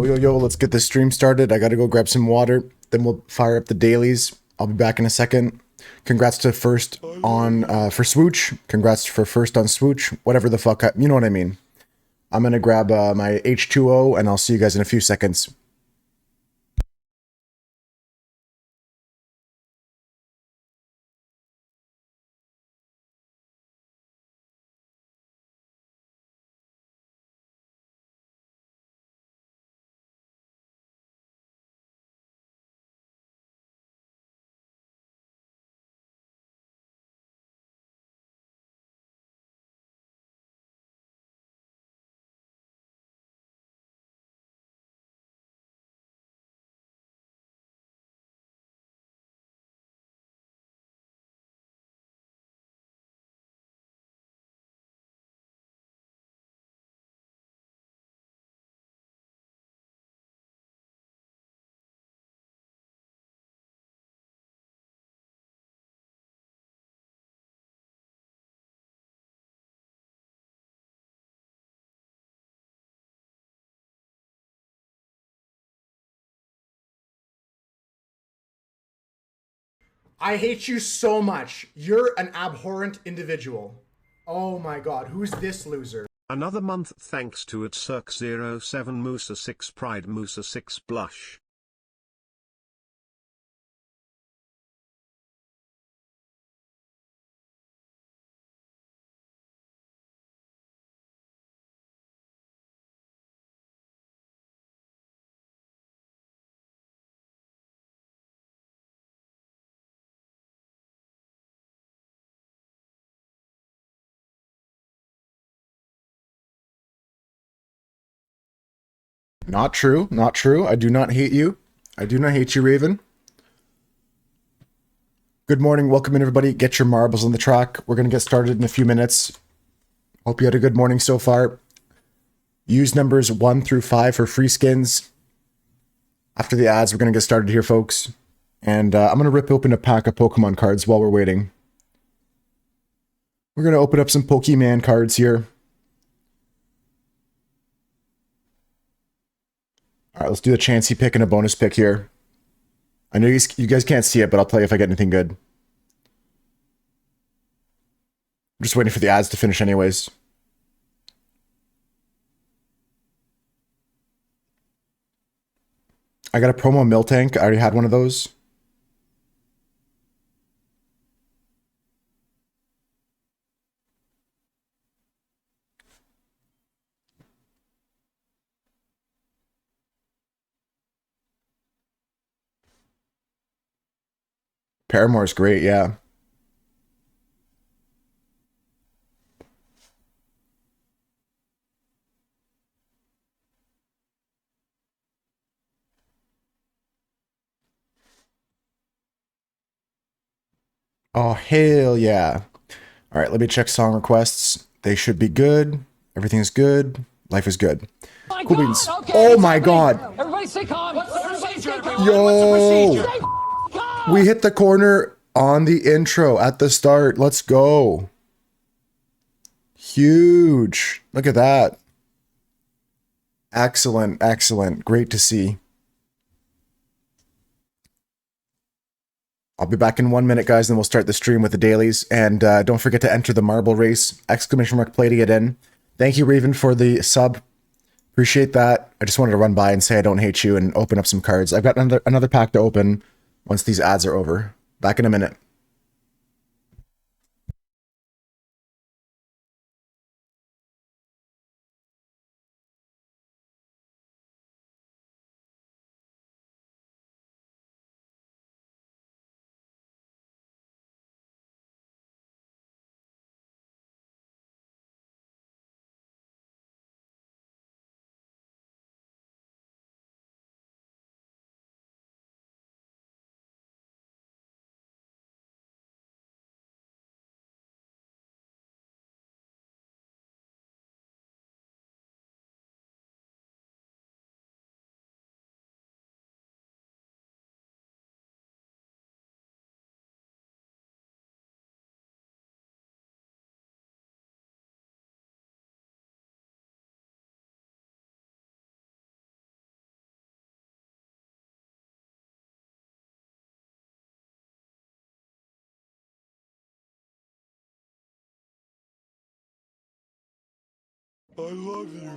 Yo, let's get this stream started. I gotta go grab some water. Then we'll fire up the dailies. I'll be back in a second. Congrats to first on, for Swooch. Congrats for first on Swooch. Whatever the fuck, you know what I mean. I'm gonna grab my H2O and I'll see you guys in a few seconds. I hate you so much. You're an abhorrent individual. Oh my god, who's this loser? Another month thanks to at Cirque07 Musa 6 Pride Musa 6 Blush. Not true, not true. I do not hate you. I do not hate you, Raven. Good morning, welcome in everybody. Get your marbles on the track. We're gonna get started in a few minutes. Hope you had a good morning so far. Use numbers 1 through 5 for free skins. After the ads, we're gonna get started here, folks. And I'm gonna rip open a pack of Pokemon cards while we're waiting. We're gonna open up some Pokemon cards here. All right, let's do a chancey pick and a bonus pick here. I know you guys can't see it, but I'll tell you if I get anything good. I'm just waiting for the ads to finish anyways. I got a promo Miltank. I already had one of those. Paramore's great, yeah. Oh, hell yeah. All right, let me check song requests. They should be good. Everything's good. Life is good. Cool beans. Okay, oh my god. Everybody stay calm. Everybody stay calm. Yo. We hit the corner on the intro at the start. Let's go. Huge. Look at that. Excellent, excellent. Great to see. I'll be back in 1 minute, guys, then we'll start the stream with the dailies. And don't forget to enter the marble race. ! Play to get in. Thank you, Raven, for the sub. Appreciate that. I just wanted to run by and say I don't hate you and open up some cards. I've got another pack to open once these ads are over. Back in a minute. I love you.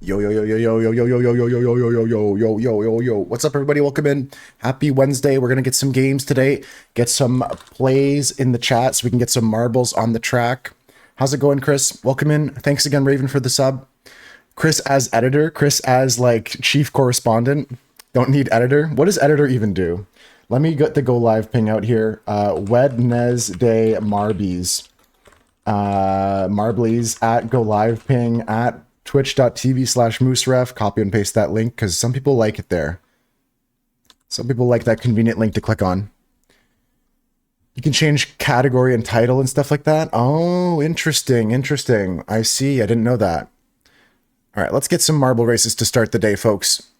Yo yo yo yo yo yo yo yo yo yo yo yo yo yo yo yo yo yo yo. What's up, everybody? Welcome in. Happy Wednesday. We're gonna get some games today. Get some plays in the chat so we can get some marbles on the track. How's it going, Chris? Welcome in. Thanks again, Raven, for the sub. Chris as editor. Chris as like chief correspondent. Don't need editor. What does editor even do? Let me get the go live ping out here. Wednesday Marbies. Marblies at go live ping at twitch.tv/mooseref. Copy and paste that link because some people like it there. Some people like that convenient link to click on. You can change category and title and stuff like that. Oh, interesting, interesting. I see. I didn't know that. All right, let's get some marble races to start the day, folks.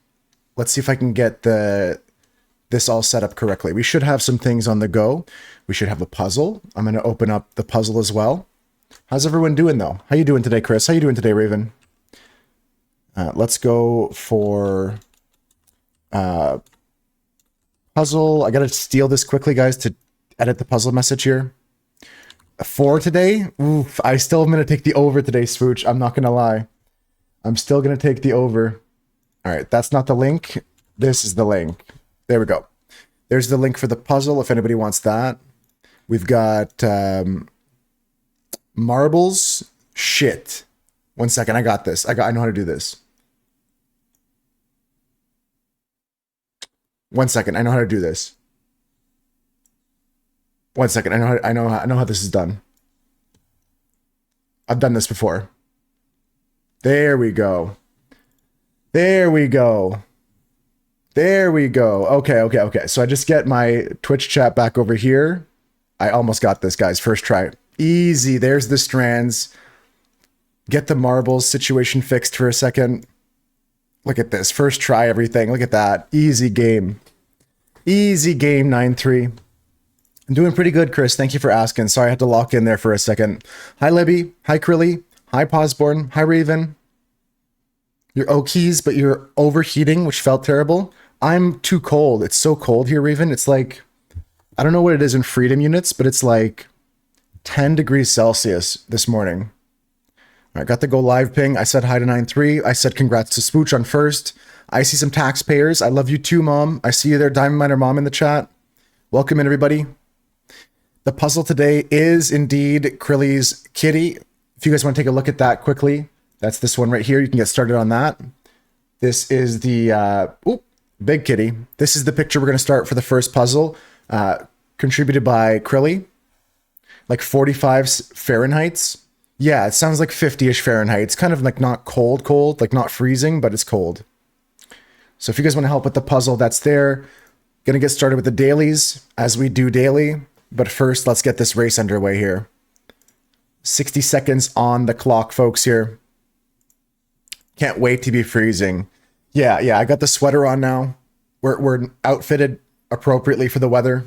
Let's see if I can get this all set up correctly. We should have some things on the go. We should have a puzzle. I'm going to open up the puzzle as well. How's everyone doing, though? How you doing today, Chris? How you doing today, Raven? Let's go for puzzle. I got to steal this quickly, guys, to edit the puzzle message here. 4 today? Oof, I still am going to take the over today, Swooch. I'm not going to lie. I'm still going to take the over. All right, that's not the link. This is the link. There we go. There's the link for the puzzle if anybody wants that. We've got marbles. Shit. 1 second. I got this. I know how to do this. 1 second. I know how to do this. 1 second. I know how this is done. I've done this before. There we go. There we go. There we go. Okay. So I just get my Twitch chat back over here. I almost got this, guys. First try. Easy. There's the strands. Get the marbles situation fixed for a second. Look at this. First try everything. Look at that. Easy game. Easy game, 9-3. I'm doing pretty good, Chris. Thank you for asking. Sorry I had to lock in there for a second. Hi, Libby. Hi, Krilly. Hi, Posborn. Hi, Raven. You're okies, but you're overheating, which felt terrible. I'm too cold. It's so cold here, Raven. It's like, I don't know what it is in freedom units, but it's like 10 degrees Celsius this morning. I got the go live ping. I said hi to 9-3. I said congrats to Spooch on first. I see some taxpayers. I love you too, Mom. I see you there, Diamond Miner Mom, in the chat. Welcome in, everybody. The puzzle today is indeed Krilly's kitty. If you guys want to take a look at that quickly, that's this one right here. You can get started on that. This is the big kitty. This is the picture we're going to start for the first puzzle. Contributed by Krilly. Like 45 Fahrenheits. Yeah, it sounds like 50-ish Fahrenheit. It's kind of like not cold, like not freezing, but it's cold. So if you guys want to help with the puzzle, that's there. Gonna get started with the dailies as we do daily. But first, let's get this race underway here. 60 seconds on the clock, folks, here. Can't wait to be freezing. Yeah, I got the sweater on now. We're outfitted appropriately for the weather.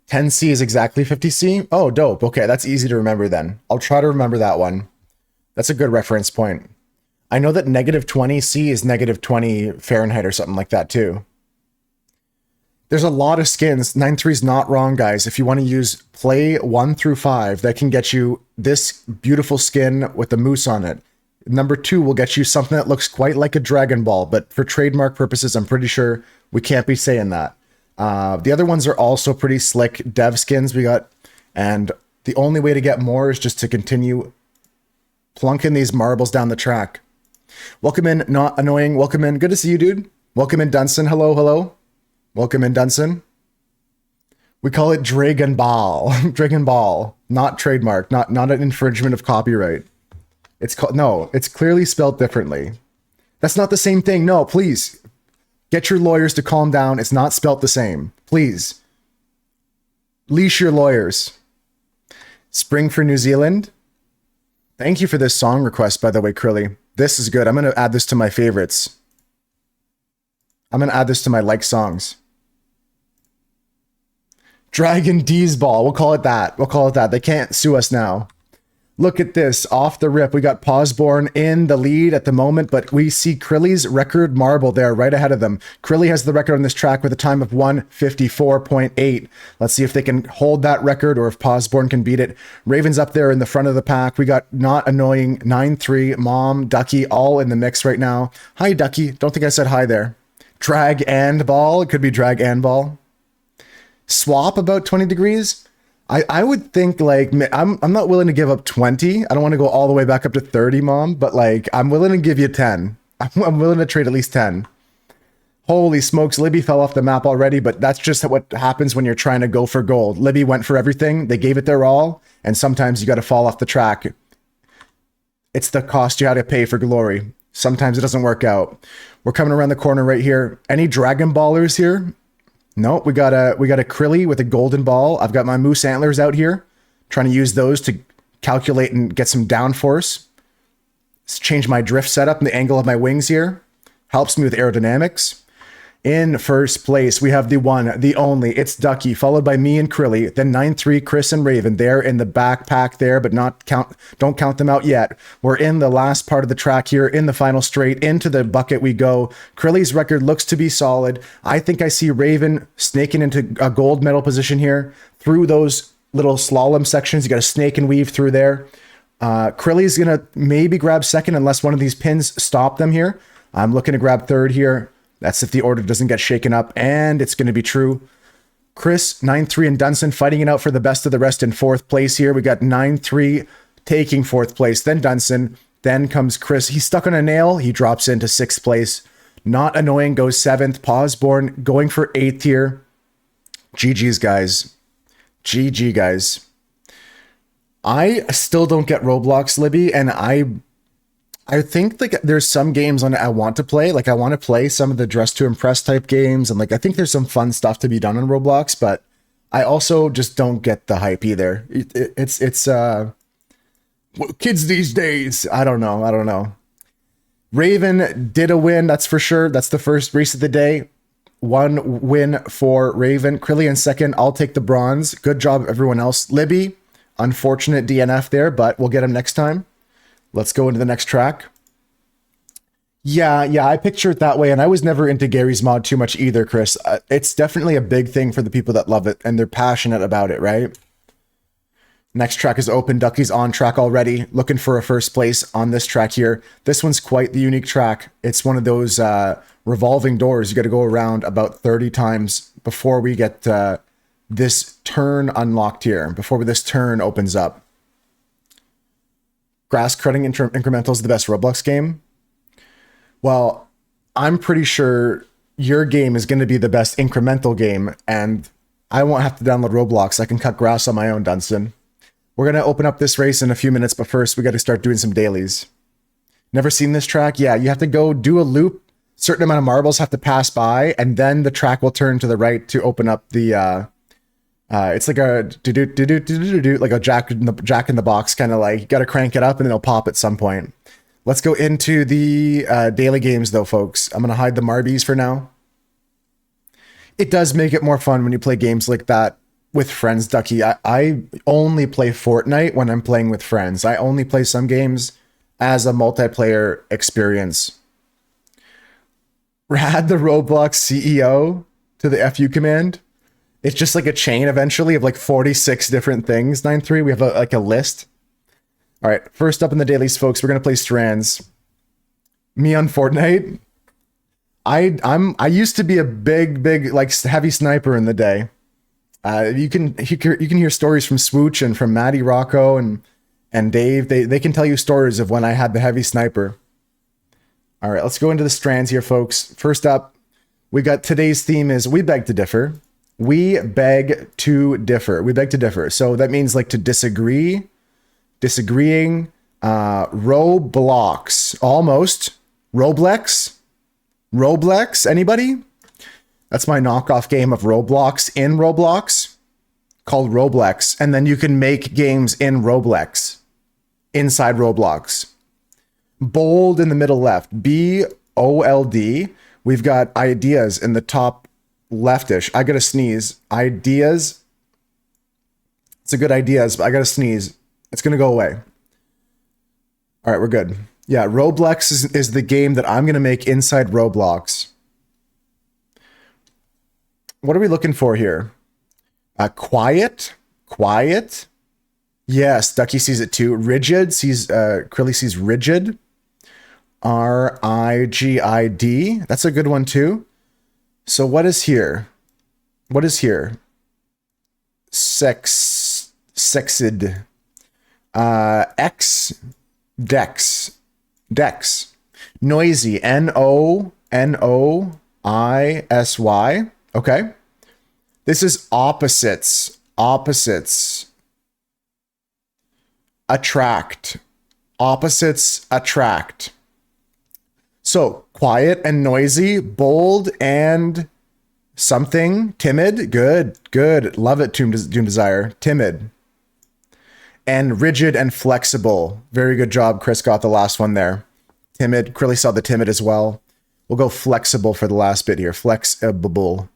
10C is exactly 50C. Oh, dope. Okay, that's easy to remember then. I'll try to remember that one. That's a good reference point. I know that negative 20C is negative 20 Fahrenheit or something like that too. There's a lot of skins. 9-3 is not wrong, guys. If you want to use play 1 through 5, that can get you this beautiful skin with the moose on it. Number 2 will get you something that looks quite like a Dragon Ball, but for trademark purposes, I'm pretty sure we can't be saying that. The other ones are also pretty slick dev skins we got, and the only way to get more is just to continue plunking these marbles down the track. Welcome in, not annoying. Welcome in. Good to see you, dude. Welcome in, Dunson. Hello. Welcome in, Dunson. We call it Dragon Ball. Dragon Ball, not trademark, not an infringement of copyright. It's called, no, it's clearly spelled differently. That's not the same thing. No, please. Get your lawyers to calm down. It's not spelt the same. Please. Leash your lawyers. Spring for New Zealand. Thank you for this song request, by the way, Krilly. This is good. I'm going to add this to my favorites. I'm going to add this to my like songs. Dragon D's ball. We'll call it that. We'll call it that. They can't sue us now. Look at this. Off the rip, we got Pawsborn in the lead at the moment, but we see Krilly's record marble there right ahead of them. Krilly has the record on this track with a time of 1:54.8. Let's see if they can hold that record or if Pawsborn can beat it. Raven's up there in the front of the pack. We got Not Annoying, 9-3, Mom, Ducky, all in the mix right now. Hi, Ducky. Don't think I said hi there. Drag and Ball. It could be Drag and Ball. Swap about 20 degrees. I would think like I'm not willing to give up 20. I don't want to go all the way back up to 30, Mom, but like I'm willing to give you 10. I'm willing to trade at least 10. Holy smokes, Libby fell off the map already, but that's just what happens when you're trying to go for gold. Libby went for everything. They gave it their all, and sometimes you got to fall off the track. It's the cost you had to pay for glory. Sometimes it doesn't work out. We're coming around the corner right here. Any Dragon Ballers here? No, we got a Krilly with a golden ball. I've got my moose antlers out here, trying to use those to calculate and get some downforce. Let's change my drift setup and the angle of my wings here. Helps me with aerodynamics. In first place, we have the one, the only. It's Ducky, followed by me and Krilly. Then 9-3, Chris and Raven. They're in the backpack there, but don't count them out yet. We're in the last part of the track here, in the final straight. Into the bucket we go. Krilly's record looks to be solid. I think I see Raven snaking into a gold medal position here. Through those little slalom sections, you got to snake and weave through there. Krilly's going to maybe grab second unless one of these pins stop them here. I'm looking to grab third here. That's if the order doesn't get shaken up, and it's going to be true. Chris, 9-3, and Dunson fighting it out for the best of the rest in fourth place here. We got 9-3 taking fourth place, then Dunson, then comes Chris. He's stuck on a nail. He drops into sixth place. Not Annoying goes seventh. Pawsborn going for eighth here. GG's, guys. GG, guys. I still don't get Roblox, Libby, and I think like there's some games on it I want to play. Like I want to play some of the Dress to Impress type games, and like I think there's some fun stuff to be done on Roblox, but I also just don't get the hype either. It's kids these days. I don't know. Raven did a win, that's for sure. That's the first race of the day. One win for Raven. Krilly in second. I'll take the bronze. Good job, everyone else. Libby, unfortunate DNF there, but we'll get him next time. Let's go into the next track. Yeah, I picture it that way, and I was never into Gary's mod too much either, Chris. It's definitely a big thing for the people that love it, and they're passionate about it, right? Next track is open. Ducky's on track already, looking for a first place on this track here. This one's quite the unique track. It's one of those revolving doors. You got to go around about 30 times before we get this turn unlocked here, before this turn opens up. Grass cutting incremental is the best Roblox game. Well, I'm pretty sure your game is going to be the best incremental game, and I won't have to download Roblox. I can cut grass on my own, Dunson. We're going to open up this race in a few minutes, but first we got to start doing some dailies. Never seen this track? Yeah, you have to go do a loop. Certain amount of marbles have to pass by, and then the track will turn to the right to open up the it's like a like a jack in the box kind of, like you got to crank it up and it'll pop at some point. Let's go into the daily games though, folks. I'm gonna hide the Marbies for now. It does make it more fun when you play games like that with friends, Ducky. I only play Fortnite when I'm playing with friends. I only play some games as a multiplayer experience. Add the Roblox CEO to the FU command. It's just like a chain eventually of like 46 different things. 9-3. We have a list. All right. First up in the dailies, folks, we're going to play Strands. Me on Fortnite. I used to be a big like heavy sniper in the day. You can hear stories from Swooch and from Maddie Rocco and Dave. They can tell you stories of when I had the heavy sniper. All right, let's go into the Strands here, folks. First up, we got today's theme is We Beg to Differ. We beg to differ. We beg to differ. So that means like to disagree, disagreeing, Roblox, almost. Roblex? Anybody? That's my knockoff game of Roblox in Roblox called Roblex. And then you can make games in Roblex, inside Roblox. Bold in the middle left, BOLD. We've got ideas in the top leftish. I gotta sneeze. Ideas It's a good idea. I gotta sneeze. It's gonna go away. All right, we're good. Yeah, Roblox is the game that I'm gonna make inside Roblox. What are we looking for here? Quiet. Yes, Ducky sees it too. Rigid Krilly sees rigid. RIGID. That's a good one too. So what is here? What is here? Sexed. Dex. Noisy. NONOISY. Okay. This is opposites. Attract. Opposites attract. So quiet and noisy, bold and something, timid. Good. Love it, Doom Desire. Timid. And rigid and flexible. Very good job. Chris got the last one there. Timid. Krilly saw the timid as well. We'll go flexible for the last bit here. Flexible.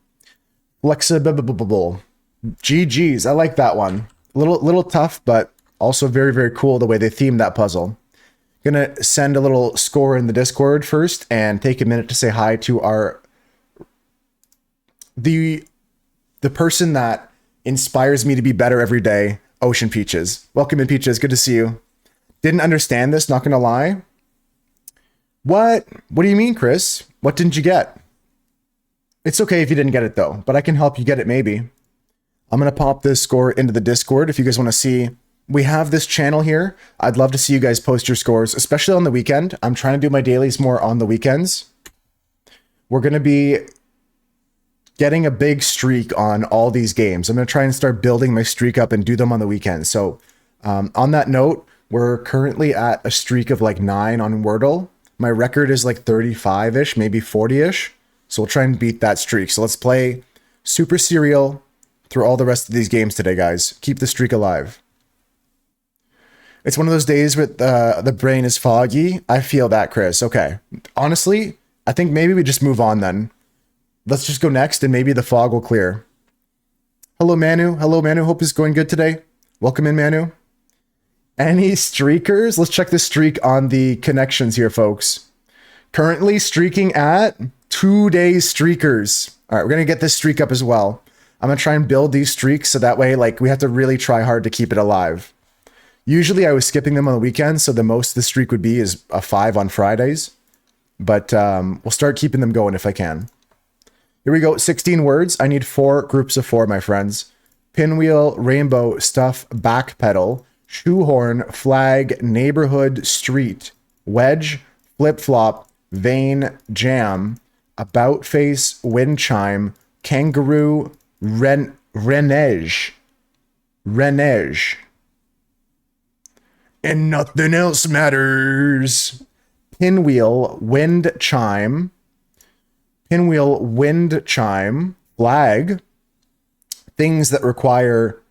GG's. I like that one. Little tough, but also very, very cool the way they themed that puzzle. Gonna send a little score in the Discord first and take a minute to say hi to the person that inspires me to be better every day, Ocean Peaches. Welcome in, Peaches. Good to see you. Didn't understand this, not gonna lie. What do you mean, Chris? What didn't you get? It's okay if you didn't get it though, but I can help you get it maybe. I'm gonna pop this score into the Discord if you guys want to see. We have this channel here. I'd love to see you guys post your scores, especially on the weekend. I'm trying to do my dailies more on the weekends. We're going to be getting a big streak on all these games. I'm going to try and start building my streak up and do them on the weekend. So on that note, we're currently at a streak of like 9 on Wordle. My record is like 35-ish, maybe 40-ish. So we'll try and beat that streak. So let's play Super Serial through all the rest of these games today, guys. Keep the streak alive. It's one of those days where the brain is foggy. I feel that, Chris. Okay. Honestly, I think maybe we just move on then. Let's just go next and maybe the fog will clear. Hello, Manu. Hope it's going good today. Welcome in, Manu. Any streakers? Let's check the streak on the connections here, folks. Currently streaking at 2 days streakers. All right, we're going to get this streak up as well. I'm going to try and build these streaks so that way, like, we have to really try hard to keep it alive. Usually I was skipping them on the weekends, so the most the streak would be is a 5 on Fridays. But we'll start keeping them going if I can. Here we go, 16 words. I need 4 groups of 4, my friends. Pinwheel, rainbow, stuff, backpedal, shoehorn, flag, neighborhood, street, wedge, flip-flop, vein, jam, about face, wind chime, kangaroo, renege. And nothing else matters. Pinwheel, wind chime, flag, things that require,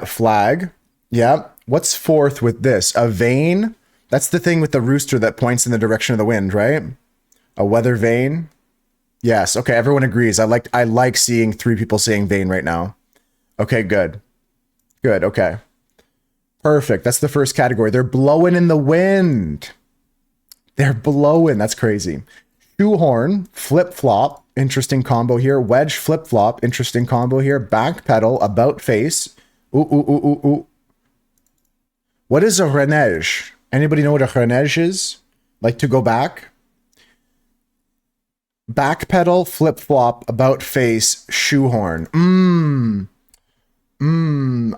flag. Yeah. What's fourth with this? A vane? That's the thing with the rooster that points in the direction of the wind, right? A weather vane? Yes. Okay. Everyone agrees. I like seeing 3 people saying vane right now. Okay, good. Okay. Perfect. That's the first category. They're blowing in the wind. That's crazy. Shoehorn, flip-flop, interesting combo here. Wedge, flip-flop, interesting combo here. Backpedal, about face. Ooh. What is a renege? Anybody know what a renege is? Like to go back? Backpedal, flip-flop, about face, shoehorn.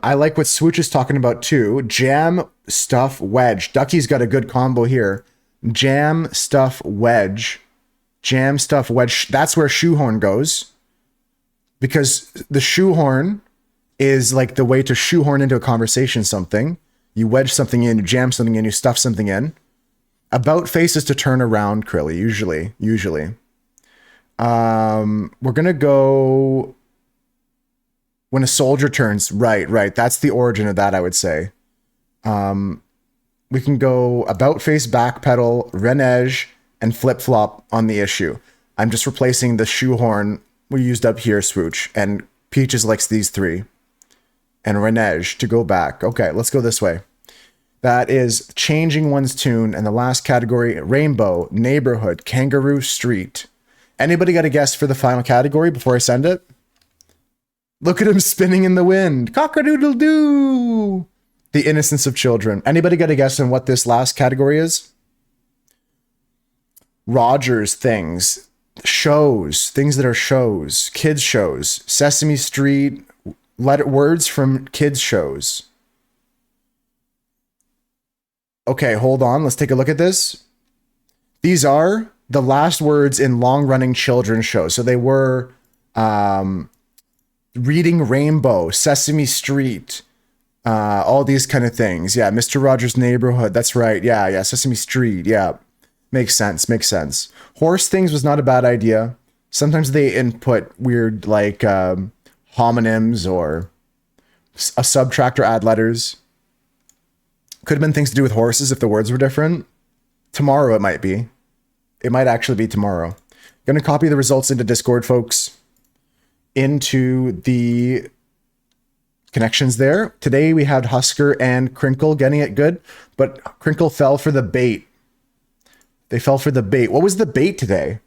I like what Swooch is talking about too. Jam, stuff, wedge. Ducky's got a good combo here. Jam, stuff, wedge. That's where shoehorn goes. Because the shoehorn is like the way to shoehorn into a conversation something. You wedge something in, you jam something in, you stuff something in. About face is to turn around, Krilly, usually. We're going to go... When a soldier turns, right. That's the origin of that, I would say. We can go about face, backpedal, renege, and flip-flop on the issue. I'm just replacing the shoehorn we used up here, Swooch, and Peaches likes these 3. and renege to go back. Okay, let's go this way. That is changing one's tune. And the last category, rainbow, neighborhood, kangaroo street. Anybody got a guess for the final category before I send it? Look at him spinning in the wind. Cock-a-doodle-doo. The innocence of children. Anybody got a guess on what this last category is? Rogers things. Shows. Things that are shows. Kids shows. Sesame Street. Words from kids shows. Okay, hold on. Let's take a look at this. These are the last words in long-running children's shows. So they were Reading Rainbow, Sesame Street, all these kind of things. Yeah, Mr. Rogers' Neighborhood. That's right. Yeah, Sesame Street. Yeah, makes sense. Horse things was not a bad idea. Sometimes they input weird like homonyms or a subtract or add letters. Could have been things to do with horses if the words were different. Tomorrow it might be. It might actually be tomorrow. Gonna copy the results into Discord, folks. Into the connections there. Today we had Husker and Crinkle getting it good, but Crinkle fell for the bait. They fell for the bait. What was the bait today?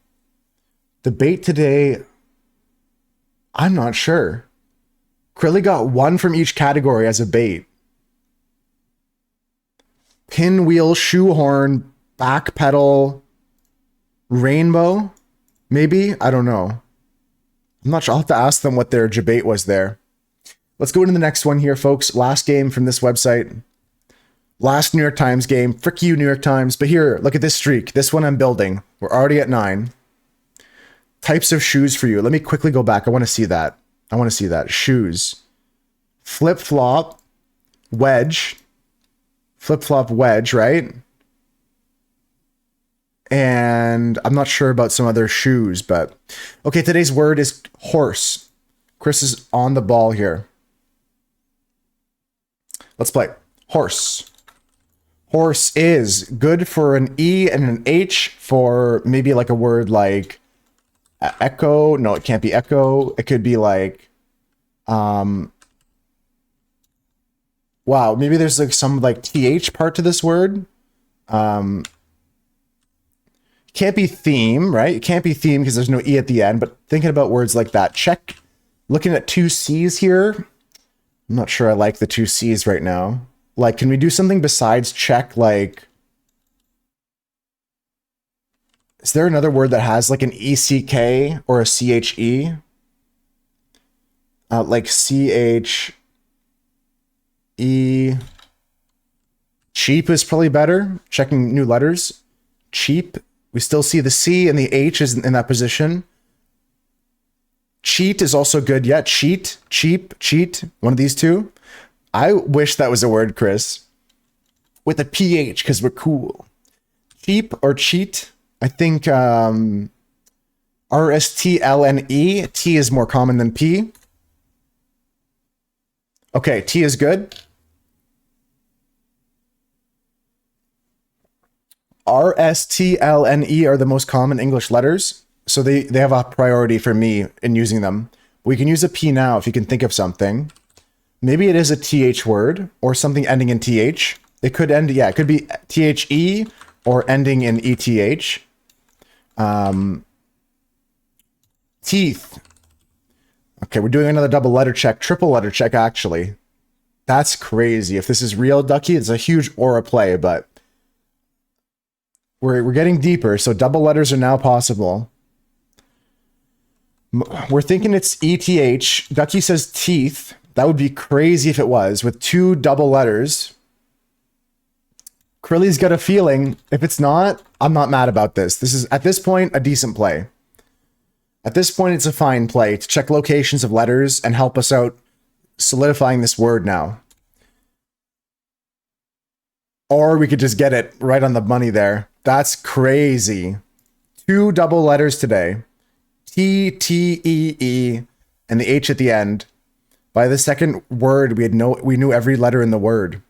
The bait today, I'm not sure. Krilly got one from each category as a bait. Pinwheel, shoehorn, back pedal, rainbow, maybe? I don't know. I'm not sure. I'll have to ask them what their debate was there. Let's go into the next one here, folks. Last game from this website. Last New York Times game. Frick you, New York Times. But here, look at this streak. This one I'm building. We're already at 9. Types of shoes for you. Let me quickly go back. I want to see that. Shoes. Flip-flop, wedge. Flip-flop, wedge, right? And I'm not sure about some other shoes, but okay, today's word is horse. Chris is on the ball here. Let's play. Horse. Horse is good for an E and an H for maybe like a word like echo. No, it can't be echo. It could be like, wow, maybe there's like some like TH part to this word. Can't be theme, right? It can't be theme because there's no E at the end, but thinking about words like that. Check. Looking at 2 C's here. I'm not sure I like the 2 C's right now. Like, can we do something besides check? Like, is there another word that has like an ECK or a CHE? Like CHE. Cheap is probably better. Checking new letters. Cheap. We still see the C and the H is in that position. Cheat is also good. Yeah, cheat, cheap, cheat. One of these two. I wish that was a word, Chris. With a PH, because we're cool. Cheap or cheat. I think RSTLNE. T is more common than P. Okay, T is good. RSTLNE are the most common English letters, so they have a priority for me in using them. We can use a P now if you can think of something. Maybe it is a TH word or something ending in TH. It could end, yeah, it could be THE or ending in ETH. Teeth. Okay, we're doing another double letter check, triple letter check actually. That's crazy. If this is real, Ducky, it's a huge aura play, but we're getting deeper, so double letters are now possible. We're thinking it's ETH. Ducky says teeth. That would be crazy if it was, with 2 double letters. Krilly's got a feeling. If it's not, I'm not mad about this. This is, at this point, a decent play. At this point, it's a fine play to check locations of letters and help us out solidifying this word now. Or we could just get it right on the money there. That's crazy. 2 double letters today. T, T, E, E, and the H at the end. By the second word, we knew every letter in the word.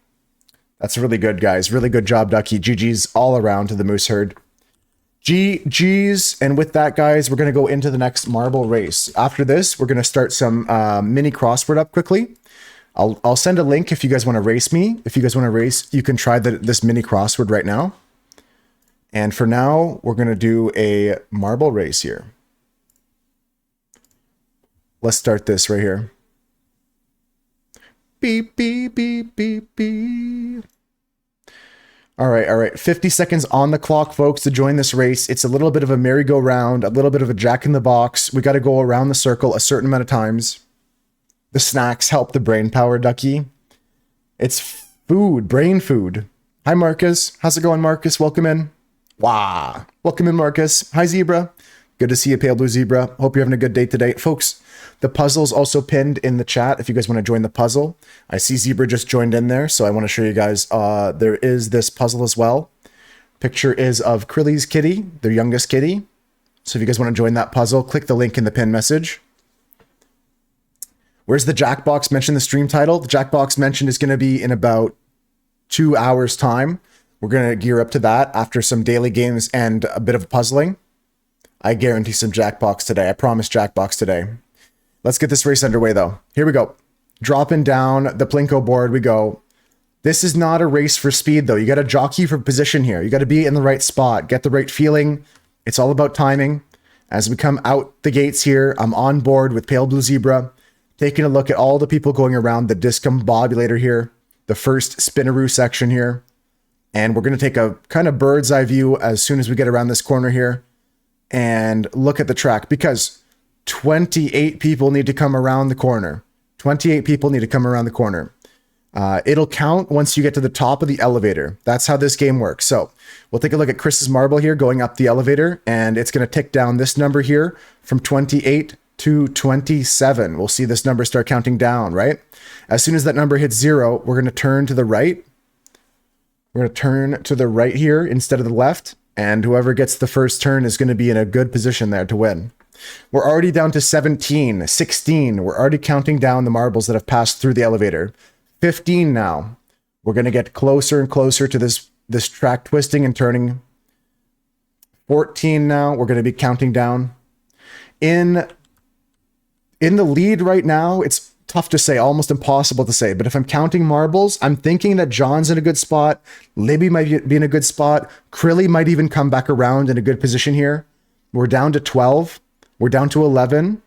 That's really good, guys. Really good job, Ducky. GG's all around to the Moose Herd. GG's. And with that, guys, we're going to go into the next marble race. After this, we're going to start some mini crossword up quickly. I'll send a link if you guys want to race me. If you guys want to race, you can try this mini crossword right now. And for now, we're going to do a marble race here. Let's start this right here. Beep, beep, beep, beep, beep. All right. 50 seconds on the clock, folks, to join this race. It's a little bit of a merry-go-round, a little bit of a jack in the box. We got to go around the circle a certain amount of times. The snacks help the brain power, Ducky. It's food, brain food. Hi, Marcus. How's it going, Marcus? Welcome in. Wow. Welcome in, Marcus. Hi, Zebra. Good to see you, Pale Blue Zebra. Hope you're having a good day today. Folks, the puzzle's also pinned in the chat if you guys want to join the puzzle. I see Zebra just joined in there, so I want to show you guys there is this puzzle as well. Picture is of Krilly's kitty, their youngest kitty. So if you guys want to join that puzzle, click the link in the pin message. Where's the Jackbox mentioned the stream title? The Jackbox mentioned is going to be in about 2 hours time. We're going to gear up to that after some daily games and a bit of puzzling. I guarantee some Jackbox today. I promise Jackbox today. Let's get this race underway though. Here we go. Dropping down the Plinko board we go. This is not a race for speed though. You got to jockey for position here. You got to be in the right spot, get the right feeling. It's all about timing. As we come out the gates here, I'm on board with Pale Blue Zebra, taking a look at all the people going around the discombobulator here, the first spinaroo section here. And we're going to take a kind of bird's eye view as soon as we get around this corner here and look at the track, because 28 people need to come around the corner. 28 people need to come around the corner. It'll count once you get to the top of the elevator. That's how this game works. So we'll take a look at Chris's marble here going up the elevator, and it's going to tick down this number here from 28 to 27. We'll see this number start counting down, right? As soon as that number hits 0, we're going to turn to the right. We're going to turn to the right here instead of the left, and whoever gets the first turn is going to be in a good position there to win. We're already down to 17, 16. We're already counting down the marbles that have passed through the elevator. 15 now. We're going to get closer and closer to this track twisting and turning. 14 now. We're going to be counting down. In the lead right now, it's tough to say, almost impossible to say. But if I'm counting marbles, I'm thinking that John's in a good spot. Libby might be in a good spot. Krilly might even come back around in a good position here. We're down to 12. We're down to 11.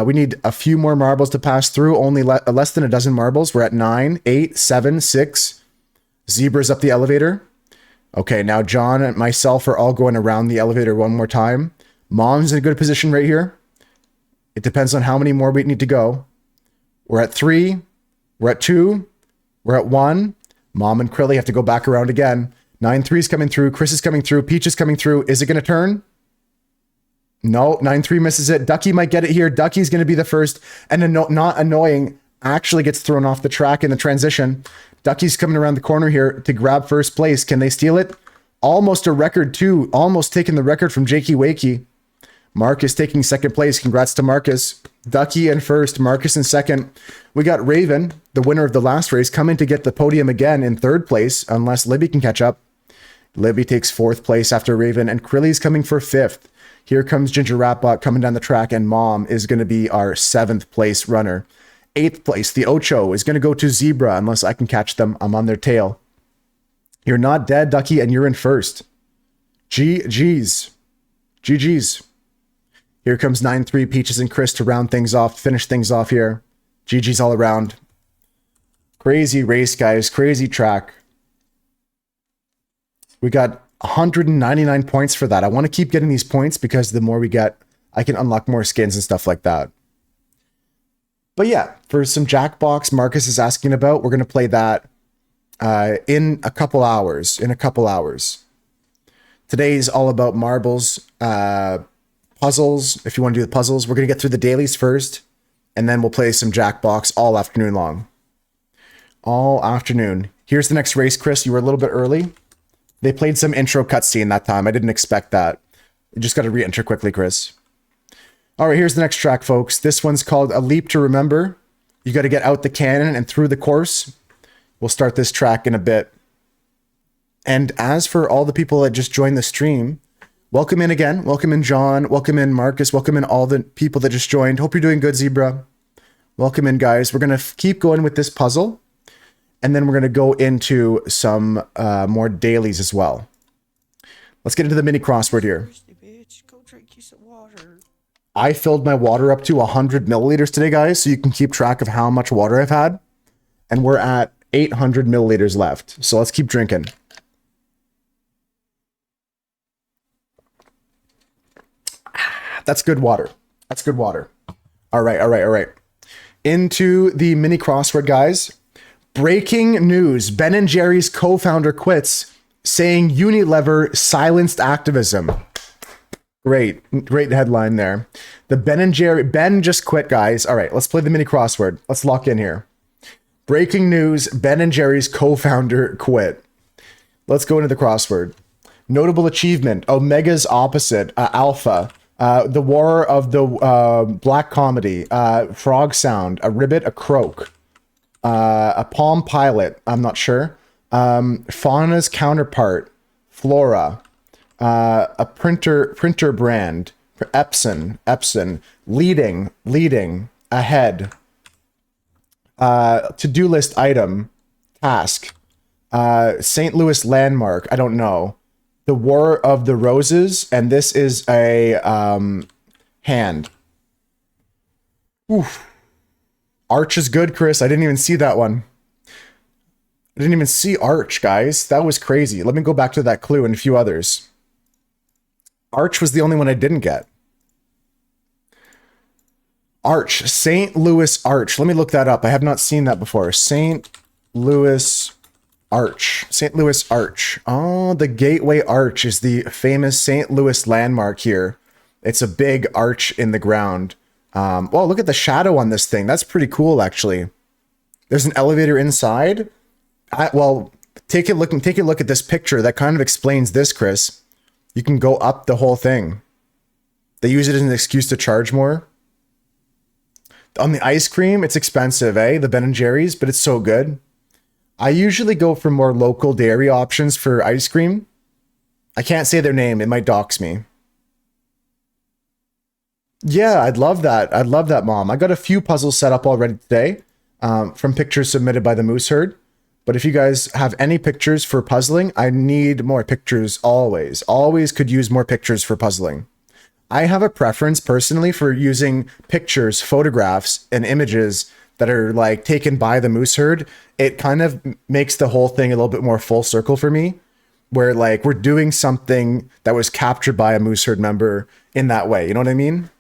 We need a few more marbles to pass through. Only less than a dozen marbles. We're at 9, 8, 7, 6. Zebra's up the elevator. Okay, now John and myself are all going around the elevator one more time. Mom's in a good position right here. It depends on how many more we need to go. We're at 3. We're at 2. We're at 1. Mom and Krilly have to go back around again. 9-3's coming through. Chris is coming through. Peach is coming through. Is it going to turn? No, 9-3 misses it. Ducky might get it here. Ducky's going to be the first. And not annoying, actually gets thrown off the track in the transition. Ducky's coming around the corner here to grab first place. Can they steal it? Almost a record too. Almost taking the record from Jakey Wakey. Marcus taking second place. Congrats to Marcus. Ducky in first, Marcus in second. We got Raven, the winner of the last race, coming to get the podium again in third place, unless Libby can catch up. Libby takes fourth place after Raven, and Krilly's coming for fifth. Here comes Ginger Ratbot coming down the track, and Mom is going to be our 7th place runner. 8th place, the Ocho, is going to go to Zebra, unless I can catch them. I'm on their tail. You're not dead, Ducky, and you're in first. GG's. GG's. Here comes 9-3, Peaches and Chris to round things off, finish things off here. GG's all around. Crazy race, guys. Crazy track. We got 199 points for that. I want to keep getting these points because the more we get, I can unlock more skins and stuff like that. But yeah, for some Jackbox Marcus is asking about, we're going to play that in a couple hours. Today's all about marbles, puzzles. If you want to do the puzzles, we're going to get through the dailies first, and then we'll play some Jackbox all afternoon long. All afternoon. Here's the next race, Chris. You were a little bit early. They played some intro cutscene that time. I didn't expect that. You just got to re-enter quickly, Chris. All right, here's the next track, folks. This one's called A Leap to Remember. You got to get out the cannon and through the course. We'll start this track in a bit. And as for all the people that just joined the stream, welcome in again. Welcome in, John. Welcome in, Marcus. Welcome in all the people that just joined. Hope you're doing good, Zebra. Welcome in, guys. We're going to keep going with this puzzle, and then we're going to go into some more dailies as well. Let's get into the mini crossword here. Bitch, go drink you some water. I filled my water up to 100 milliliters today, guys, so you can keep track of how much water I've had. And we're at 800 milliliters left. So let's keep drinking. That's good water. That's good water. All right. Into the mini crossword, guys. Breaking news. Ben & Jerry's co-founder quits, saying Unilever silenced activism. Great headline there. The Ben just quit, guys. All right, let's play the mini crossword. Let's lock in here. Breaking news. Ben & Jerry's co-founder quit. Let's go into the crossword. Notable achievement. Omega's opposite. Alpha. The War of the Black Comedy, Frog Sound, a Ribbit, a Croak, a Palm Pilot, I'm not sure, Fauna's Counterpart, Flora, a printer brand, Epson, leading, ahead, to-do list item, task, St. Louis landmark, I don't know. The War of the Roses, and this is a hand. Oof. Arch is good, Chris. I didn't even see that one. I didn't even see Arch, guys. That was crazy. Let me go back to that clue and a few others. Arch was the only one I didn't get. Arch. St. Louis Arch. Let me look that up. I have not seen that before. St. Louis Arch. St. Louis Arch. Oh, the Gateway Arch is the famous St. Louis landmark here. It's a big arch in the ground. Well, look at the shadow on this thing. That's pretty cool, actually. There's an elevator inside. Well, take a look at this picture. That kind of explains this, Chris. You can go up the whole thing. They use it as an excuse to charge more. On the ice cream, it's expensive, eh? The Ben & Jerry's, but it's so good. I usually go for more local dairy options for ice cream. I can't say their name. It might dox me. Yeah, I'd love that. I'd love that, Mom. I got a few puzzles set up already today from pictures submitted by the Moose Herd. But if you guys have any pictures for puzzling, I need more pictures always. Always could use more pictures for puzzling. I have a preference personally for using pictures, photographs, and images that are like taken by the Moose Herd. It kind of makes the whole thing a little bit more full circle for me, where like we're doing something that was captured by a Moose Herd member in that way. You know what I mean?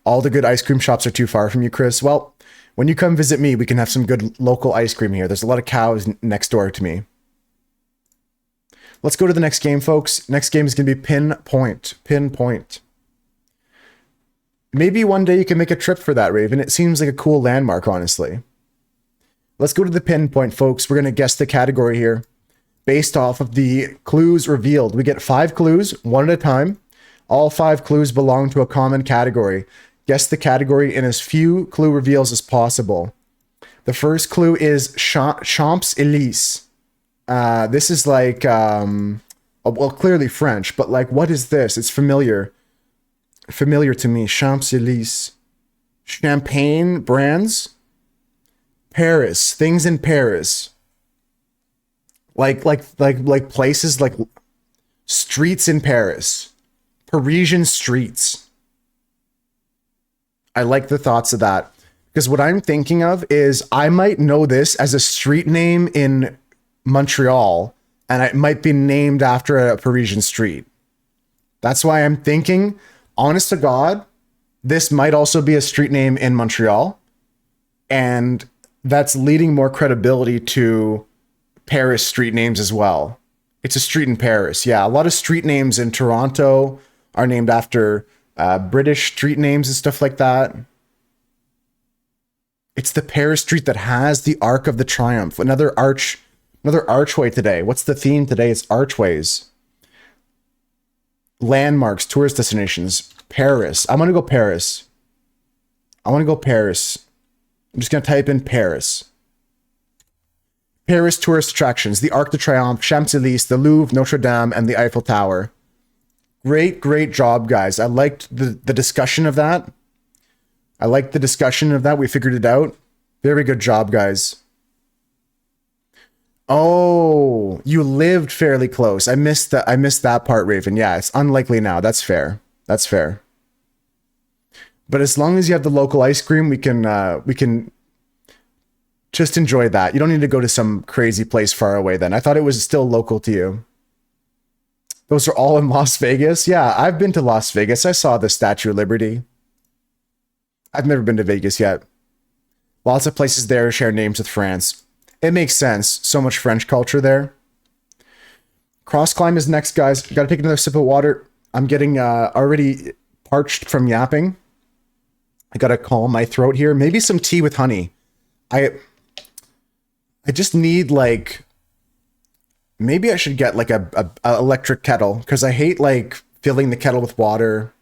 All the good ice cream shops are too far from you, Chris. Well, when you come visit me, we can have some good local ice cream here. There's a lot of cows next door to me. Let's go to the next game, folks. Next game is going to be Pinpoint. Pinpoint. Maybe one day you can make a trip for that, Raven. It seems like a cool landmark, honestly. Let's go to the Pinpoint, folks. We're going to guess the category here based off of the clues revealed. We get 5 clues, one at a time. All 5 clues belong to a common category. Guess the category in as few clue reveals as possible. The first clue is Champs-Élysées. This is like, well, clearly French, but like, what is this? It's familiar to me. Champs-Élysées. Champagne brands. Paris. Things in Paris. Like places, like streets in Paris. Parisian streets. I like the thoughts of that. Because what I'm thinking of is I might know this as a street name in Montreal, and it might be named after a Parisian street. That's why I'm thinking, honest to God, this might also be a street name in Montreal. And that's leading more credibility to Paris street names as well. It's a street in Paris. Yeah, a lot of street names in Toronto are named after British street names and stuff like that. It's the Paris street that has the Arc of the Triumph. Another archway today. What's the theme today? It's archways. Landmarks, tourist destinations. Paris. I'm going to go Paris. I'm just going to type in Paris. Paris tourist attractions. The Arc de Triomphe, Champs-Élysées, the Louvre, Notre Dame, and the Eiffel Tower. Great job, guys. I liked the discussion of that. I like the discussion of that. We figured it out. Very good job, guys. Oh, you lived fairly close. I missed that. I missed that part, Raven. Yeah, it's unlikely now. That's fair. That's fair. But as long as you have the local ice cream, we can just enjoy that. You don't need to go to some crazy place far away then. I thought it was still local to you. Those are all in Las Vegas? Yeah, I've been to Las Vegas. I saw the Statue of Liberty. I've never been to Vegas yet. Lots of places there share names with France. It makes sense. So much French culture there. Cross climb is next, guys. Gotta take another sip of water. I'm getting already parched from yapping. I gotta calm my throat here. Maybe some tea with honey. I just need like, maybe I should get like a electric kettle because I hate like filling the kettle with water.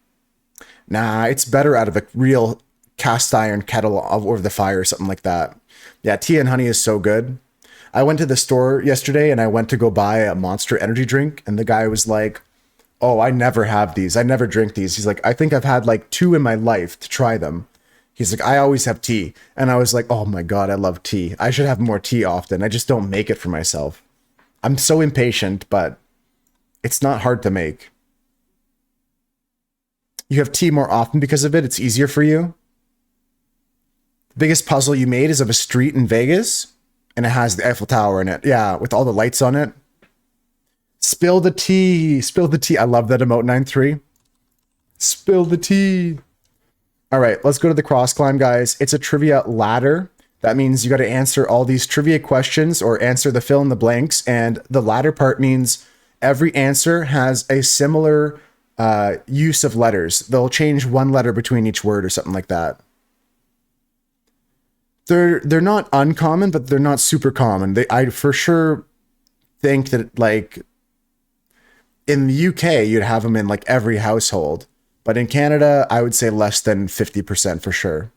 Nah, it's better out of a real cast iron kettle over the fire or something like that. Yeah, tea and honey is so good. I went to the store yesterday and I went to go buy a Monster energy drink and the guy was like, oh, I never have these. I never drink these. He's like, I think I've had like 2 in my life to try them. He's like, I always have tea. And I was like, oh my God, I love tea. I should have more tea often. I just don't make it for myself. I'm so impatient, but it's not hard to make. You have tea more often because of it. It's easier for you. The biggest puzzle you made is of a street in Vegas, and it has the Eiffel Tower in it. Yeah, with all the lights on it. Spill the tea. Spill the tea. I love that emote 9-3. Spill the tea. All right, let's go to the cross climb, guys. It's a trivia ladder. That means you got to answer all these trivia questions or answer the fill in the blanks. And the latter part means every answer has a similar use of letters. They'll change one letter between each word or something like that. They're not uncommon, but they're not super common. I for sure think that like in the UK, you'd have them in like every household. But in Canada, I would say less than 50% for sure.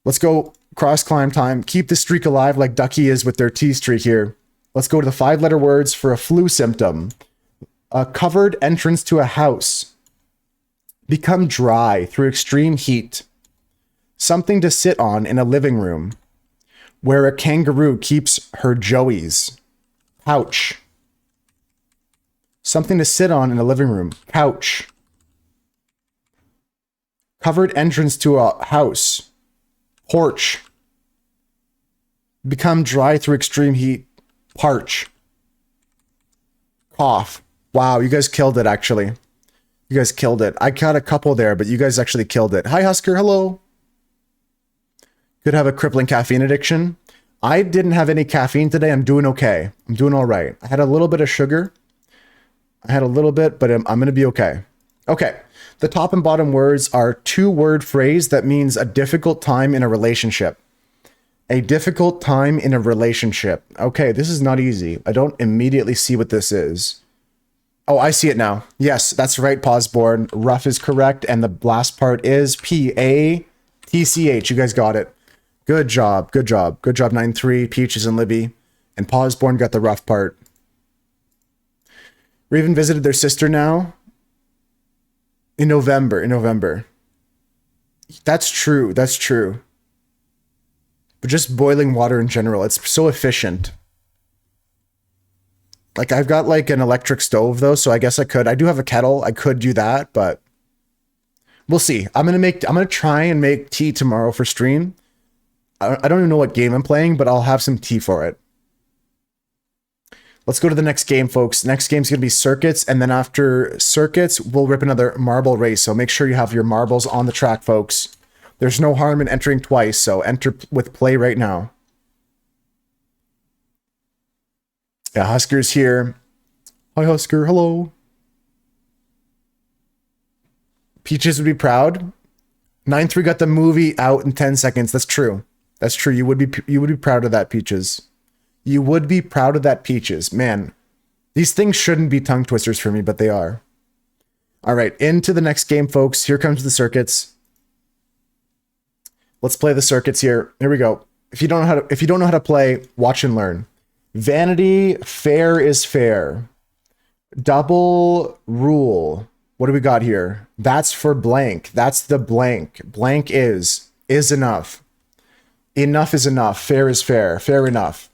Let's go cross climb time. Keep the streak alive like Ducky is with their T streak here. Let's go to the 5-letter words for a flu symptom. A covered entrance to a house. Become dry through extreme heat. Something to sit on in a living room. Where a kangaroo keeps her joeys. Couch. Something to sit on in a living room. Couch. Covered entrance to a house. Porch. Become dry through extreme heat. Parch. Cough. Wow, you guys killed it, actually. You guys killed it. I caught a couple there, but you guys actually killed it. Hi, Husker. Hello. Could have a crippling caffeine addiction. I didn't have any caffeine today. I'm doing okay. I'm doing all right. I had a little bit of sugar. I had a little bit, but I'm going to be okay. Okay. The top and bottom words are 2-word phrase that means a difficult time in a relationship. A difficult time in a relationship. Okay, this is not easy. I don't immediately see what this is. Oh, I see it now. Yes, that's right, Pausborn. Rough is correct, and the last part is P-A-T-C-H. You guys got it. Good job, good job. Good job, 9-3, Peaches and Libby. And Pausborn got the rough part. Raven visited their sister now. In November. That's true, that's true. But just boiling water in general, it's so efficient. Like, I've got like an electric stove though, so I guess I do have a kettle. I could do that, but we'll see. I'm gonna try and make tea tomorrow for stream. I don't even know what game I'm playing, but I'll have some tea for it. Let's go to the next game, folks. Next game's going to be circuits, and then after circuits, we'll rip another marble race. So make sure you have your marbles on the track, folks. There's no harm in entering twice, so enter with play right now. Yeah, Husker's here. Hi, Husker. Hello. Peaches would be proud. 9-3 got the movie out in 10 seconds. That's true. That's true. You would be proud of that, Peaches. You would be proud of that, Peaches. Man, these things shouldn't be tongue twisters for me, but they are. All right, into the next game, folks. Here comes the circuits. Let's play the circuits here. Here we go. If you don't know how to play, watch and learn. Vanity, fair is fair. Double rule. What do we got here? That's for blank. That's the blank. Blank is enough. Enough is enough. Fair is fair. Fair enough.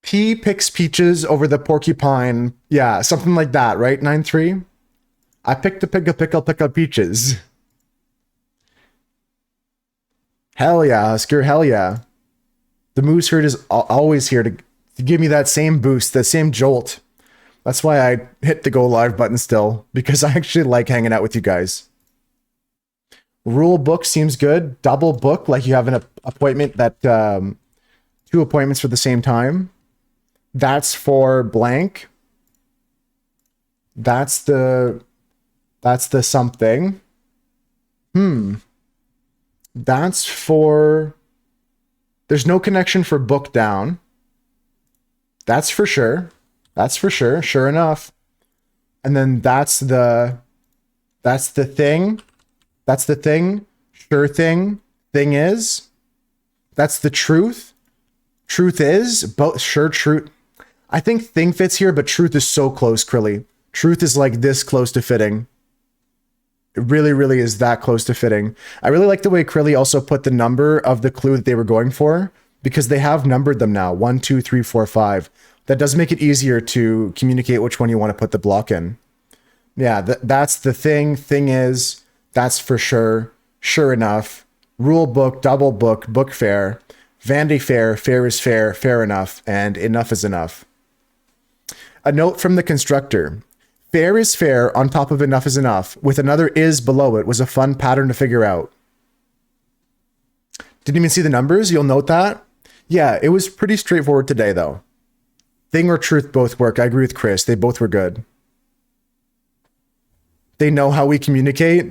P picks peaches over the porcupine. Yeah, something like that, right? 9-3. I picked a pickle peaches. Hell yeah, Husker. Hell yeah. The moose herd is always here to give me that same boost, that same jolt. That's why I hit the go live button still, because I actually like hanging out with you guys. Rule book seems good. Double book, like you have an appointment that 2 appointments for the same time. That's for blank. That's the something. That's for, there's no connection for book down. That's for sure. That's for sure. Sure enough. And then that's the thing. That's the thing. Sure thing. Thing is. That's the truth. Truth is. Both sure truth. I think thing fits here, but truth is so close, Krilly. Truth is like this close to fitting. It really, really is that close to fitting. I really like the way Krilly also put the number of the clue that they were going for, because they have numbered them now. 1, 2, 3, 4, 5. That does make it easier to communicate which one you want to put the block in. Yeah, that's the thing. Thing is, that's for sure. Sure enough. Rule book, double book, book fair. Vandy fair, fair is fair, fair enough, and enough is enough. A note from the constructor. Fair is fair on top of enough is enough, with another is below it, was a fun pattern to figure out. Didn't even see the numbers, you'll note that. Yeah, it was pretty straightforward today, though. Thing or truth both work. I agree with Chris. They both were good. They know how we communicate.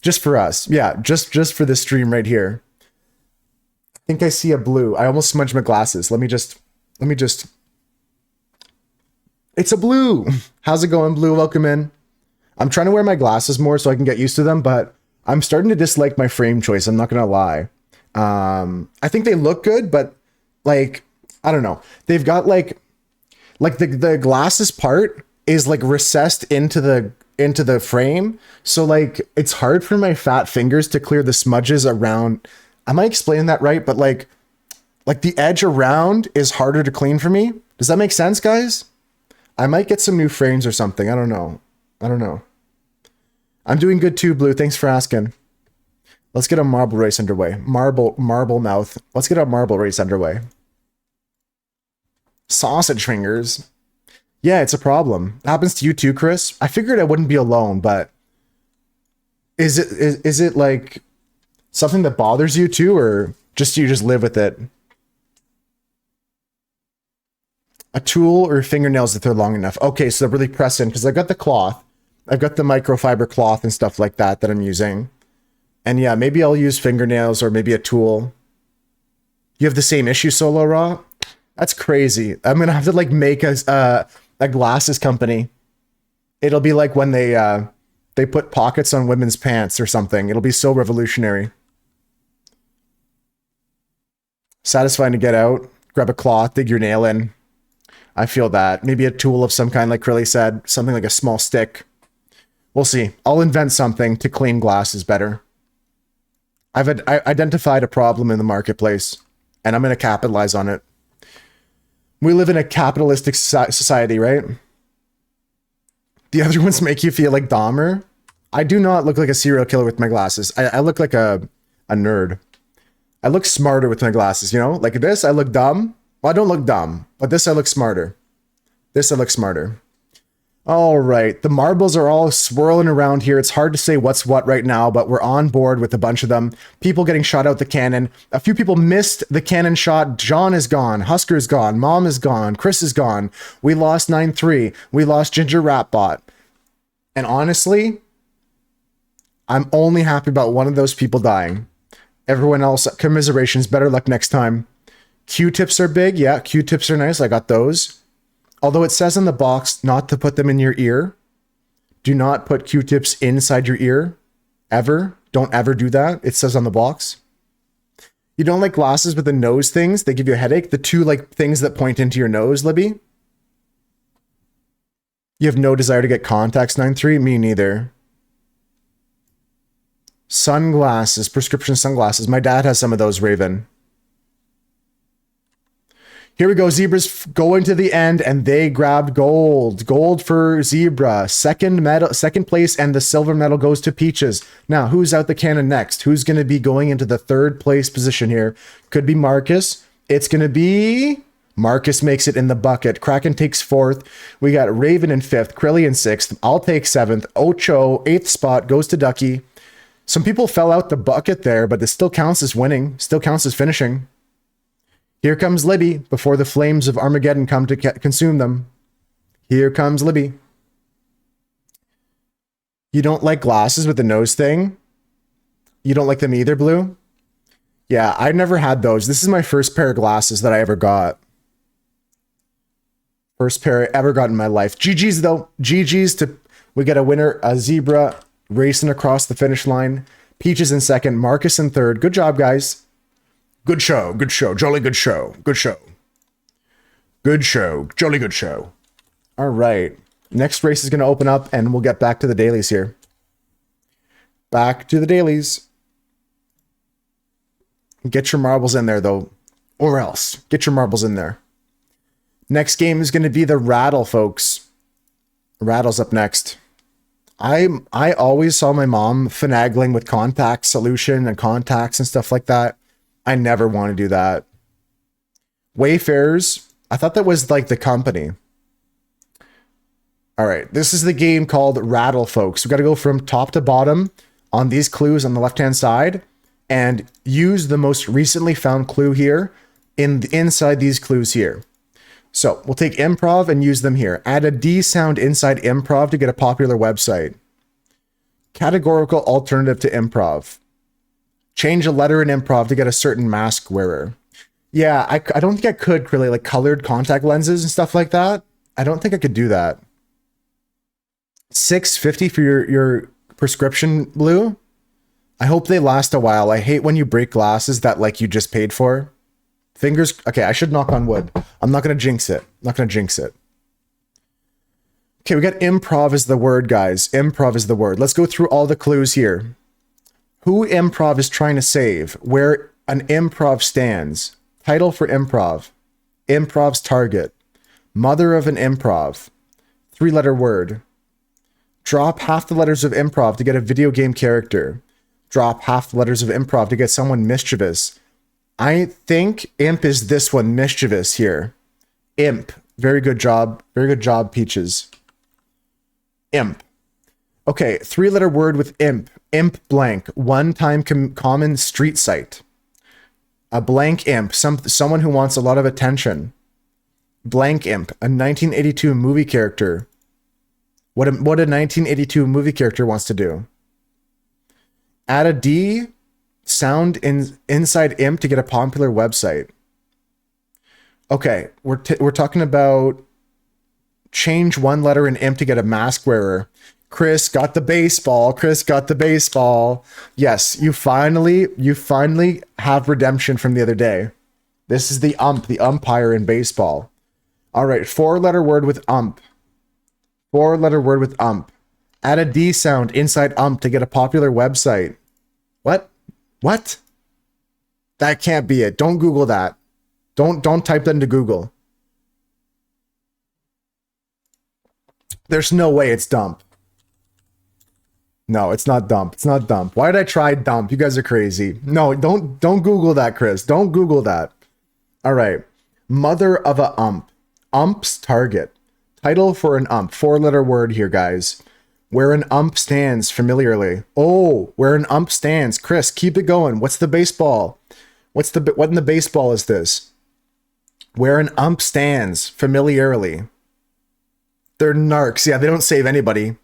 Just for us. Yeah, just for this stream right here. I think I see a blue. I almost smudged my glasses. Let me just... It's a blue. How's it going, blue? Welcome in. I'm trying to wear my glasses more so I can get used to them, but I'm starting to dislike my frame choice. I'm not going to lie. I think they look good, but like, I don't know. They've got like the glasses part is like recessed into the frame. So like, it's hard for my fat fingers to clear the smudges around. Am I explaining that right? But like the edge around is harder to clean for me. Does that make sense, guys? I might get some new frames or something. I don't know. I'm doing good too, Blue. Thanks for asking. Let's get a marble race underway. Marble mouth. Let's get a marble race underway. Sausage fingers. Yeah, it's a problem. It happens to you too, Chris. I figured I wouldn't be alone, but is it like something that bothers you too, or just you just live with it? A tool or fingernails if they're long enough. Okay, so they're really pressing because I've got the cloth. I've got the microfiber cloth and stuff like that I'm using. And yeah, maybe I'll use fingernails or maybe a tool. You have the same issue, Solo Raw? That's crazy. I'm going to have to like make a glasses company. It'll be like when they put pockets on women's pants or something. It'll be so revolutionary. Satisfying to get out, grab a cloth, dig your nail in. I feel that. Maybe a tool of some kind, like Krilly said, something like a small stick. We'll see. I'll invent something to clean glasses better. I identified a problem in the marketplace, and I'm going to capitalize on it. We live in a capitalistic society, right? The other ones make you feel like Dahmer. I do not look like a serial killer with my glasses. I look like a nerd. I look smarter with my glasses, you know? Like this, I look dumb. Well, I don't look dumb, but this I look smarter. All right, the marbles are all swirling around here. It's hard to say what's what right now, but we're on board with a bunch of them. People getting shot out the cannon. A few people missed the cannon shot. John is gone. Husker is gone. Mom is gone. Chris is gone. We lost 9-3. We lost Ginger Ratbot. And honestly, I'm only happy about one of those people dying. Everyone else, commiserations. Better luck next time. Q-tips are big. Yeah, Q-tips are nice. I got those. Although it says in the box not to put them in your ear. Do not put Q-tips inside your ear. Ever. Don't ever do that. It says on the box. You don't like glasses with the nose things? They give you a headache? The two like things that point into your nose, Libby? You have no desire to get contacts, 9-3? Me neither. Sunglasses, prescription sunglasses. My dad has some of those, Raven. Here we go. Zebras going to the end, and they grabbed gold. Gold for Zebra. Second place, and the silver medal goes to Peaches. Now, who's out the cannon next? Who's going to be going into the third place position here? Could be Marcus. It's going to be... Marcus makes it in the bucket. Kraken takes fourth. We got Raven in fifth. Krilly in sixth. I'll take seventh. Ocho, eighth spot, goes to Ducky. Some people fell out the bucket there, but this still counts as winning. Still counts as finishing. Here comes Libby before the flames of Armageddon come to consume them. Here comes Libby. You don't like glasses with the nose thing? You don't like them either, Blue? Yeah, I never had those. This is my first pair of glasses that I ever got. First pair I ever got in my life. GG's though. GG's to... We got a winner, a Zebra racing across the finish line. Peaches in second. Marcus in third. Good job, guys. Good show. Good show. Jolly good show. Good show. Good show. Jolly good show. All right. Next race is going to open up, and we'll get back to the dailies here. Back to the dailies. Get your marbles in there, though. Or else. Get your marbles in there. Next game is going to be the Rattle, folks. Rattle's up next. I always saw my mom finagling with contact solution and contacts and stuff like that. I never want to do that. Wayfarers. I thought that was like the company. All right. This is the game called Rattle, folks. We got to go from top to bottom on these clues on the left-hand side and use the most recently found clue here inside these clues here. So we'll take improv and use them here. Add a D sound inside improv to get a popular website. Categorical alternative to improv. Change a letter in improv to get a certain mask wearer. Yeah, I don't think I could really like colored contact lenses and stuff like that. I don't think I could do that. $6.50 for your prescription, Blue. I hope they last a while. I hate when you break glasses that like you just paid for. Fingers. Okay, I should knock on wood. I'm not going to jinx it. Not going to jinx it. Okay, we got improv is the word, guys. Improv is the word. Let's go through all the clues here. Who improv is trying to save. Where an improv stands. Title for improv. Improv's target. Mother of an improv. 3-letter word. Drop half the letters of improv to get a video game character. Drop half the letters of improv to get someone mischievous. I think imp is this one, mischievous here. Imp. Very good job. Very good job, Peaches. Imp. Okay, 3-letter word with imp. Imp blank. One-time common street site. A blank imp. Someone who wants a lot of attention. Blank imp. A 1982 movie character. What a 1982 movie character wants to do. Add a D sound inside imp to get a popular website. Okay, we're talking about change one letter in imp to get a mask wearer. Chris got the baseball. Chris got the baseball. Yes, you finally have redemption from the other day. This is the umpire in baseball. All right, 4-letter word with ump. 4-letter word with ump. Add a D sound inside ump to get a popular website. What? That can't be it. Don't Google that. Don't type that into Google. There's no way it's dump. No, it's not dump. It's not dump. Why did I try dump? You guys are crazy. No, don't Google that, Chris. Don't Google that. All right. Mother of a ump. Ump's target. Title for an ump. 4-letter word here, guys. Where an ump stands familiarly. Oh, where an ump stands. Chris, keep it going. What's the baseball? What in the baseball is this? Where an ump stands familiarly. They're narcs. Yeah, they don't save anybody.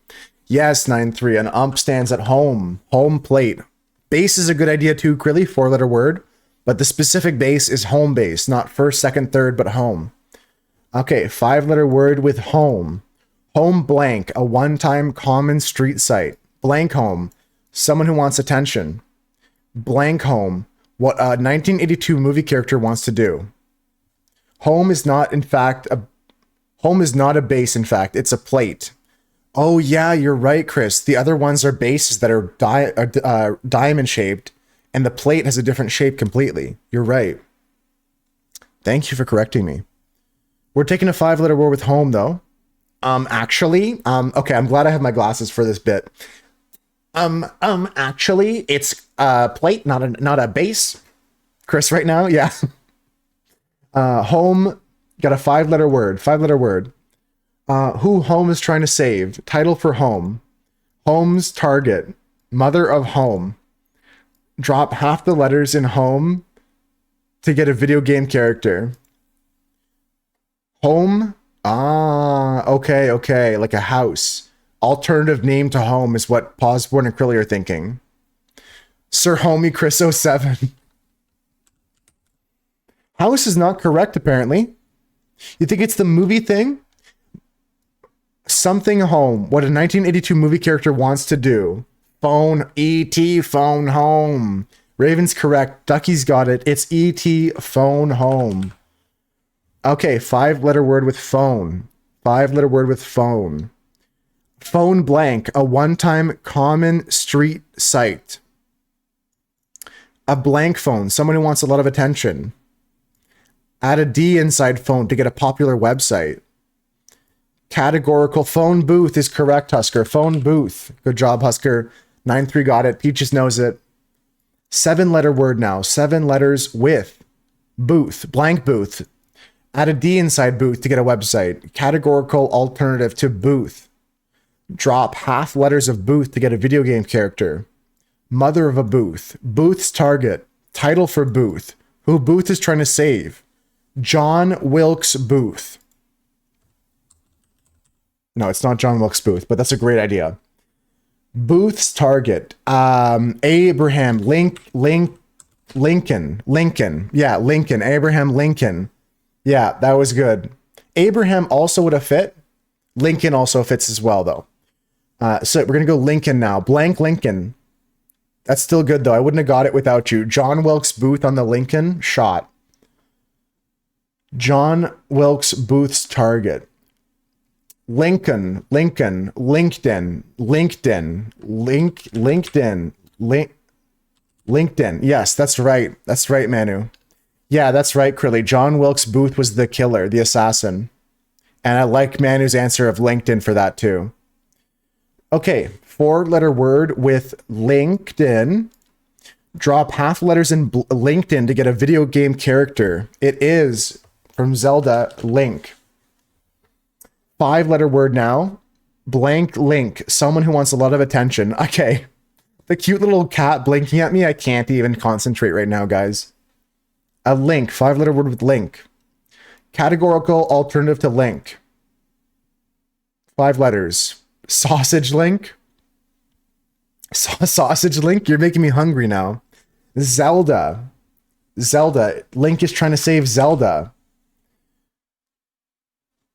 Yes, 9-3. An ump stands at home. Home plate. Base is a good idea too, Krilly. 4-letter word. But the specific base is home base. Not first, second, third, but home. Okay, 5-letter word with home. Home blank, a one-time common street site. Blank home, someone who wants attention. Blank home, what a 1982 movie character wants to do. Home is not, in fact, Home is not a base, in fact. It's a plate. Oh, yeah, you're right, Chris. The other ones are bases that are diamond shaped, and the plate has a different shape completely. You're right. Thank you for correcting me. We're taking a 5-letter word with home, though. Okay, I'm glad I have my glasses for this bit. Actually, it's a plate, not a base. Chris, right now, yeah. Home, got a 5-letter word. 5-letter word. Who home is trying to save. Title for home. Home's target. Mother of home. Drop half the letters in home to get a video game character. Home. Okay. Like a house. Alternative name to home is what Pawsborn and Krilly are thinking. Sir Homie Chris 07. House is not correct, apparently. You think it's the movie thing? Something home. What a 1982 movie character wants to do. Phone. E.T. Phone home. Raven's correct. Ducky's got it. It's E.T. Phone home. Okay, 5-letter word with phone. 5-letter word with phone. Phone blank. A one-time common street site. A blank phone. Someone who wants a lot of attention. Add a D inside phone to get a popular website. Categorical. Phone booth is correct, Husker. Phone booth. Good job, Husker. 9-3 got it. Peaches knows it. 7-letter word now. 7 letters with booth. Blank booth. Add a D inside booth to get a website. Categorical alternative to booth. Drop half letters of booth to get a video game character. Mother of a booth. Booth's target. Title for booth. Who Booth is trying to save. John Wilkes Booth. No, it's not John Wilkes Booth, but that's a great idea. Booth's target. Abraham Lincoln. Yeah, Lincoln. Abraham Lincoln. Yeah, that was good. Abraham also would have fit. Lincoln also fits as well, though. So we're going to go Lincoln now. Blank Lincoln. That's still good, though. I wouldn't have got it without you. John Wilkes Booth on the Lincoln. Shot. John Wilkes Booth's target. LinkedIn. Yes, that's right. That's right, Manu. Yeah, that's right, Krilly. John Wilkes Booth was the killer, the assassin. And I like Manu's answer of LinkedIn for that too. Okay, 4-letter word with LinkedIn. Drop half letters in LinkedIn to get a video game character. It is from Zelda, Link. 5-letter word now. Blank link. Someone who wants a lot of attention. Okay. The cute little cat blinking at me. I can't even concentrate right now, guys. A link. 5-letter word with link. Categorical alternative to link. 5 letters. Sausage link. Sausage link. You're making me hungry now. Zelda. Link is trying to save Zelda.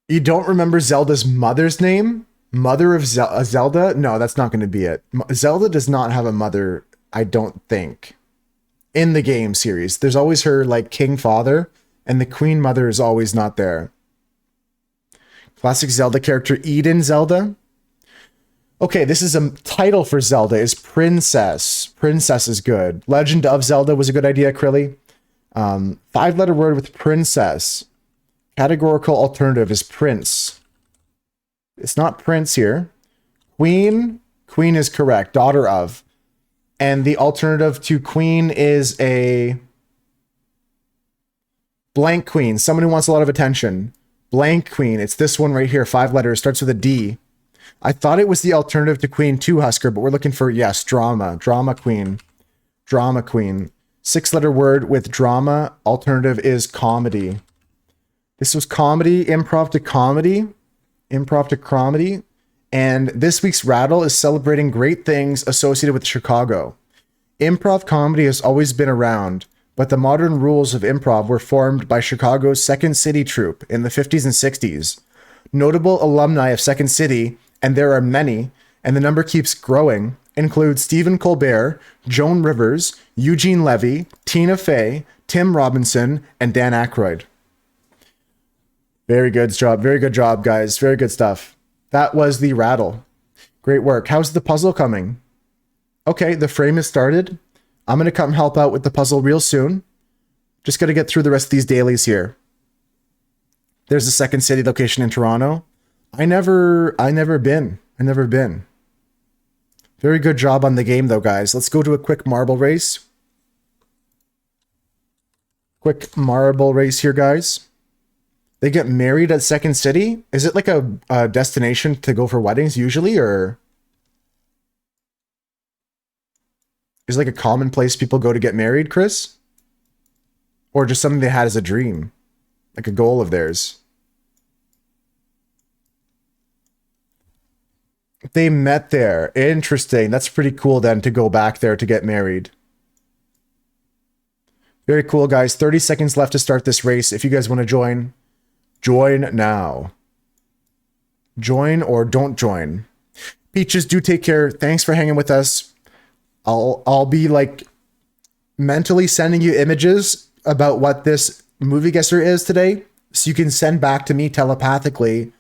You don't remember Zelda's mother's name? Mother of Zelda? No, that's not going to be it. Zelda does not have a mother, I don't think, in the game series. There's always her, like, king father, and the queen mother is always not there. Classic Zelda character, Eden Zelda. Okay, this is a title for Zelda, is Princess. Princess is good. Legend of Zelda was a good idea, Krilly. 5-letter word with princess. Categorical alternative is prince. It's not prince here. Queen. Queen is correct. Daughter of. And the alternative to queen is a blank queen. Someone who wants a lot of attention. Blank queen. It's this one right here. 5 letters. Starts with a D. I thought it was the alternative to queen 2, Husker, but we're looking for, yes, drama. Drama queen. Drama queen. 6-letter word with drama. Alternative is comedy. This was comedy, improv to comedy. Improv to comedy. And this week's rattle is celebrating great things associated with Chicago. Improv comedy has always been around, but the modern rules of improv were formed by Chicago's Second City troupe in the 50s and 60s. Notable alumni of Second City, and there are many, and the number keeps growing, include Stephen Colbert, Joan Rivers, Eugene Levy, Tina Fey, Tim Robinson, and Dan Aykroyd. Very good job. Very good job, guys. Very good stuff. That was the rattle. Great work. How's the puzzle coming? Okay, the frame is started. I'm going to come help out with the puzzle real soon. Just got to get through the rest of these dailies here. There's the second city location in Toronto. I never been. Very good job on the game though, guys. Let's go to a quick marble race. Quick marble race here, guys. They get married at Second City? Is it like a destination to go for weddings usually, or is it like a common place people go to get married, Chris? Or just something they had as a dream, like a goal of theirs? They met there. Interesting. That's pretty cool then to go back there to get married. Very cool, guys. 30 seconds left to start this race. If you guys want to join, join now. Join or don't join. Peaches, do take care. Thanks for hanging with us. I'll be like mentally sending you images about what this movie guesser is today, so you can send back to me telepathically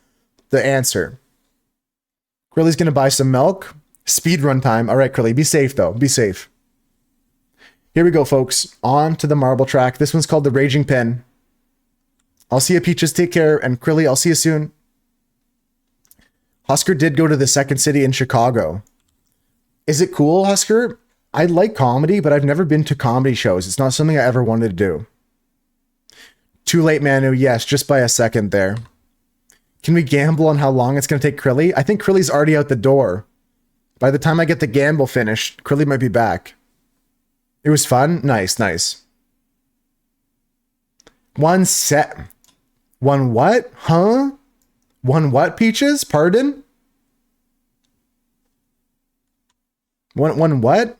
the answer. Krilly's gonna buy some milk. Speed run time. All right, Krilly, be safe though. Be safe. Here we go, folks. On to the marble track. This one's called the Raging Pin. I'll see you, Peaches. Take care. And Krilly, I'll see you soon. Husker did go to the Second City in Chicago. Is it cool, Husker? I like comedy, but I've never been to comedy shows. It's not something I ever wanted to do. Too late, Manu. Yes, just by a second there. Can we gamble on how long it's going to take Krilly? I think Krilly's already out the door. By the time I get the gamble finished, Krilly might be back. It was fun. Nice, nice. One what? Huh? One what, Peaches? Pardon? One what?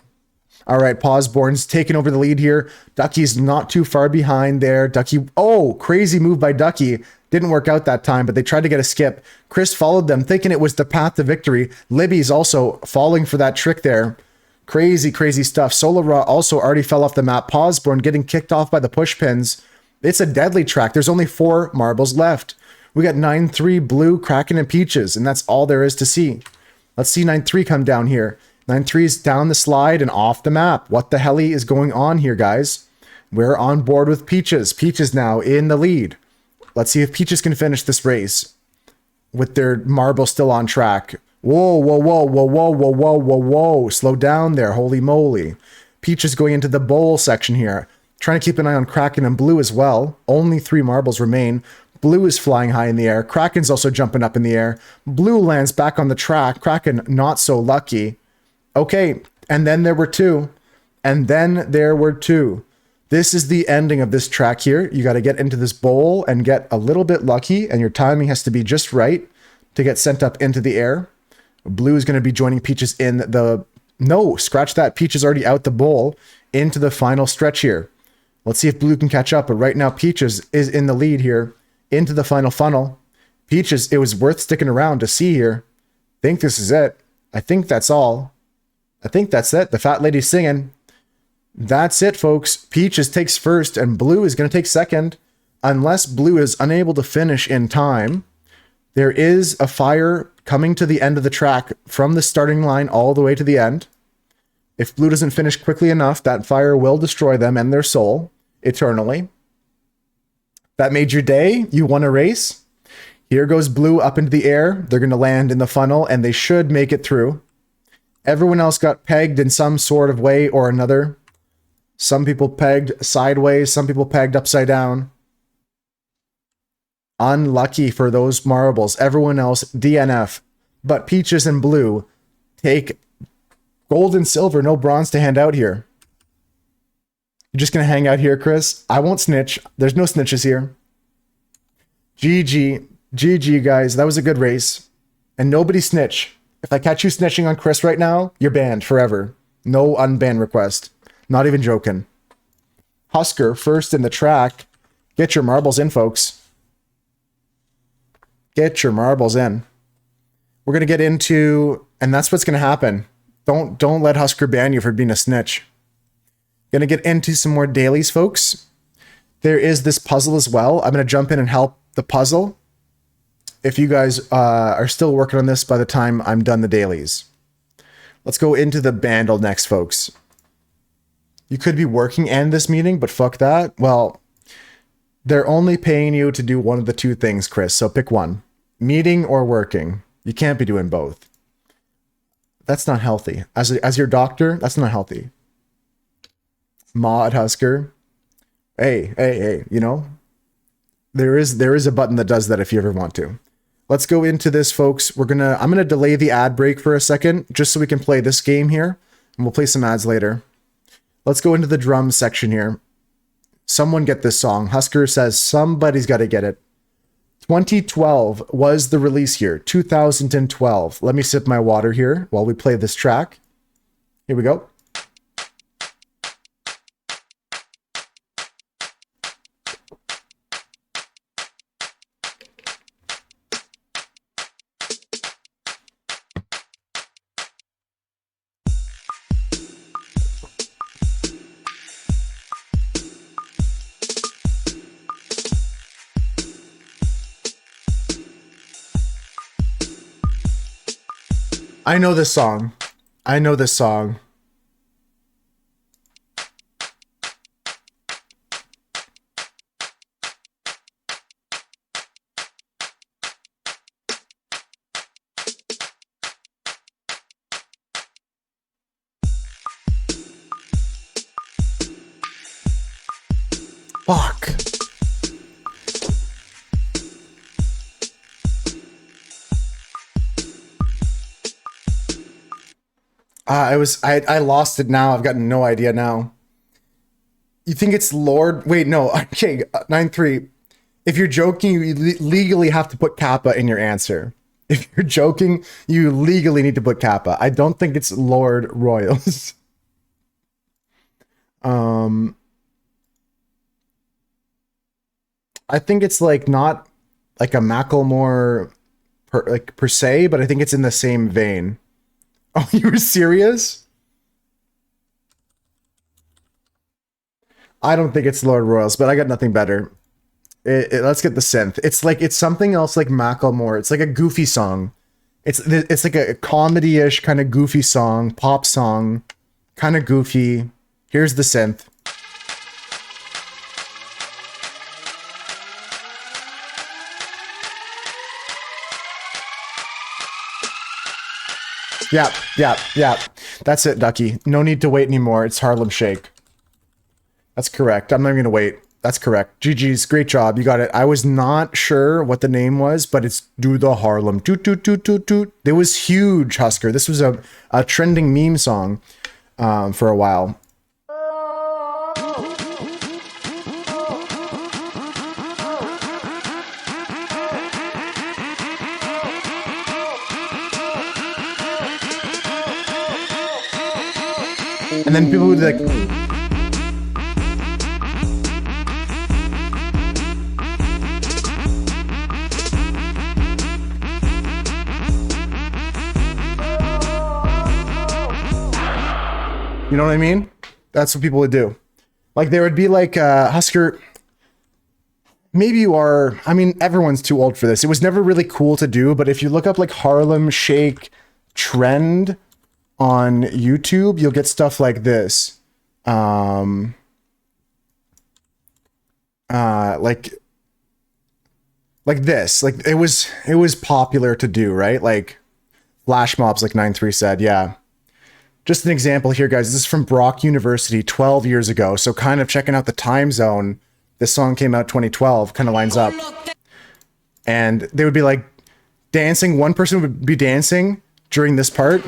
All right, Pawsborn's taking over the lead here. Ducky's not too far behind there. Ducky, oh, crazy move by Ducky. Didn't work out that time, but they tried to get a skip. Chris followed them, thinking it was the path to victory. Libby's also falling for that trick there. Crazy, crazy stuff. Solara also already fell off the map. Pawsborn getting kicked off by the push pins. It's a deadly track. There's only 4 marbles left. We got 9-3, Blue, Kraken, and Peaches, and that's all there is to see. Let's see 9-3 come down here. 9-3 is down the slide and off the map. What the hell is going on here, guys? We're on board with Peaches. Peaches now in the lead. Let's see if Peaches can finish this race with their marble still on track. Whoa, whoa, whoa, whoa, whoa, whoa, whoa, whoa, whoa. Slow down there. Holy moly. Peaches going into the bowl section here. Trying to keep an eye on Kraken and Blue as well. Only 3 marbles remain. Blue is flying high in the air. Kraken's also jumping up in the air. Blue lands back on the track. Kraken not so lucky. Okay, and then there were 2. And then there were 2. This is the ending of this track here. You got to get into this bowl and get a little bit lucky, and your timing has to be just right to get sent up into the air. Blue is going to be joining Peaches in the... No, scratch that. Peach is already out the bowl into the final stretch here. Let's see if Blue can catch up, but right now Peaches is in the lead here into the final funnel. Peaches, it was worth sticking around to see here. I think this is it. I think that's all. I think that's it. The fat lady's singing. That's it, folks. Peaches takes first, and Blue is going to take second. Unless Blue is unable to finish in time, there is a fire coming to the end of the track from the starting line all the way to the end. If Blue doesn't finish quickly enough, that fire will destroy them and their soul eternally. That made your day. You won a race. Here goes Blue up into the air. They're going to land in the funnel, and they should make it through. Everyone else got pegged in some sort of way or another. Some people pegged sideways. Some people pegged upside down. Unlucky for those marbles. Everyone else DNF. But Peaches and Blue take gold and silver. No bronze to hand out here. You're just going to hang out here, Chris? I won't snitch. There's no snitches here. GG. GG, guys. That was a good race. And nobody snitch. If I catch you snitching on Chris right now, you're banned forever. No unban request. Not even joking. Husker, first in the track. Get your marbles in, folks. Get your marbles in. We're going to get into... And that's what's going to happen. Don't let Husker ban you for being a snitch. Going to get into some more dailies, folks. There is this puzzle as well. I'm going to jump in and help the puzzle. if you guys are still working on this by the time I'm done the dailies. Let's go into the bundle next, folks. You could be working and this meeting, but fuck that. Well, they're only paying you to do one of the two things, Chris. So pick one. Meeting or working. You can't be doing both. That's not healthy. As your doctor, that's not healthy. Ma at Husker. Hey, you know? There is a button that does that if you ever want to. Let's go into this, folks. I'm gonna delay the ad break for a second, just so we can play this game here, and we'll play some ads later. Let's go into the drums section here. Someone get this song. Husker says somebody's got to get it. 2012 was the release year. 2012. Let me sip my water here while we play this track. Here we go. I know this song. I know this song. Fuck. I lost it now. I've got no idea now. You think it's Lord? Wait, no. Okay, 9-3. If you're joking, you legally have to put Kappa in your answer. If you're joking, you legally need to put Kappa. I don't think it's Lord Royals. I think it's like not like a Macklemore per se, but I think it's in the same vein. Oh, you were serious? I don't think it's Lord Royals, but I got nothing better. Let's get the synth. It's something else like Macklemore. It's like a goofy song. It's like a comedy-ish kind of goofy song, pop song, kind of goofy. Here's the synth. Yeah. That's it, Ducky. No need to wait anymore. It's Harlem Shake. That's correct. I'm not even gonna wait. That's correct. GG's. Great job. You got it. I was not sure what the name was, but it's Do the Harlem. Toot, toot, toot, toot, toot. It was huge, Husker. This was a trending meme song for a while. And then people would be like, you know what I mean? That's what people would do. Like there would be like Husker, maybe you are, I mean, everyone's too old for this. It was never really cool to do, but if you look up like Harlem Shake trend on YouTube, you'll get stuff like this. Like this. Like it was popular to do, right? Like flash mobs, like 9-3 said, yeah. Just an example here, guys. This is from Brock University 12 years ago. So kind of checking out the time zone. This song came out 2012, kind of lines up. And they would be like dancing. One person would be dancing during this part.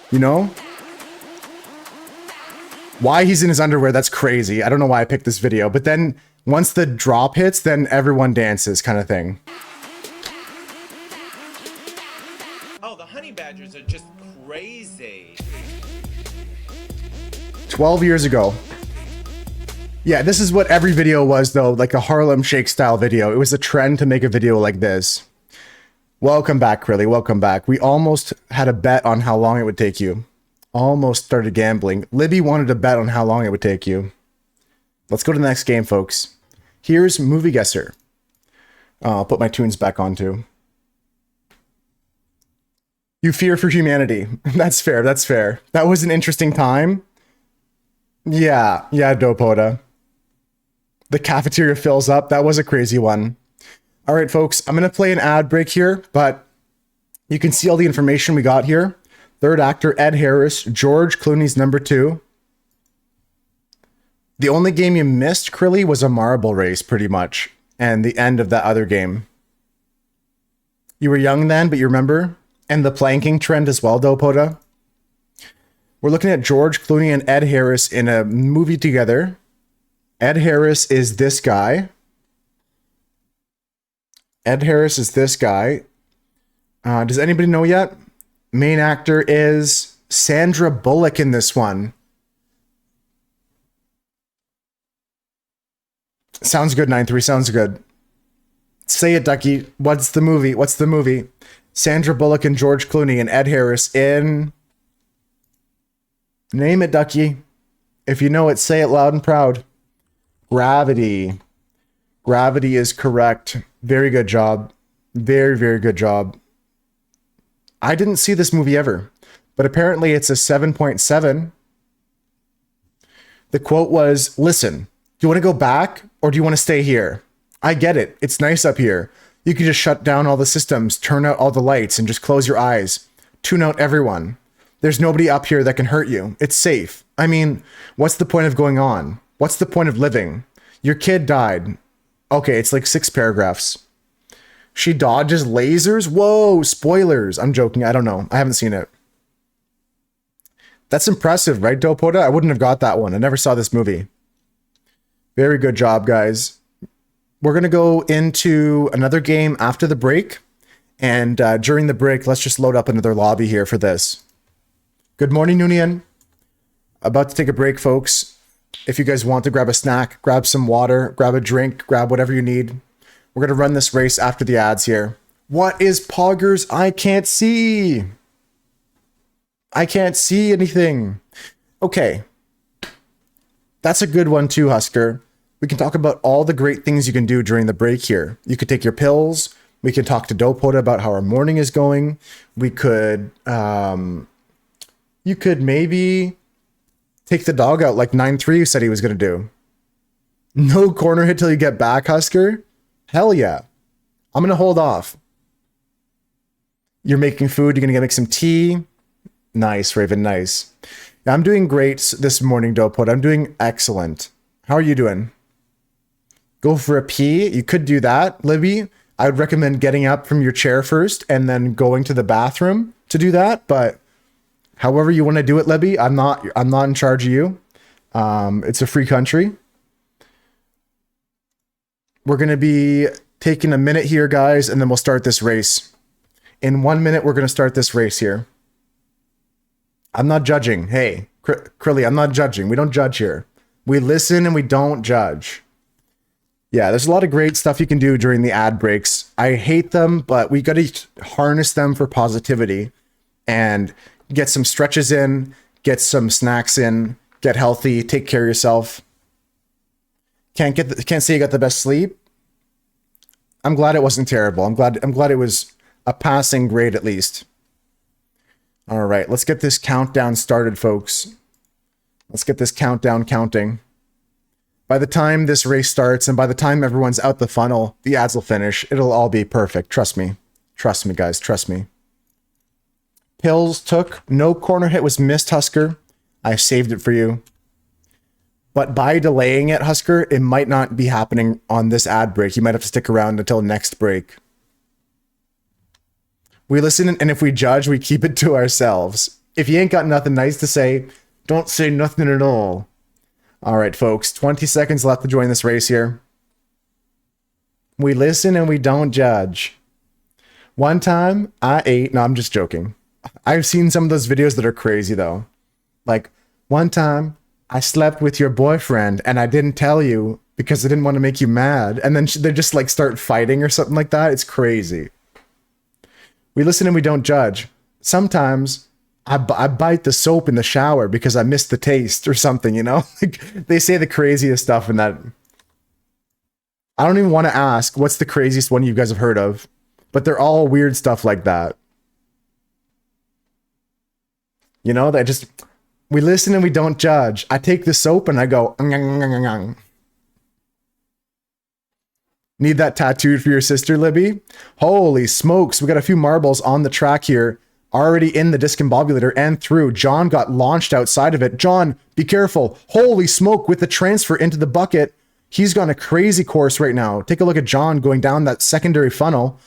You know? Why he's in his underwear, that's crazy. I don't know why I picked this video. But then once the drop hits, then everyone dances kind of thing. Oh, the honey badgers are just crazy. 12 years ago. Yeah, this is what every video was, though. Like a Harlem Shake style video. It was a trend to make a video like this. Welcome back, Crilly. Welcome back. We almost had a bet on how long it would take you. Almost started gambling. Libby wanted to bet on how long it would take you. Let's go to the next game, folks. Here's Movie Guesser. I'll put my tunes back on too. You fear for humanity. That's fair. That's fair. That was an interesting time. Yeah. Yeah, Dopoda. The cafeteria fills up. That was a crazy one. All right, folks. I'm going to play an ad break here, but you can see all the information we got here. Third actor, Ed Harris. George Clooney's number 2. The only game you missed, Krilly, was a marble race, pretty much. And the end of that other game. You were young then, but you remember? And the planking trend as well, Dopoda. We're looking at George Clooney and Ed Harris in a movie together. Ed Harris is this guy. Ed Harris is this guy. Does anybody know yet? Main actor is Sandra Bullock in this one. Sounds good, 9-3. Sounds good. Say it, Ducky. What's the movie? What's the movie? Sandra Bullock and George Clooney and Ed Harris in... Name it, Ducky. If you know it, say it loud and proud. Gravity. Gravity is correct. Very good job. Very, very good job. I didn't see this movie ever, but apparently it's a 7.7. The quote was, "Listen, do you want to go back or do you want to stay here? I get it. It's nice up here. You can just shut down all the systems, turn out all the lights, and just close your eyes. Tune out everyone. There's nobody up here that can hurt you. It's safe. I mean, what's the point of going on? What's the point of living? Your kid died." Okay, it's like 6 paragraphs. She dodges lasers? Whoa, spoilers. I'm joking. I don't know. I haven't seen it. That's impressive, right, Dopoda? I wouldn't have got that one. I never saw this movie. Very good job, guys. We're going to go into another game after the break. And during the break, let's just load up another lobby here for this. Good morning, Noonian. About to take a break, folks. If you guys want to grab a snack, grab some water, grab a drink, grab whatever you need. We're going to run this race after the ads here. What is Poggers? I can't see. I can't see anything. Okay. That's a good one too, Husker. We can talk about all the great things you can do during the break here. You could take your pills. We can talk to Dopoda about how our morning is going. We could, you could maybe take the dog out like 9-3 said he was going to do. No corner hit till you get back, Husker. Hell yeah. I'm going to hold off. You're making food. You're going to make some tea. Nice, Raven. Nice. Yeah, I'm doing great this morning, Dopoda. I'm doing excellent. How are you doing? Go for a pee. You could do that, Libby. I would recommend getting up from your chair first and then going to the bathroom to do that. But however you want to do it, Libby, I'm not in charge of you. It's a free country. We're going to be taking a minute here, guys, and then we'll start this race. In 1 minute, we're going to start this race here. I'm not judging. Hey, Krilly, I'm not judging. We don't judge here. We listen and we don't judge. Yeah, there's a lot of great stuff you can do during the ad breaks. I hate them, but we got to harness them for positivity and get some stretches in, get some snacks in, get healthy, take care of yourself. Can't say you got the best sleep. I'm glad it wasn't terrible. I'm glad it was a passing grade at least. All right, let's get this countdown started, folks. Let's get this countdown counting. By the time this race starts and by the time everyone's out the funnel, the ads will finish. It'll all be perfect. Trust me. Trust me, guys. Trust me. Pills took. No corner hit was missed, Husker. I saved it for you. But by delaying it, Husker, it might not be happening on this ad break. You might have to stick around until next break. We listen, and if we judge, we keep it to ourselves. If you ain't got nothing nice to say, don't say nothing at all. All right, folks, 20 seconds left to join this race here. We listen and we don't judge. One time, I ate... No, I'm just joking. I've seen some of those videos that are crazy, though. Like, one time, I slept with your boyfriend, and I didn't tell you because I didn't want to make you mad. And then they just, like, start fighting or something like that. It's crazy. We listen and we don't judge. Sometimes... I bite the soap in the shower because I missed the taste or something, you know? Like, they say the craziest stuff in that. I don't even want to ask what's the craziest one you guys have heard of, but they're all weird stuff like that. You know, that just, we listen and we don't judge. I take the soap and I go, "Ngang." Need that tattooed for your sister, Libby? Holy smokes, we got a few marbles on the track here, already in the discombobulator and through. John got launched outside of it. John, be careful. Holy smoke, with the transfer into the bucket. He's gone a crazy course right now. Take a look at John going down that secondary funnel.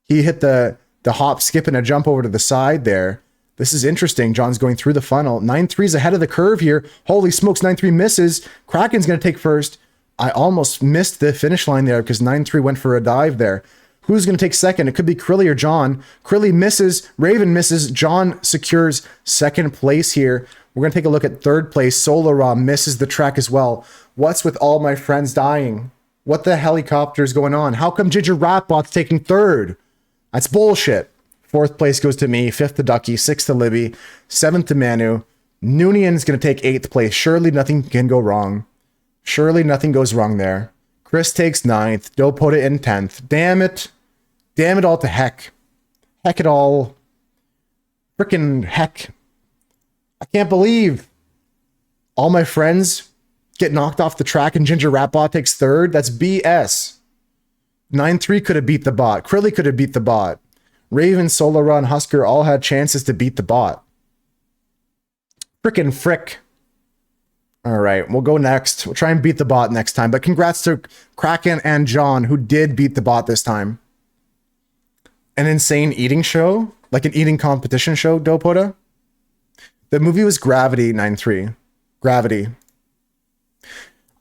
He hit the hop, skip, and a jump over to the side there. This is interesting. John's going through the funnel. 9-3's ahead of the curve here. Holy smokes, 9-3 misses. Kraken's going to take first. I almost missed the finish line there because 9-3 went for a dive there. Who's going to take second? It could be Krilly or John. Krilly misses. Raven misses. John secures second place here. We're going to take a look at third place. Solara misses the track as well. What's with all my friends dying? What the helicopter is going on? How come Ginger Ratbot's taking third? That's bullshit. Fourth place goes to me. Fifth to Ducky. Sixth to Libby. Seventh to Manu. Noonian's going to take eighth place. Surely nothing can go wrong. Surely nothing goes wrong there. Chris takes ninth. Dopota in 10th. Damn it. Damn it all to heck. Heck it all. Frickin' heck. I can't believe all my friends get knocked off the track and Ginger Ratbot takes third. That's BS. 9-3 could have beat the bot. Krilly could have beat the bot. Raven, Solara, and Husker all had chances to beat the bot. Frickin' frick. All right, we'll go next. We'll try and beat the bot next time. But congrats to Kraken and John, who did beat the bot this time. An insane eating show? Like an eating competition show, Dopota? The movie was Gravity, 9-3. Gravity.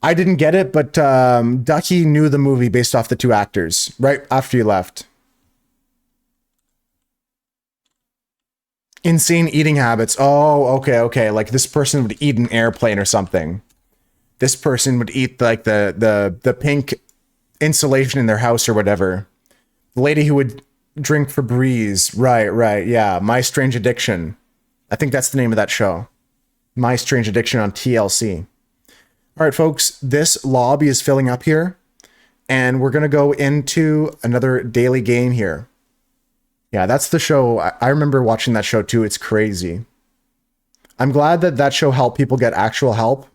I didn't get it, but Ducky knew the movie based off the two actors, right after you left. Insane eating habits. Oh, okay. Like this person would eat an airplane or something. This person would eat like the pink insulation in their house or whatever. The lady who would drink Febreze. Right. Yeah. My Strange Addiction. I think that's the name of that show. My Strange Addiction on TLC. All right, folks, this lobby is filling up here, and we're going to go into another daily game here. Yeah, that's the show. I remember watching that show too. It's crazy. I'm glad that that show helped people get actual help.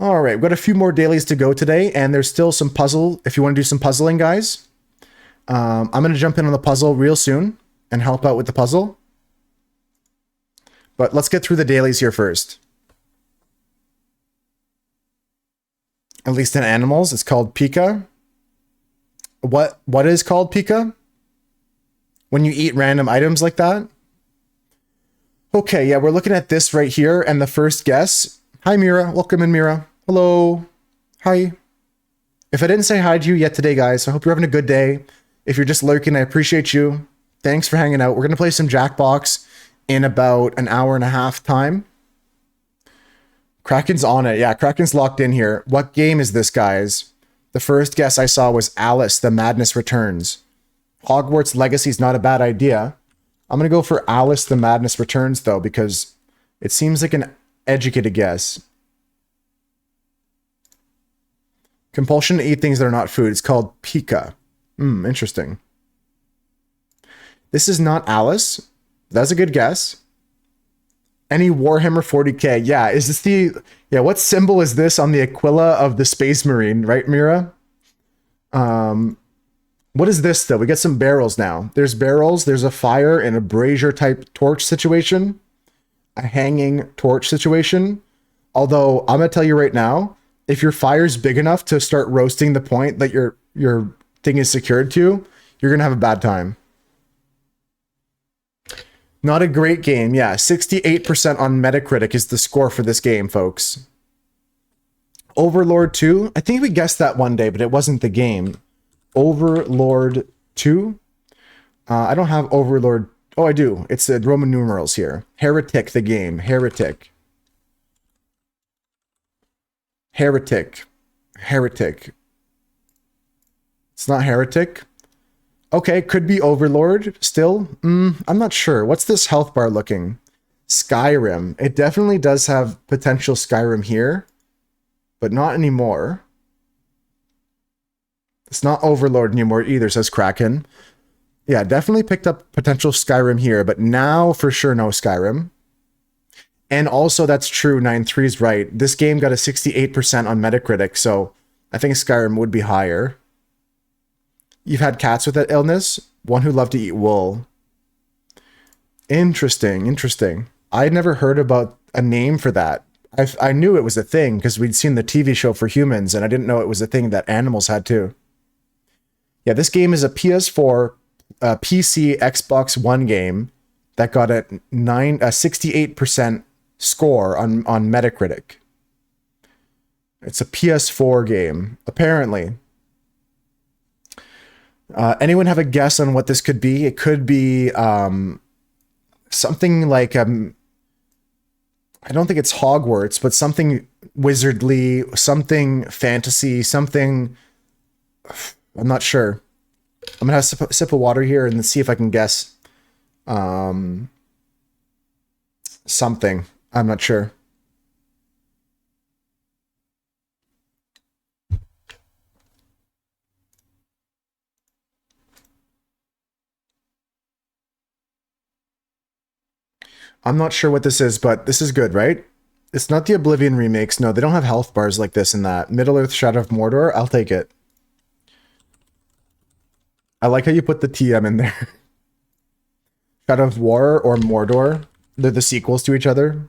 All right, we've got a few more dailies to go today, and there's still some puzzle. If you want to do some puzzling, guys, I'm going to jump in on the puzzle real soon and help out with the puzzle. But let's get through the dailies here first. At least in animals, it's called Pika. What is called Pika? When you eat random items like that? Okay, yeah, we're looking at this right here, and the first guess. Hi, Mira. Welcome in, Mira. Hello. Hi. If I didn't say hi to you yet today, guys, I hope you're having a good day. If you're just lurking, I appreciate you. Thanks for hanging out. We're going to play some Jackbox in about an hour and a half time. Kraken's on it. Yeah, Kraken's locked in here. What game is this, guys? The first guess I saw was Alice, The Madness Returns. Hogwarts Legacy is not a bad idea. I'm going to go for Alice, The Madness Returns, though, because it seems like an educated guess. Compulsion to eat things that are not food. It's called Pika. Interesting. This is not Alice. That's a good guess. Any Warhammer 40k. Yeah, is this the... Yeah, what symbol is this on the Aquila of the Space Marine? Right, Mira? What is this, though? We get some barrels now. There's barrels. There's a fire and a brazier-type torch situation. A hanging torch situation. Although, I'm going to tell you right now, if your fire's big enough to start roasting the point that your thing is secured to, you're going to have a bad time. Not a great game. Yeah, 68% on Metacritic is the score for this game, folks. Overlord 2. I think we guessed that one day, but it wasn't the game. Overlord 2. I don't have Overlord. Oh, I do. It's the Roman numerals here. Heretic, the game. Heretic. Heretic. It's not Heretic. Okay, could be Overlord still. I'm not sure. What's this health bar looking? Skyrim. It definitely does have potential Skyrim here, but not anymore. It's not Overlord anymore either, says Kraken. Yeah, definitely picked up potential Skyrim here, but now for sure no Skyrim. And also that's true, 9-3's right. This game got a 68% on Metacritic, so I think Skyrim would be higher. You've had cats with that illness? One who loved to eat wool. Interesting, interesting. I'd never heard about a name for that. I knew it was a thing because we'd seen the TV show for humans, and I didn't know it was a thing that animals had too. Yeah, this game is a PS4, PC, Xbox One game that got a 68% score on Metacritic. It's a PS4 game, apparently. Anyone have a guess on what this could be? It could be something like I don't think it's Hogwarts, but something wizardly, something fantasy, something. I'm not sure. I'm gonna have a sip of water here and see if I can guess something. I'm not sure. I'm not sure what this is, but this is good, right? It's not the Oblivion remakes. No, they don't have health bars like this in that. Middle-earth Shadow of Mordor, I'll take it. I like how you put the TM in there. Shadow of War or Mordor. They're the sequels to each other.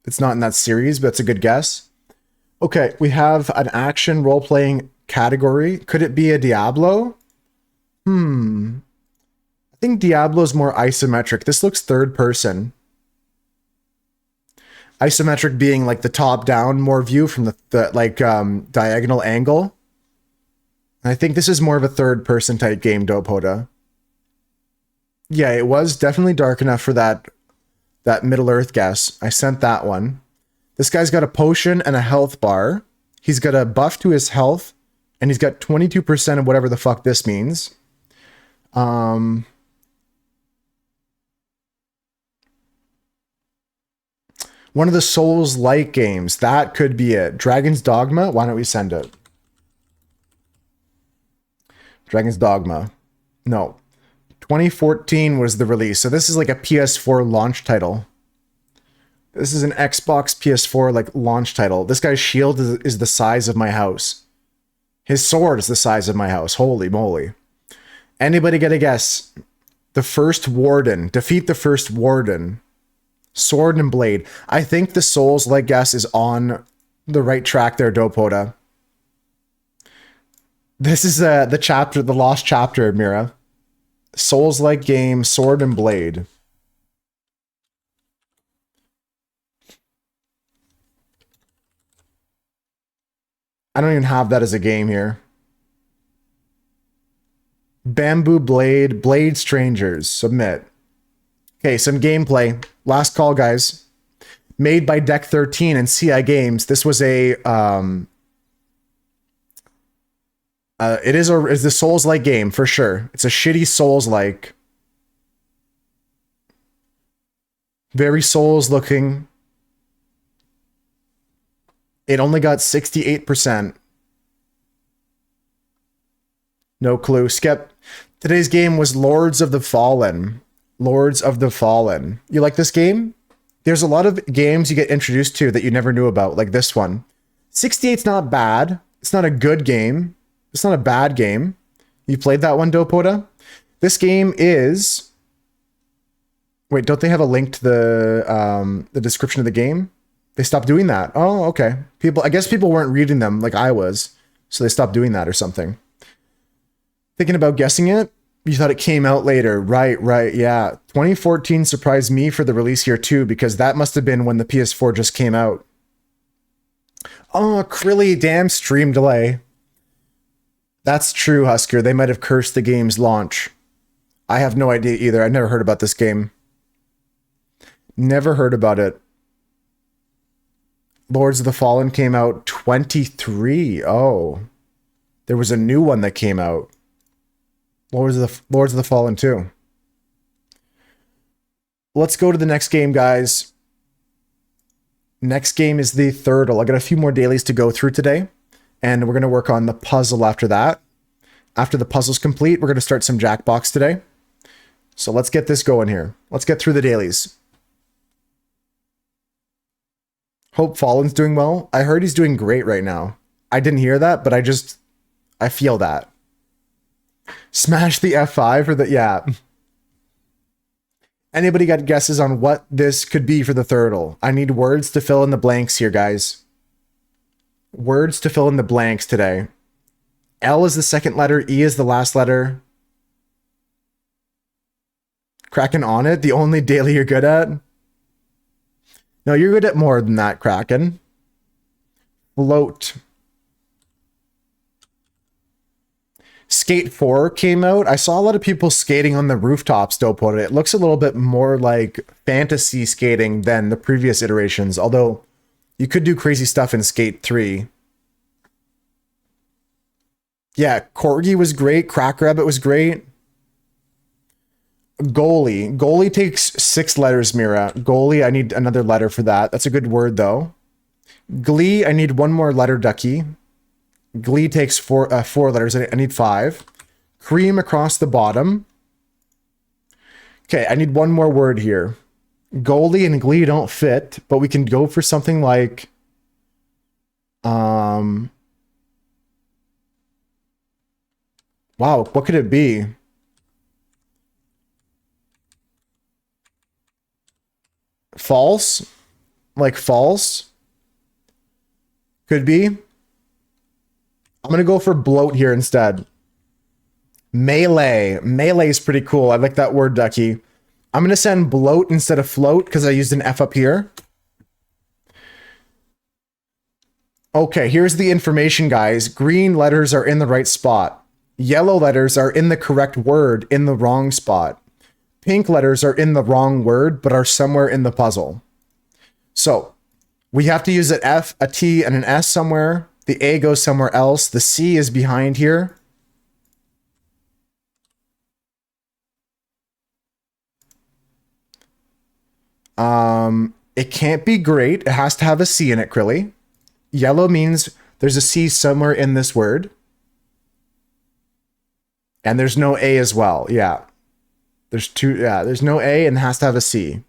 It's not in that series, but it's a good guess. Okay, we have an action role-playing category. Could it be a Diablo? I think Diablo's more isometric. This looks third person. Isometric being like the top-down more view from the diagonal angle. I think this is more of a third-person type game, Dopoda. Yeah, it was definitely dark enough for that Middle-earth guess. I sent that one. This guy's got a potion and a health bar. He's got a buff to his health, and he's got 22% of whatever the fuck this means. One of the Souls-like games. That could be it. Dragon's Dogma? Why don't we send it? Dragon's Dogma. No. 2014 was the release. So this is like a PS4 launch title. This is an Xbox PS4 like launch title. This guy's shield is the size of my house. His sword is the size of my house. Holy moly. Anybody get a guess? The first warden. Defeat the first warden. Sword and blade. I think the Souls-like guess is on the right track there, Dopoda. This is the chapter, the lost chapter, Mira. Souls-like game, sword and blade. I don't even have that as a game here. Bamboo Blade, Blade Strangers, submit. Okay, some gameplay. Last call, guys. Made by Deck 13 and CI Games. This was a it is the Souls-like game for sure. It's a shitty Souls-like. Very Souls looking. It only got 68%. No clue. Skip. Today's game was Lords of the Fallen. Lords of the Fallen. You like this game? There's a lot of games you get introduced to that you never knew about, like this one. 68's not bad. It's not a good game. It's not a bad game. You played that one, Dopoda? This game is... Wait, don't they have a link to the description of the game? They stopped doing that. Oh, okay. I guess people weren't reading them like I was, so they stopped doing that or something. Thinking about guessing it? You thought it came out later. Right, yeah. 2014 surprised me for the release here too, because that must have been when the PS4 just came out. Oh, Krilly, damn stream delay. That's true, Husker. They might have cursed the game's launch. I have no idea either. I've never heard about this game. Never heard about it. Lords of the Fallen came out 23. Oh. There was a new one that came out. Lords of the Fallen 2. Let's go to the next game, guys. Next game is the Thirdle. I got a few more dailies to go through today. And we're going to work on the puzzle after that. After the puzzle's complete, we're going to start some Jackbox today. So let's get this going here. Let's get through the dailies. Hope Fallen's doing well. I heard he's doing great right now. I didn't hear that, but I feel that. Smash the F5 for the, yeah. Anybody got guesses on what this could be for the Thirdle? I need words to fill in the blanks here, guys. Words to fill in the blanks today. L is the second letter. E is the last letter. Kraken on it. The only daily you're good at. No, you're good at more than that, Kraken. Float. Skate 4 came out. I saw a lot of people skating on the rooftops, though, put it. It looks a little bit more like fantasy skating than the previous iterations, although you could do crazy stuff in Skate 3. Yeah, Corgi was great. Crack Rabbit was great. Goalie. Goalie takes 6 letters, Mira. Goalie, I need another letter for that. That's a good word, though. Glee, I need one more letter, Ducky. Glee takes 4 letters. I need 5. Cream across the bottom. Okay, I need one more word here. Goalie and Glee don't fit, but we can go for something like... Wow, what could it be? False? Like false? Could be. I'm going to go for bloat here instead. Melee. Melee is pretty cool. I like that word, Ducky. I'm going to send bloat instead of float because I used an F up here. Okay, here's the information, guys. Green letters are in the right spot. Yellow letters are in the correct word in the wrong spot. Pink letters are in the wrong word, but are somewhere in the puzzle. So we have to use an F, a T, and an S somewhere. The A goes somewhere else. The C is behind here. It can't be great. It has to have a C in it, Krilly. Yellow means there's a C somewhere in this word. And there's no A as well. Yeah. There's no A and it has to have a C.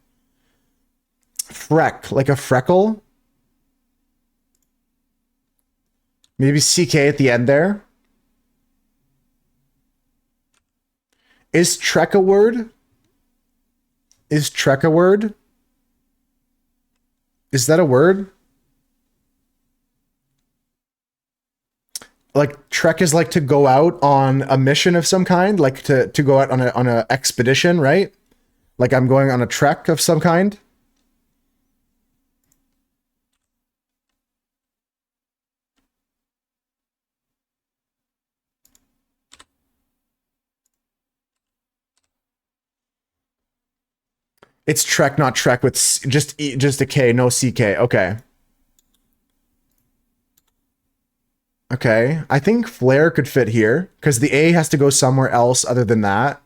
Freck, like a freckle. Maybe CK at the end there. Is Trek a word? Is Trek a word? Is that a word? Like trek is like to go out on a mission of some kind, like to go out on a expedition, right? Like I'm going on a trek of some kind. It's trek, not trek with just a K, no CK. Okay. Okay, I think flare could fit here because the A has to go somewhere else other than that.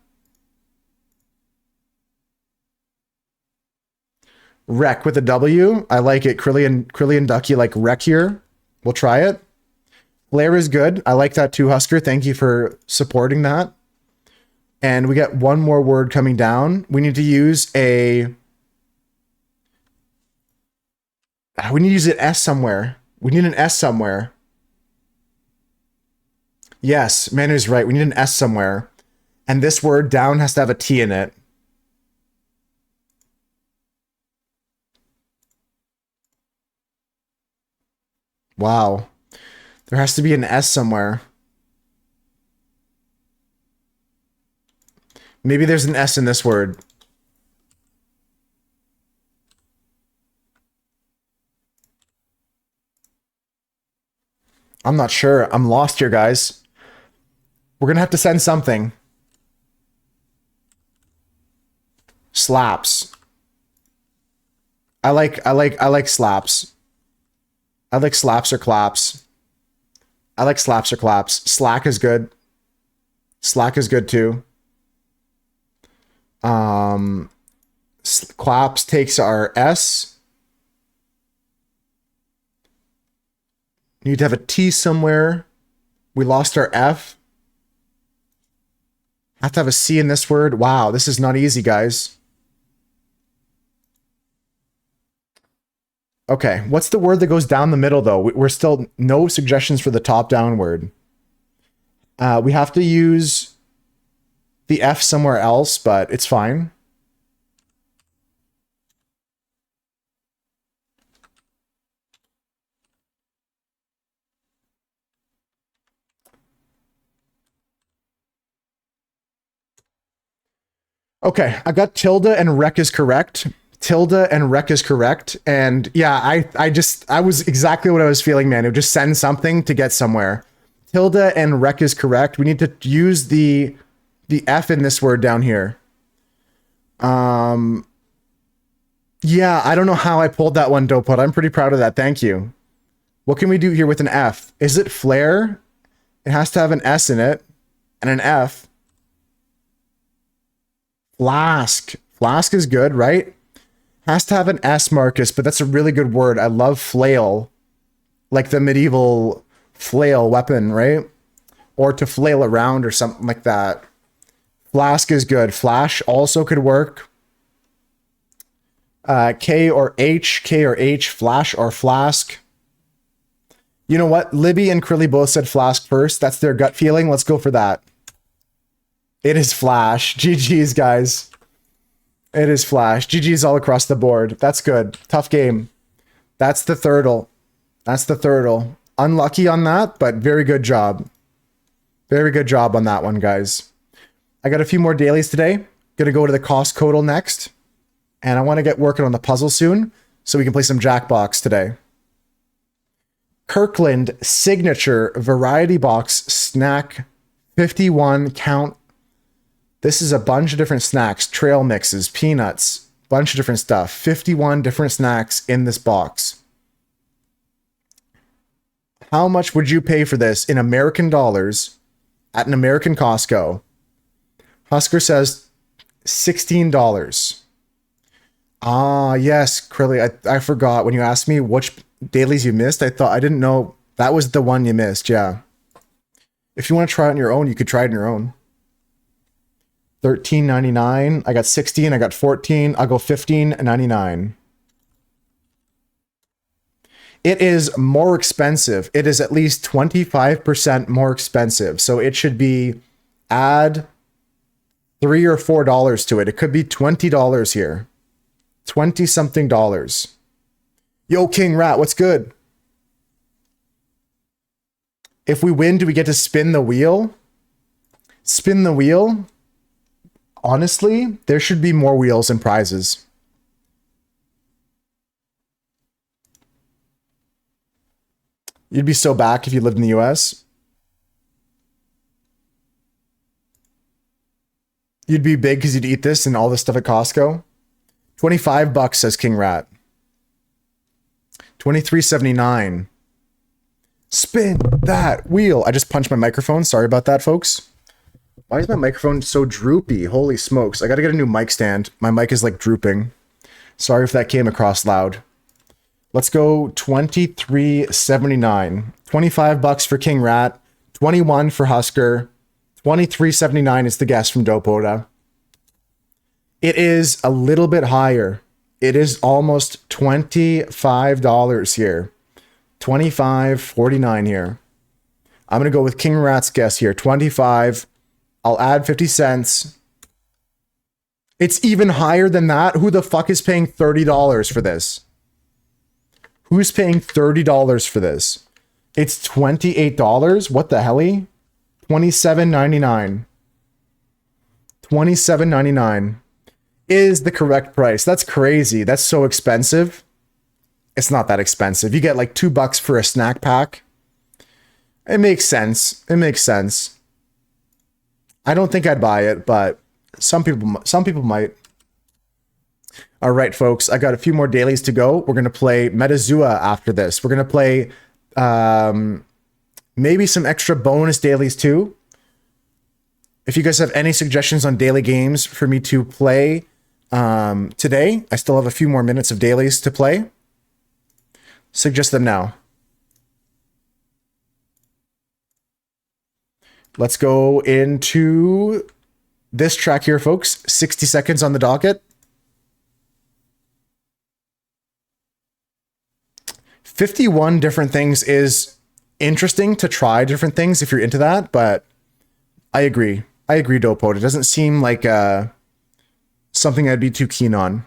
Wreck with a W. I like it. Krilly and Ducky like wreck here. We'll try it. Flare is good. I like that too, Husker. Thank you for supporting that. And we got one more word coming down. We need to use a... We need to use an S somewhere. We need an S somewhere. Yes, Manu's right. We need an S somewhere. And this word down has to have a T in it. Wow. There has to be an S somewhere. Maybe there's an S in this word. I'm not sure. I'm lost here, guys. We're going to have to send something. Slaps. I like slaps. I like slaps or claps. I like slaps or claps. Slack is good. Slack is good too. Claps takes our S. Need to have a T somewhere. We lost our F. Have to have a C in this word. Wow, this is not easy, guys. Okay, what's the word that goes down the middle, though? We're still no suggestions for the top-down word. We have to use the F somewhere else, but it's fine. Okay, I got tilde and rec is correct. Tilde and rec is correct. And yeah, I was exactly what I was feeling, man. It would just send something to get somewhere. Tilde and rec is correct. We need to use the F in this word down here. Yeah, I don't know how I pulled that one, Dopot. I'm pretty proud of that. Thank you. What can we do here with an F? Is it flare? It has to have an S in it and an F. Flask. Flask is good, right? Has to have an S, Marcus, but that's a really good word. I love flail. Like the medieval flail weapon, right? Or to flail around or something like that. Flask is good. Flash also could work. K or H, flash or flask. You know what? Libby and Krilly both said flask first. That's their gut feeling. Let's go for that. It is flash. GG's, guys. It is flash. GG's all across the board. That's good. Tough game. That's the thirdle. That's the thirdle. Unlucky on that, but very good job. Very good job on that one, guys. I got a few more dailies today. Gonna go to the cost codal next. And I want to get working on the puzzle soon so we can play some Jackbox today. Kirkland Signature Variety Box Snack 51 count. This is a bunch of different snacks, trail mixes, peanuts, bunch of different stuff. 51 different snacks in this box. How much would you pay for this in American dollars at an American Costco? Husker says $16. Ah, yes, Krilly. I forgot when you asked me which dailies you missed. I didn't know that was the one you missed. Yeah. If you want to try it on your own, you could try it on your own. $13.99. I got 16. I got 14. I'll go $15.99. It is more expensive. It is at least 25% more expensive. So it should be add $3 or $4 to it. It could be $20 here. 20 something dollars. Yo, King Rat, what's good? If we win, do we get to spin the wheel? Spin the wheel? Honestly, there should be more wheels and prizes. You'd be so back if you lived in the US. You'd be big because you'd eat this and all this stuff at Costco. $25 says King Rat. $23.79. Spin that wheel. I just punched my microphone. Sorry about that, folks. Why is my microphone so droopy? Holy smokes. I got to get a new mic stand. My mic is like drooping. Sorry if that came across loud. Let's go $23.79. $25 for King Rat. 21 for Husker. $23.79 is the guess from Dopoda. It is a little bit higher. It is almost $25 here. $25.49 here. I'm going to go with King Rat's guess here. 25. I'll add 50 cents. It's even higher than that. Who the fuck is paying $30 for this? Who's paying $30 for this? It's $28. What the hell? $27.99. $27.99 is the correct price. That's crazy. That's so expensive. It's not that expensive. You get like $2 for a snack pack. It makes sense. It makes sense. I don't think I'd buy it, but some people might. All right, folks, I got a few more dailies to go. We're going to play Metazua after this. We're going to play maybe some extra bonus dailies too. If you guys have any suggestions on daily games for me to play today, I still have a few more minutes of dailies to play. Suggest them now. Let's go into this track here, folks. 60 seconds on the docket. 51 different things is interesting to try different things if you're into that, but I agree. I agree, Dopo. It doesn't seem like something I'd be too keen on.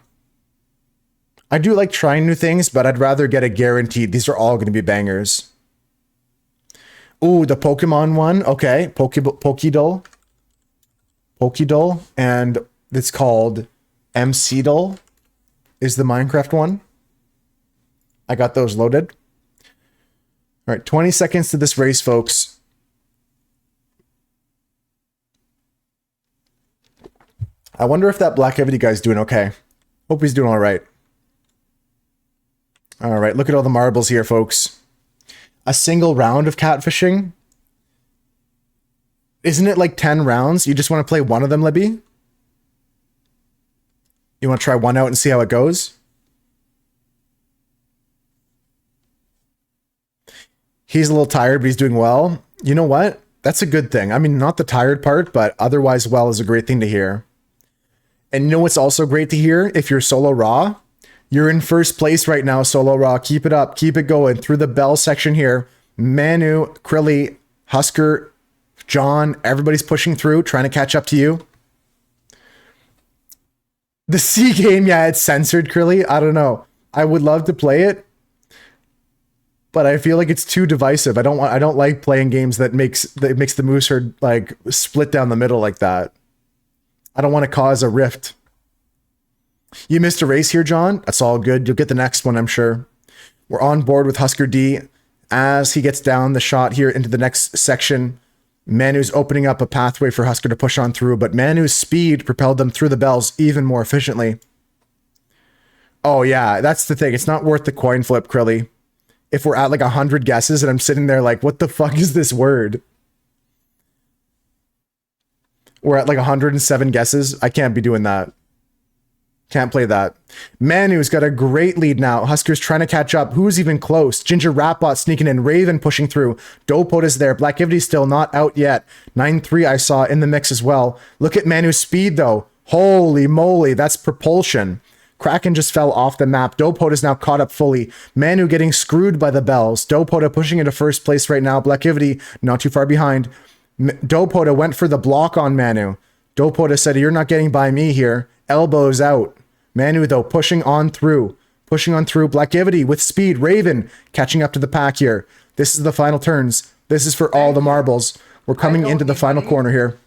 I do like trying new things, but I'd rather get a guaranteed. These are all going to be bangers. Ooh, the Pokemon one. Okay, Pokédoll. Pokédoll. And it's called MC Doll is the Minecraft one. I got those loaded. All right, 20 seconds to this race, folks. I wonder if that Black Evity guy's doing okay. Hope he's doing all right. All right, look at all the marbles here, folks. A single round of catfishing? Isn't it like 10 rounds? You just want to play one of them, Libby? You want to try one out and see how it goes? He's a little tired, but he's doing well. You know what? That's a good thing. I mean, not the tired part, but otherwise well is a great thing to hear. And you know what's also great to hear? If you're solo raw, you're in first place right now, solo raw. Keep it up. Keep it going. Through the bell section here. Manu, Krilly, Husker, John, everybody's pushing through, trying to catch up to you. The C game, yeah, it's censored, Krilly. I don't know. I would love to play it, but I feel like it's too divisive. I don't like playing games that makes the moose herd like split down the middle like that. I don't want to cause a rift. You missed a race here, John. That's all good. You'll get the next one, I'm sure. We're on board with Husker D as he gets down the shot here into the next section. Manu's opening up a pathway for Husker to push on through, but Manu's speed propelled them through the bells even more efficiently. Oh yeah, that's the thing. It's not worth the coin flip, Krilly. If we're at like 100 guesses and I'm sitting there like, what the fuck is this word? We're at like 107 guesses. I can't be doing that. Can't play that. Manu's got a great lead now. Husker's trying to catch up. Who's even close? Ginger Ratbot sneaking in. Raven pushing through. Dopot is there. Black Ivity's still not out yet. 9-3 I saw in the mix as well. Look at Manu's speed though. Holy moly, that's propulsion. Kraken just fell off the map. Dopota is now caught up fully. Manu getting screwed by the bells. Dopota pushing into first place right now. Black Ivity not too far behind. Dopota went for the block on Manu. Dopota said, "You're not getting by me here." Elbows out. Manu though pushing on through. Pushing on through. Black Ivity with speed. Raven catching up to the pack here. This is the final turns. This is for all the marbles. We're coming into the final corner here.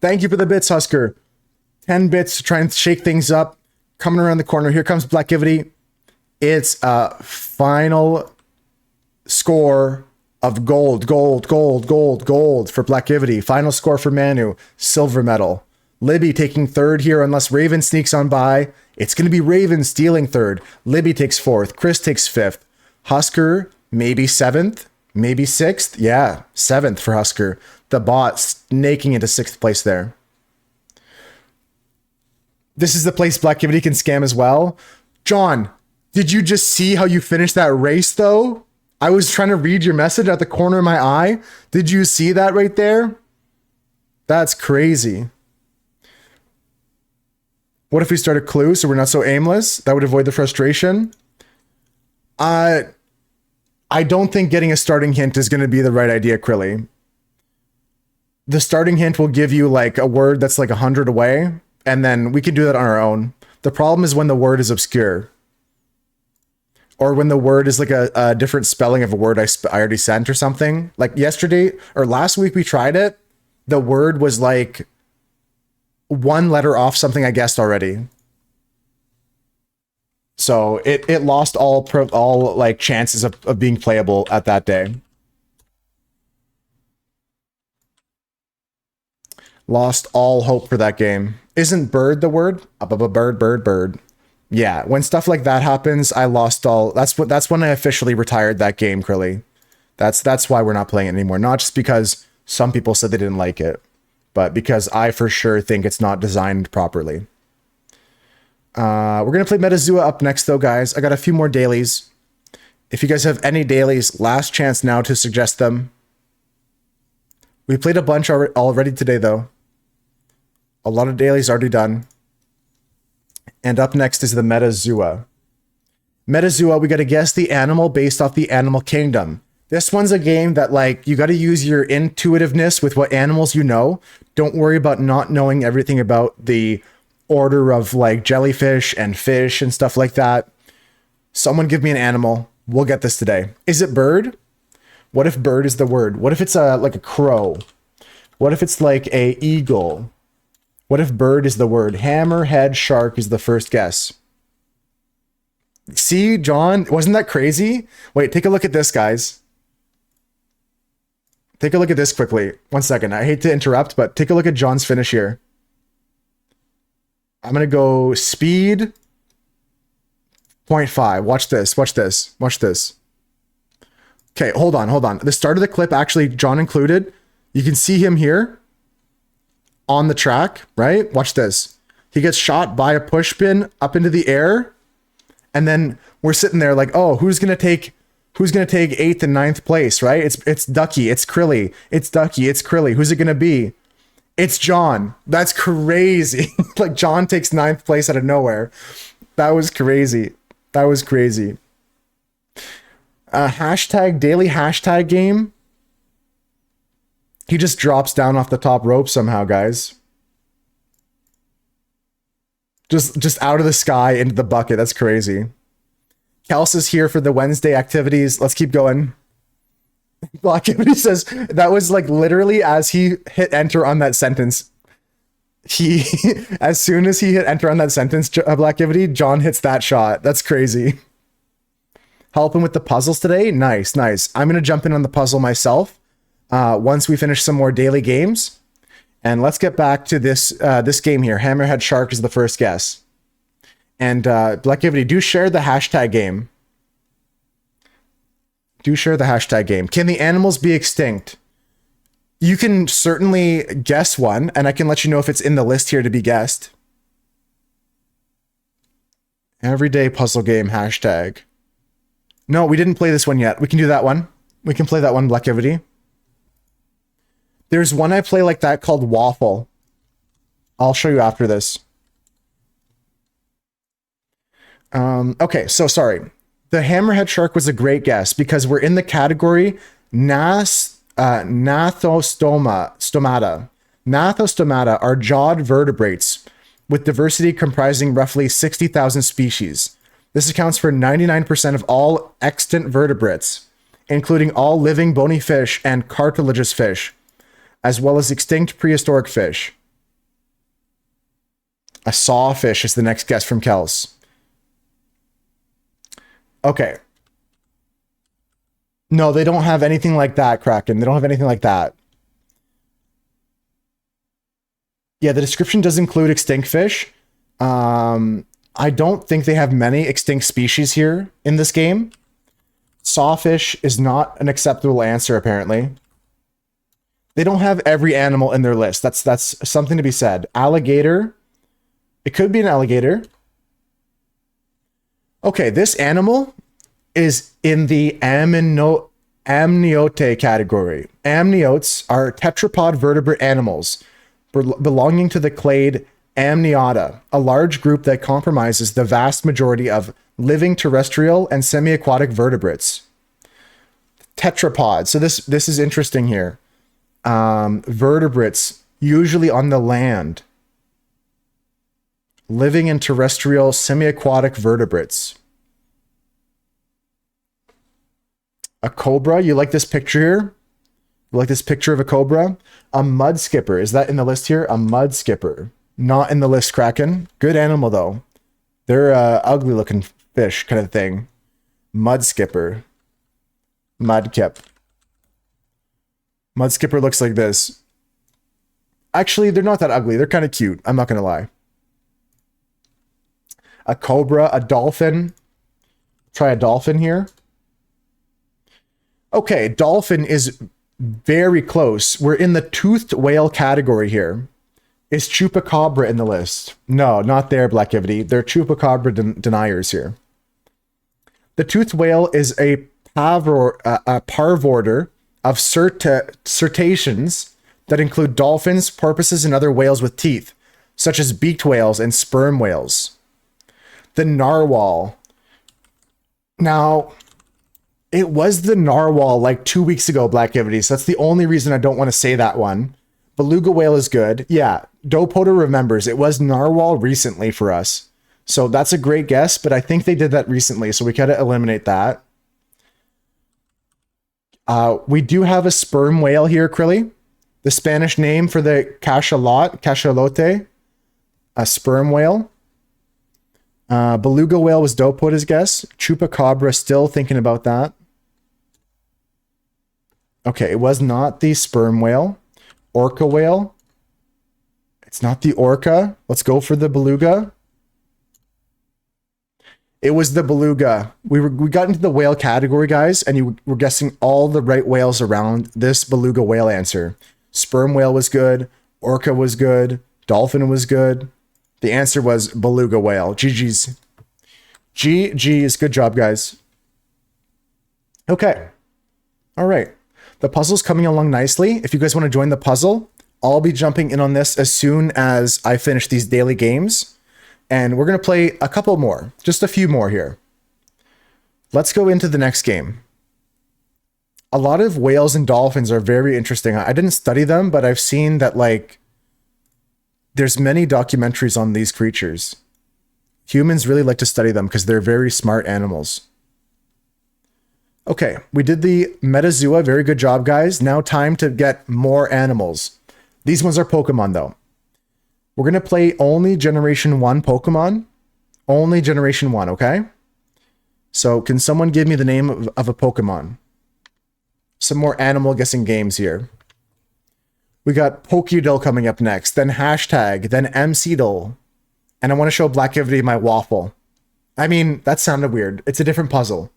Thank you for the bits, Husker. 10 bits to try and shake things up. Coming around the corner. Here comes Black Ivity. It's a final score of gold for Black Ivity. Final score for Manu, silver medal. Libby taking third here unless Raven sneaks on by. It's going to be Raven stealing third. Libby takes fourth. Chris takes fifth. Husker, maybe seventh, maybe sixth. Yeah, seventh for Husker. The bot snaking into sixth place there. This is the place Black Ivity can scam as well. John, did you just see how you finished that race though? I was trying to read your message at the corner of my eye. Did you see that right there? That's crazy. What if we start a clue so we're not so aimless? That would avoid the frustration. I don't think getting a starting hint is going to be the right idea, Krilly. The starting hint will give you like a word that's like 100 away, and then we can do that on our own. The problem is when the word is obscure. Or when the word is like a different spelling of a word I already sent or something. Like yesterday or last week we tried it. The word was like one letter off something I guessed already. So it lost all like chances of being playable at that day. Lost all hope for that game. Isn't bird the word? Bird. Yeah, when stuff like that happens, I lost all. That's when I officially retired that game, Krilly. That's why we're not playing it anymore. Not just because some people said they didn't like it, but because I for sure think it's not designed properly. We're gonna play Metazua up next though, guys. I got a few more dailies. If you guys have any dailies, last chance now to suggest them. We played a bunch already today, though. A lot of dailies already done. And up next is the Metazua. Metazua, we got to guess the animal based off the animal kingdom. This one's a game that, like, you got to use your intuitiveness with what animals you know. Don't worry about not knowing everything about the order of, like, jellyfish and fish and stuff like that. Someone give me an animal. We'll get this today. Is it bird? What if bird is the word? What if it's like a crow? What if it's like a eagle? What if bird is the word? Hammerhead shark is the first guess. See, John, wasn't that crazy? Wait, take a look at this, guys. Take a look at this quickly. 1 second. I hate to interrupt, but take a look at John's finish here. I'm going to go speed 0.5. Watch this. Watch this. Watch this. Okay, hold on. Hold on. The start of the clip, actually, John included. You can see him here on the track, right? Watch this. He gets shot by a push pin up into the air. And then we're sitting there like, oh, who's going to take 8th and 9th place, right? It's Ducky, it's Krilly, it's Ducky, it's Krilly. Who's it going to be? It's John. That's crazy. Like, John takes 9th place out of nowhere. That was crazy. That was crazy. Hashtag daily hashtag game. He just drops down off the top rope somehow, guys. Just out of the sky into the bucket. That's crazy. Kels is here for the Wednesday activities. Let's keep going. Blackivity says that was like literally as he hit enter on that sentence. As soon as he hit enter on that sentence, Blackivity, John hits that shot. That's crazy. Helping with the puzzles today? Nice, nice. I'm going to jump in on the puzzle myself once we finish some more daily games. And let's get back to this this game here. Hammerhead Shark is the first guess. And Blackivity, do share the hashtag game. Do share the hashtag game. Can the animals be extinct? You can certainly guess one, and I can let you know if it's in the list here to be guessed. Everyday puzzle game hashtag. No, we didn't play this one yet. We can do that one. We can play that one, Blackivity. There's one I play like that called Waffle. I'll show you after this. Okay, so sorry. The Hammerhead Shark was a great guess because we're in the category Gnathostomata. Gnathostomata are jawed vertebrates with diversity comprising roughly 60,000 species. This accounts for 99% of all extant vertebrates, including all living bony fish and cartilaginous fish, as well as extinct prehistoric fish. A sawfish is the next guess from Kels. Okay. No, they don't have anything like that, Kraken. They don't have anything like that. Yeah, the description does include extinct fish. I don't think they have many extinct species here in this game. Sawfish is not an acceptable answer, apparently. They don't have every animal in their list. That's something to be said. Alligator. It could be an alligator. Okay, this animal is in the amniote category. Amniotes are tetrapod vertebrate animals belonging to the clade Amniota, a large group that comprises the vast majority of living terrestrial and semi-aquatic vertebrates. Tetrapod. So this is interesting here. Vertebrates, usually on the land. Living in terrestrial, semi-aquatic vertebrates. A cobra. You like this picture here? You like this picture of a cobra? A mud skipper. Is that in the list here? A mud skipper. Not in the list, Kraken. Good animal, though. They're ugly looking fish kind of thing. Mud skipper. Mudkip. Mud skipper looks like this. Actually, they're not that ugly. They're kind of cute. I'm not going to lie. A cobra, a dolphin. Try a dolphin here. Okay, dolphin is very close. We're in the toothed whale category here. Is chupacabra in the list? No, not there, Blackivity. They're chupacabra deniers here. The toothed whale is a parvorter of cetaceans that include dolphins, porpoises, and other whales with teeth, such as beaked whales and sperm whales. The narwhal. Now, it was the narwhal like 2 weeks ago, Blackivity, so that's the only reason I don't want to say that one. Beluga whale is good. Yeah, Dopoda remembers. It was narwhal recently for us. So that's a great guess, but I think they did that recently, so we gotta eliminate that. We do have a sperm whale here, Krilly. The Spanish name for the cachalote, a sperm whale. Beluga whale was Dopoda's guess. Chupacabra, still thinking about that. Okay, it was not the sperm whale. Orca whale. It's not the orca. Let's go for the beluga. It was the beluga. We got into the whale category, guys, and you were guessing all the right whales around this beluga whale answer. Sperm whale was good. Orca was good. Dolphin was good. The answer was beluga whale. GG's. GG's. Good job, guys. Okay. All right. The puzzle's coming along nicely. If you guys want to join the puzzle, I'll be jumping in on this as soon as I finish these daily games. And we're going to play a couple more. Just a few more here. Let's go into the next game. A lot of whales and dolphins are very interesting. I didn't study them, but I've seen that, like, there's many documentaries on these creatures. Humans really like to study them because they're very smart animals. Okay, we did the Metazoa. Very good job, guys. Now time to get more animals. These ones are Pokemon, though. We're going to play only Generation 1 Pokemon. Only Generation 1, okay? So can someone give me the name of a Pokemon? Some more animal guessing games here. We got Pokédoll coming up next, then Hashtag, then MCDoll. And I want to show Blackivity my waffle. I mean, that sounded weird. It's a different puzzle.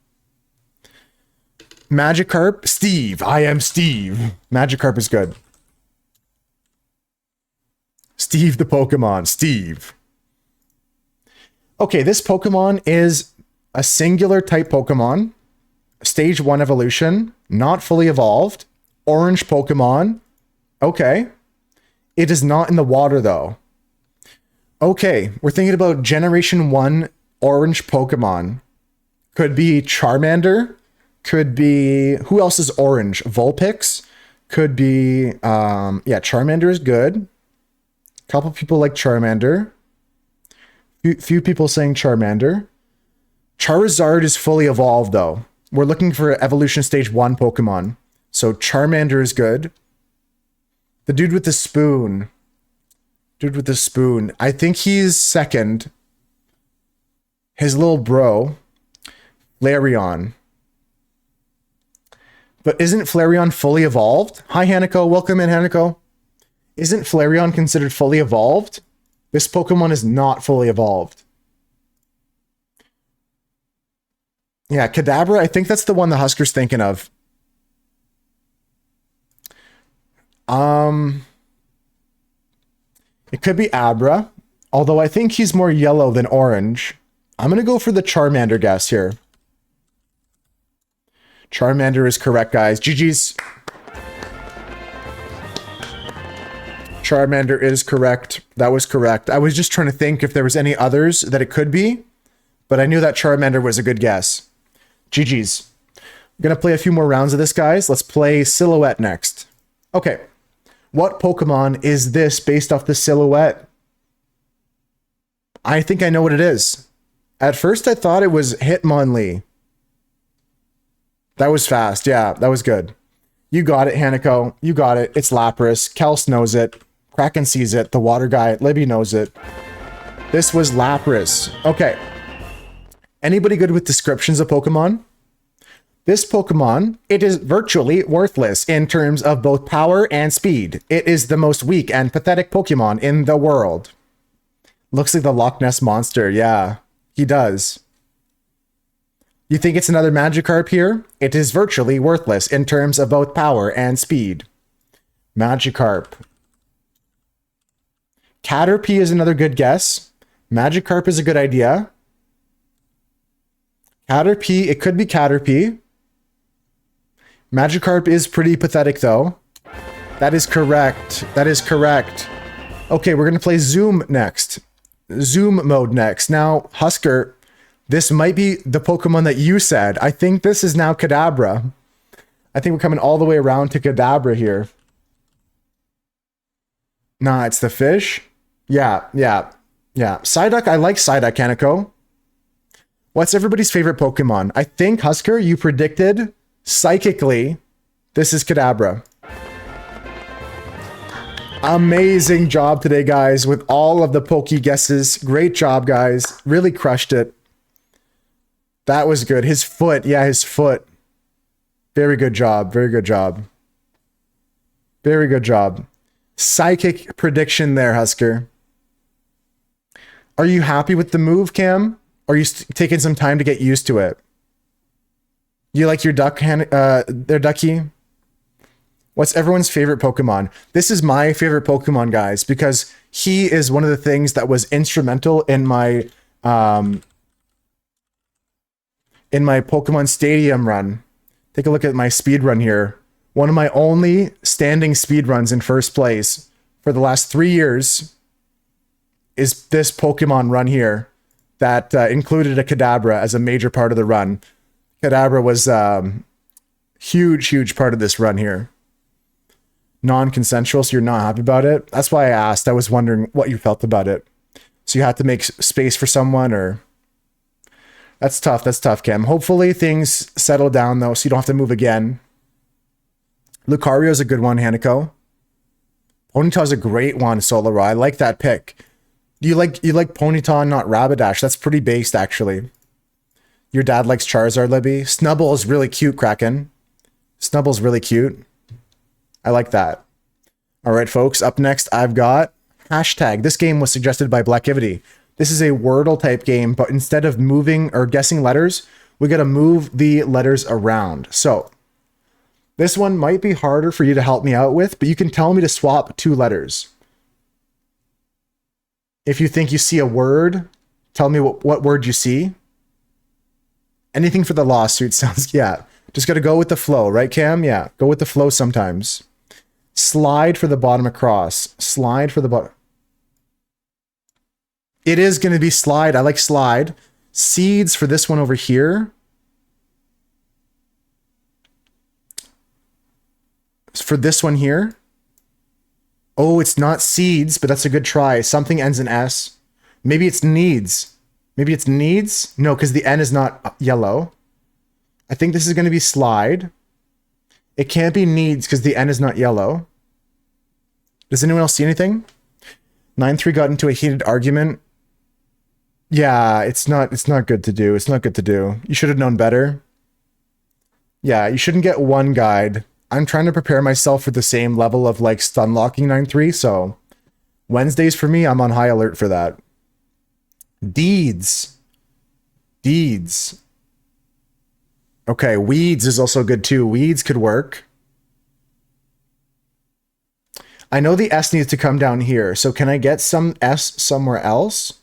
Magikarp, Steve. I am Steve. Magikarp is good. Steve the Pokemon. Steve. Okay, this Pokemon is a singular type Pokemon. Stage 1 evolution. Not fully evolved. Orange Pokemon. Okay. It is not in the water, though. Okay, we're thinking about Generation 1 orange Pokemon. Could be Charmander. Could be... Who else is orange? Vulpix. Could be... yeah, Charmander is good. Couple people like Charmander. Few people saying Charmander. Charizard is fully evolved, though. We're looking for evolution stage 1 Pokemon. So Charmander is good. The dude with the spoon. Dude with the spoon. I think he's second. His little bro. Flareon. But isn't Flareon fully evolved? Hi, Hanako. Welcome in, Hanako. Isn't Flareon considered fully evolved? This Pokemon is not fully evolved. Yeah, Kadabra, I think that's the one the Husker's thinking of. It could be Abra, although I think he's more yellow than orange. I'm going to go for the Charmander guess here. Charmander is correct, guys. GG's. Charmander is correct. That was correct. I was just trying to think if there was any others that it could be, but I knew that Charmander was a good guess. GG's. I'm going to play a few more rounds of this, guys. Let's play Silhouette next. Okay. What Pokemon is this based off the silhouette? I think I know what it is. At first, I thought it was Hitmonlee. That was fast. Yeah, that was good. You got it, Hanako. You got it. It's Lapras. Kels knows it. Kraken sees it. The water guy, Libby, knows it. This was Lapras. Okay. Anybody good with descriptions of Pokemon? This Pokemon, it is virtually worthless in terms of both power and speed. It is the most weak and pathetic Pokemon in the world. Looks like the Loch Ness Monster. Yeah, he does. You think it's another Magikarp here? It is virtually worthless in terms of both power and speed. Magikarp. Caterpie is another good guess. Magikarp is a good idea. Caterpie, it could be Caterpie. Magikarp is pretty pathetic, though. That is correct. That is correct. Okay, we're going to play Zoom next. Zoom mode next. Now, Husker, this might be the Pokemon that you said. I think this is now Kadabra. I think we're coming all the way around to Kadabra here. Nah, it's the fish. Yeah. Psyduck, I like Psyduck, Kaneko. What's everybody's favorite Pokemon? I think, Husker, you predicted psychically this is Kadabra. Amazing job today, guys, with all of the Poke guesses. Great job, guys. Really crushed it. That was good. His foot. Yeah, his foot. Very good job. Very good job. Very good job. Psychic prediction there, Husker. Are you happy with the move, Cam? Or are you taking some time to get used to it? You like your duck there, Ducky? What's everyone's favorite Pokemon? This is my favorite Pokemon, guys, because he is one of the things that was instrumental in my Pokemon Stadium run. Take a look at my speed run here. One of my only standing speed runs in first place for the last 3 years is this Pokemon run here that included a Kadabra as a major part of the run. Kadabra was huge part of this run here. Non-consensual, so you're not happy about it? That's why I asked. I was wondering what you felt about it. So you had to make space for someone, or... That's tough, Cam. Hopefully things settle down, though, so you don't have to move again. Lucario's a good one, Hanako. Ponyta's a great one, Solara. I like that pick. You like Ponyta, not Rapidash. That's pretty based, actually. Your dad likes Charizard, Libby. Snubbull is really cute, Kraken. Snubble's really cute. I like that. All right, folks. Up next, I've got hashtag. This game was suggested by Blackivity. This is a Wordle type game, but instead of moving or guessing letters, we got to move the letters around. So this one might be harder for you to help me out with, but you can tell me to swap 2 letters. If you think you see a word, tell me what word you see. Anything for the lawsuit sounds, yeah. Just got to go with the flow, right, Cam? Yeah, go with the flow sometimes. Slide for the bottom across. Slide for the bottom. It is going to be slide. I like slide. Seeds for this one over here. For this one here. Oh, it's not seeds, but that's a good try. Something ends in S. Maybe it's needs. Maybe it's needs? No, because the N is not yellow. I think this is going to be slide. It can't be needs because the N is not yellow. Does anyone else see anything? 9-3 got into a heated argument. Yeah, it's not good to do. It's not good to do. You should have known better. Yeah, you shouldn't get one guide. I'm trying to prepare myself for the same level of like stun locking 9-3, so Wednesdays for me, I'm on high alert for that. Deeds. Deeds. Okay, weeds is also good too. Weeds could work. I know the S needs to come down here, so can I get some S somewhere else?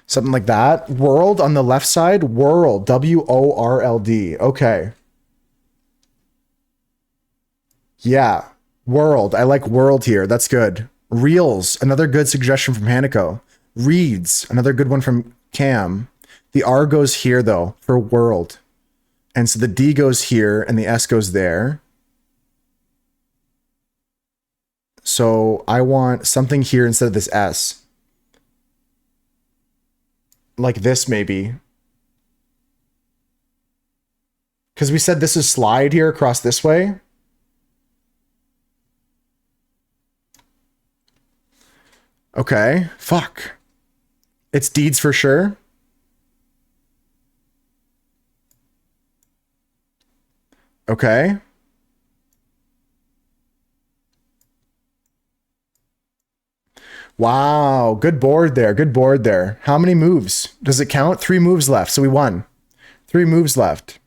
Something like that. World on the left side. World. W-O-R-L-D. Okay. Yeah. World. I like world here. That's good. Reels. Another good suggestion from Hanako. Reads. Another good one from Cam. The R goes here, though, for world. And so the D goes here, and the S goes there. So I want something here instead of this S. Like this, maybe. Because we said this is slide here across this way. Okay. Fuck. It's deeds for sure. Okay. Wow, good board there. Good board there. How many moves? Does it count? 3 moves left, so we won. 3 moves left.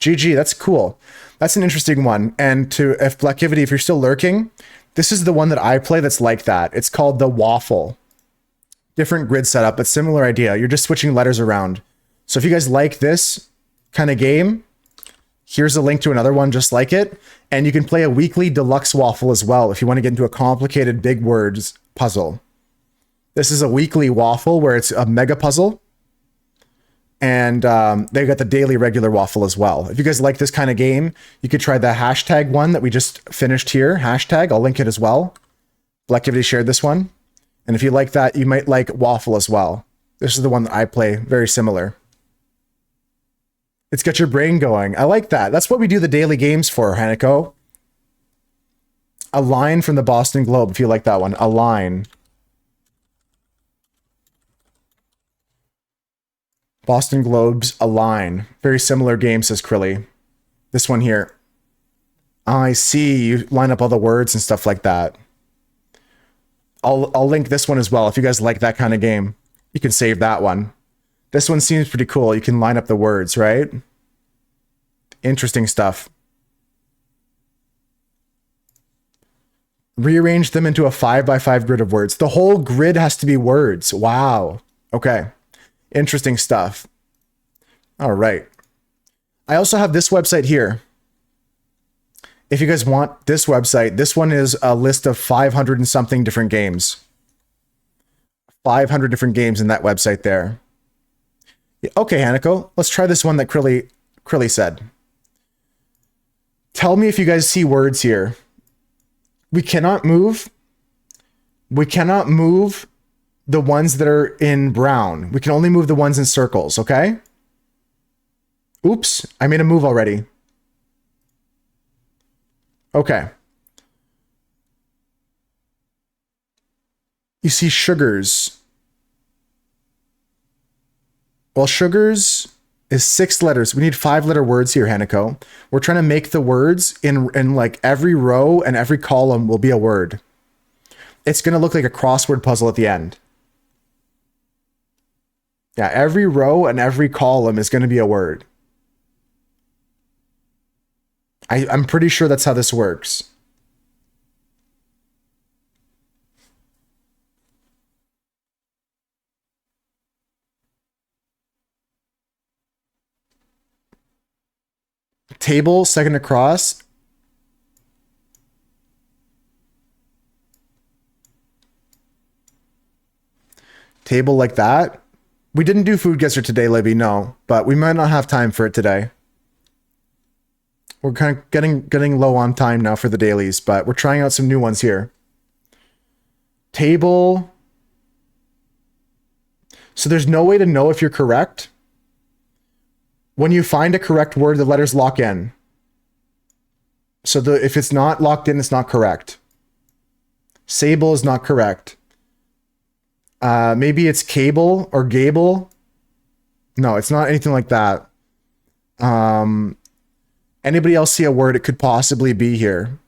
GG, that's cool. That's an interesting one. And if Blackivity, if you're still lurking, this is the one that I play that's like that. It's called the Waffle. Different grid setup, but similar idea. You're just switching letters around. So if you guys like this kind of game, here's a link to another one just like it. And you can play a weekly deluxe waffle as well if you want to get into a complicated big words puzzle. This is a weekly waffle where it's a mega puzzle. And they got the daily regular waffle as well. If you guys like this kind of game, you could try the hashtag one that we just finished here. Hashtag, I'll link it as well. Blacktivity shared this one. And if you like that, you might like waffle as well. This is the one that I play, very similar. It's got your brain going. I like that. That's what we do the daily games for, Hanako. A line from the Boston Globe, if you like that one. A line. Boston Globe's A Line. Very similar game, says Krilly. This one here. I see. You line up all the words and stuff like that. I'll link this one as well. If you guys like that kind of game, you can save that one. This one seems pretty cool. You can line up the words, right? Interesting stuff. Rearrange them into a 5x5 grid of words. The whole grid has to be words. Wow. Okay. Interesting stuff. All right. I also have this website here. If you guys want this website, this one is a list of 500 and something different games. 500 different games in that website there. Okay, Hanako, let's try this one that Krilly said. Tell me if you guys see words here. We cannot move the ones that are in brown. We can only move the ones in circles, okay? Oops, I made a move already. Okay. You see sugars. Well, sugars is 6 letters. We need 5-letter words here, Hanako. We're trying to make the words in like every row and every column will be a word. It's going to look like a crossword puzzle at the end. Yeah, every row and every column is going to be a word. I'm pretty sure that's how this works. Table, second across. Table like that. We didn't do food guesser today, Libby, no. But we might not have time for it today. We're kind of getting low on time now for the dailies, but we're trying out some new ones here. Table. So there's no way to know if you're correct. When you find a correct word, the letters lock in. So if it's not locked in, it's not correct. Sable is not correct. Maybe it's cable or gable. No, it's not anything like that. Anybody else see a word it could possibly be here?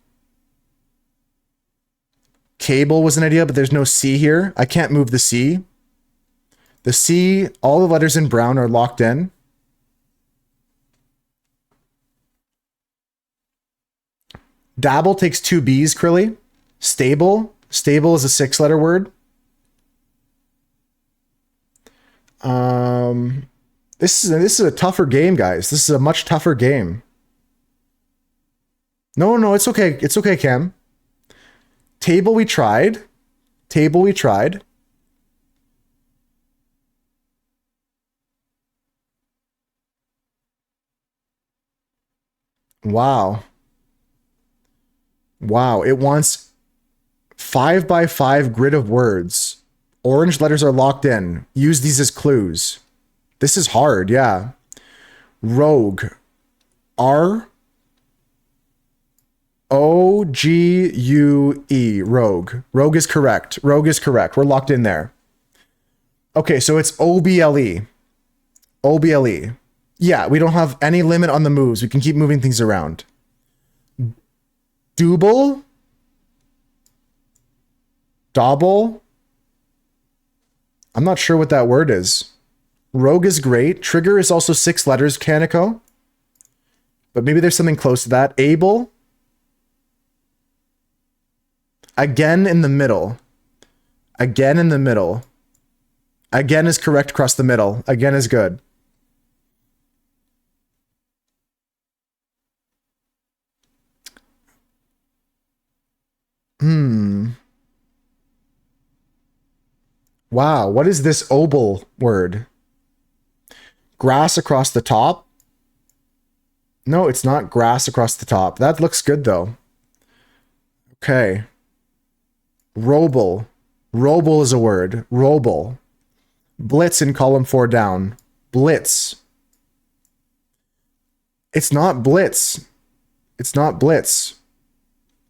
Cable was an idea, but there's no C here. I can't move the C. The C, all the letters in brown are locked in. Dabble takes 2 B's, Krilly. Stable. Stable is a 6-letter word. This is a tougher game, guys. This is a much tougher game. No, it's okay. It's okay, Cam. Table we tried. Table we tried. Wow. Wow, it wants 5x5 grid of words. Orange letters are locked in. Use these as clues. This is hard, yeah. Rogue. R-O-G-U-E. Rogue. Rogue is correct. Rogue is correct. We're locked in there. Okay, so it's O-B-L-E. O-B-L-E. Yeah, we don't have any limit on the moves. We can keep moving things around. Double. Double. I'm not sure what that word is. Rogue is great. Trigger is also 6 letters, Kaneko. But maybe there's something close to that. Able. Again in the middle. Again in the middle. Again is correct across the middle. Again is good. Wow, what is this obel word? Grass across the top? No, it's not grass across the top. That looks good though. Okay. Roble. Roble is a word. Roble. Blitz in column 4 down. Blitz. It's not blitz. It's not blitz.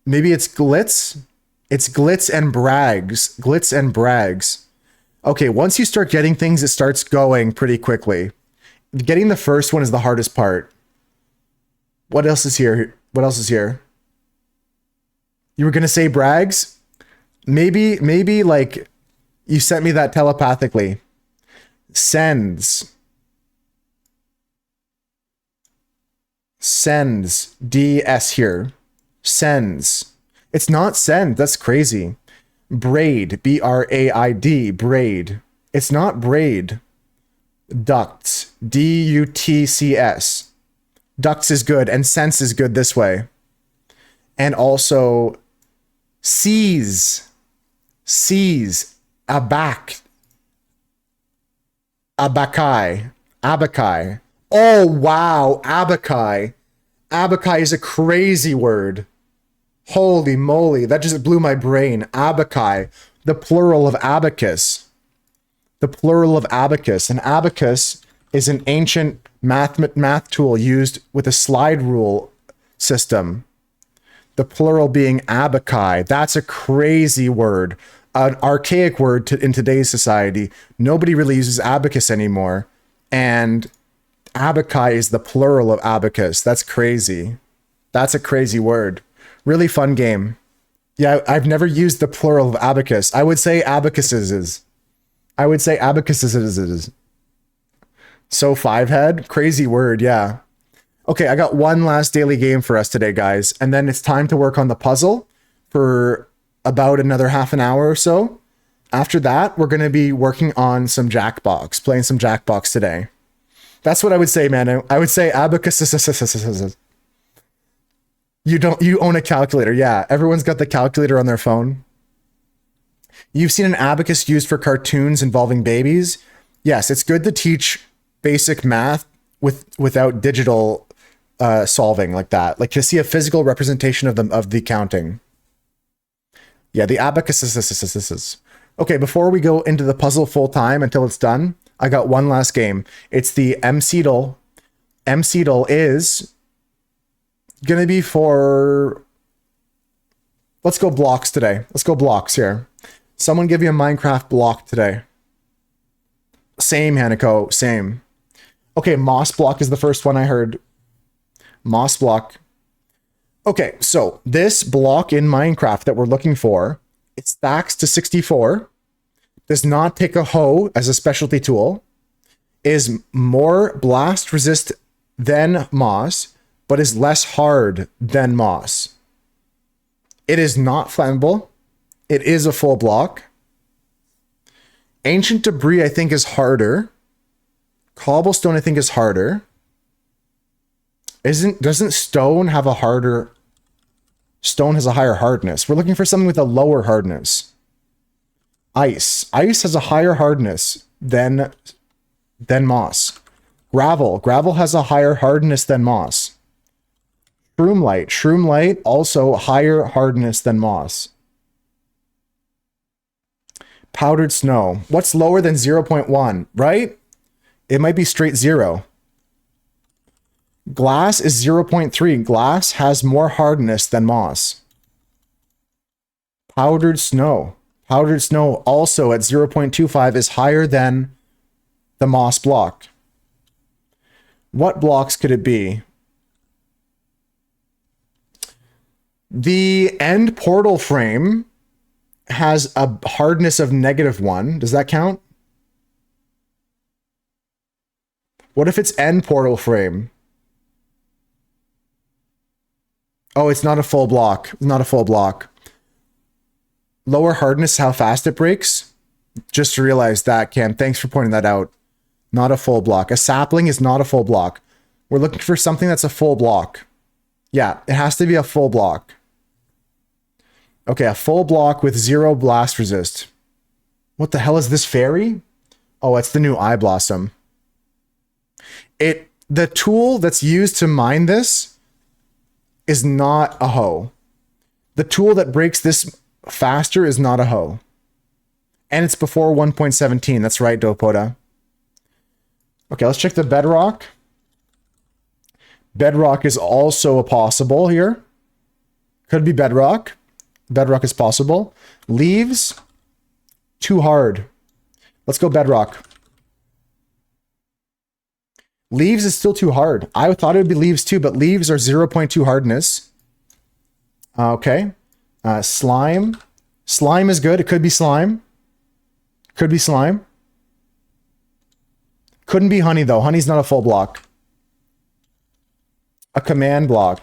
Maybe it's glitz? It's glitz and brags. Glitz and brags. Okay, once you start getting things, it starts going pretty quickly. Getting the first one is the hardest part. What else is here? What else is here? You were going to say brags? Maybe like you sent me that telepathically. Sends. Sends. DS here. Sends. It's not send. That's crazy. Braid. B-R-A-I-D. Braid. It's not braid. Ducts. D-U-T-C-S. Ducts is good, and sense is good this way. And also, seize. Seize. Abac. Abakai. Abakai. Oh, wow. Abakai. Abakai is a crazy word. Holy moly. That just blew my brain. Abakai. The plural of abacus. The plural of abacus. An abacus is an ancient math tool used with a slide rule system. The plural being abakai. That's a crazy word. An archaic word in today's society. Nobody really uses abacus anymore. And abakai is the plural of abacus. That's crazy. That's a crazy word. Really fun game. Yeah, I've never used the plural of abacus. I would say abacuses. I would say abacuses. So 5-head? Crazy word, yeah. Okay, I got one last daily game for us today, guys. And then it's time to work on the puzzle for about another half an hour or so. After that, we're going to be working on some Jackbox, playing some Jackbox today. That's what I would say, man. I would say abacuses. You own a calculator. Yeah, everyone's got the calculator on their phone. You've seen an abacus used for cartoons involving babies. Yes, it's good to teach basic math without digital solving like that. Like to see a physical representation of the counting. Yeah, the abacus. Okay, before we go into the puzzle full time until it's done, I got one last game. It's the M-Seedle. M-Seedle is gonna be for... Let's go blocks today. Let's go blocks here. Someone give me a Minecraft block today. Same, Hanako, same. Okay, moss block is the first one I heard. Moss block. Okay, so this block in Minecraft that we're looking for, it stacks to 64, does not take a hoe as a specialty tool, is more blast resist than moss, but is less hard than moss. It is not flammable. It is a full block. Ancient debris, I think, is harder. Cobblestone, I think, is harder. Doesn't stone have a harder... Stone has a higher hardness. We're looking for something with a lower hardness. Ice. Ice has a higher hardness than moss. Gravel. Gravel has a higher hardness than moss. Shroomlight. Shroomlight, also higher hardness than moss. Powdered snow. What's lower than 0.1, right? It might be straight 0. Glass is 0.3. Glass has more hardness than moss. Powdered snow. Powdered snow also at 0.25 is higher than the moss block. What blocks could it be? The end portal frame has a hardness of -1. Does that count? What if it's end portal frame? Oh, it's not a full block. Not a full block. Lower hardness, how fast it breaks? Just realized that, Cam. Thanks for pointing that out. Not a full block. A sapling is not a full block. We're looking for something that's a full block. Yeah, it has to be a full block. Okay, a full block with 0 blast resist. What the hell is this fairy? Oh, it's the new eye blossom. The tool that's used to mine this is not a hoe. The tool that breaks this faster is not a hoe. And it's before 1.17. That's right, Dopoda. Okay, let's check the bedrock. Bedrock is also a possible here. Could be bedrock. Bedrock is possible. Leaves, too hard. Let's go bedrock. Leaves is still too hard. I thought it would be leaves too, but leaves are 0.2 hardness. Okay. Slime. Slime is good. It could be slime. Could be slime. Couldn't be honey though. Honey's not a full block. A command block.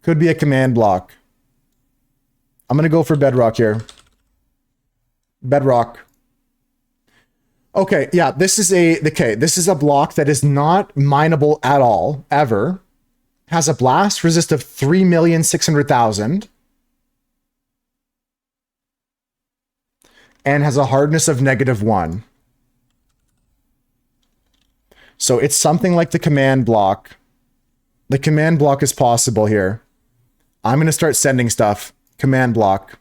Could be a command block. I'm going to go for bedrock here. Bedrock. Okay, yeah, this is a block that is not mineable at all, ever. Has a blast resist of 3,600,000. And has a hardness of -1. So it's something like the command block. The command block is possible here. I'm going to start sending stuff. Command block.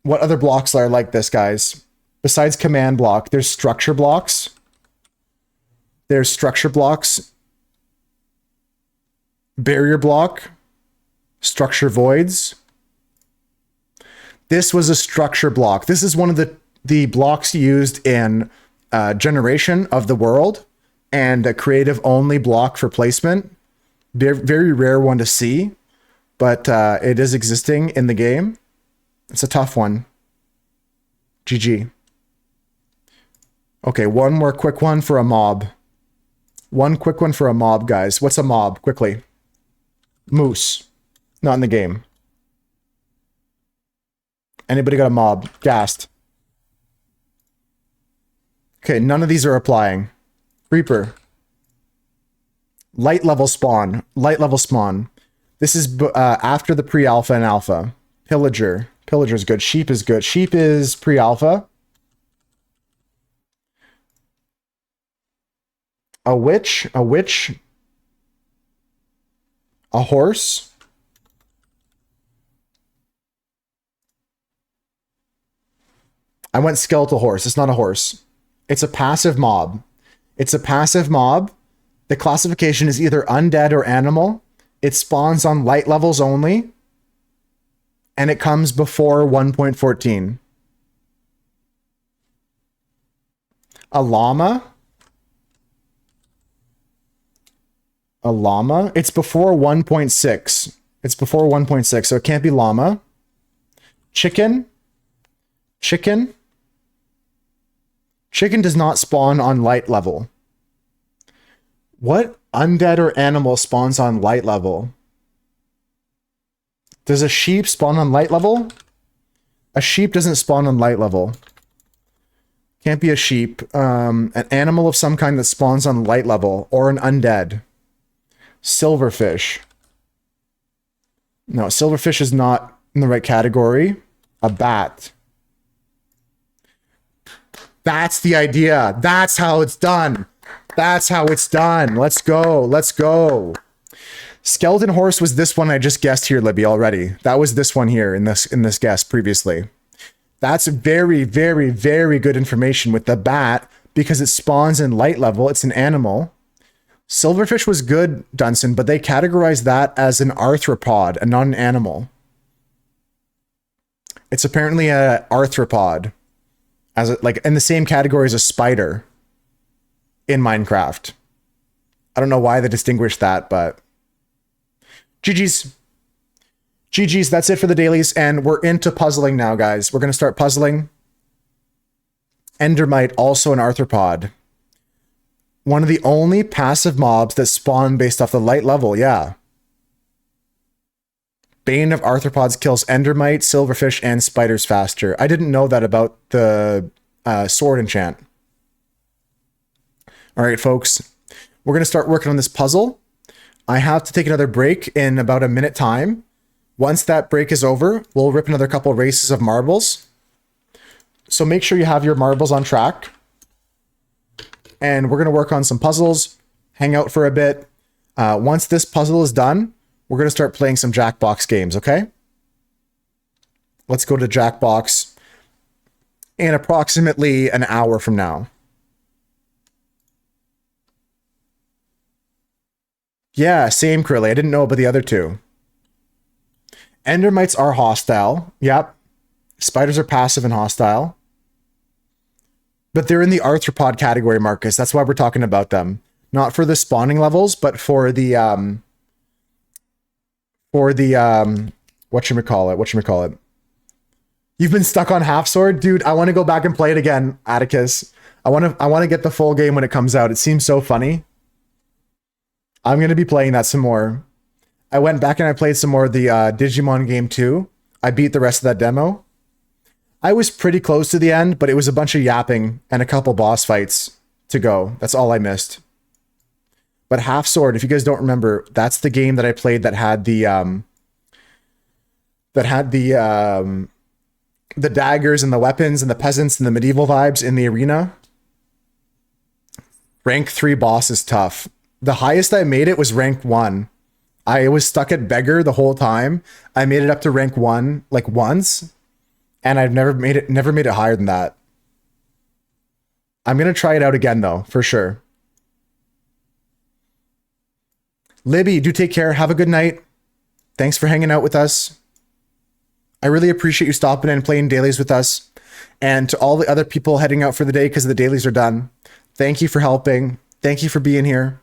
What other blocks are like this, guys? Besides command block, there's structure blocks. There's structure blocks. Barrier block. Structure voids. This was a structure block. This is one of the blocks used in Generation of the World and a creative only block for placement. Very rare one to see, but it is existing in the game. It's a tough one. GG. Okay, one more quick one for a mob. One quick one for a mob, guys. What's a mob? Quickly. Moose. Not in the game. Anybody got a mob? Gassed. Okay, none of these are applying. Reaper. Light level spawn. Light level spawn. This is after the pre-alpha and alpha. Pillager. Pillager is good. Sheep is good. Sheep is pre-alpha. A witch. A witch. A horse. I went skeletal horse. It's not a horse. It's a passive mob. It's a passive mob. The classification is either undead or animal. It spawns on light levels only. And it comes before 1.14. A llama. A llama. It's before 1.6. It's before 1.6, so it can't be llama. Chicken. Chicken. Chicken does not spawn on light level. What undead or animal spawns on light level? Does a sheep spawn on light level? A sheep doesn't spawn on light level. Can't be a sheep. An animal of some kind that spawns on light level, or an undead. Silverfish. No, silverfish is not in the right category. A bat. That's the idea. That's how it's done. That's how it's done. Let's go. Let's go. Skeleton horse was this one I just guessed here, Libby, already. That was this one here in this guess previously. That's very, very, very good information with the bat because it spawns in light level. It's an animal. Silverfish was good, Dunson, but they categorized that as an arthropod and not an animal. It's apparently an arthropod. Like in the same category as a spider in Minecraft. I don't know why they distinguished that, but GG's. GG's, that's it for the dailies, and we're into puzzling now, guys. We're going to start puzzling. Endermite, also an arthropod. One of the only passive mobs that spawn based off the light level, yeah. Bane of arthropods kills endermite, silverfish, and spiders faster. I didn't know that about the sword enchant. All right, folks, we're going to start working on this puzzle. I have to take another break in about a minute time. Once that break is over, we'll rip another couple races of marbles. So make sure you have your marbles on track. And we're going to work on some puzzles, hang out for a bit. Once this puzzle is done, we're going to start playing some Jackbox games, okay? Let's go to Jackbox in approximately an hour from now. Yeah, same, Curly. I didn't know about the other two. Endermites are hostile. Yep. Spiders are passive and hostile. But they're in the arthropod category, Marcus. That's why we're talking about them. Not for the spawning levels, but for the whatchamacallit. You've been stuck on half sword? Dude, I want to go back and play it again, Atticus. I want to get the full game when it comes out. It seems so funny. I'm going to be playing that some more. I went back and I played some more of the Digimon game too. I beat the rest of that demo. I was pretty close to the end, but it was a bunch of yapping and a couple boss fights to go. That's all I missed. But Half Sword, if you guys don't remember, that's the game that I played that had the daggers and the weapons and the peasants and the medieval vibes in the arena. Rank 3 boss is tough. The highest I made it was rank 1. I was stuck at beggar the whole time. I made it up to rank 1 like once, and I've never made it higher than that. I'm going to try it out again though, for sure. Libby, do take care. Have a good night. Thanks for hanging out with us. I really appreciate you stopping in and playing dailies with us. And to all the other people heading out for the day because the dailies are done, thank you for helping. Thank you for being here.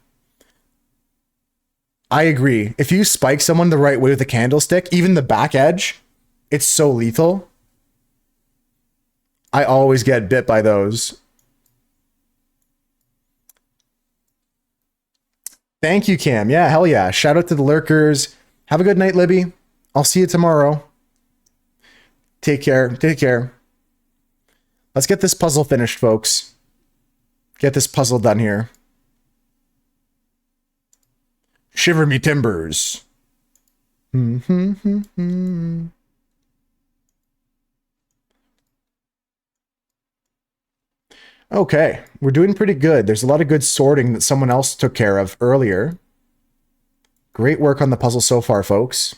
I agree. If you spike someone the right way with a candlestick, even the back edge, it's so lethal. I always get bit by those. Thank you, Cam. Yeah, hell yeah. Shout out to the lurkers. Have a good night, Libby. I'll see you tomorrow. Take care. Take care. Let's get this puzzle finished, folks. Get this puzzle done here. Shiver me timbers. Okay, we're doing pretty good. There's a lot of good sorting that someone else took care of earlier. Great work on the puzzle so far, folks.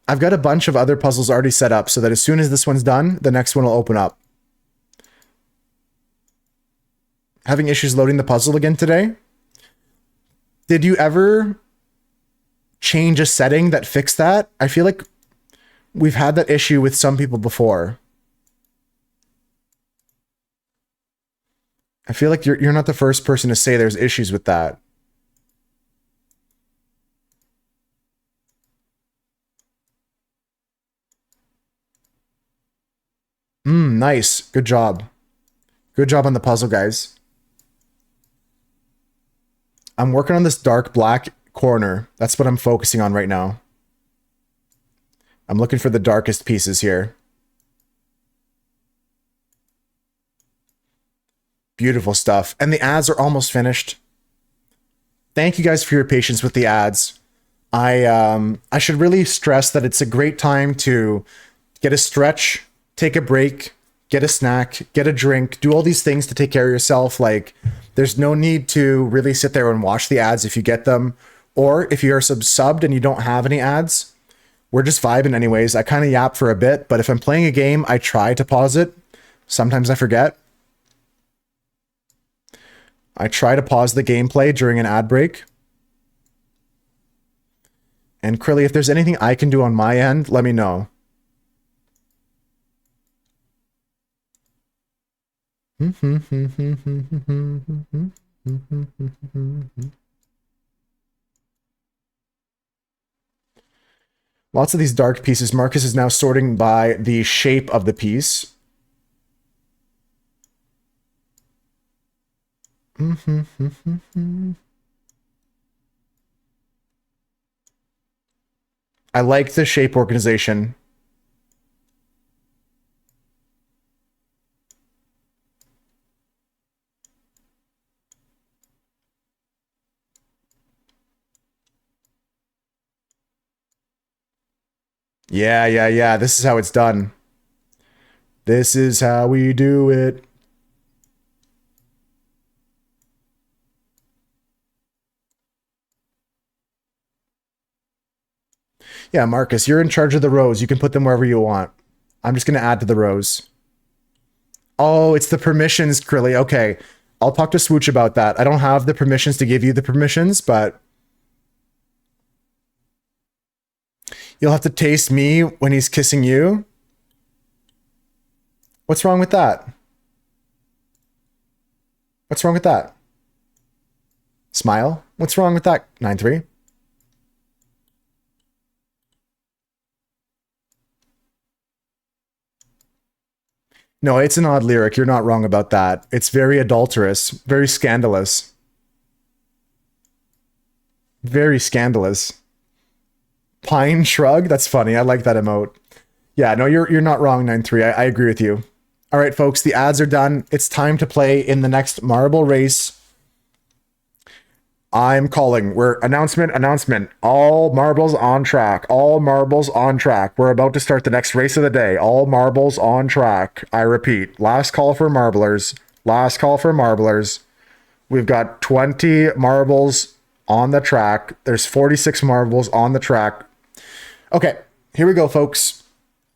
I've got a bunch of other puzzles already set up so that as soon as this one's done, the next one will open up. Having issues loading the puzzle again today? Did you ever change a setting that fixed that? I feel like we've had that issue with some people before. I feel like you're not the first person to say there's issues with that. Nice. Good job. Good job on the puzzle, guys. I'm working on this dark black corner. That's what I'm focusing on right now. I'm looking for the darkest pieces here. Beautiful stuff. And the ads are almost finished. Thank you guys for your patience with the ads. I should really stress that it's a great time to get a stretch, take a break, get a snack, get a drink, do all these things to take care of yourself. Like, there's no need to really sit there and watch the ads if you get them. Or if you're subbed and you don't have any ads, we're just vibing anyways. I kind of yap for a bit, but if I'm playing a game, I try to pause it. Sometimes I forget. I try to pause the gameplay during an ad break. And Krilly, if there's anything I can do on my end, let me know. Lots of these dark pieces. Marcus is now sorting by the shape of the piece. I like the shape organization. Yeah. This is how it's done. This is how we do it. Yeah, Marcus, you're in charge of the rows. You can put them wherever you want. I'm just going to add to the rows. Oh, it's the permissions, Krilly. Okay. I'll talk to Swooch about that. I don't have the permissions to give you the permissions, but you'll have to taste me when he's kissing you. What's wrong with that? What's wrong with that? Smile? What's wrong with that, 9-3? No, it's an odd lyric. You're not wrong about that. It's very adulterous, very scandalous. Very scandalous. Pine shrug? That's funny. I like that emote. Yeah, no, you're not wrong, 9-3. I agree with you. All right, folks, the ads are done. It's time to play in the next marble race. I'm calling. Announcement. All marbles on track. All marbles on track. We're about to start the next race of the day. All marbles on track. I repeat, last call for marblers. Last call for marblers. We've got 20 marbles on the track. There's 46 marbles on the track. Okay, here we go, folks.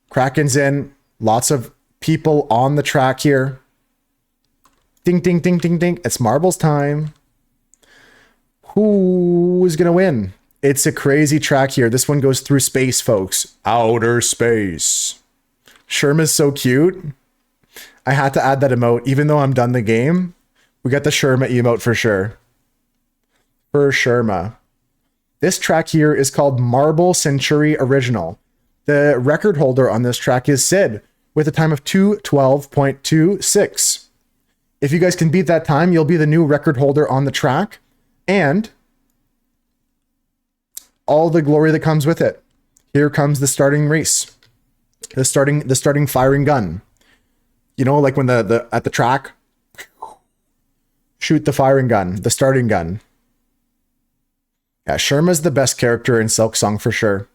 Kraken's in. Lots of people on the track here. Ding, ding, ding, ding, ding. It's marbles time. Who is going to win? It's a crazy track here. This one goes through space, folks. Outer space. Sherma's so cute. I had to add that emote, even though I'm done the game. We got the Sherma emote for sure. For Sherma. This track here is called Marble Century Original. The record holder on this track is Sid, with a time of 2:12.26. If you guys can beat that time, you'll be the new record holder on the track. And all the glory that comes with it. Here comes the starting race. The starting firing gun. You know, like when the at the track, shoot the firing gun, the starting gun. Yeah, Sherma's the best character in Silk Song for sure.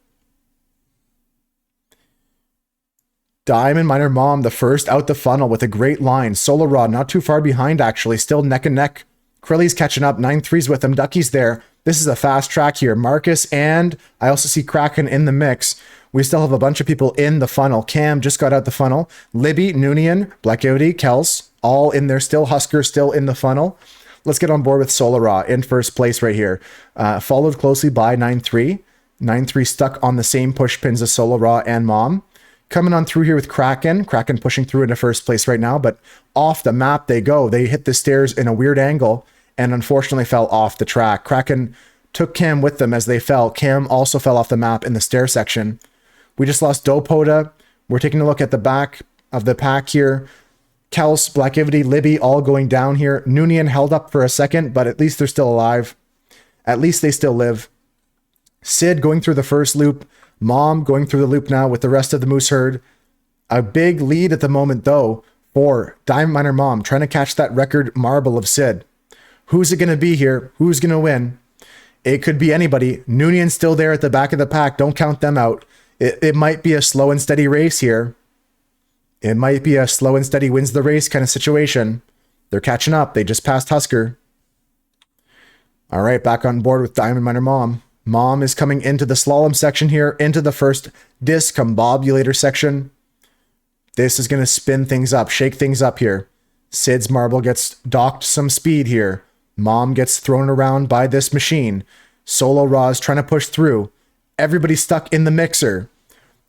Diamond Miner Mom, the first out the funnel with a great line. Solo Rod, not too far behind actually, still neck and neck. Krilly's catching up, 9-3s with him. Ducky's there. This is a fast track here. Marcus, and I also see Kraken in the mix. We still have a bunch of people in the funnel. Cam just got out the funnel. Libby, Noonian, Black Yodi, Kels, all in there still. Husker still in the funnel. Let's get on board with Solara in first place right here. Followed closely by 9-3. 9-3 stuck on the same push pins as Solara and Mom. Coming on through here with Kraken. Kraken pushing through into first place right now, but off the map they go. They hit the stairs in a weird angle and unfortunately fell off the track. Kraken took Cam with them as they fell. Cam also fell off the map in the stair section. We just lost Dopoda. We're taking a look at the back of the pack here. Kels, Blackivity, Libby all going down here. Noonian held up for a second, but at least they're still alive. At least they still live. Sid going through the first loop. Mom going through the loop now with the rest of the Moose Herd. A big lead at the moment, though, for Diamond Miner Mom, trying to catch that record marble of Sid. Who's it going to be here? Who's going to win? It could be anybody. Noonian's still there at the back of the pack. Don't count them out. It might be a slow and steady race here. It might be a slow and steady wins the race kind of situation. They're catching up. They just passed Husker. All right, back on board with Diamond Miner Mom. Mom is coming into the slalom section here, into the first discombobulator section. This is going to spin things up, shake things up here. Sid's marble gets docked some speed here. Mom gets thrown around by this machine. Solo Ra's trying to push through. Everybody's stuck in the mixer.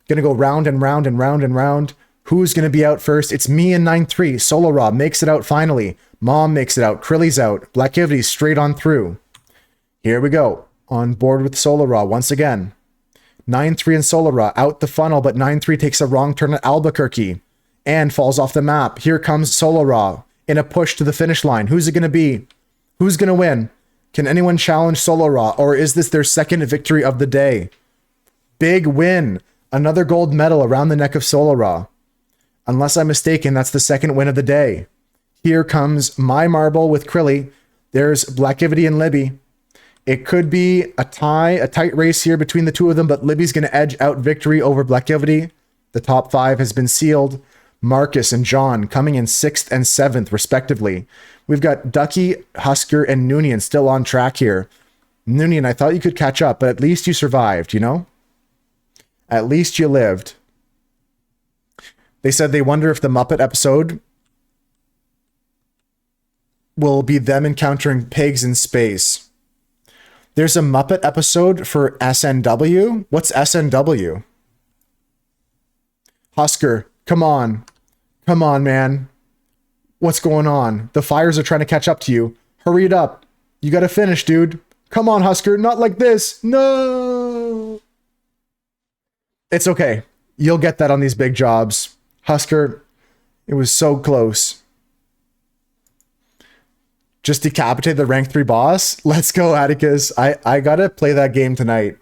Gonna go round and round and round and round. Who's gonna be out first? It's me and 9-3. Solo Ra makes it out finally. Mom makes it out. Krilly's out. Blackivity's straight on through. Here we go. On board with Solo Ra once again. 9-3 and Solo Ra out the funnel, but 9-3 takes a wrong turn at Albuquerque and falls off the map. Here comes Solo Ra in a push to the finish line. Who's it gonna be? Who's gonna win? Can anyone challenge Solo Ra, or is this their second victory of the day? Big win. Another gold medal around the neck of Solera. Unless I'm mistaken, that's the second win of the day. Here comes my marble with Krilly. There's Blackivity and Libby. It could be a tie, a tight race here between the two of them, but Libby's going to edge out victory over Blackivity. The top 5 has been sealed. Marcus and John coming in 6th and 7th, respectively. We've got Ducky, Husker, and Noonian still on track here. Noonian, I thought you could catch up, but at least you survived, you know? At least you lived. They said they wonder if the Muppet episode will be them encountering pigs in space. There's a Muppet episode for SNW? What's SNW? Husker, come on. Come on, man. What's going on? The fires are trying to catch up to you. Hurry it up. You gotta finish, dude. Come on, Husker. Not like this. No. It's okay. You'll get that on these big jobs. Husker, it was so close. Just decapitate the rank 3 boss? Let's go, Atticus. I gotta play that game tonight.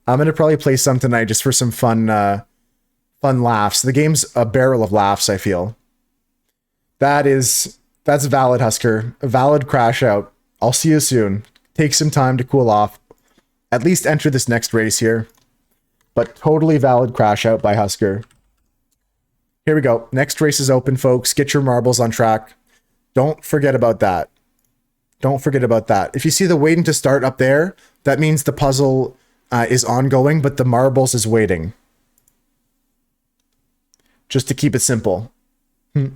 I'm gonna probably play some tonight just for some fun laughs. The game's a barrel of laughs, I feel. That's valid, Husker. A valid crash out. I'll see you soon. Take some time to cool off. At least enter this next race here. But totally valid crash out by Husker. Here we go. Next race is open, folks. Get your marbles on track. Don't forget about that. Don't forget about that. If you see the waiting to start up there, that means the puzzle is ongoing, but the marbles is waiting. Just to keep it simple. Can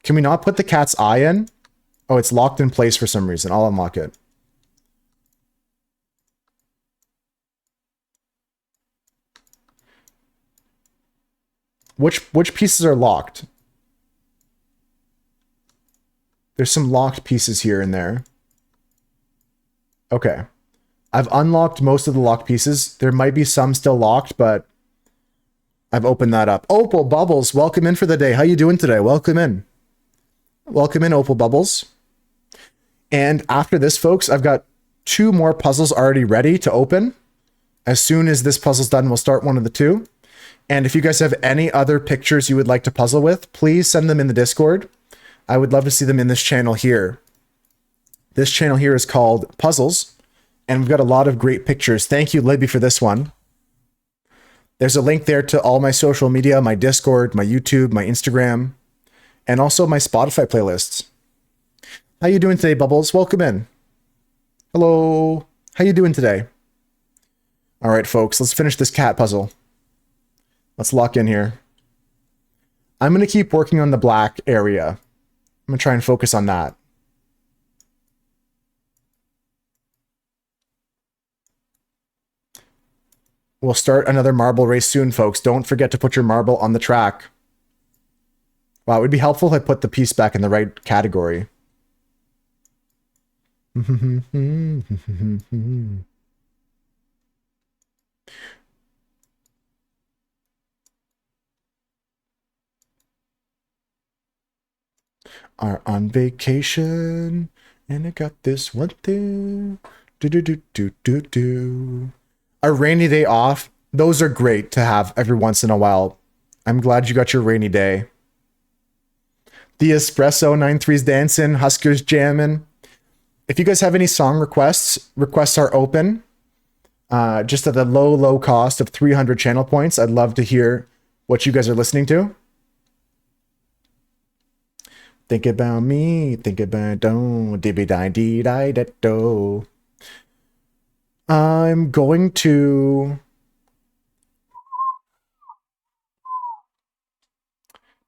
we not put the cat's eye in? Oh, it's locked in place for some reason. I'll unlock it. Which pieces are locked? There's some locked pieces here and there. Okay. I've unlocked most of the locked pieces. There might be some still locked, but I've opened that up. Opal Bubbles, welcome in for the day. How you doing today? Welcome in. Welcome in, Opal Bubbles. And after this, folks, I've got 2 more puzzles already ready to open. As soon as this puzzle's done, we'll start one of the 2. And if you guys have any other pictures you would like to puzzle with, please send them in the Discord. I would love to see them in this channel here. This channel here is called Puzzles, and we've got a lot of great pictures. Thank you, Libby, for this one. There's a link there to all my social media, my Discord, my YouTube, my Instagram, and also my Spotify playlists. How you doing today, Bubbles? Welcome in. Hello. How you doing today? All right, folks, let's finish this cat puzzle. Let's lock in here. I'm going to keep working on the black area. I'm going to try and focus on that. We'll start another marble race soon, folks. Don't forget to put your marble on the track. Wow, it would be helpful if I put the piece back in the right category. Are on vacation, and I got this one thing. Do. A rainy day off. Those are great to have every once in a while. I'm glad you got your rainy day. The Espresso 93's dancing, Huskers jamming. If you guys have any song requests are open. Just at the low cost of 300 channel points. I'd love to hear what you guys are listening to. Think about me, think about don't, dibby die dee die da do. I'm going to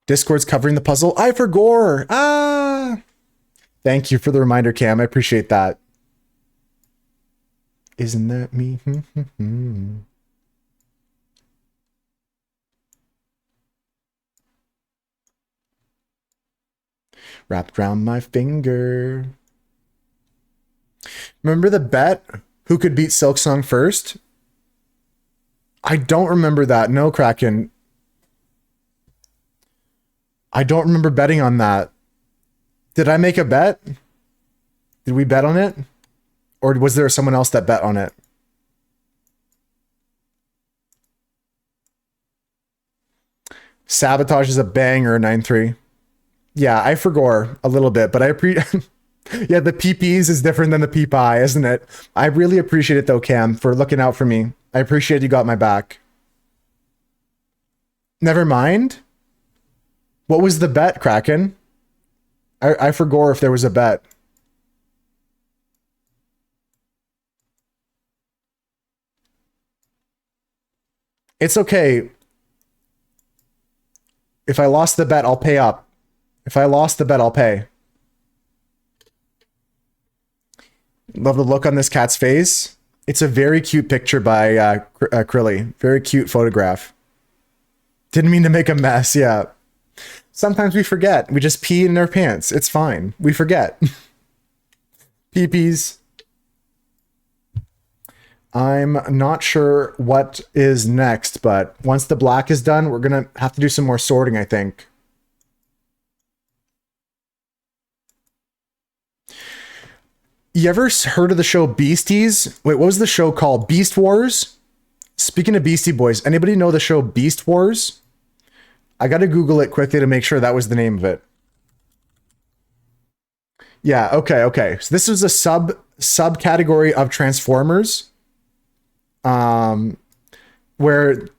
Discord's covering the puzzle. I forgot. Thank you for the reminder, Cam. I appreciate that. Isn't that me? Wrapped around my finger. Remember the bet? Who could beat Silksong first? I don't remember that. No, Kraken. I don't remember betting on that. Did I make a bet? Did we bet on it? Or was there someone else that bet on it? Sabotage is a banger, 9-3. Yeah, I forgot a little bit, but I appreciate... Yeah, the PPs is different than the PPI, isn't it? I really appreciate it though, Cam, for looking out for me. I appreciate you got my back. Never mind. What was the bet, Kraken? I forgot if there was a bet. It's okay. If I lost the bet, I'll pay up. If I lost the bet, I'll pay. Love the look on this cat's face. It's a very cute picture by Krilly. Very cute photograph. Didn't mean to make a mess, yeah. Sometimes we forget. We just pee in our pants. It's fine. We forget. Pee-pees. I'm not sure what is next, but once the black is done, we're going to have to do some more sorting, I think. You ever heard of the show Beasties? Wait, what was the show called? Beast Wars? Speaking of Beastie Boys, anybody know the show Beast Wars? I got to Google it quickly to make sure that was the name of it. Yeah, okay. So this was a subcategory of Transformers. Where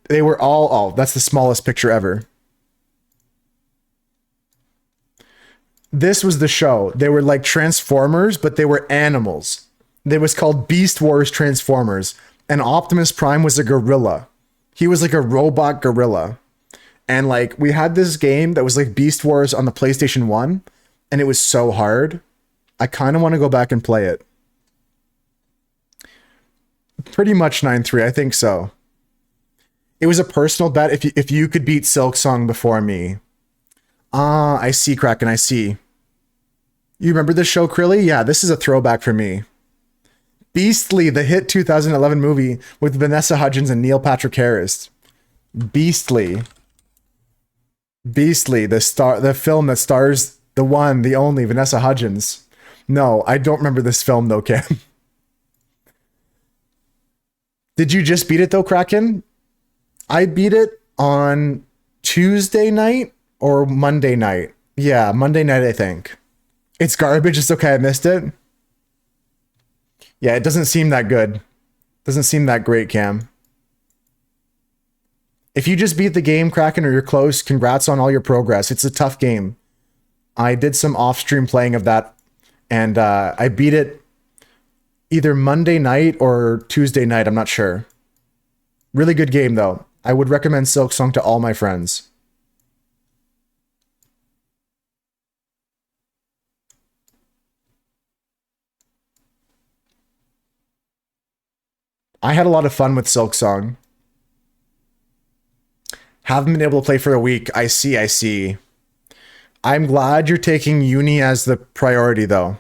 they were all, that's the smallest picture ever. This was the show. They were like Transformers, but they were animals. It was called Beast Wars Transformers. And Optimus Prime was a gorilla. He was like a robot gorilla. And like we had this game that was like Beast Wars on the PlayStation 1. And it was so hard. I kind of want to go back and play it. Pretty much 9-3. I think so. It was a personal bet if you could beat Silk Song before me. Ah, I see, Kraken, I see. You remember this show, Krilly? Yeah, this is a throwback for me. Beastly, the hit 2011 movie with Vanessa Hudgens and Neil Patrick Harris. Beastly, the film that stars the one, the only Vanessa Hudgens. No, I don't remember this film though, Cam. Did you just beat it though, Kraken? I beat it on Tuesday night or Monday night. Yeah, Monday night, I think. It's garbage. It's okay. I missed it. Yeah, it doesn't seem that good. Doesn't seem that great, Cam. If you just beat the game, Kraken, or you're close, congrats on all your progress. It's a tough game. I did some off-stream playing of that, and I beat it either Monday night or Tuesday night. I'm not sure. Really good game, though. I would recommend Silk Song to all my friends. I had a lot of fun with Silk Song. Haven't been able to play for a week. I see. I'm glad you're taking uni as the priority, though.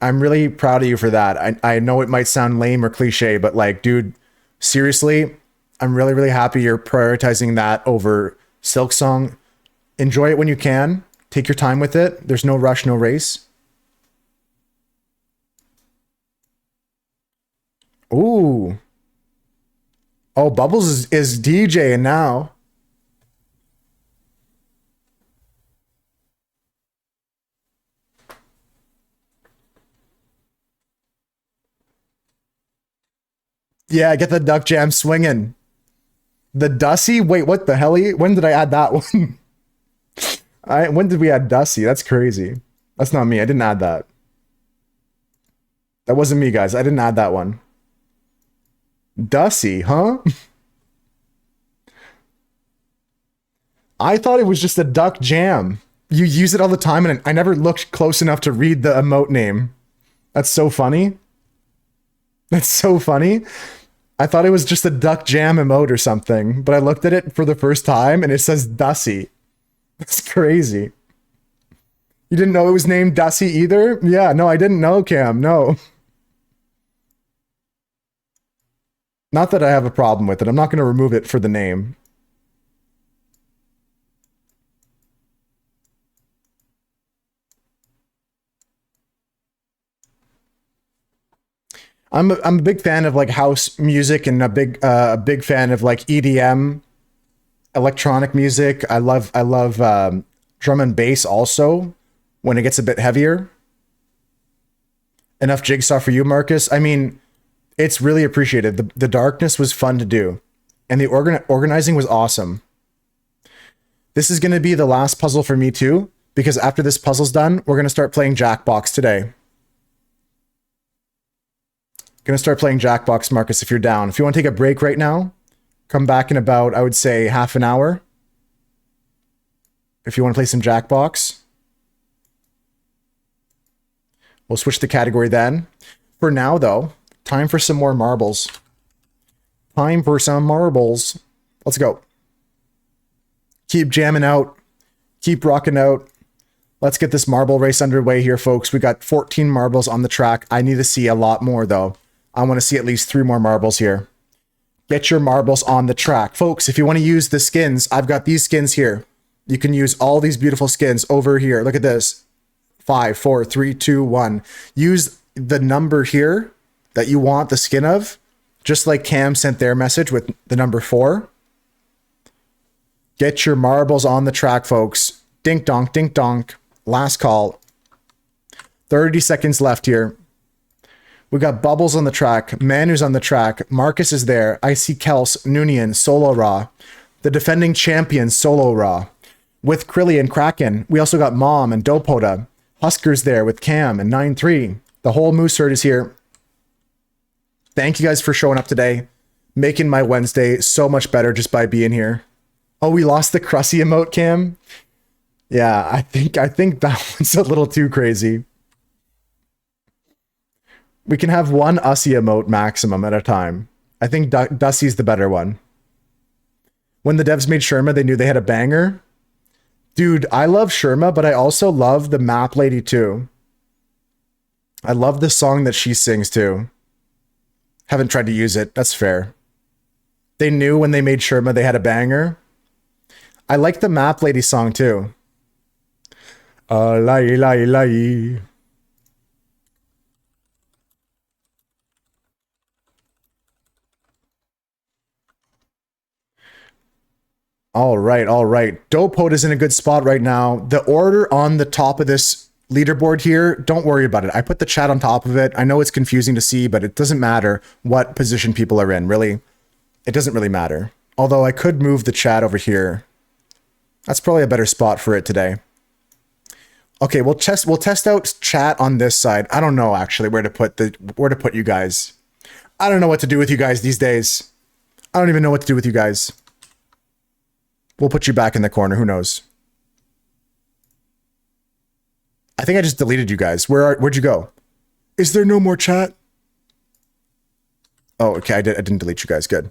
I'm really proud of you for that. I know it might sound lame or cliche, but like, dude, seriously, I'm really, really happy you're prioritizing that over Silk Song. Enjoy it when you can. Take your time with it. There's no rush, no race. Ooh. Oh, Bubbles is DJing now. Yeah, get the duck jam swinging. The Dussy? Wait, what the hell? When did I add that one? When did we add Dussy? That's crazy. That's not me. I didn't add that. That wasn't me, guys. I didn't add that one. Dussy, huh? I thought it was just a duck jam. You use it all the time, and I never looked close enough to read the emote name. That's so funny. That's so funny. I thought it was just a duck jam emote or something, but I looked at it for the first time, and it says Dussy. That's crazy. You didn't know it was named Dussy either? Yeah, no, I didn't know, Cam. No. Not that I have a problem with it. I'm not going to remove it for the name. I'm a big fan of like house music and a big fan of like EDM, electronic music. I love drum and bass also when it gets a bit heavier. Enough Jigsaw for you, Marcus. I mean, it's really appreciated. The darkness was fun to do, and the organizing was awesome. This is going to be the last puzzle for me too, because after this puzzle's done, we're going to start playing Jackbox today. Going to start playing Jackbox, Marcus, if you're down. If you want to take a break right now, come back in about, I would say, half an hour. If you want to play some Jackbox. We'll switch the category then. For now, though, time for some more marbles. Time for some marbles. Let's go. Keep jamming out. Keep rocking out. Let's get this marble race underway here, folks. We got 14 marbles on the track. I need to see a lot more, though. I want to see at least 3 more marbles here. Get your marbles on the track. Folks, if you want to use the skins, I've got these skins here. You can use all these beautiful skins over here. Look at this. 5, 4, 3, 2, 1. Use the number here that you want the skin of, just like Cam sent their message with the number 4. Get your marbles on the track, folks. Dink donk, dink donk. Last call. 30 seconds left here. We got Bubbles on the track. Manu's on the track. Marcus is there. I see Kels, Noonian, Solo Raw. The defending champion, Solo Raw. With Krilly and Kraken. We also got Mom and Dopoda. Husker's there with Cam and 9-3. The whole Moose herd is here. Thank you guys for showing up today. Making my Wednesday so much better just by being here. Oh, we lost the Crusty emote, Cam? Yeah, I think that one's a little too crazy. We can have one Ussy emote maximum at a time. I think Dussy's the better one. When the devs made Sherma, they knew they had a banger. Dude, I love Sherma, but I also love the map lady too. I love the song that she sings too. Haven't tried to use it. That's fair. They knew when they made Sherma they had a banger. I like the map lady song too. Lai lai lai. All right. Dopehote is in a good spot right now. The order on the top of this leaderboard here, don't worry about it. I put the chat on top of it. I know it's confusing to see, but it doesn't matter what position people are in, really. It doesn't really matter. Although I could move the chat over here. That's probably a better spot for it today. Okay, we'll test out chat on this side. I don't know actually where to put you guys. I don't know what to do with you guys these days. I don't even know what to do with you guys. We'll put you back in the corner. Who knows? I think I just deleted you guys. Where'd you go? Is there no more chat? Oh, okay. I didn't delete you guys. Good.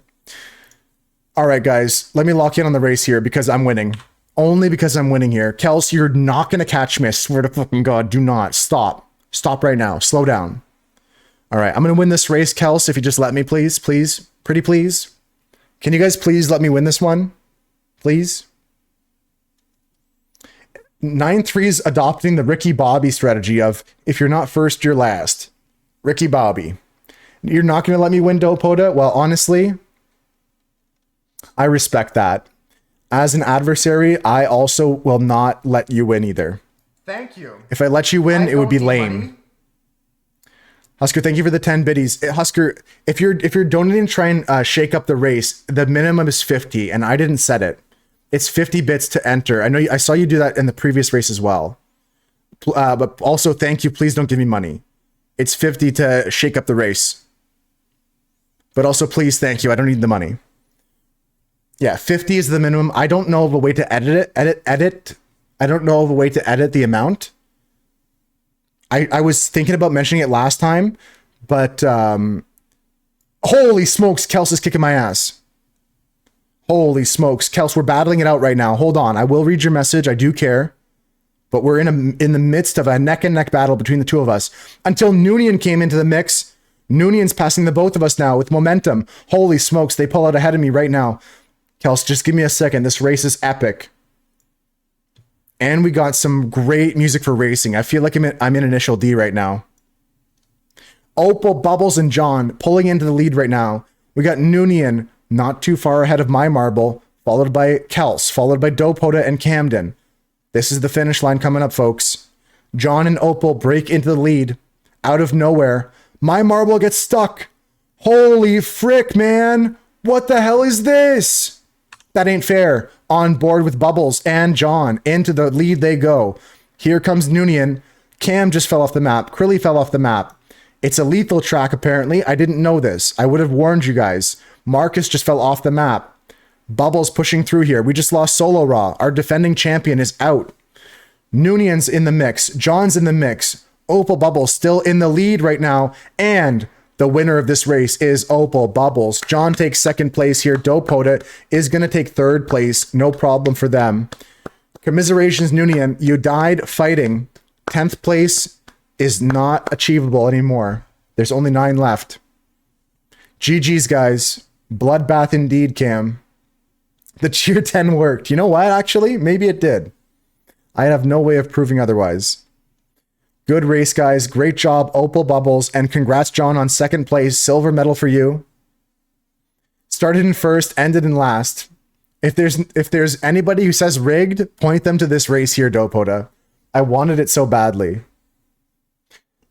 All right, guys. Let me lock in on the race here because I'm winning. Only because I'm winning here. Kels, you're not going to catch me. I swear to fucking God. Do not. Stop. Stop right now. Slow down. All right. I'm going to win this race, Kels, if you just let me, please. Please. Pretty please. Can you guys please let me win this one? Please. 9-3's adopting the Ricky Bobby strategy of if you're not first, you're last. Ricky Bobby. You're not going to let me win Dopoda? Well, honestly, I respect that. As an adversary, I also will not let you win either. Thank you. If I let you win, it would be lame. Money. Husker, thank you for the 10 biddies. Husker, if you're donating to try and shake up the race, the minimum is 50, and I didn't set it. It's 50 bits to enter. I know I saw you do that in the previous race as well. But also, thank you. Please don't give me money. It's 50 to shake up the race. But also, please, thank you. I don't need the money. Yeah, 50 is the minimum. I don't know of a way to edit it. I don't know of a way to edit the amount. I was thinking about mentioning it last time, but holy smokes, Kels is kicking my ass. Holy smokes, Kels, we're battling it out right now. Hold on, I will read your message. I do care, but we're in the midst of a neck and neck battle between the two of us. Until Noonian came into the mix. Noonian's passing the both of us now with momentum. Holy smokes, they pull out ahead of me right now. Kels, just give me a second. This race is epic. And we got some great music for racing. I feel like I'm in initial D right now. Opal, Bubbles, and John pulling into the lead right now. We got Noonian not too far ahead of my marble, followed by Kels, followed by Dopota and Camden. This is the finish line coming up, folks. John and Opal break into the lead. Out of nowhere, my marble gets stuck. Holy frick, man. What the hell is this? That ain't fair. On board with Bubbles and John. Into the lead they go. Here comes Noonian. Cam just fell off the map. Krilly fell off the map. It's a lethal track, apparently. I didn't know this. I would have warned you guys. Marcus just fell off the map. Bubbles pushing through here. We just lost Solo Raw. Our defending champion is out. Noonian's in the mix. John's in the mix. Opal Bubbles still in the lead right now. And the winner of this race is Opal Bubbles. John takes second place here. Dopota is going to take third place. No problem for them. Commiserations, Noonian. You died fighting. 10th place is not achievable anymore. There's only 9 left. GG's, guys. Bloodbath indeed, Cam. The cheer 10 worked. You know what, actually? Maybe it did. I have no way of proving otherwise. Good race, guys. Great job, Opal Bubbles. And congrats, John, on second place. Silver medal for you. Started in first, ended in last. If there's anybody who says rigged, point them to this race here, Dopota. I wanted it so badly.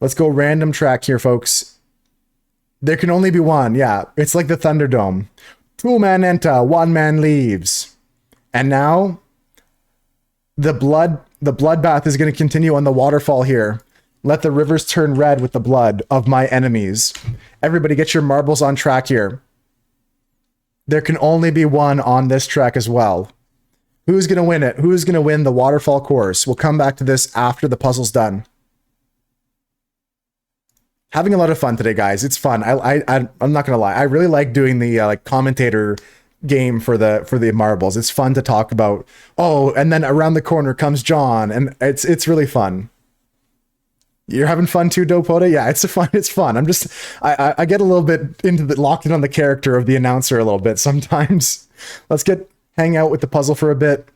Let's go random track here, folks. There can only be one. Yeah, it's like the Thunderdome. 2-man enter, 1-man leaves. And now the bloodbath is going to continue on the waterfall here. Let the rivers turn red with the blood of my enemies. Everybody get your marbles on track here. There can only be one on this track as well. Who's going to win it? Who's going to win the waterfall course? We'll come back to this after the puzzle's done. Having a lot of fun today, guys. It's fun. I'm not gonna lie. I really like doing the like commentator game for the marbles. It's fun to talk about. Oh, and then around the corner comes John, and it's really fun. You're having fun too, Dopota? Yeah, it's fun. I get a little bit locked in on the character of the announcer a little bit sometimes. Let's hang out with the puzzle for a bit,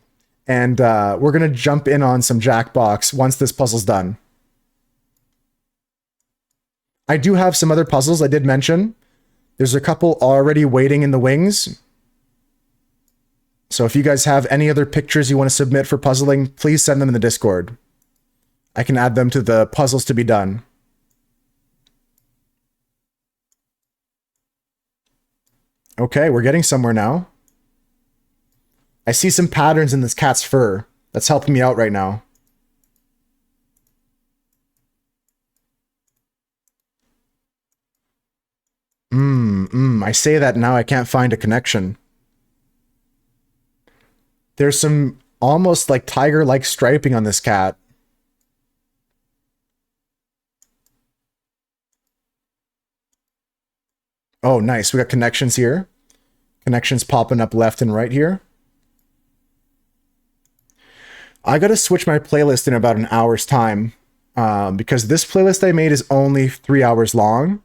and we're gonna jump in on some Jackbox once this puzzle's done. I do have some other puzzles I did mention. There's a couple already waiting in the wings. So if you guys have any other pictures you want to submit for puzzling, please send them in the Discord. I can add them to the puzzles to be done. Okay, we're getting somewhere now. I see some patterns in this cat's fur. That's helping me out right now. I say that now I can't find a connection. There's some almost like tiger-like striping on this cat. Oh, nice. We got connections here. Connections popping up left and right here. I gotta switch my playlist in about an hour's time because this playlist I made is only 3 hours long.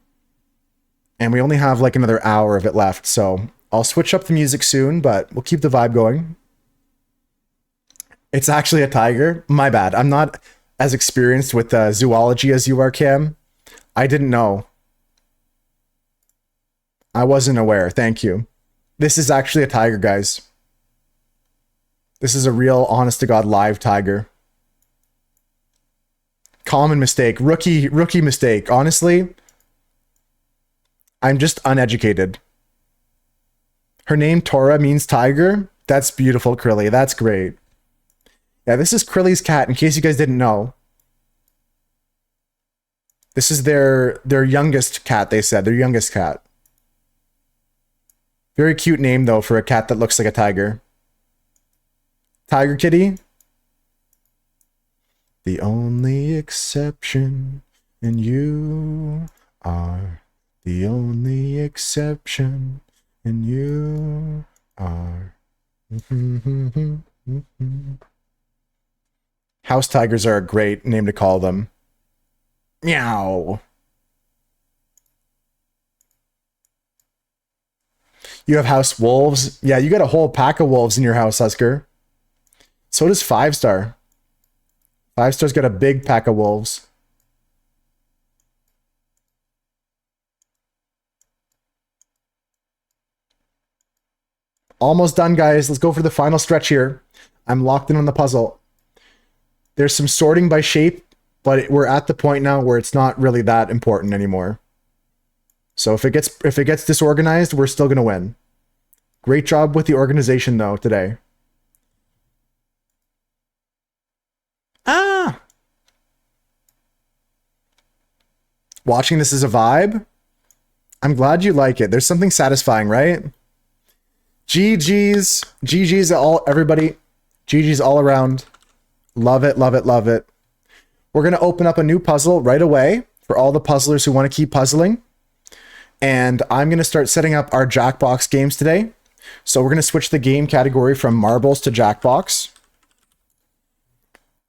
And we only have like another hour of it left, so I'll switch up the music soon, but we'll keep the vibe going. It's actually a tiger. My bad. I'm not as experienced with zoology as you are, Cam. I didn't know. I wasn't aware. Thank you. This is actually a tiger, guys. This is a real, honest-to-God, live tiger. Common mistake. Rookie mistake. Honestly, I'm just uneducated. Her name, Tora, means tiger. That's beautiful, Krilly. That's great. Yeah, this is Krilly's cat, in case you guys didn't know. This is their youngest cat, they said. Their youngest cat. Very cute name, though, for a cat that looks like a tiger. Tiger Kitty. The only exception, and you are the only exception, and you are. House tigers are a great name to call them. Meow. You have house wolves? Yeah, you got a whole pack of wolves in your house, Husker. So does 5-star. 5-star's got a big pack of wolves. Almost done, guys. Let's go for the final stretch here. I'm locked in on the puzzle. There's some sorting by shape, but we're at the point now where it's not really that important anymore. So if it gets disorganized, we're still gonna win. Great job with the organization though today. Ah! Watching this is a vibe. I'm glad you like it. There's something satisfying, right? GG's. GG's all everybody. GG's all around. Love it, love it, love it. We're going to open up a new puzzle right away for all the puzzlers who want to keep puzzling. And I'm going to start setting up our Jackbox games today. So we're going to switch the game category from marbles to Jackbox.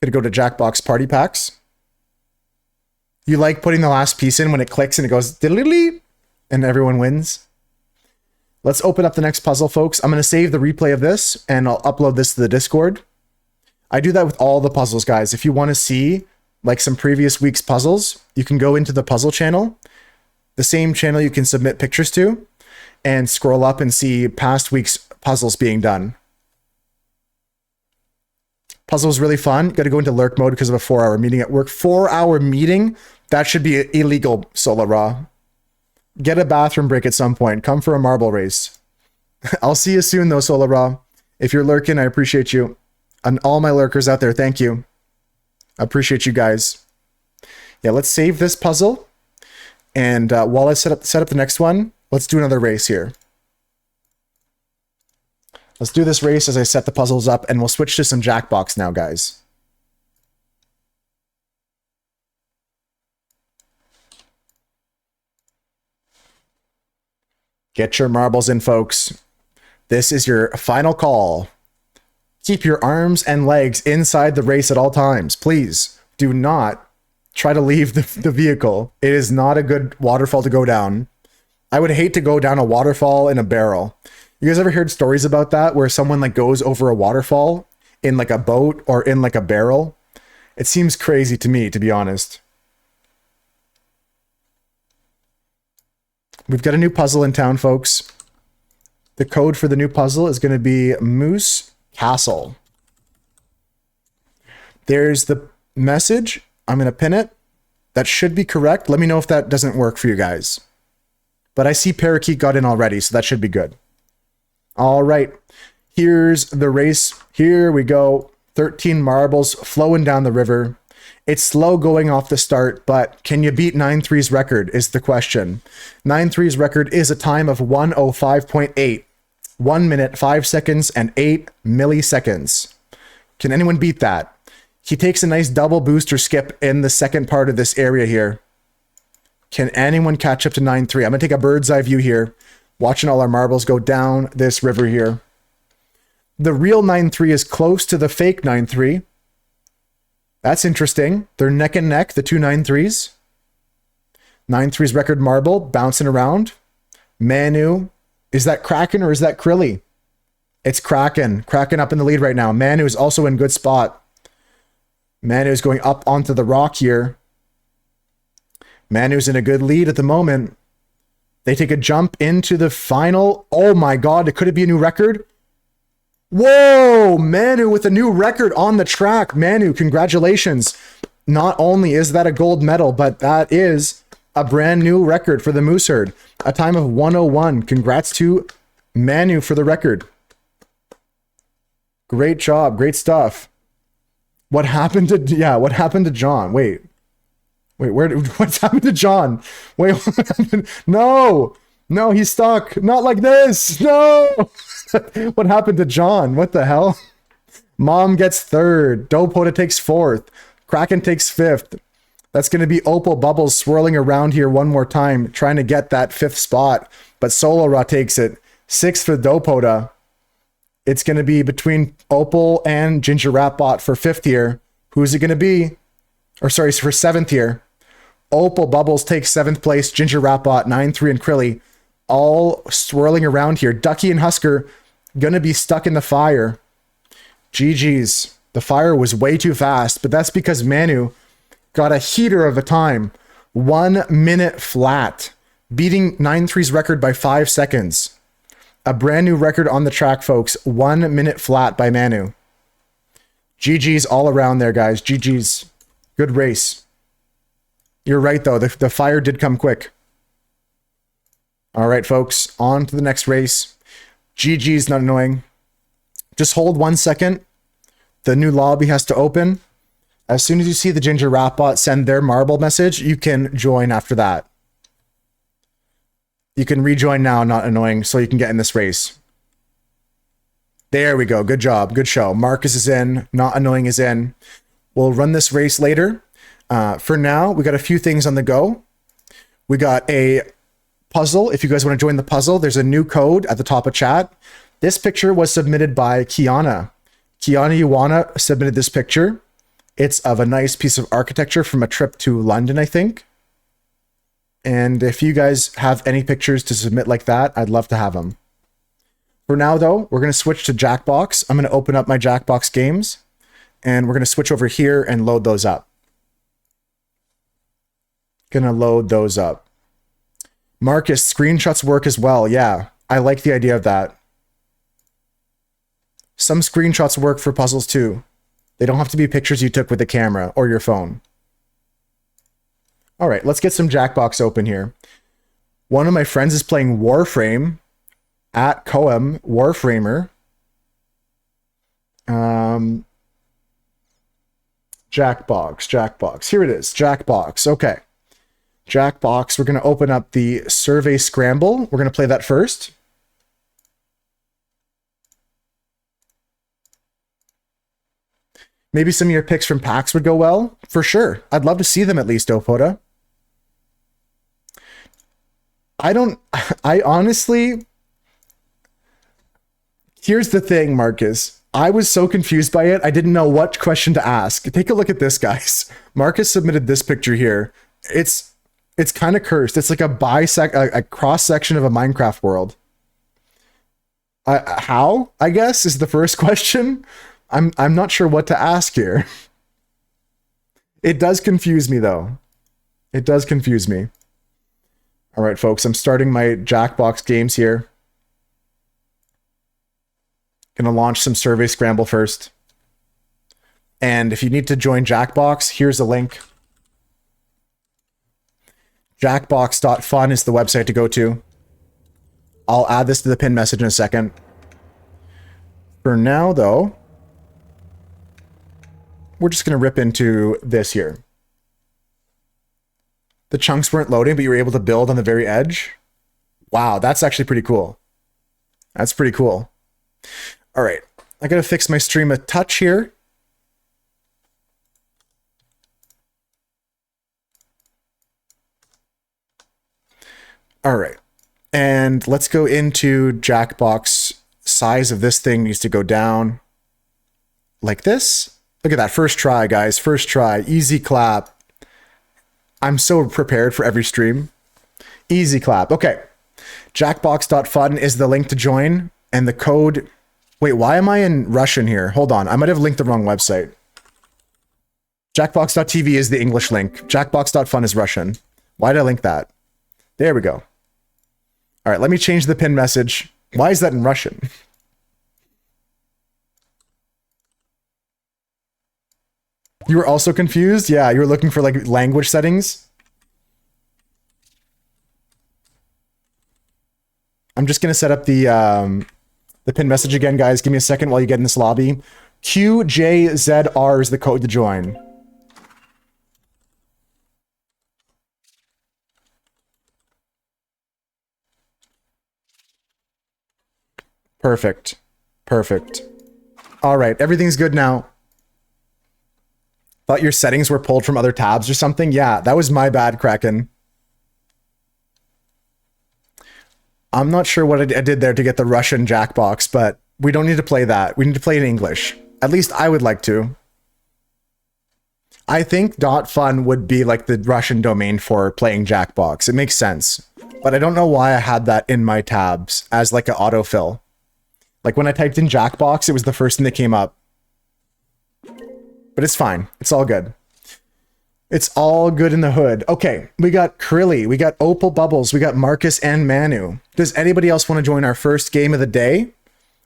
Going to go to Jackbox Party Packs. You like putting the last piece in when it clicks and it goes diddly and everyone wins. Let's open up the next puzzle, folks. I'm going to save the replay of this and I'll upload this to the Discord. I do that with all the puzzles, guys. If you want to see like some previous week's puzzles, you can go into the puzzle channel, the same channel you can submit pictures to, and scroll up and see past week's puzzles being done. Puzzle was really fun. Got to go into lurk mode because of a 4-hour meeting at work. 4-hour meeting? That should be illegal, Sola Raw. Get a bathroom break at some point. Come for a marble race. I'll see you soon though, Sola Raw. If you're lurking, I appreciate you. And all my lurkers out there, thank you. I appreciate you guys. Yeah, let's save this puzzle. And while I set up the next one, let's do another race here. Let's do this race as I set the puzzles up, and we'll switch to some Jackbox now, guys. Get your marbles in, folks. This is your final call. Keep your arms and legs inside the race at all times. Please do not try to leave the vehicle. It is not a good waterfall to go down. I would hate to go down a waterfall in a barrel. You guys ever heard stories about that where someone like goes over a waterfall in like a boat or in like a barrel? It seems crazy to me, to be honest. We've got a new puzzle in town, folks. The code for the new puzzle is going to be Moose Castle. There's the message. I'm going to pin it. That should be correct. Let me know if that doesn't work for you guys. But I see Parakeet got in already, so that should be good. All right. Here's the race. Here we go. 13 marbles flowing down the river. It's slow going off the start, but can you beat 9-3's record is the question. 9-3's record is a time of 1:05.8. 1 minute, 5 seconds, and 8 milliseconds. Can anyone beat that? He takes a nice double booster skip in the second part of this area here. Can anyone catch up to 9-3? I'm going to take a bird's eye view here, watching all our marbles go down this river here. The real 9-3 is close to the fake 9-3. That's interesting. They're neck and neck, the two 9-3s. 9-3's record marble bouncing around. Manu. Is that Kraken or is that Krilly? It's Kraken. Kraken up in the lead right now. Manu is also in good spot. Manu is going up onto the rock here. Manu's in a good lead at the moment. They take a jump into the final. Oh my God, could it be a new record? Whoa, Manu with a new record on the track. Manu, congratulations. Not only is that a gold medal, but that is a brand new record for the Moose Herd. A time of 1:01. Congrats to Manu for the record. Great job. Great stuff. What happened to John? Wait, what's happened to John? Wait, what happened? No, he's stuck. Not like this. No. What happened to John? What the hell? Mom gets third. Dopota takes fourth. Kraken takes fifth. That's going to be Opal Bubbles swirling around here one more time, trying to get that fifth spot. But Solo Ra takes it. Sixth for Dopota. It's going to be between Opal and Ginger Ratbot for fifth here. Who's it going to be? Or sorry, for seventh here. Opal Bubbles takes seventh place. Ginger Ratbot, 9-3, and Krilly all swirling around here. Ducky and Husker going to be stuck in the fire. GG's. The fire was way too fast, but that's because Manu got a heater of a time. 1 minute flat, beating 9-3's record by 5 seconds. A brand new record on the track, folks. 1 minute flat by Manu. GG's all around there, guys. GG's. Good race. You're right, though. The fire did come quick. All right, folks. On to the next race. GG's, not annoying. Just hold 1 second. The new lobby has to open. As soon as you see the Ginger Rap Bot send their marble message, you can join after that. You can rejoin now, not annoying, so you can get in this race. There we go. Good job. Good show. Marcus is in. Not annoying is in. We'll run this race later. For now, we got a few things on the go. We got a puzzle. If you guys want to join the puzzle, there's a new code at the top of chat. This picture was submitted by Kiana. Kiana Iwana submitted this picture. It's of a nice piece of architecture from a trip to London, I think. And if you guys have any pictures to submit like that, I'd love to have them. For now, though, we're going to switch to Jackbox. I'm going to open up my Jackbox games, and we're going to switch over here and load those up. Gonna load those up. Marcus, screenshots work as well. Yeah, I like the idea of that. Some screenshots work for puzzles too. They don't have to be pictures you took with the camera or your phone. All right, let's get some Jackbox open here. One of my friends is playing Warframe at Coem Warframer. Jackbox. Here it is, Jackbox. Okay. Jackbox, we're going to open up the Survey Scramble. We're going to play that first. Maybe some of your picks from packs would go well. For sure. I'd love to see them at least, Opoda. I honestly... Here's the thing, Marcus. I was so confused by it, I didn't know what question to ask. Take a look at this, guys. Marcus submitted this picture here. It's kind of cursed. It's like a cross section of a Minecraft world. How? I guess is the first question. I'm not sure what to ask here. It does confuse me though. It does confuse me. All right, folks. I'm starting my Jackbox games here. Gonna launch some Survey Scramble first. And if you need to join Jackbox, here's a link. Jackbox.fun is the website to go to. I'll add this to the pin message in a second. For now, though, we're just going to rip into this here. The chunks weren't loading, but you were able to build on the very edge. Wow, that's actually pretty cool. That's pretty cool. All right, I got to fix my stream a touch here. All right, and let's go into Jackbox. Size of this thing needs to go down like this. Look at that, first try, guys, first try, easy clap. I'm so prepared for every stream. Easy clap. Okay, Jackbox.fun is the link to join, and the code... Wait, why am I in Russian here? Hold on, I might have linked the wrong website. Jackbox.tv is the English link. Jackbox.fun is Russian. Why did I link that? There we go. All right, let me change the pin message. Why is that in Russian? You were also confused? Yeah, you were looking for like language settings. I'm just gonna set up the pin message again, guys. Give me a second while you get in this lobby. QJZR is the code to join. Perfect. Perfect. All right, everything's good now. Thought your settings were pulled from other tabs or something? Yeah, that was my bad, Kraken. I'm not sure what I did there to get the Russian Jackbox, but we don't need to play that. We need to play in English. At least I would like to. I think .fun would be like the Russian domain for playing Jackbox. It makes sense. But I don't know why I had that in my tabs as like an autofill. Like when I typed in Jackbox, it was the first thing that came up. But it's fine. It's all good. It's all good in the hood. Okay, we got Krilly, we got Opal Bubbles, we got Marcus and Manu. Does anybody else want to join our first game of the day?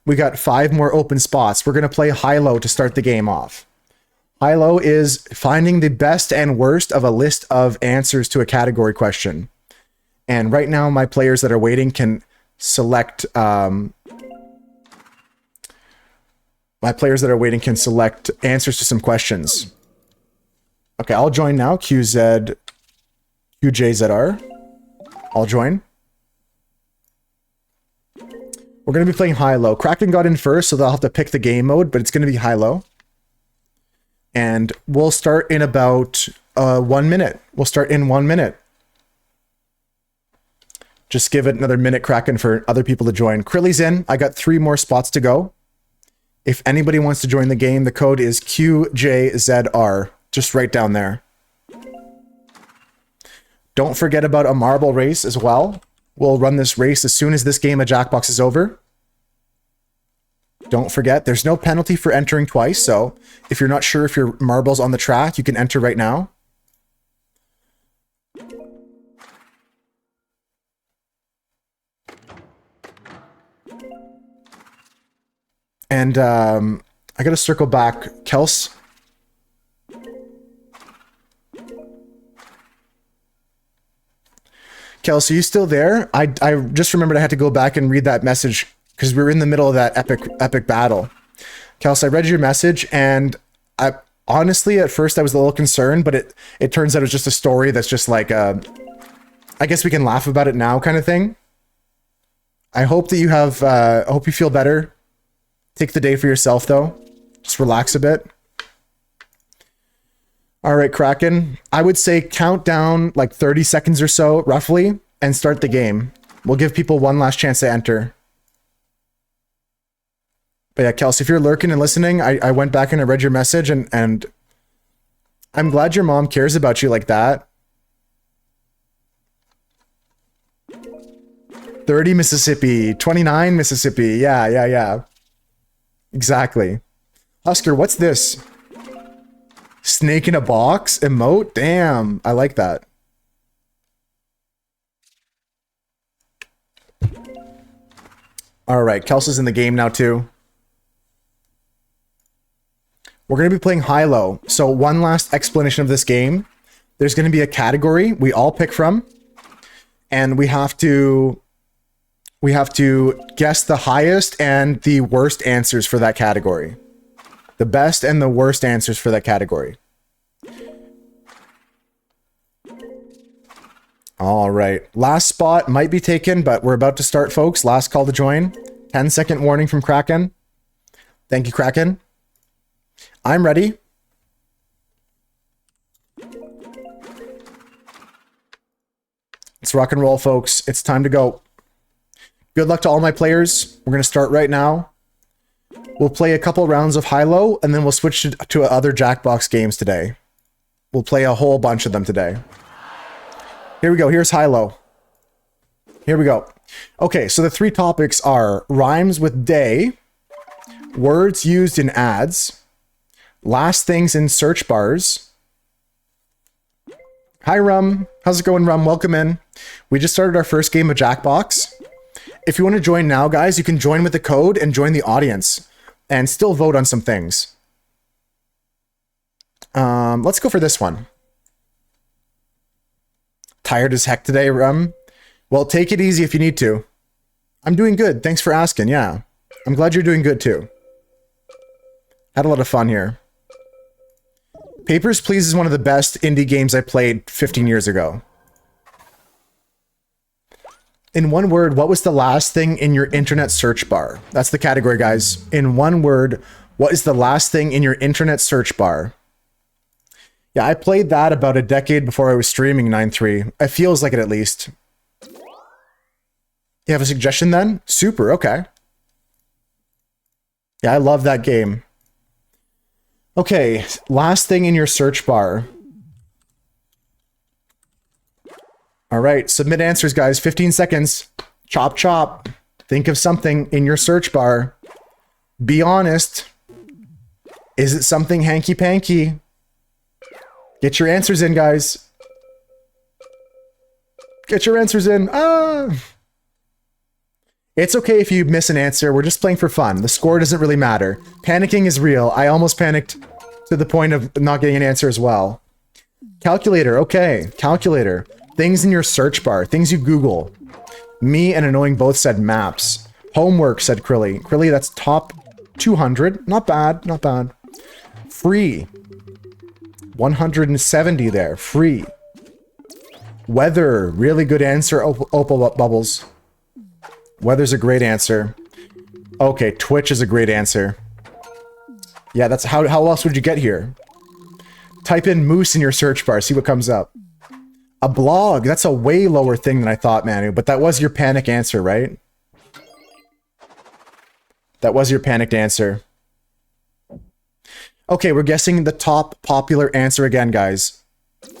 We got 5 more open spots. We're going to play high-low to start the game off. High-low is finding the best and worst of a list of answers to a category question. And right now, my players that are waiting can select... my players that are waiting can select answers to some questions. Okay, I'll join now. QJZR. I'll join. We're going to be playing high-low. Kraken got in first, so they'll have to pick the game mode, but it's going to be high-low. And we'll start in about 1 minute. We'll start in 1 minute. Just give it another minute, Kraken, for other people to join. Krilly's in. I got 3 more spots to go. If anybody wants to join the game, the code is QJZR. Just right down there. Don't forget about a marble race as well. We'll run this race as soon as this game of Jackbox is over. Don't forget, there's no penalty for entering twice, so if you're not sure if your marble's on the track, you can enter right now. And I gotta circle back. Kels. Kels, are you still there? I just remembered I had to go back and read that message because we were in the middle of that epic battle. Kels, I read your message and I honestly at first I was a little concerned, but it turns out it's just a story that's just like I guess we can laugh about it now kind of thing. I hope that you have I hope you feel better. Take the day for yourself though. Just relax a bit. All right, Kraken. I would say count down like 30 seconds or so, roughly, and start the game. We'll give people one last chance to enter. But yeah, Kelsey, if you're lurking and listening, I went back and I read your message, and I'm glad your mom cares about you like that. 30 Mississippi, 29 Mississippi. Yeah. Exactly. Oscar, what's this? Snake in a box? Emote? Damn, I like that. All right, Kelsey's in the game now too. We're going to be playing high-low. So one last explanation of this game. There's going to be a category we all pick from, and we have to guess the highest and the worst answers for that category. The best and the worst answers for that category. All right. Last spot might be taken, but we're about to start, folks. Last call to join. 10-second warning from Kraken. Thank you, Kraken. I'm ready. Let's rock and roll, folks. It's time to go. Good luck to all my players. We're going to start right now. We'll play a couple rounds of high-low, and then we'll switch to other Jackbox games today. We'll play a whole bunch of them today. Here we go. Here's high-low. Here we go. Okay, so the 3 topics are rhymes with day, words used in ads, last things in search bars. Hi, Rum. How's it going, Rum? Welcome in. We just started our first game of Jackbox. If you want to join now, guys, you can join with the code and join the audience and still vote on some things. Let's go for this one. Tired as heck today, Rum? Well, take it easy if you need to. I'm doing good. Thanks for asking. Yeah. I'm glad you're doing good too. Had a lot of fun here. Papers, Please is one of the best indie games I played 15 years ago. In one word, what was the last thing in your internet search bar? That's the category, guys. In one word, what is the last thing in your internet search bar? Yeah, I played that about a decade before I was streaming 9.3. It feels like it at least. You have a suggestion then? Super, okay. Yeah, I love that game. Okay, last thing in your search bar. All right, submit answers, guys. 15 seconds. Chop, chop. Think of something in your search bar. Be honest. Is it something hanky-panky? Get your answers in, guys. Get your answers in. It's okay if you miss an answer. We're just playing for fun. The score doesn't really matter. Panicking is real. I almost panicked to the point of not getting an answer as well. Calculator. Okay. Calculator. Things in your search bar. Things you Google. Me and Annoying both said maps. Homework, said Krilly. Krilly, that's top 200. Not bad. Not bad. Free. 170 there. Free. Weather. Really good answer. Opal Bubbles. Weather's a great answer. Okay, Twitch is a great answer. Yeah, that's how else would you get here? Type in moose in your search bar, see what comes up. A blog, that's a way lower thing than I thought, Manu, but that was your panic answer, right? That was your panicked answer. Okay, we're guessing the top popular answer again, guys.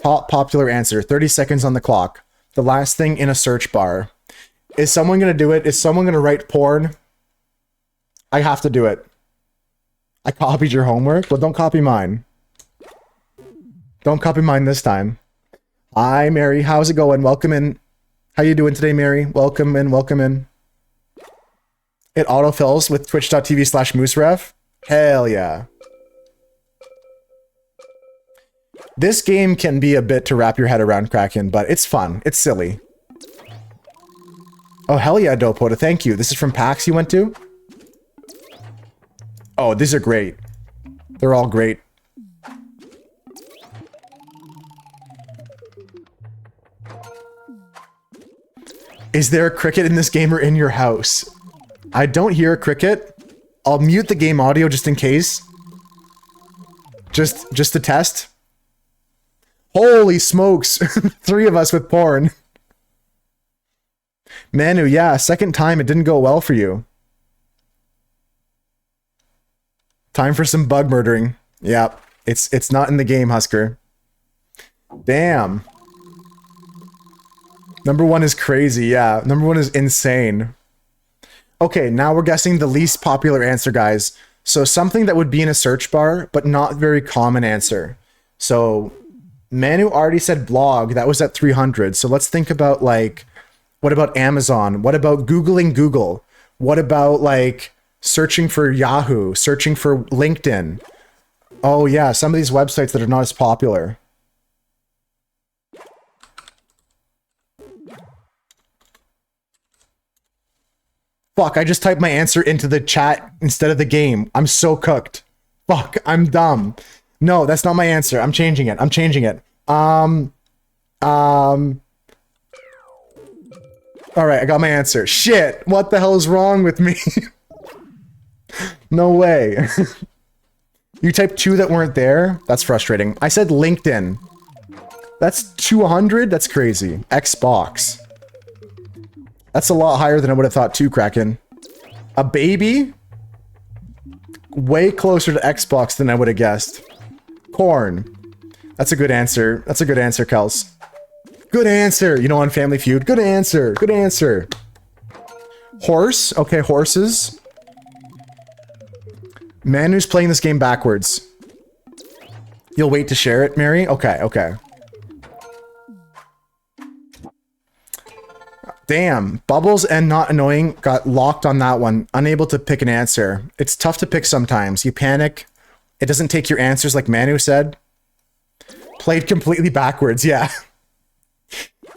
Top popular answer, 30 seconds on the clock. The last thing in a search bar. Is someone going to do it? Is someone going to write porn? I have to do it. I copied your homework? Well, don't copy mine. Don't copy mine this time. Hi, Mary. How's it going? Welcome in. How you doing today, Mary? Welcome in. Welcome in. It autofills with twitch.tv/mooseref. Hell yeah. This game can be a bit to wrap your head around, Kraken, but it's fun. It's silly. Oh, hell yeah, Dopota. Thank you. This is from PAX you went to? Oh, these are great. They're all great. Is there a cricket in this game or in your house? I don't hear a cricket. I'll mute the game audio just in case. Just to test. Holy smokes. 3 of us with porn. Manu, yeah, second time it didn't go well for you. Time for some bug murdering. Yep, it's not in the game, Husker. Damn. Number 1 is crazy, yeah. Number 1 is insane. Okay, now we're guessing the least popular answer, guys. So something that would be in a search bar, but not very common answer. So Manu already said blog, that was at 300. So let's think about like, what about Amazon? What about Googling Google? What about like searching for Yahoo, searching for LinkedIn? Oh yeah, some of these websites that are not as popular. Fuck, I just typed my answer into the chat instead of the game. I'm so cooked. Fuck, I'm dumb. No, that's not my answer. I'm changing it. I'm changing it. All right, I got my answer. Shit, what the hell is wrong with me? No way. You typed 2 that weren't there? That's frustrating. I said LinkedIn. That's 200? That's crazy. Xbox. That's a lot higher than I would have thought too, Kraken. A baby? Way closer to Xbox than I would have guessed. Corn. That's a good answer. That's a good answer, Kels. Good answer. You know, on Family Feud. Good answer. Good answer. Horse. Okay, horses. Manu's playing this game backwards. You'll wait to share it, Mary? Okay, okay. Damn. Bubbles and Not Annoying got locked on that one. Unable to pick an answer. It's tough to pick sometimes. You panic. It doesn't take your answers like Manu said. Played completely backwards, yeah.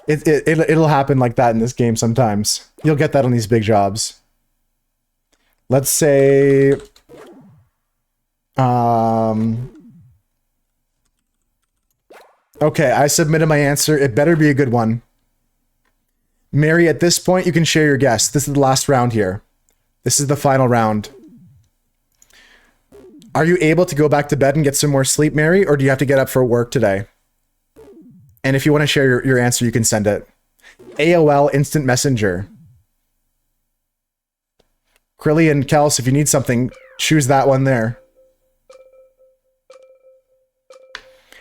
It'll happen like that in this game sometimes. You'll get that on these big jobs. Let's say... Okay, I submitted my answer. It better be a good one. Mary, at this point, you can share your guess. This is the last round here. This is the final round. Are you able to go back to bed and get some more sleep, Mary, or do you have to get up for work today? And if you want to share your answer, you can send it. AOL Instant Messenger. Krilly and Kels, if you need something, choose that one there.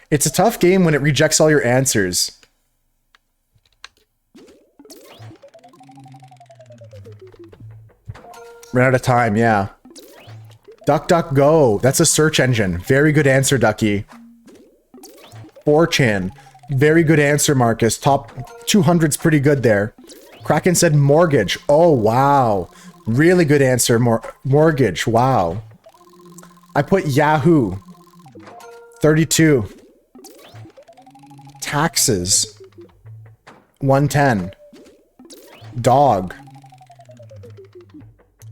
It's a tough game when it rejects all your answers. Ran out of time, yeah. DuckDuckGo. That's a search engine. Very good answer, Ducky. 4chan. Very good answer, Marcus. Top 200's pretty good there. Kraken said mortgage. Oh, wow. Really good answer. Mortgage. Wow. I put Yahoo. 32. Taxes. 110. Dog.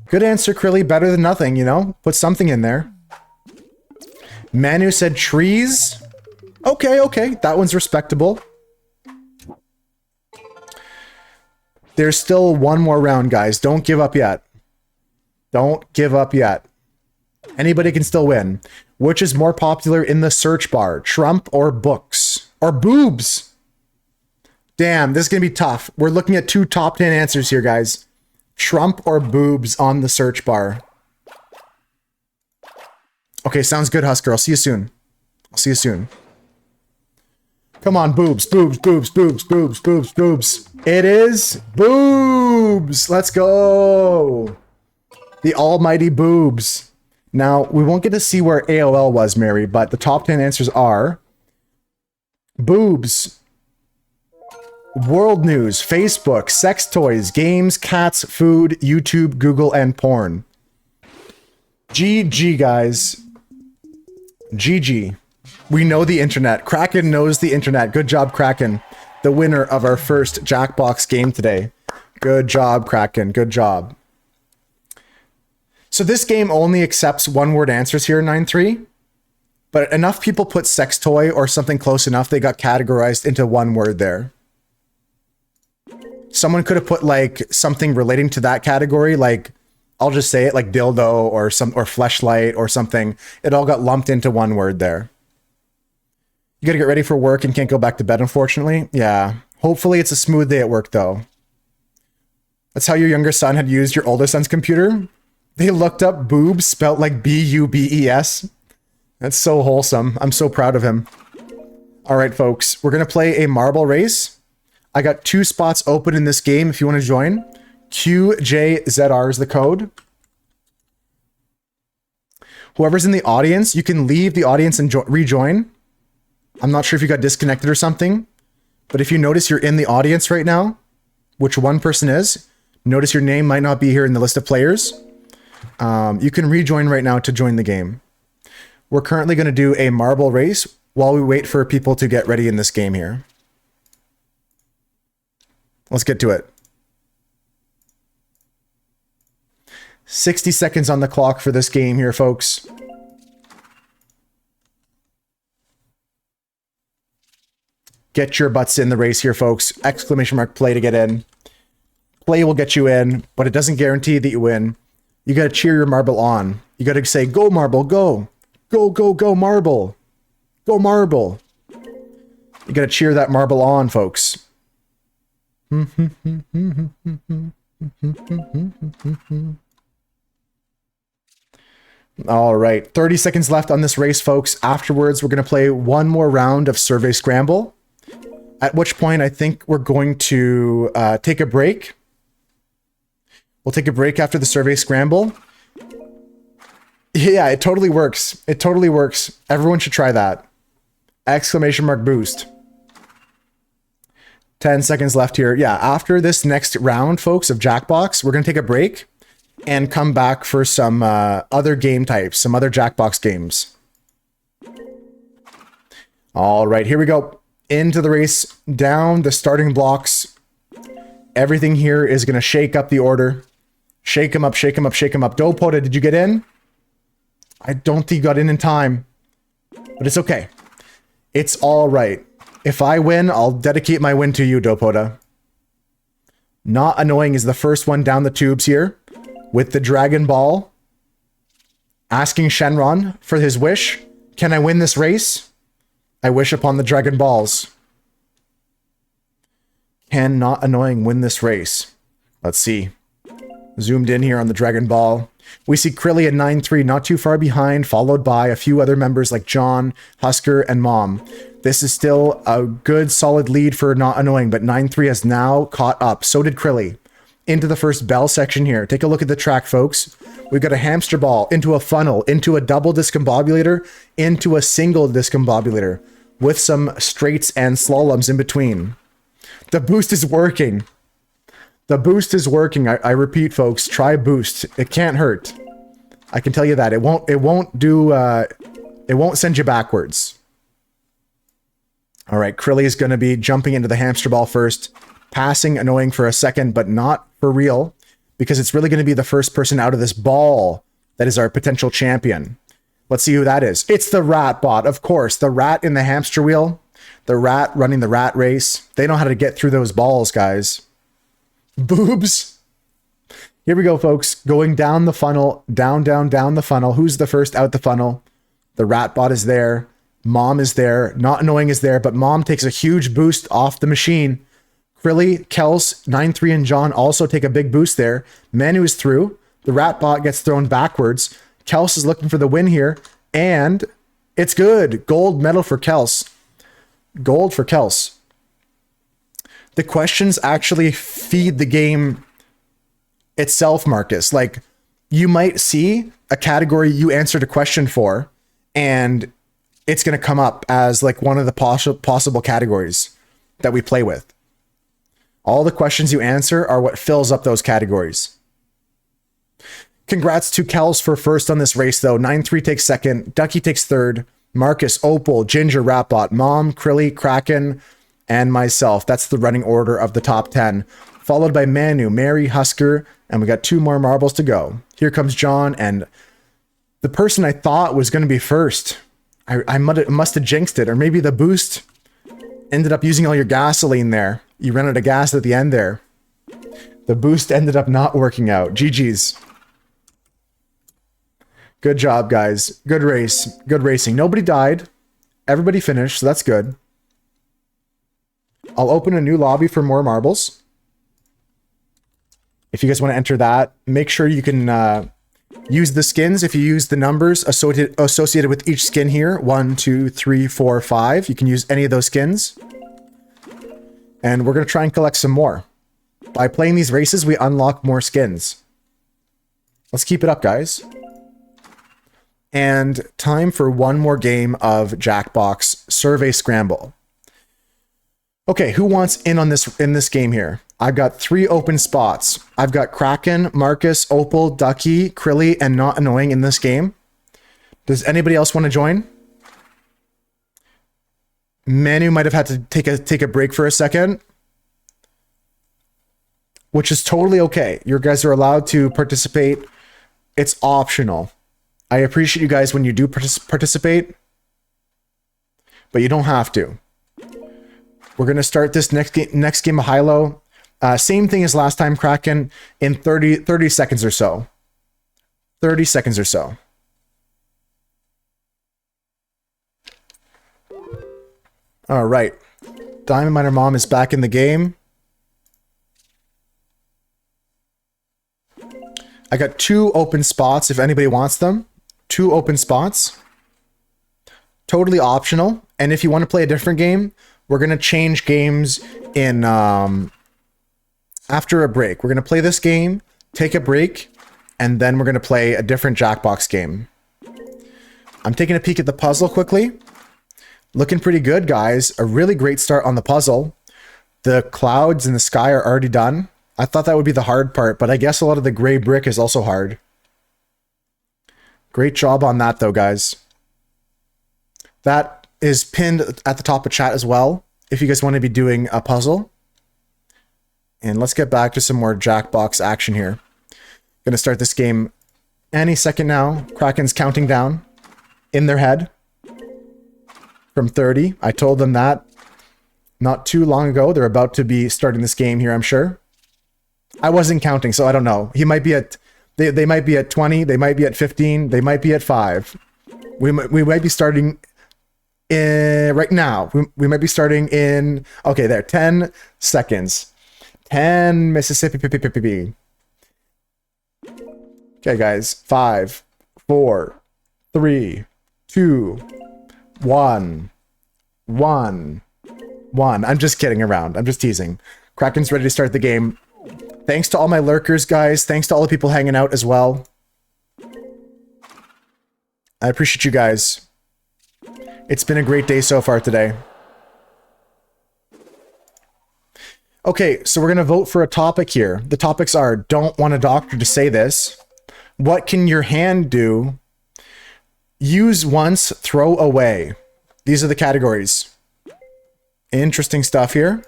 Good answer, Krilly. Better than nothing, you know? Put something in there. Manu said trees. Okay, okay. That one's respectable. There's still one more round, guys. Don't give up yet. Don't give up yet. Anybody can still win. Which is more popular in the search bar? Trump or books? Or boobs? Damn, this is going to be tough. We're looking at 2 top 10 answers here, guys. Trump or boobs on the search bar? Okay, sounds good, Husker. I'll see you soon. I'll see you soon. Come on, boobs, boobs, boobs, boobs, boobs, boobs, boobs. It is boobs. Let's go. The almighty boobs. Now, we won't get to see where AOL was, Mary, but the top 10 answers are boobs, world news, Facebook, sex toys, games, cats, food, YouTube, Google, and porn. GG, guys. GG. We know the internet. Kraken knows the internet. Good job, Kraken. The winner of our first Jackbox game today. Good job, Kraken. Good job. So this game only accepts one-word answers here in 9-3. But enough people put sex toy or something close enough, they got categorized into one word there. Someone could have put like something relating to that category, like I'll just say it, like dildo or fleshlight or something. It all got lumped into one word there. You gotta get ready for work and can't go back to bed, unfortunately. Yeah. Hopefully it's a smooth day at work, though. That's how your younger son had used your older son's computer? They looked up boobs spelt like B-U-B-E-S. That's so wholesome. I'm so proud of him. All right, folks. We're gonna play a marble race. I got 2 spots open in this game if you want to join. QJZR is the code. Whoever's in the audience, you can leave the audience and rejoin. I'm not sure if you got disconnected or something, but if you notice you're in the audience right now, which one person is, notice your name might not be here in the list of players. You can rejoin right now to join the game. We're currently going to do a marble race while we wait for people to get ready in this game here. Let's get to it. 60 seconds on the clock for this game here, folks. Get your butts in the race here, folks. Exclamation mark play to get in. Play will get you in, but it doesn't guarantee that you win. You got to cheer your marble on. You got to say, go marble, go. Go, go, go marble. Go marble. You got to cheer that marble on, folks. All right, 30 seconds left on this race, folks. Afterwards, we're going to play one more round of Survey Scramble. At which point, I think we're going to take a break. We'll take a break after the Survey Scramble. Yeah, it totally works. It totally works. Everyone should try that. Exclamation mark boost. 10 seconds left here. Yeah, after this next round, folks, of Jackbox, we're going to take a break and come back for some other game types, some other Jackbox games. All right, here we go. Into the race, down the starting blocks. Everything here is going to shake up the order. Shake them up, shake them up, shake them up. Dopota, did you get in? I don't think you got in time. But it's okay. It's all right. If I win, I'll dedicate my win to you, Dopota. Not Annoying is the first one down the tubes here. With the Dragon Ball. Asking Shenron for his wish. Can I win this race? I wish upon the Dragon Balls. Can Not Annoying win this race? Let's see. Zoomed in here on the Dragon Ball. We see Krilly at 9-3, not too far behind, followed by a few other members like John, Husker, and Mom. This is still a good, solid lead for Not Annoying, but 9-3 has now caught up. So did Krilly. Into the first bell section here. Take a look at the track, folks. We've got a hamster ball, into a funnel, into a double discombobulator, into a single discombobulator. with some straights and slaloms in between. The boost is working. The boost is working. I repeat, folks, try boost. It can't hurt. I can tell you that. It won't send you backwards. All right, Krilly is going to be jumping into the hamster ball first, passing annoying for a second, but not for real, because it's really going to be the first person out of this ball that is our potential champion. Let's see who that is. It's the rat bot, of course. The rat in the hamster wheel. The rat running the rat race. They know how to get through those balls, guys. Boobs. Here we go, folks. Going down the funnel. Down the funnel. Who's the first out the funnel? The rat bot is there. Mom is there. Not Annoying is there, but Mom takes a huge boost off the machine. Krilly, Kels, 9-3, and John also take a big boost there. Manu is through. The rat bot gets thrown backwards. Kels is looking for the win here, and it's good. Gold medal for Kels. Gold for Kels. The questions actually feed the game itself, Marcus. Like, you might see a category you answered a question for, and it's going to come up as like one of the possible categories that we play with. All the questions you answer are what fills up those categories. Congrats to Kels for first on this race, though. 9-3 takes second. Ducky takes third. Marcus, Opal, Ginger, Ratbot, Mom, Krilly, Kraken, and myself. That's the running order of the top 10. Followed by Manu, Mary, Husker, and we got 2 more marbles to go. Here comes John, and the person I thought was going to be first. I must have jinxed it, or maybe the boost ended up using all your gasoline there. You ran out of gas at the end there. The boost ended up not working out. GG's. Good job, guys. Good race. Good racing. Nobody died. Everybody finished, so that's good. I'll open a new lobby for more marbles. If you guys want to enter that, make sure you can use the skins. If you use the numbers associated with each skin here, 1, 2, 3, 4, 5, you can use any of those skins. And we're going to try and collect some more. By playing these races, we unlock more skins. Let's keep it up, guys. And time for one more game of Jackbox Survey Scramble. Okay, who wants in on this game here? I've got 3 open spots. I've got Kraken, Marcus, Opal, Ducky, Krilly, and Not Annoying in this game. Does anybody else want to join? Manu might have had to take a break for a second, which is totally okay. You guys are allowed to participate. It's optional. I appreciate you guys when you do participate, but you don't have to. We're going to start this next game of high-low. Same thing as last time, Kraken, in 30 seconds or so. 30 seconds or so. All right. Diamond Miner Mom is back in the game. I got 2 open spots if anybody wants them. 2 open spots. Totally optional. And if you want to play a different game, we're going to change games in after a break. We're going to play this game, take a break, and then we're going to play a different Jackbox game. I'm taking a peek at the puzzle quickly. Looking pretty good, guys. A really great start on the puzzle. The clouds in the sky are already done. I thought that would be the hard part, but I guess a lot of the gray brick is also hard. Great job on that, though, guys. That is pinned at the top of chat as well, if you guys want to be doing a puzzle. And let's get back to some more Jackbox action here. Gonna start this game any second now. Kraken's counting down in their head from 30. I told them that not too long ago. They're about to be starting this game here, I'm sure. I wasn't counting, so I don't know. He might be at... They might be at 20. They might be at 15. They might be at 5. We might be starting right now. We might be starting in... Okay, there. 10 seconds. 10 Mississippi. Okay, guys. 5, 4, 3, 2, 1. I'm just kidding around. I'm just teasing. Kraken's ready to start the game. Thanks to all my lurkers, guys. Thanks to all the people hanging out as well. I appreciate you guys. It's been a great day so far today. Okay, so we're going to vote for a topic here. The topics are, don't want a doctor to say this. What can your hand do? Use once, throw away. These are the categories. Interesting stuff here.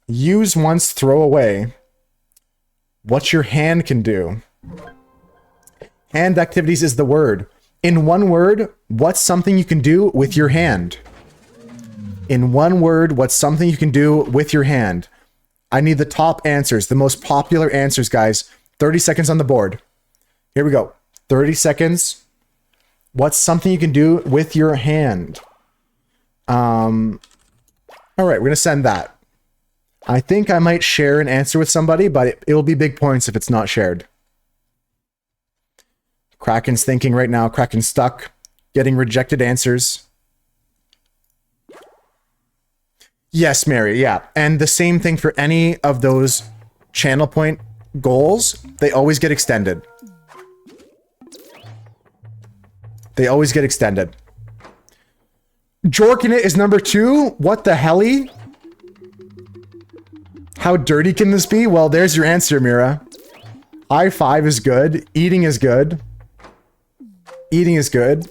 Use once, throw away. What your hand can do. Hand activities is the word. In one word, what's something you can do with your hand? In one word, what's something you can do with your hand? I need the top answers, the most popular answers, guys. 30 seconds on the board. Here we go. 30 seconds. What's something you can do with your hand? All right, we're going to send that. I think I might share an answer with somebody, but it'll be big points if it's not shared. Kraken's thinking right now. Kraken's stuck. Getting rejected answers. Yes, Mary, yeah. And the same thing for any of those channel point goals. They always get extended. They always get extended. Jorking it is number 2. What the helly? How dirty can this be? Well, there's your answer, Mira. I5 is good. Eating is good. Eating is good.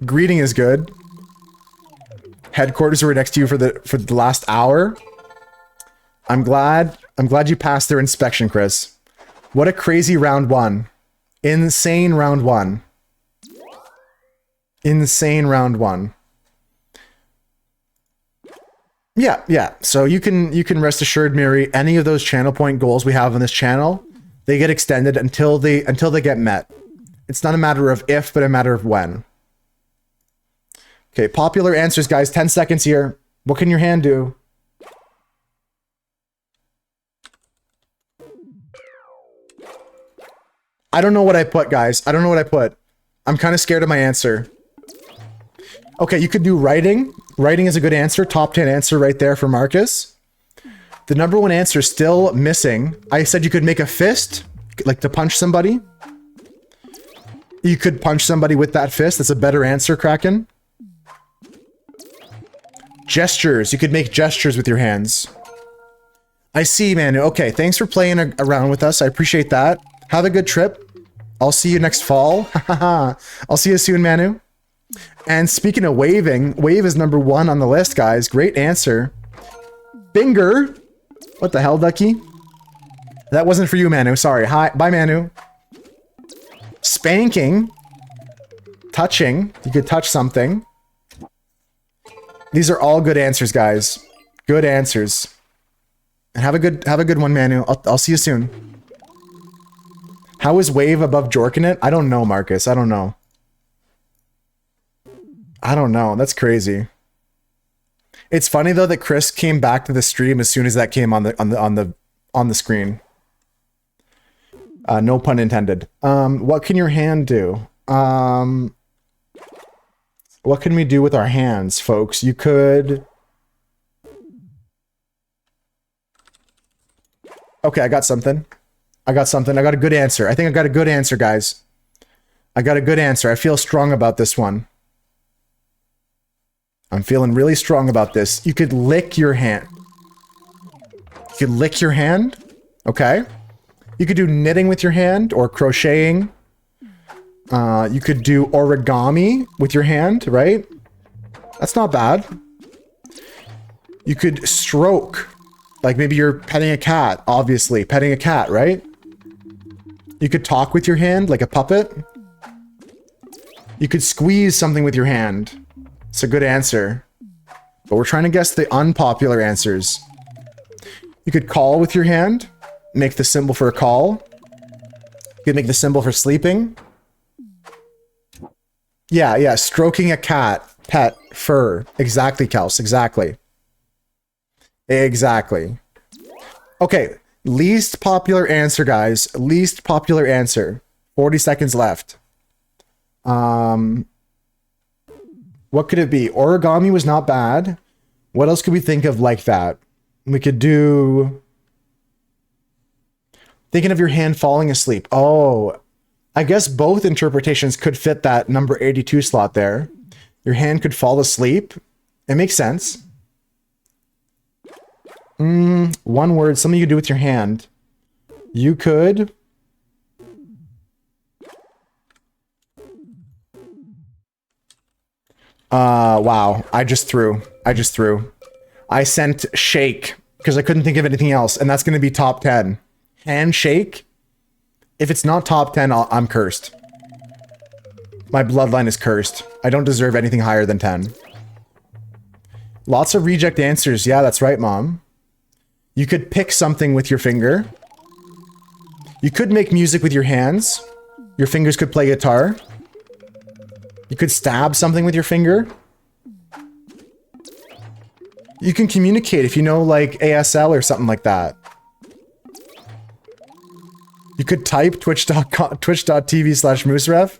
Greeting is good. Headquarters were next to you for the last hour. I'm glad you passed their inspection, Chris. What a crazy round 1. Insane round 1. Insane round 1. Yeah. So you can rest assured, Mary, any of those channel point goals we have on this channel, they get extended until they get met. It's not a matter of if, but a matter of when. Okay, popular answers, guys. 10 seconds here. What can your hand do? I don't know what I put, guys. I don't know what I put. I'm kind of scared of my answer. Okay, you could do writing. Writing is a good answer. Top 10 answer right there for Marcus. The number 1 answer is still missing. I said you could make a fist, like to punch somebody. You could punch somebody with that fist. That's a better answer, Kraken. Gestures. You could make gestures with your hands. I see, Manu. Okay, thanks for playing around with us. I appreciate that. Have a good trip. I'll see you next fall. I'll see you soon, Manu. And speaking of waving, wave is number 1 on the list, guys. Great answer. Finger. What the hell, Ducky? That wasn't for you, Manu. Sorry. Hi. Bye, Manu. Spanking. Touching. You could touch something. These are all good answers, guys. Good answers. And have a good one, Manu. I'll see you soon. How is wave above jorking it? I don't know, Marcus. I don't know. I don't know. That's crazy. It's funny though that Chris came back to the stream as soon as that came on the screen. No pun intended. What can your hand do? What can we do with our hands, folks? You could... Okay, I got something. I got a good answer. I think I got a good answer, guys. I got a good answer. I feel strong about this one. I'm feeling really strong about this. You could lick your hand. You could lick your hand. Okay. You could do knitting with your hand or crocheting. You could do origami with your hand, right? That's not bad. You could stroke. Like maybe you're petting a cat, obviously. Petting a cat, right? You could talk with your hand like a puppet. You could squeeze something with your hand. It's a good answer. But we're trying to guess the unpopular answers. You could call with your hand. Make the symbol for a call. You could make the symbol for sleeping. Yeah. Stroking a cat. Pet. Fur. Exactly, Kels. Exactly. Exactly. Okay. Least popular answer, guys. Least popular answer. 40 seconds left. What could it be? Origami was not bad. What else could we think of like that? We could do... Thinking of your hand falling asleep. Oh, I guess both interpretations could fit that number 82 slot there. Your hand could fall asleep. It makes sense. One word, something you do with your hand. You could... wow. I just threw. I sent shake because I couldn't think of anything else, and that's going to be top 10. Handshake? If it's not top 10, I'm cursed. My bloodline is cursed. I don't deserve anything higher than 10. Lots of reject answers. Yeah, that's right, Mom. You could pick something with your finger. You could make music with your hands. Your fingers could play guitar. You could stab something with your finger. You can communicate if you know, like, ASL or something like that. You could type twitch.tv/mooseref.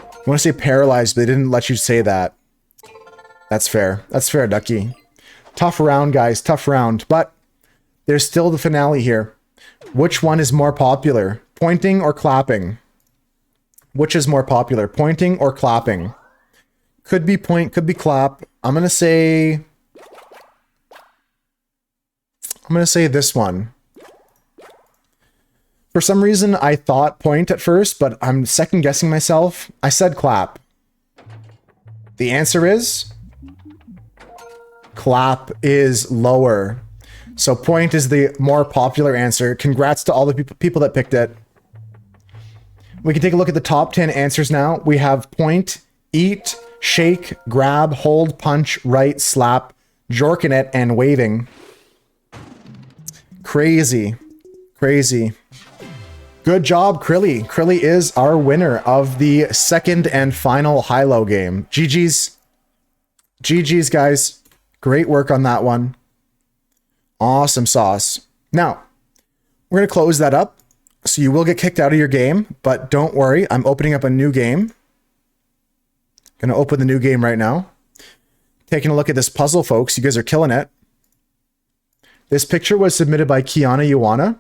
I want to say paralyzed, but they didn't let you say that. That's fair. That's fair, Ducky. Tough round, guys. Tough round. But there's still the finale here. Which one is more popular? Pointing or clapping? Which is more popular? Pointing or clapping? Could be point, could be clap. I'm going to say this one. For some reason, I thought point at first, but I'm second guessing myself. I said clap. The answer is... clap is lower. So point is the more popular answer. Congrats to all the people that picked it. We can take a look at the top 10 answers now. We have point, eat, shake, grab, hold, punch, write, slap, jorking it, and waving. Crazy. Crazy. Good job, Krilly. Krilly is our winner of the second and final high-low game. GG's. GG's, guys. Great work on that one. Awesome sauce. Now, we're going to close that up. So you will get kicked out of your game, but don't worry. I'm opening up a new game. Going to open the new game right now. Taking a look at this puzzle, folks. You guys are killing it. This picture was submitted by Kiana Ioana.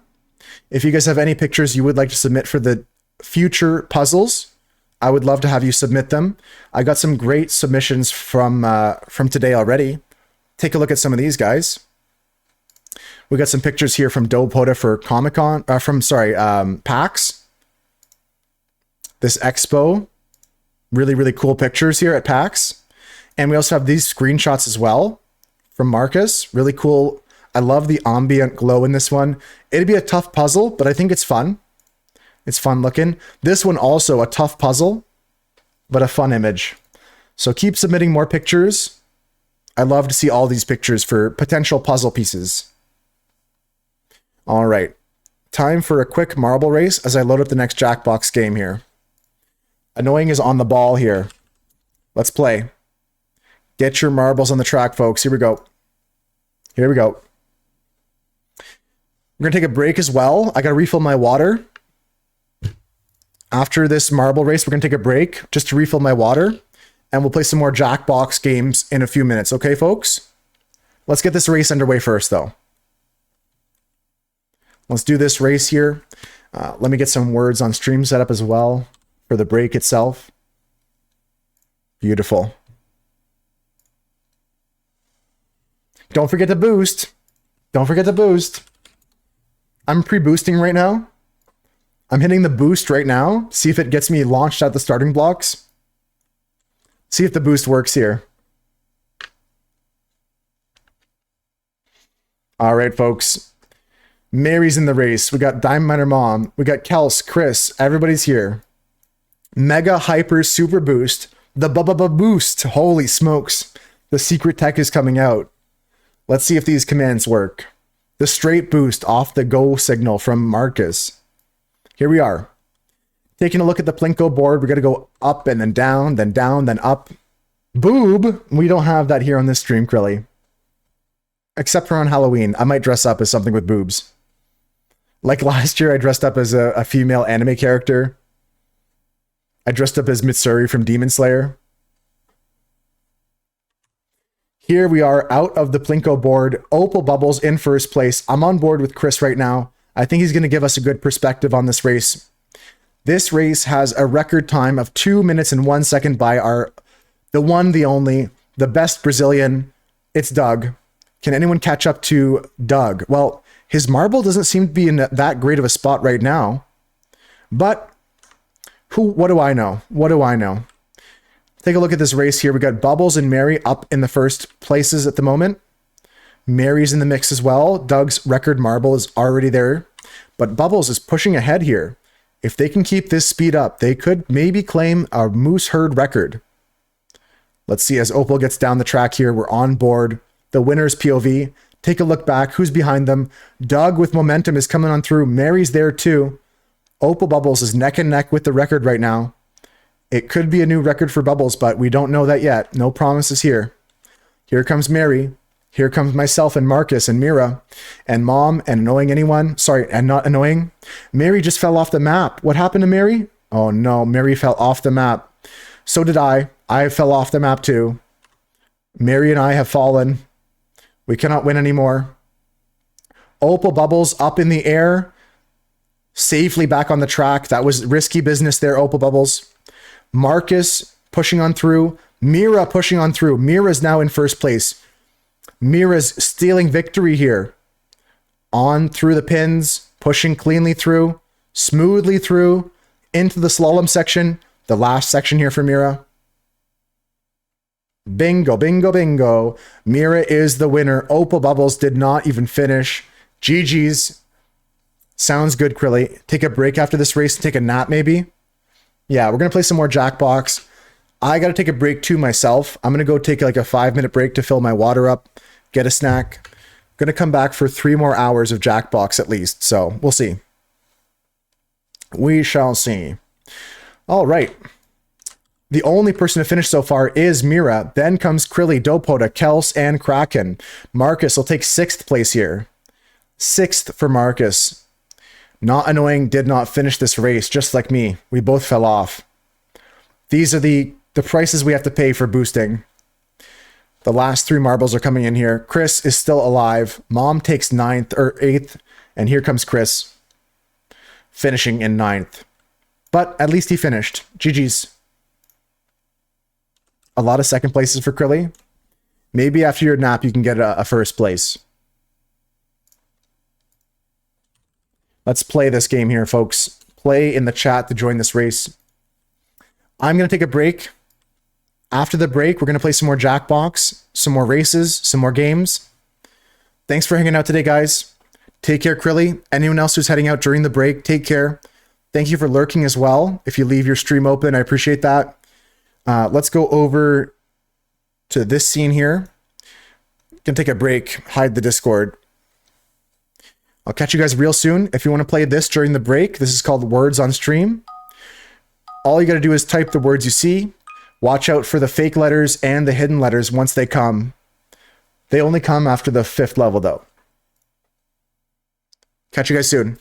If you guys have any pictures you would like to submit for the future puzzles, I would love to have you submit them. I got some great submissions from today already. Take a look at some of these, guys. We got some pictures here from Dopota for Comic-Con, PAX. This expo. Really, really cool pictures here at PAX. And we also have these screenshots as well from Marcus. Really cool. I love the ambient glow in this one. It'd be a tough puzzle, but I think it's fun. It's fun looking. This one also a tough puzzle, but a fun image. So keep submitting more pictures. I love to see all these pictures for potential puzzle pieces. All right. Time for a quick marble race as I load up the next Jackbox game here. Annoying is on the ball here. Let's play. Get your marbles on the track, folks. Here we go. Here we go. We're going to take a break as well. I got to refill my water. After this marble race, we're going to take a break just to refill my water. And we'll play some more Jackbox games in a few minutes. Okay, folks? Let's get this race underway first, though. Let's do this race here. Let me get some words on stream setup as well for the break itself. Beautiful. Don't forget to boost. Don't forget to boost. I'm pre-boosting right now. I'm hitting the boost right now. See if it gets me launched at the starting blocks. See if the boost works here. All right, folks. Mary's in the race. We got Diamond Miner Mom. We got Kels, Chris. Everybody's here. Mega Hyper Super Boost. The boost. Holy smokes. The secret tech is coming out. Let's see if these commands work. The straight boost off the go signal from Marcus. Here we are. Taking a look at the Plinko board. We're going to go up and then down, then up. Boob. We don't have that here on this stream, Krilly. Except for on Halloween. I might dress up as something with boobs. Like last year, I dressed up as a female anime character. I dressed up as Mitsuri from Demon Slayer. Here we are out of the Plinko board. Opal Bubbles in first place. I'm on board with Chris right now. I think he's going to give us a good perspective on this race. This race has a record time of 2 minutes and 1 second by the one, the only, the best Brazilian. It's Doug. Can anyone catch up to Doug? Well, his marble doesn't seem to be in that great of a spot right now. But what do I know? What do I know? Take a look at this race here. We got Bubbles and Mary up in the first places at the moment. Mary's in the mix as well. Doug's record marble is already there. But Bubbles is pushing ahead here. If they can keep this speed up, they could maybe claim a moose herd record. Let's see as Opal gets down the track here. We're on board. The winner's POV. Take a look back. Who's behind them? Doug with momentum is coming on through. Mary's there too. Opal Bubbles is neck and neck with the record right now. It could be a new record for Bubbles, but we don't know that yet. No promises here. Here comes Mary. Here comes myself and Marcus and Mira and Mom and annoying anyone. Sorry, and not annoying. Mary just fell off the map. What happened to Mary? Oh no, Mary fell off the map. So did I. I fell off the map too. Mary and I have fallen. We cannot win anymore. Opal Bubbles up in the air. Safely back on the track. That was risky business there, Opal Bubbles. Marcus pushing on through. Mira pushing on through. Mira's now in first place. Mira's stealing victory here. On through the pins, pushing cleanly through, smoothly through, into the slalom section. The last section here for Mira. Bingo, bingo, bingo. Mira is the winner. Opal Bubbles did not even finish. GG's. Sounds good, Krilly. Take a break after this race and take a nap maybe. Yeah, we're going to play some more Jackbox. I got to take a break too myself. I'm going to go take like a 5-minute break to fill my water up, get a snack. Going to come back for 3 more hours of Jackbox at least. So we'll see. We shall see. All right. The only person to finish so far is Mira. Then comes Krilly, Dopota, Kels, and Kraken. Marcus will take 6th place here. 6th for Marcus. Not annoying, did not finish this race, just like me. We both fell off. These are the prices we have to pay for boosting. The last 3 marbles are coming in here. Chris is still alive. Mom takes 9th or 8th. And here comes Chris. Finishing in 9th. But at least he finished. GG's. A lot of second places for Krilly. Maybe after your nap you can get a first place. Let's play this game here, folks. Play in the chat to join this race. I'm going to take a break. After the break, we're going to play some more Jackbox, some more races, some more games. Thanks for hanging out today, guys. Take care, Krilly. Anyone else who's heading out during the break, take care. Thank you for lurking as well. If you leave your stream open, I appreciate that. Let's go over to this scene here. Gonna take a break, hide the Discord. I'll catch you guys real soon. If you want to play this during the break, this is called Words on Stream. All you got to do is type the words you see. Watch out for the fake letters and the hidden letters once they come. They only come after the 5th level, though. Catch you guys soon.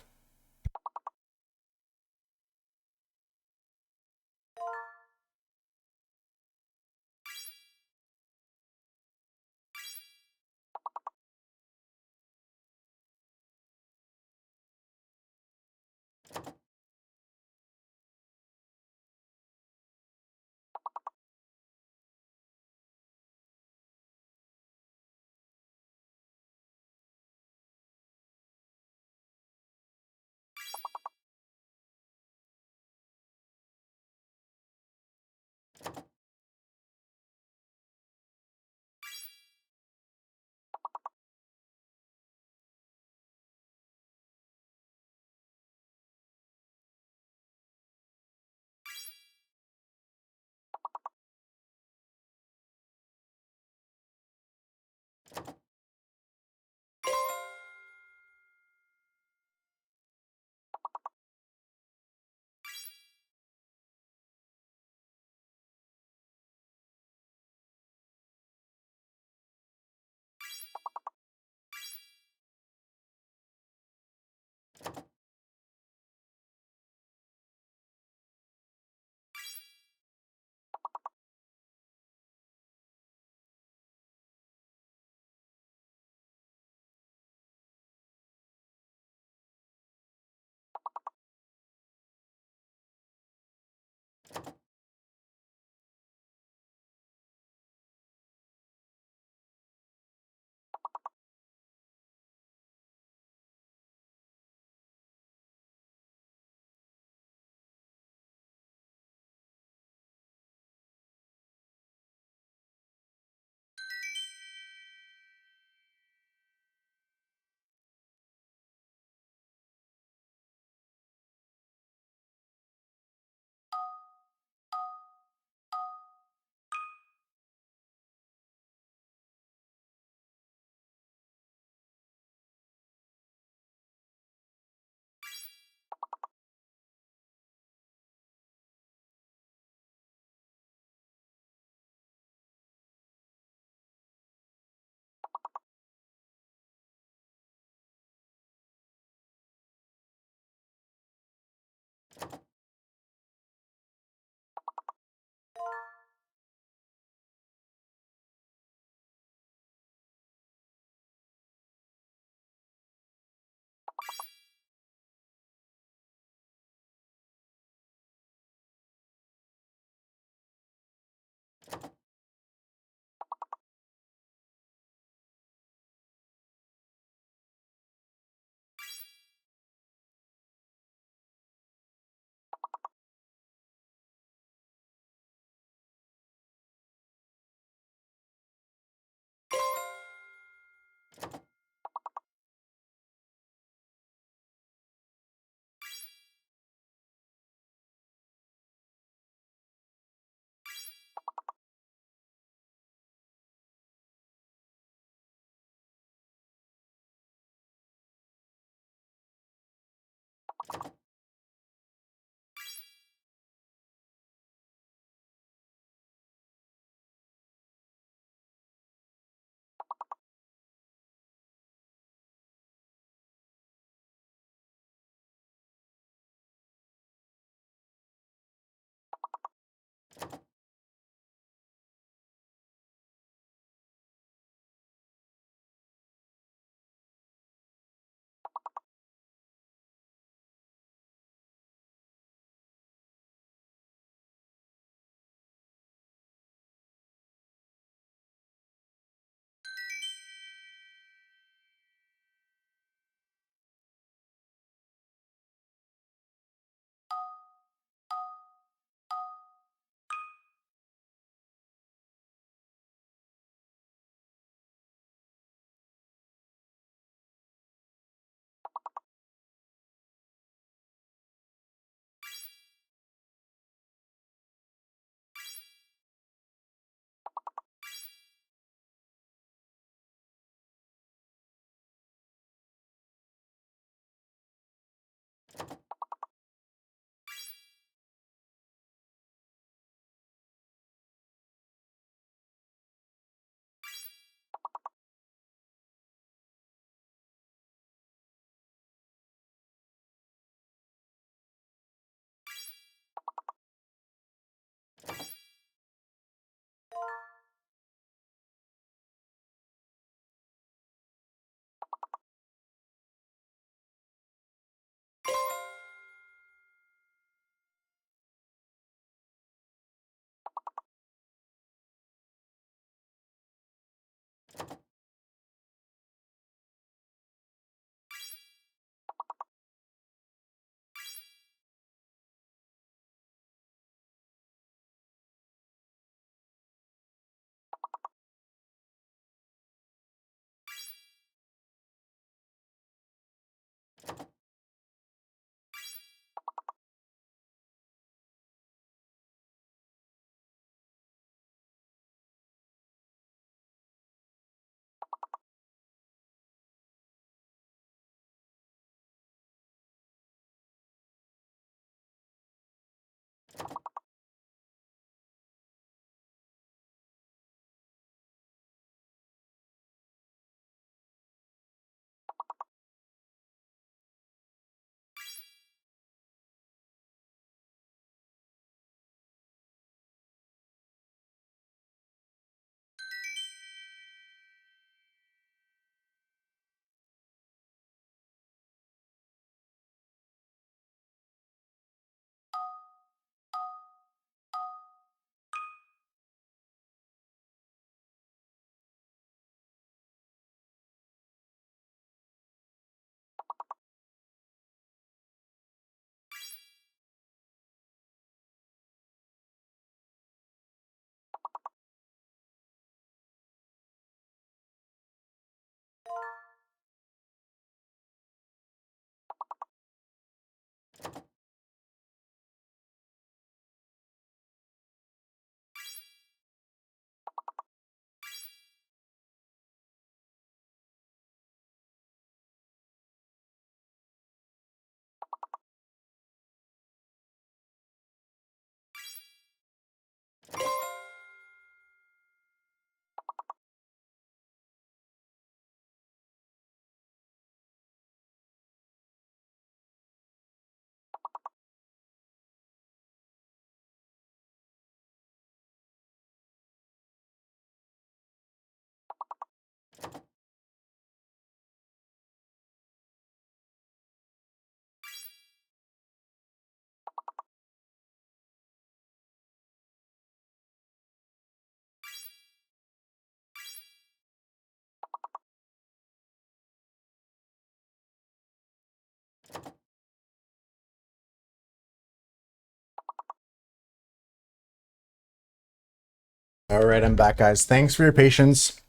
All right, I'm back, guys. Thanks for your patience.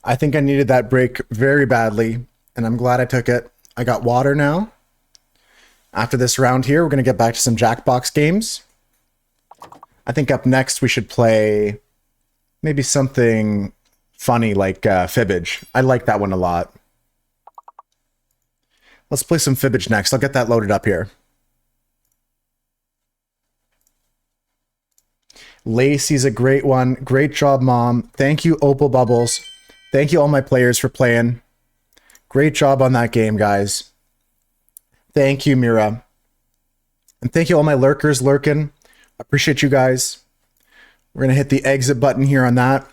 I think I needed that break very badly, and I'm glad I took it. I got water now. After this round here, we're going to get back to some Jackbox games. I think up next we should play maybe something funny like Fibbage. I like that one a lot. Let's play some Fibbage next. I'll get that loaded up here. Lacey's a great one. Great job, Mom. Thank you, Opal Bubbles. Thank you, all my players, for playing. Great job on that game, guys. Thank you, Mira. And thank you, all my lurkers lurking. Appreciate you guys. We're going to hit the exit button here on that.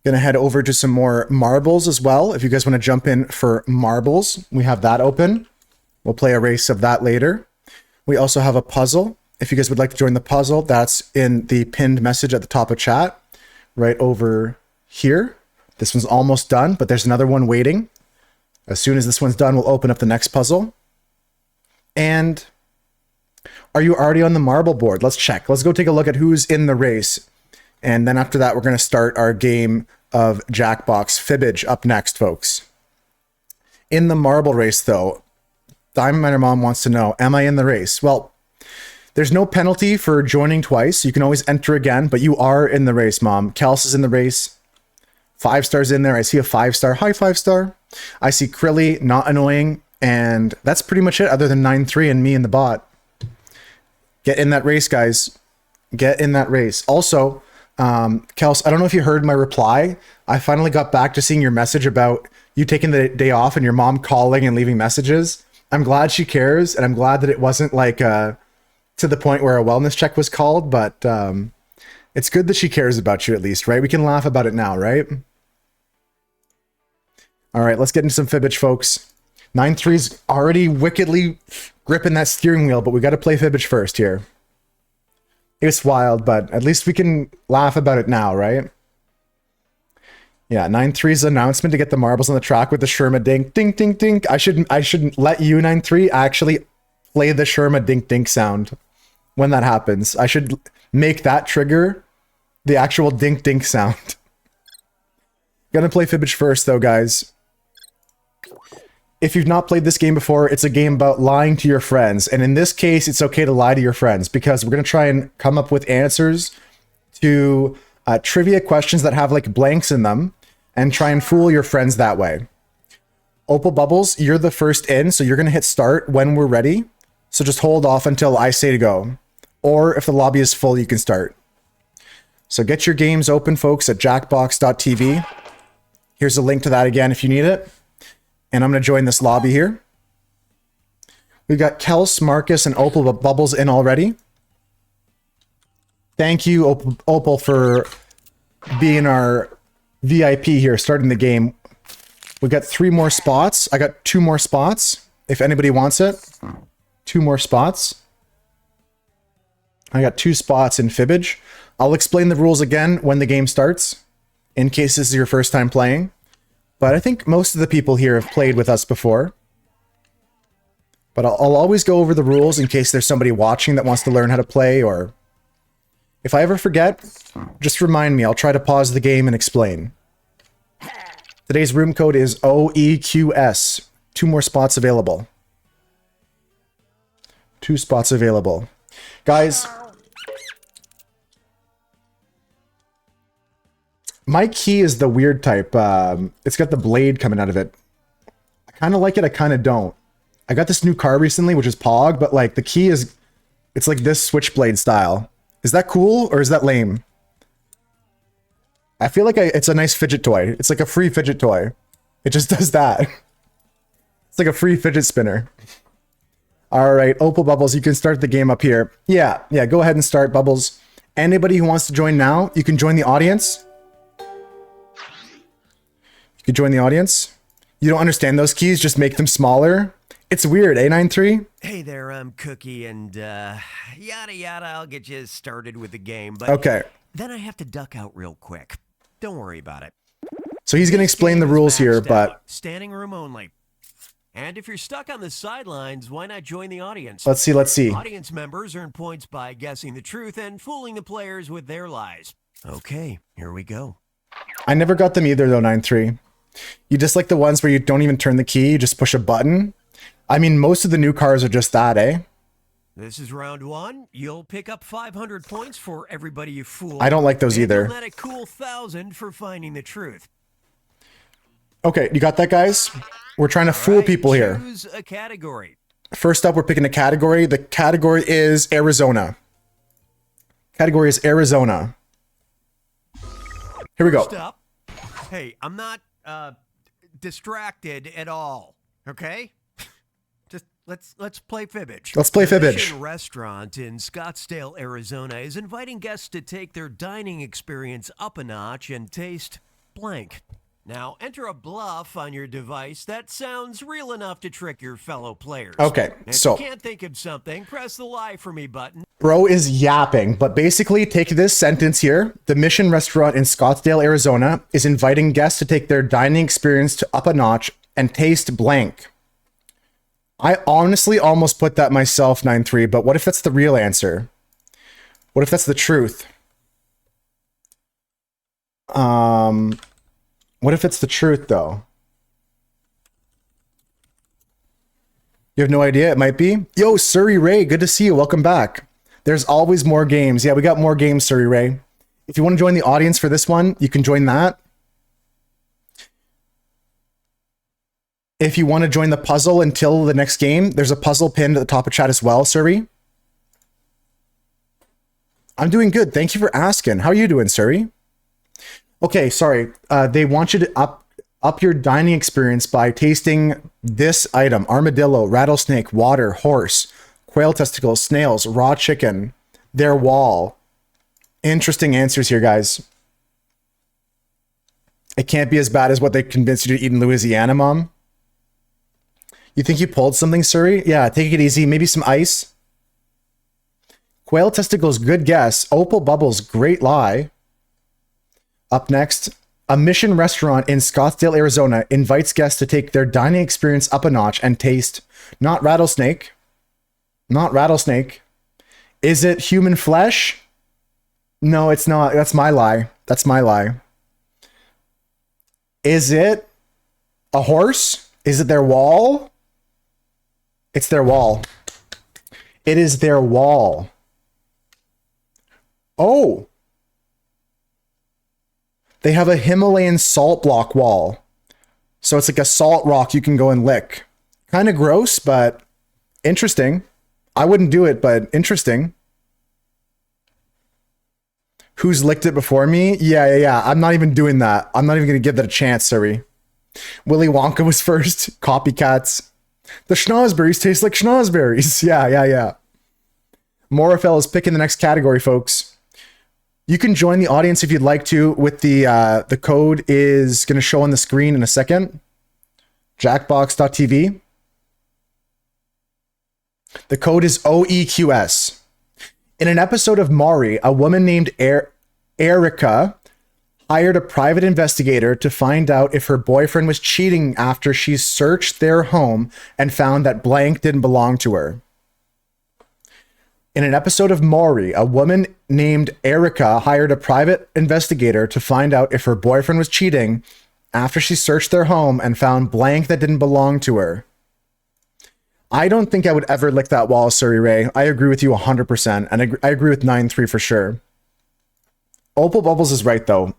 Going to head over to some more marbles as well. If you guys want to jump in for marbles, we have that open. We'll play a race of that later. We also have a puzzle. If you guys would like to join the puzzle, that's in the pinned message at the top of chat, right over here. This one's almost done, but there's another one waiting. As soon as this one's done, we'll open up the next puzzle. And are you already on the marble board? Let's check. Let's go take a look at who's in the race. And then after that, we're going to start our game of Jackbox Fibbage up next, folks. In the marble race, though, Diamond Miner Mom wants to know, am I in the race? Well, there's no penalty for joining twice. You can always enter again, but you are in the race, Mom. Kels is in the race. 5 stars in there. I see a 5-star. Hi, 5-star. I see Krilly, not annoying. And that's pretty much it, other than 9-3 and me and the bot. Get in that race, guys. Get in that race. Also, Kels, I don't know if you heard my reply. I finally got back to seeing your message about you taking the day off and your mom calling and leaving messages. I'm glad she cares, and I'm glad that it wasn't like to the point where a wellness check was called, but it's good that she cares about you at least, right? We can laugh about it now, right? All right, let's get into some Fibbage, folks. 9-3's already wickedly gripping that steering wheel, but we got to play Fibbage first here. It's wild, but at least we can laugh about it now, right? Yeah, 9-3's announcement to get the marbles on the track with the Sherma dink, dink, dink, dink. I shouldn't let you, 9-3, actually play the Sherma dink, dink sound when that happens. I should make that trigger the actual dink, dink sound. Gonna play Fibbage first, though, guys. If you've not played this game before, it's a game about lying to your friends. And in this case, it's okay to lie to your friends because we're going to try and come up with answers to trivia questions that have like blanks in them and try and fool your friends that way. Opal Bubbles, you're the first in, so you're going to hit start when we're ready. So just hold off until I say to go. Or if the lobby is full, you can start. So get your games open, folks, at jackbox.tv. Here's a link to that again if you need it. And I'm going to join this lobby here. We've got Kels, Marcus, and Opal Bubbles in already. Thank you, Opal, for being our VIP here, starting the game. We got 3 more spots. I got 2 more spots, if anybody wants it. 2 more spots. I got 2 spots in Fibbage. I'll explain the rules again when the game starts, in case this is your first time playing. But I think most of the people here have played with us before. But I'll always go over the rules in case there's somebody watching that wants to learn how to play, or if I ever forget, just remind me. I'll try to pause the game and explain. Today's room code is OEQS. 2 more spots available. 2 spots available. Guys, my key is the weird type. It's got the blade coming out of it. I kind of like it, I kind of don't. I got this new car recently, which is Pog, but like the key is, it's like this switchblade style. Is that cool or is that lame? I feel like it's a nice fidget toy. It's like a free fidget toy. It just does that. It's like a free fidget spinner. All right, Opal Bubbles, you can start the game up here. Yeah, go ahead and start, Bubbles. Anybody who wants to join now, you can join the audience. You join the audience. You don't understand those keys, just make them smaller. It's weird, eh, 9-3? Hey there, I'm Cookie, and yada yada, I'll get you started with the game, but Okay. then I have to duck out real quick. Don't worry about it. So he's going to explain the rules here, but standing room only. And if you're stuck on the sidelines, why not join the audience? let's see. Audience members earn points by guessing the truth and fooling the players with their lies. Okay, here we go. I never got them either, though, 9-3. You just like the ones where you don't even turn the key, you just push a button. I mean, most of the new cars are just that, eh? This is round 1. You'll pick up 500 points for everybody you fool. I don't like those and either. you'll net a cool 1,000 for finding the truth. Okay, you got that, guys? We're trying to fool Right, people here. Choose a category. First up, we're picking a category. The category is Arizona. Category is Arizona. Here we go. First up. Hey, I'm not distracted at all. Okay? Just let's play fibbage. Let's play The fibbage. Mission Restaurant in Scottsdale, Arizona is inviting guests to take their dining experience up a notch and taste blank. Now, enter a bluff on your device that sounds real enough to trick your fellow players. Okay, If so- you can't think of something, press the lie for me button. Bro is yapping, but basically take this sentence here. The Mission Restaurant in Scottsdale, Arizona is inviting guests to take their dining experience to up a notch and taste blank. I honestly almost put that myself, 9-3, but what if that's the real answer? What if that's the truth? What if it's the truth, though? You have no idea? It might be. Yo, Surrey Ray, good to see you. Welcome back. There's always more games. Yeah, we got more games, Surrey Ray. If you want to join the audience for this one, you can join that. If you want to join the puzzle until the next game, there's a puzzle pinned at the top of chat as well, Surrey. I'm doing good. Thank you for asking. How are you doing, Surrey? Okay, sorry. They want you to up your dining experience by tasting this item: armadillo, rattlesnake, water, horse, quail testicles, snails, raw chicken, their wall. Interesting answers here, guys. It can't be as bad as what they convinced you to eat in Louisiana, Mom. You think you pulled something, Surrey? Yeah, take it easy. Maybe some ice. Quail testicles, good guess. Opal bubbles, great lie. Up next, a Mission Restaurant in Scottsdale, Arizona invites guests to take their dining experience up a notch and taste not rattlesnake. Not rattlesnake. Is it human flesh? No, it's not. That's my lie. That's my lie. Is it a horse? Is it their wall? It's their wall. It is their wall. Oh. They have a Himalayan salt block wall. So it's like a salt rock you can go and lick. Kind of gross, but interesting. I wouldn't do it, but interesting. Who's licked it before me? Yeah. I'm not even doing that. I'm not even going to give that a chance, sorry. Willy Wonka was first. Copycats. The schnozberries taste like schnozberries. Yeah. Morafel is picking the next category, folks. You can join the audience if you'd like to with the code is going to show on the screen in a second. Jackbox.tv. The code is OEQS. In an episode of Maury, a woman named Erica hired a private investigator to find out if her boyfriend was cheating after she searched their home and found that blank didn't belong to her. In an episode of Maury, a woman named Erica hired a private investigator to find out if her boyfriend was cheating after she searched their home and found blank that didn't belong to her. I don't think I would ever lick that wall, Surrey Ray. I agree with you 100%, and I agree with 9-3 for sure. Opal Bubbles is right, though.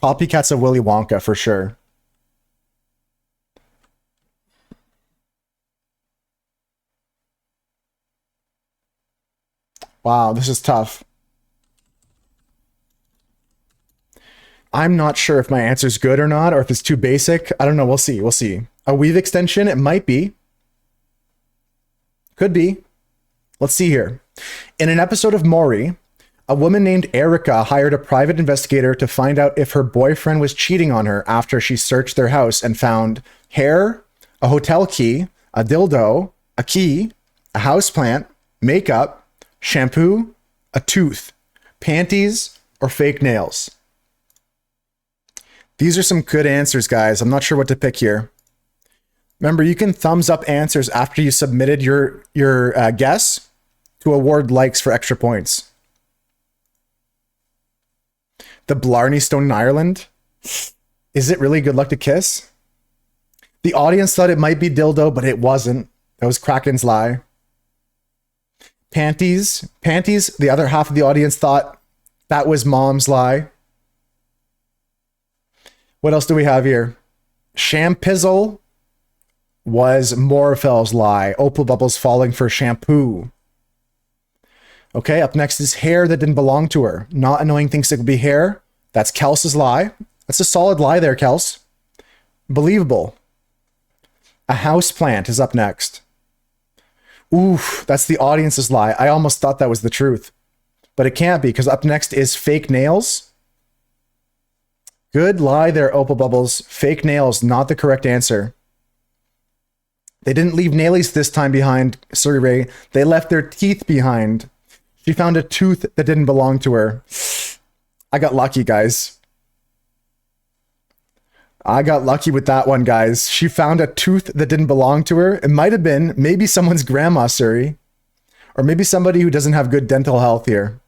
Copycats of Willy Wonka, for sure. Wow, this is tough. I'm not sure if my answer's good or not, or if it's too basic. I don't know. We'll see. We'll see. A weave extension? It might be. Could be. Let's see here. In an episode of Maury, a woman named Erica hired a private investigator to find out if her boyfriend was cheating on her after she searched their house and found hair, a hotel key, a dildo, a key, a houseplant, makeup, shampoo, a tooth, panties, or fake nails. These are some good answers, guys. I'm not sure what to pick here. Remember, you can thumbs up answers after you submitted your guess to award likes for extra points. The Blarney Stone in Ireland? Is it really good luck to kiss? The audience thought it might be dildo, but it wasn't. That was Kraken's lie. Panties, the other half of the audience thought that was Mom's lie. What else do we have here? Shampizzle was Morphel's lie. Opal bubbles falling for shampoo. Okay, up next is hair that didn't belong to her. Not annoying things that could be hair. That's Kels's lie. That's a solid lie there, Kels. Believable. A house plant is up next. Oof, that's the audience's lie. I almost thought that was the truth. But it can't be, because up next is fake nails. Good lie there, Opal Bubbles. Fake nails, not the correct answer. They didn't leave nailies this time behind, Suri Ray. They left their teeth behind. She found a tooth that didn't belong to her. I got lucky, guys. I got lucky with that one, guys. She found a tooth that didn't belong to her. It might have been maybe someone's grandma, Suri. Or maybe somebody who doesn't have good dental health here.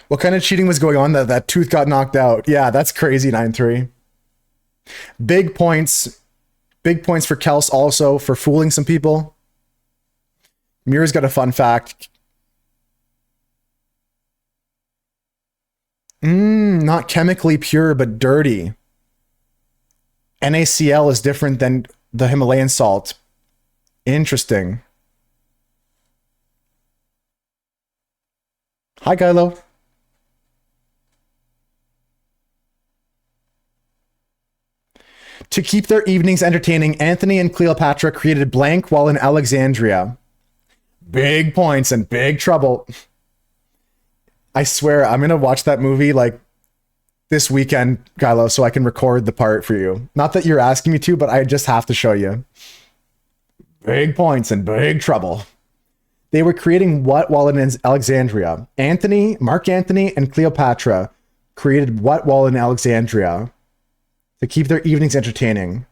What kind of cheating was going on that tooth got knocked out? Yeah, that's crazy, 9-3. Big points. Big points for Kels also for fooling some people. Mira's got a fun fact. Not chemically pure, but dirty. NaCl is different than the Himalayan salt. Interesting. Hi, Kylo. To keep their evenings entertaining, Anthony and Cleopatra created blank while in Alexandria. Big points and big trouble. I swear, I'm going to watch that movie like this weekend, Kylo, so I can record the part for you. Not that you're asking me to, but I just have to show you. Big points and big trouble. They were creating what while in Alexandria? Mark Antony, and Cleopatra created what while in Alexandria? To keep their evenings entertaining.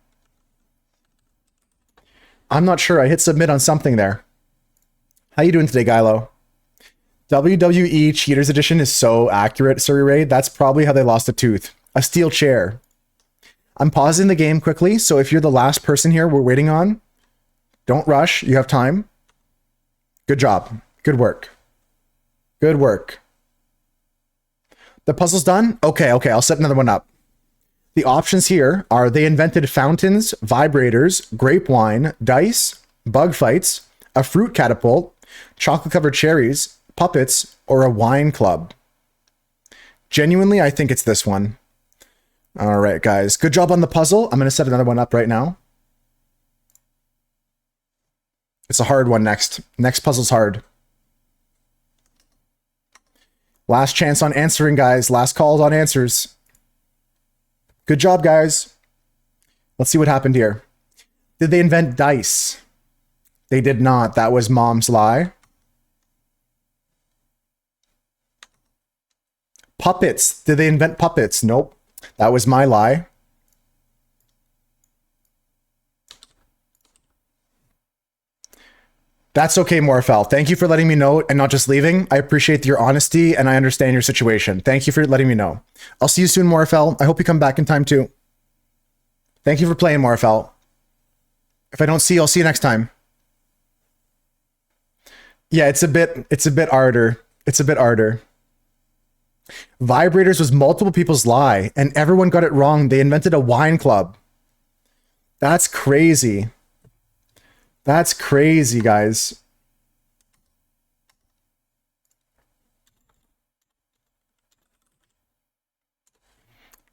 I'm not sure. I hit submit on something there. How you doing today, Gylo? WWE Cheaters Edition is so accurate, Suri Ray. That's probably how they lost a tooth. A steel chair. I'm pausing the game quickly, so if you're the last person here we're waiting on, don't rush. You have time. Good job. Good work. Good work. The puzzle's done? Okay, I'll set another one up. The options here are they invented fountains, vibrators, grape wine, dice, bug fights, a fruit catapult, chocolate-covered cherries, puppets, or a wine club. Genuinely, I think it's this one. All right, guys. Good job on the puzzle. I'm going to set another one up right now. It's a hard one next. Next puzzle's hard. Last chance on answering, guys. Last calls on answers. Good job, guys. Let's see what happened here. Did they invent dice? They did not. That was Mom's lie. Puppets. Did they invent puppets? Nope. That was my lie. That's okay, Morphel. Thank you for letting me know and not just leaving. I appreciate your honesty and I understand your situation. Thank you for letting me know. I'll see you soon, Morphel. I hope you come back in time too. Thank you for playing, Morphel. If I don't see you, I'll see you next time. Yeah, it's a bit harder. It's a bit harder. Vibrators was multiple people's lie and everyone got it wrong. They invented a wine club. That's crazy. That's crazy, guys.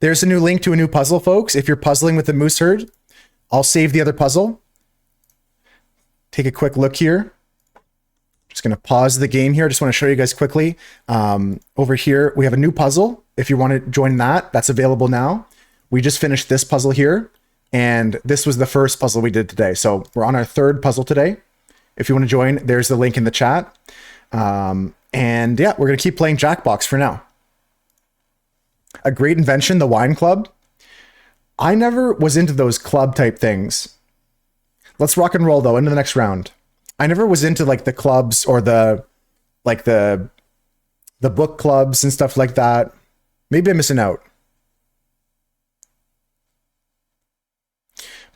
There's a new link to a new puzzle, folks. If you're puzzling with the moose herd, I'll save the other puzzle. Take a quick look here. Just going to pause the game here. I just want to show you guys quickly. Over here, we have a new puzzle. If you want to join that, that's available now. We just finished this puzzle here. And this was the first puzzle we did today. So we're on our third puzzle today. If you want to join, there's the link in the chat. And yeah, we're going to keep playing Jackbox for now. A great invention, the wine club. I never was into those club type things. Let's rock and roll though, into the next round. I never was into like the clubs or the book clubs and stuff like that. Maybe I'm missing out.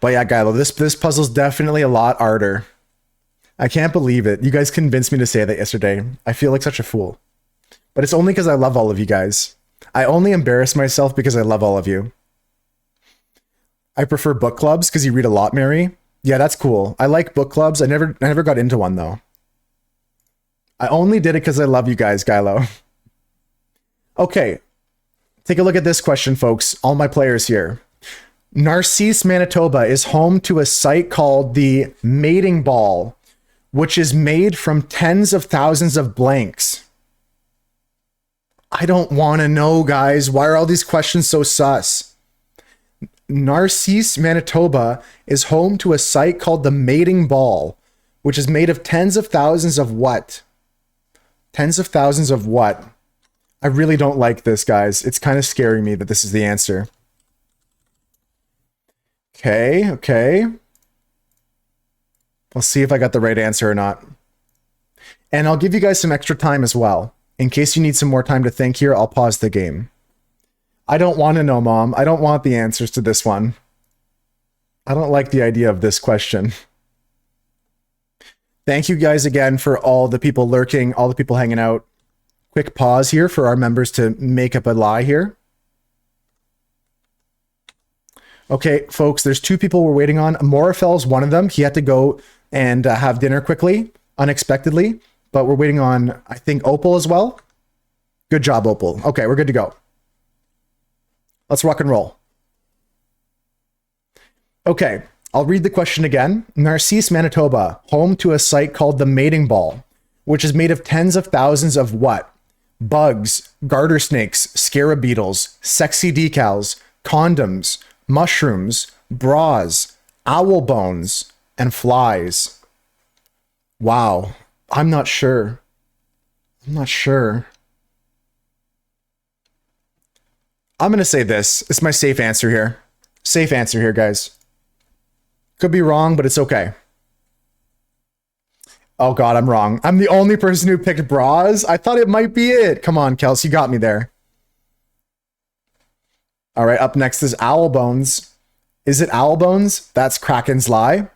But yeah, Gylo, this puzzle's definitely a lot harder. I can't believe it. You guys convinced me to say that yesterday. I feel like such a fool. But it's only because I love all of you guys. I only embarrass myself because I love all of you. I prefer book clubs because you read a lot, Mary. Yeah, that's cool. I like book clubs. I never got into one though. I only did it because I love you guys, Gylo. Okay, take a look at this question, folks. All my players here. Narcisse, Manitoba is home to a site called the Mating Ball, which is made from tens of thousands of blanks. I don't want to know, guys. Why are all these questions so sus? Narcisse, Manitoba is home to a site called the Mating Ball, which is made of tens of thousands of what? Tens of thousands of what? I really don't like this, guys. It's kind of scaring me that this is the answer. Okay. I'll see if I got the right answer or not. And I'll give you guys some extra time as well. In case you need some more time to think here, I'll pause the game. I don't want to know, Mom. I don't want the answers to this one. I don't like the idea of this question. Thank you guys again for all the people lurking, all the people hanging out. Quick pause here for our members to make up a lie here. Okay, folks, there's two people we're waiting on. Moraphel's one of them. He had to go and have dinner quickly, unexpectedly. But we're waiting on, I think, Opal as well. Good job, Opal. Okay, we're good to go. Let's rock and roll. Okay, I'll read the question again. Narcisse, Manitoba, home to a site called the Mating Ball, which is made of tens of thousands of what? Bugs, garter snakes, scarab beetles, sexy decals, condoms, mushrooms, bras, owl bones, and flies. Wow. I'm not sure. I'm going to say this. It's my safe answer here. Safe answer here, guys. Could be wrong, but it's okay. Oh God, I'm wrong. I'm the only person who picked bras. I thought it might be it. Come on, Kels, you got me there. All right, up next is owl bones. Is it owl bones? That's Kraken's lie.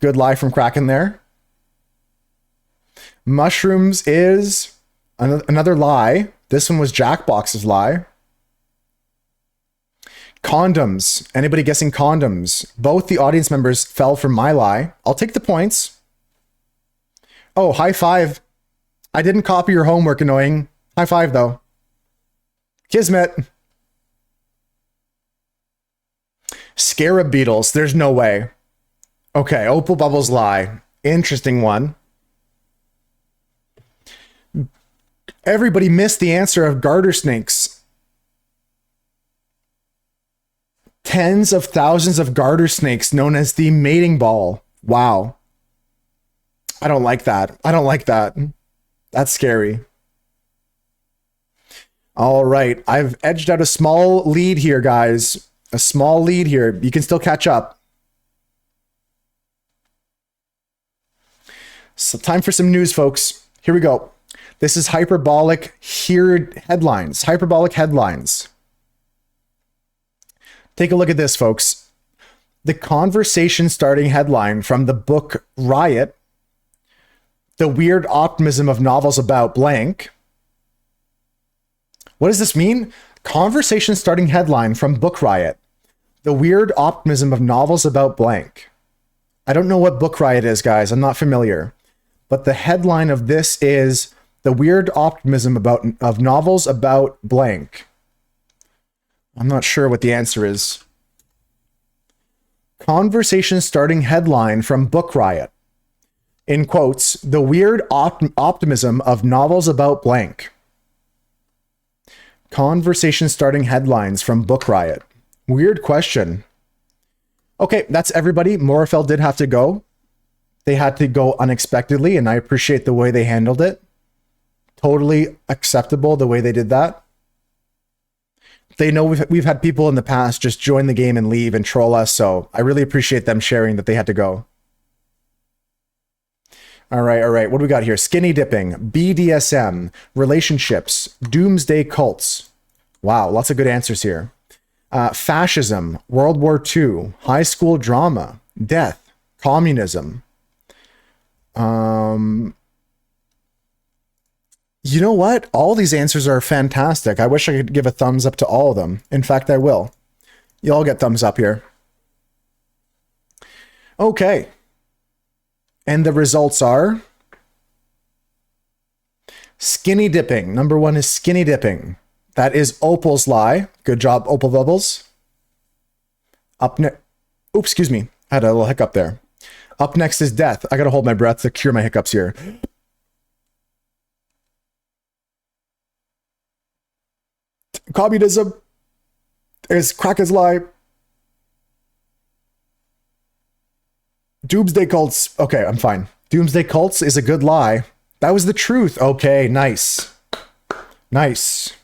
Good lie from Kraken there. Mushrooms is another lie. This one was Jackbox's lie. Condoms. Anybody guessing condoms? Both the audience members fell for my lie. I'll take the points. Oh, high five. I didn't copy your homework, annoying. High five, though. Kismet. Scarab beetles. There's no way. Okay, Opal Bubbles lie. Interesting one. Everybody missed the answer of garter snakes. Tens of thousands of garter snakes known as the mating ball. Wow. I don't like that. I don't like that. That's scary. All right. I've edged out a small lead here, guys. A small lead here. You can still catch up. So time for some news, folks. Here we go. This is hyperbolic headlines. Hyperbolic headlines. Take a look at this, folks. The conversation starting headline from the book Riot. The weird optimism of novels about blank. What does this mean? Conversation starting headline from Book Riot. The weird optimism of novels about blank. I don't know what Book Riot is, guys. I'm not familiar. But the headline of this is the weird optimism of novels about blank. I'm not sure what the answer is. Conversation starting headline from Book Riot. In quotes, the weird optimism of novels about blank. Conversation starting headlines from Book Riot. Weird question. Okay, that's everybody. Morafel did have to go. They had to go unexpectedly, and I appreciate the way they handled it. Totally acceptable the way they did that. They know we've had people in the past just join the game and leave and troll us, so I really appreciate them sharing that they had to go. All right. What do we got here? Skinny dipping, BDSM, relationships, doomsday cults. Wow, lots of good answers here. Fascism, World War II, high school drama, death, communism. You know what? All these answers are fantastic. I wish I could give a thumbs up to all of them. In fact, I will. You all get thumbs up here. Okay. And the results are skinny dipping. Number 1 is skinny dipping. That is Opal's lie. Good job, Opal Bubbles. Up next. Oops, excuse me. I had a little hiccup there. Up next is death. I gotta hold my breath to cure my hiccups here. Communism is Kraken's lie. Doomsday cults. Okay, I'm fine. Doomsday cults is a good lie. That was the truth. Okay, nice. Nice.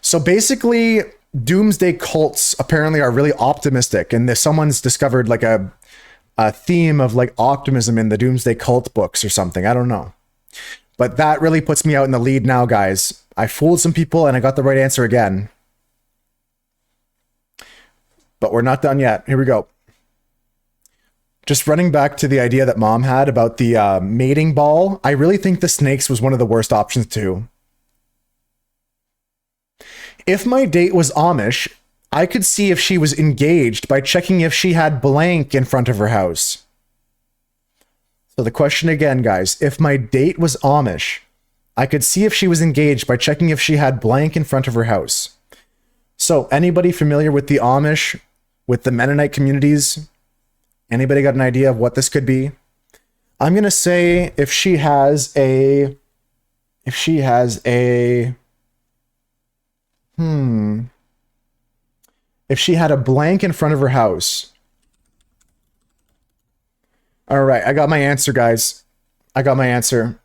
So basically, doomsday cults apparently are really optimistic, and if someone's discovered like a theme of like optimism in the doomsday cult books or something. I don't know. But that really puts me out in the lead now, guys. I fooled some people and I got the right answer again. But we're not done yet. Here we go. Just running back to the idea that Mom had about the mating ball, I really think the snakes was one of the worst options too. If my date was Amish, I could see if she was engaged by checking if she had blank in front of her house. So the question again, guys, if my date was Amish, I could see if she was engaged by checking if she had blank in front of her house. So anybody familiar with the Amish, with the Mennonite communities? Anybody got an idea of what this could be? I'm going to say if she has a blank in front of her house. All right, I got my answer, guys. I got my answer.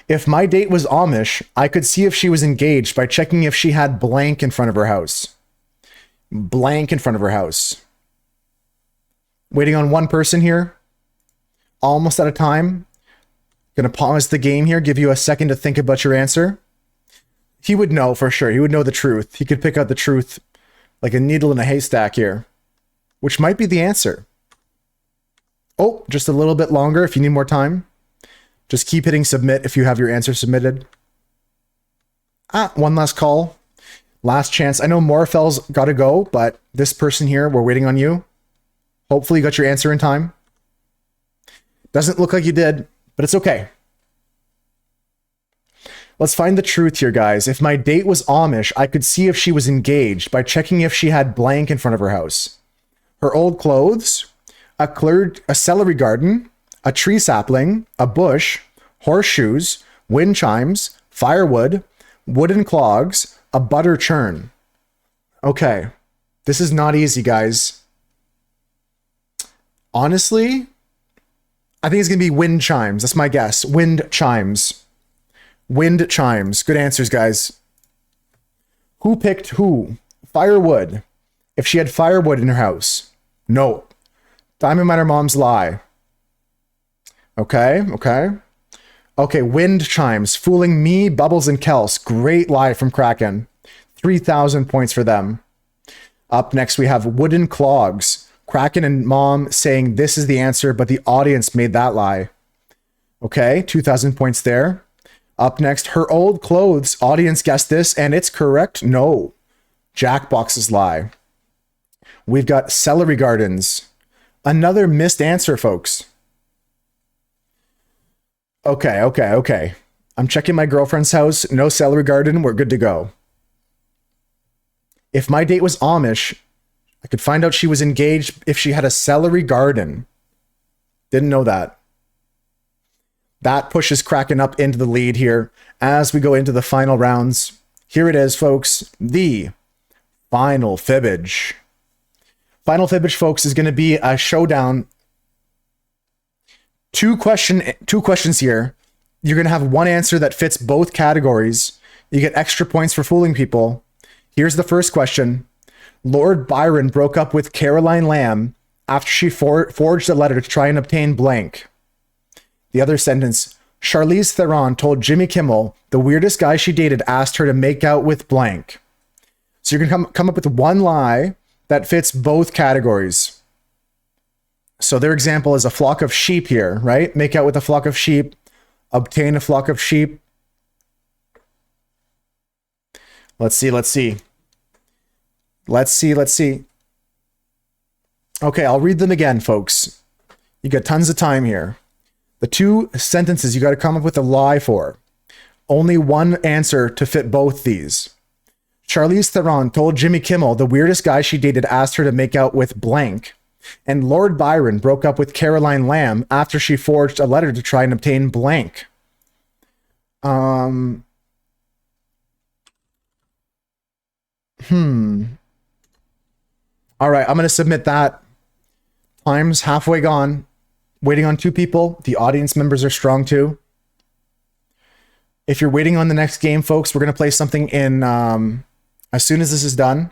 If my date was Amish, I could see if she was engaged by checking if she had blank in front of her house. Blank in front of her house. Waiting on one person here. Almost out of time. Gonna pause the game here, give you a second to think about your answer. He would know for sure. He would know the truth. He could pick out the truth like a needle in a haystack here, which might be the answer. Oh, just a little bit longer if you need more time. Just keep hitting submit if you have your answer submitted. One last call. Last chance. I know Morfel's got to go, but this person here, we're waiting on you. Hopefully you got your answer in time. Doesn't look like you did, but it's okay. Let's find the truth here, guys. If my date was Amish, I could see if she was engaged by checking if she had blank in front of her house. Her old clothes, a celery garden, a tree sapling, a bush, horseshoes, wind chimes, firewood, wooden clogs, a butter churn. Okay, this is not easy, guys. Honestly, I think it's going to be wind chimes. That's my guess. Wind chimes. Wind chimes. Good answers, guys. Who picked who? Firewood. If she had firewood in her house. No. Diamond Miner Mom's lie. Okay, okay. Okay, wind chimes. Fooling me, Bubbles, and Kels. Great lie from Kraken. 3,000 points for them. Up next, we have wooden clogs. Kraken and Mom saying this is the answer, but the audience made that lie. Okay, 2,000 points there. Up next, her old clothes. Audience guessed this, and it's correct. No. Jackbox's lie. We've got celery gardens. Another missed answer, folks. Okay, okay, okay. I'm checking my girlfriend's house. No celery garden. We're good to go. If my date was Amish, I could find out she was engaged if she had a celery garden. Didn't know that. That pushes Kraken up into the lead here as we go into the final rounds. Here it is, folks. The final fibbage. Final fibbage, folks, is going to be a showdown. Two questions here. You're going to have one answer that fits both categories. You get extra points for fooling people. Here's the first question. Lord Byron broke up with Caroline Lamb after she forged a letter to try and obtain blank. The other sentence, Charlize Theron told Jimmy Kimmel the weirdest guy she dated asked her to make out with blank. So you're going to come up with one lie that fits both categories. So their example is a flock of sheep here, right? Make out with a flock of sheep, obtain a flock of sheep. Let's see. Okay, I'll read them again, folks. You got tons of time here. The two sentences you got to come up with a lie for. Only one answer to fit both these. Charlize Theron told Jimmy Kimmel the weirdest guy she dated asked her to make out with blank. And Lord Byron broke up with Caroline Lamb after she forged a letter to try and obtain blank. All right, I'm going to submit that. Time's halfway gone. Waiting on 2 people. The audience members are strong too. If you're waiting on the next game, folks, we're going to play something in, as soon as this is done,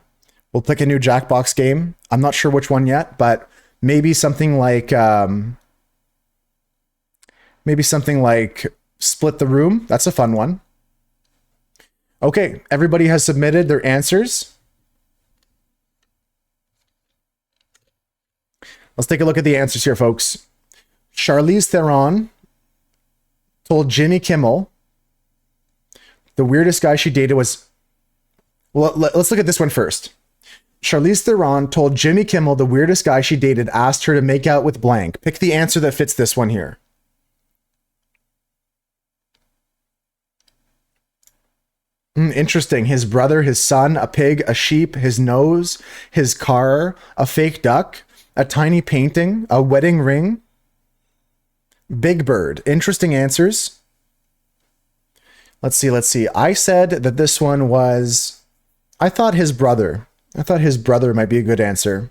we'll pick a new Jackbox game. I'm not sure which one yet, but maybe something like Split the Room. That's a fun one. Okay, everybody has submitted their answers. Let's take a look at the answers here, folks. Charlize Theron told Jimmy Kimmel the weirdest guy she dated was... Well, let's look at this one first. Charlize Theron told Jimmy Kimmel the weirdest guy she dated asked her to make out with blank. Pick the answer that fits this one here. Interesting. His brother, his son, a pig, a sheep, his nose, his car, a fake duck, a tiny painting, a wedding ring, Big Bird. Interesting answers. Let's see. I said that this one was... I thought his brother might be a good answer.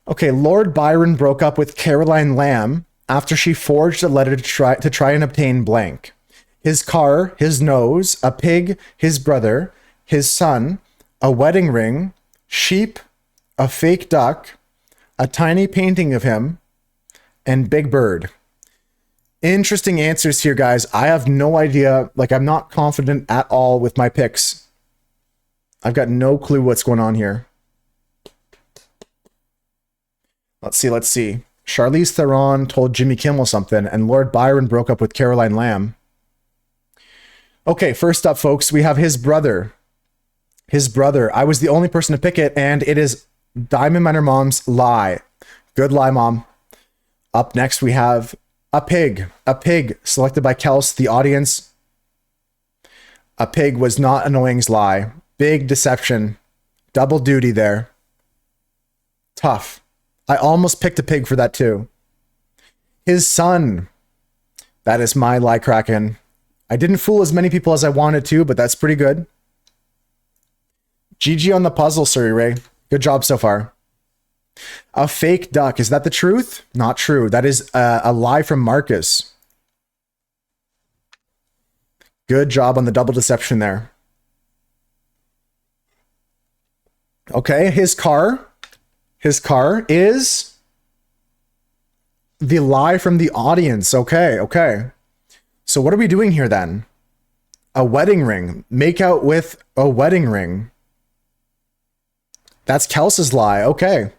Okay, Lord Byron broke up with Caroline Lamb after she forged a letter to try and obtain blank. His car, his nose, a pig, his brother, his son, a wedding ring, sheep, a fake duck, a tiny painting of him, and Big Bird. Interesting answers here, guys. I have no idea. Like, I'm not confident at all with my picks. I've got no clue what's going on here. Let's see. Charlize Theron told Jimmy Kimmel something, and Lord Byron broke up with Caroline Lamb. Okay, first up, folks, we have his brother. His brother. I was the only person to pick it, and it is Diamond Miner Mom's lie. Good lie, Mom. Up next, we have a pig. A pig, selected by Kels, the audience. A pig was not Annoying's lie. Big deception. Double duty there. Tough. I almost picked a pig for that too. His son. That is my lie, Kraken. I didn't fool as many people as I wanted to, but that's pretty good. GG on the puzzle, Surrey Ray. Good job so far. A fake duck. Is that the truth? Not true. That is a lie from Marcus. Good job on the double deception there. Okay, his car. His car is the lie from the audience. Okay. So what are we doing here then? A wedding ring. Make out with a wedding ring. That's Kels's lie. Okay.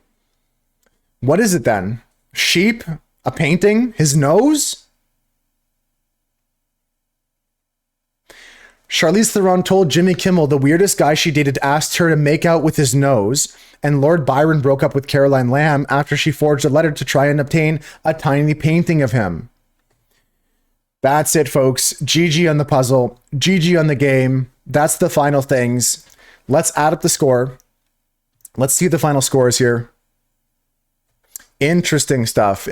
What is it then? Sheep? A painting? His nose? Charlize Theron told Jimmy Kimmel the weirdest guy she dated asked her to make out with his nose, and Lord Byron broke up with Caroline Lamb after she forged a letter to try and obtain a tiny painting of him. That's it, folks. GG on the puzzle. GG on the game. That's the final things. Let's add up the score. Let's see the final scores here. Interesting stuff.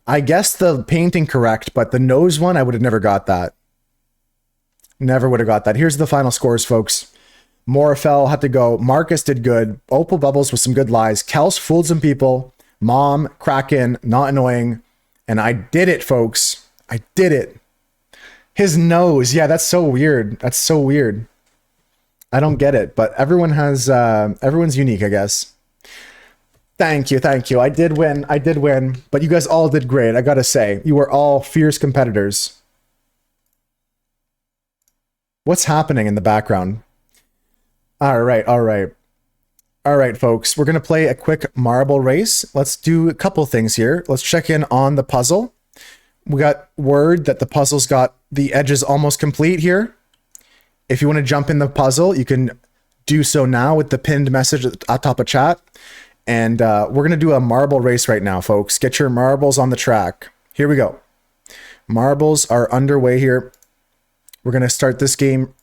I guessed the painting correct, but the nose one, I would have never got that. Never would have got that. Here's the final scores, folks. Morafel had to go. Marcus did good. Opal Bubbles with some good lies. Kels fooled some people. Mom, Kraken, not annoying. And I did it, folks. I did it. His nose. Yeah, that's so weird. I don't get it, but everyone's unique, I guess. Thank you. I did win, but you guys all did great. I gotta say, you were all fierce competitors. What's happening in the background? All right, folks. We're going to play a quick marble race. Let's do a couple things here. Let's check in on the puzzle. We got word that the puzzle's got The edge is almost complete here. If you want to jump in the puzzle, you can do so now with the pinned message at the top of chat. And we're going to do a marble race right now, folks. Get your marbles on the track. Here we go. Marbles are underway here. We're going to start this game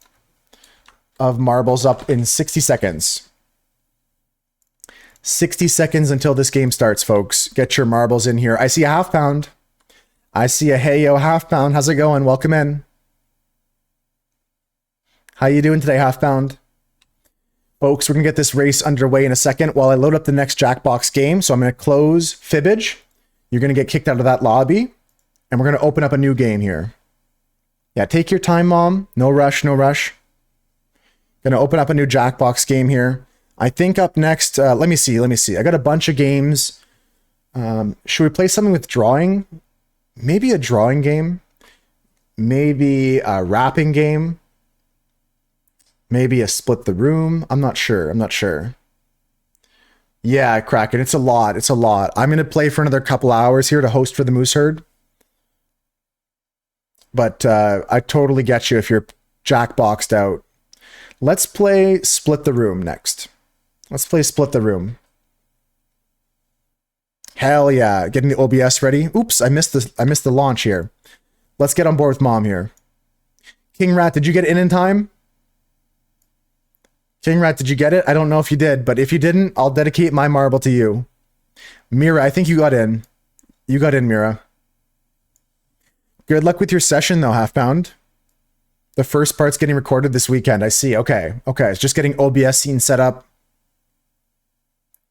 of marbles up in 60 seconds. 60 seconds until this game starts, folks. Get your marbles in here. I see a half pound. I see a hey yo half pound. How's it going? Welcome in. How you doing today, half pound? Folks, we're going to get this race underway in a second while I load up the next Jackbox game. So I'm going to close Fibbage. You're going to get kicked out of that lobby. And we're going to open up a new game here. Yeah, take your time, Mom. No rush, no rush. Going to open up a new Jackbox game here. I think up next, let me see. I got a bunch of games. Should we play something with drawing? Maybe a drawing game. Maybe a rapping game. Maybe a split the room. I'm not sure. Yeah, Kraken. It's a lot. I'm going to play for another couple hours here to host for the Moose Herd. But I totally get you if you're Jackboxed out. Let's play Split the Room next. Let's play Split the Room. Hell yeah. Getting the OBS ready. Oops, I missed the launch here. Let's get on board with Mom here. King Rat, did you get in time? King Rat, did you get it? I don't know if you did, but if you didn't, I'll dedicate my marble to you. Mira, I think you got in. You got in, Mira. Good luck with your session, though, Half Pound. The first part's getting recorded this weekend. I see. Okay. It's just getting OBS scene set up.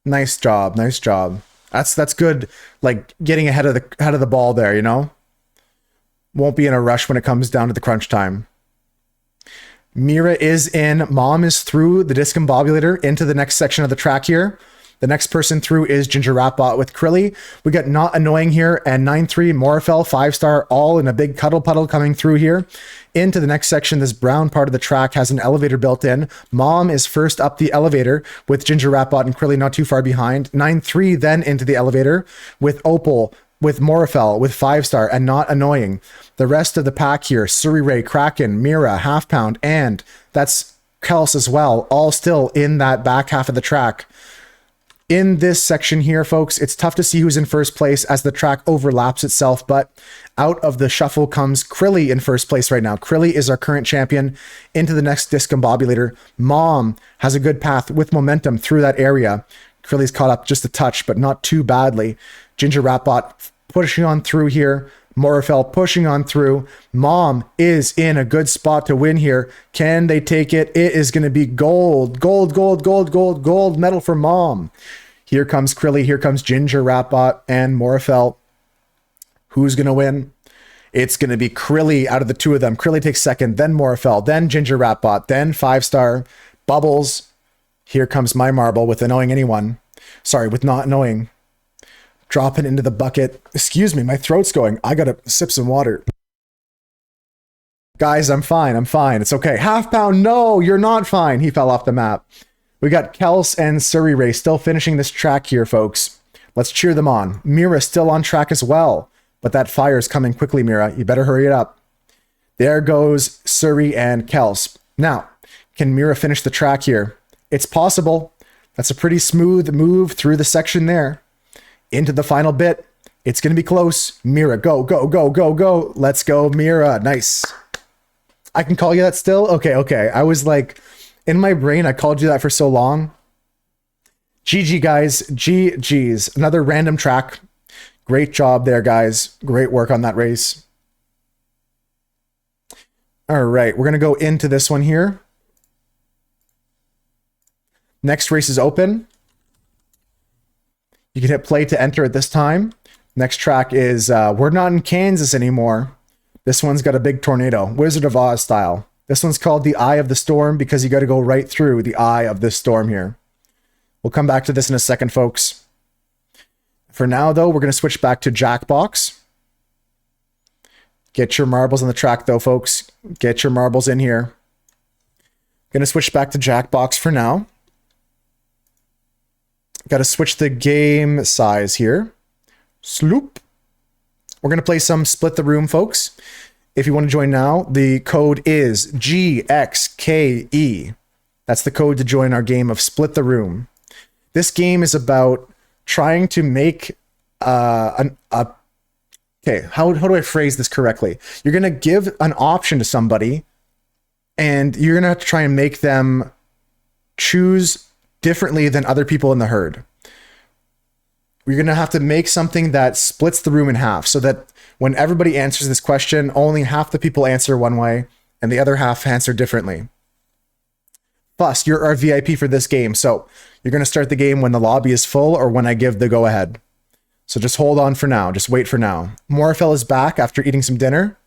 Nice job. That's good. Like getting ahead of the ball there, you know? Won't be in a rush when it comes down to the crunch time. Mira is in. Mom is through the discombobulator into the next section of the track here. The next person through is Ginger Ratbot with Krilly. We got Not Annoying here and 9-3 Morifel 5-star all in a big cuddle puddle coming through here. Into the next section, this brown part of the track has an elevator built in. Mom is first up the elevator with Ginger Ratbot and Krilly not too far behind. 9-3 then into the elevator with Opal, with Morifel, with 5-star and Not Annoying. The rest of the pack here, Suri Ray, Kraken, Mira, Half Pound, and that's Kels as well, all still in that back half of the track. In this section here, folks, it's tough to see who's in first place as the track overlaps itself, but out of the shuffle comes Krilly in first place right now. Krilly is our current champion. Into the next discombobulator. Mom has a good path with momentum through that area. Krilly's caught up just a touch, but not too badly. Ginger Ratbot pushing on through here. Morifel pushing on through. Mom is in a good spot to win here. Can they take it? It is going to be gold. Gold medal for Mom. Here comes Krilly. Here comes Ginger Ratbot and Morifel. Who's going to win? It's going to be Krilly out of the two of them. Krilly takes second, then Morifel, then Ginger Ratbot, then 5-star. Bubbles. Here comes my marble with Annoying Anyone. Sorry, with Not Annoying. Drop it into the bucket. Excuse me, my throat's going. I gotta sip some water. Guys, I'm fine. It's okay. Half Pound, no, you're not fine. He fell off the map. We got Kels and Suri Ray still finishing this track here, folks. Let's cheer them on. Mira still on track as well. But that fire's coming quickly, Mira. You better hurry it up. There goes Suri and Kels. Now, can Mira finish the track here? It's possible. That's a pretty smooth move through the section there. Into the final bit. It's going to be close. Mira, go. Let's go, Mira. Nice. I can call you that still? Okay. I was like, in my brain, I called you that for so long. GG, guys. GG's. Another random track. Great job there, guys. Great work on that race. All right, we're going to go into this one here. Next race is open. You can hit play to enter at this time. Next track is, we're not in Kansas anymore. This one's got a big tornado, Wizard of Oz style. This one's called the Eye of the Storm because you got to go right through the eye of this storm here. We'll come back to this in a second, folks. For now, though, we're going to switch back to Jackbox. Get your marbles on the track, though, folks. Get your marbles in here. Going to switch back to Jackbox for now. Got to switch the game size here. Sloop. We're going to play some Split the Room, folks. If you want to join now, the code is GXKE. That's the code to join our game of Split the Room. This game is about trying to make okay, how do I phrase this correctly? You're going to give an option to somebody, and you're going to have to try and make them choose differently than other people in the herd. You're going to have to make something that splits the room in half, so that when everybody answers this question, only half the people answer one way and the other half answer differently. Plus, you're our VIP for this game, so you're going to start the game when the lobby is full or when I give the go ahead. So just hold on for now. Just wait for now. Morfell is back after eating some dinner.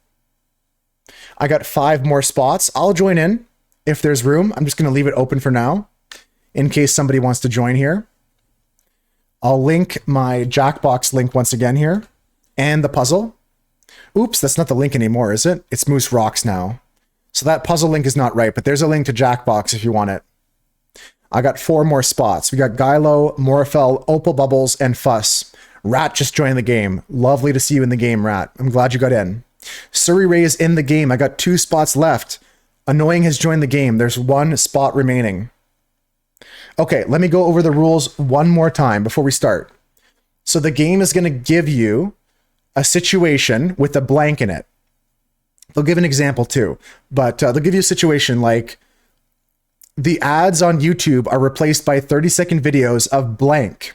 I got 5 more spots. I'll join in if there's room. I'm just going to leave it open for now in case somebody wants to join here. I'll link my Jackbox link once again here and the puzzle. Oops, that's not the link anymore, is it? It's Moose Rocks now. So that puzzle link is not right, but there's a link to Jackbox if you want it. I got 4 more spots. We got Gylo, Morfell, Opal Bubbles, and Fuss. Rat just joined the game. Lovely to see you in the game, Rat. I'm glad you got in. Surrey Ray is in the game. I got 2 spots left. Annoying has joined the game. There's 1 spot remaining. Okay, let me go over the rules one more time before we start. So the game is going to give you a situation with a blank in it. They'll give an example too, but they'll give you a situation like the ads on YouTube are replaced by 30-second videos of blank.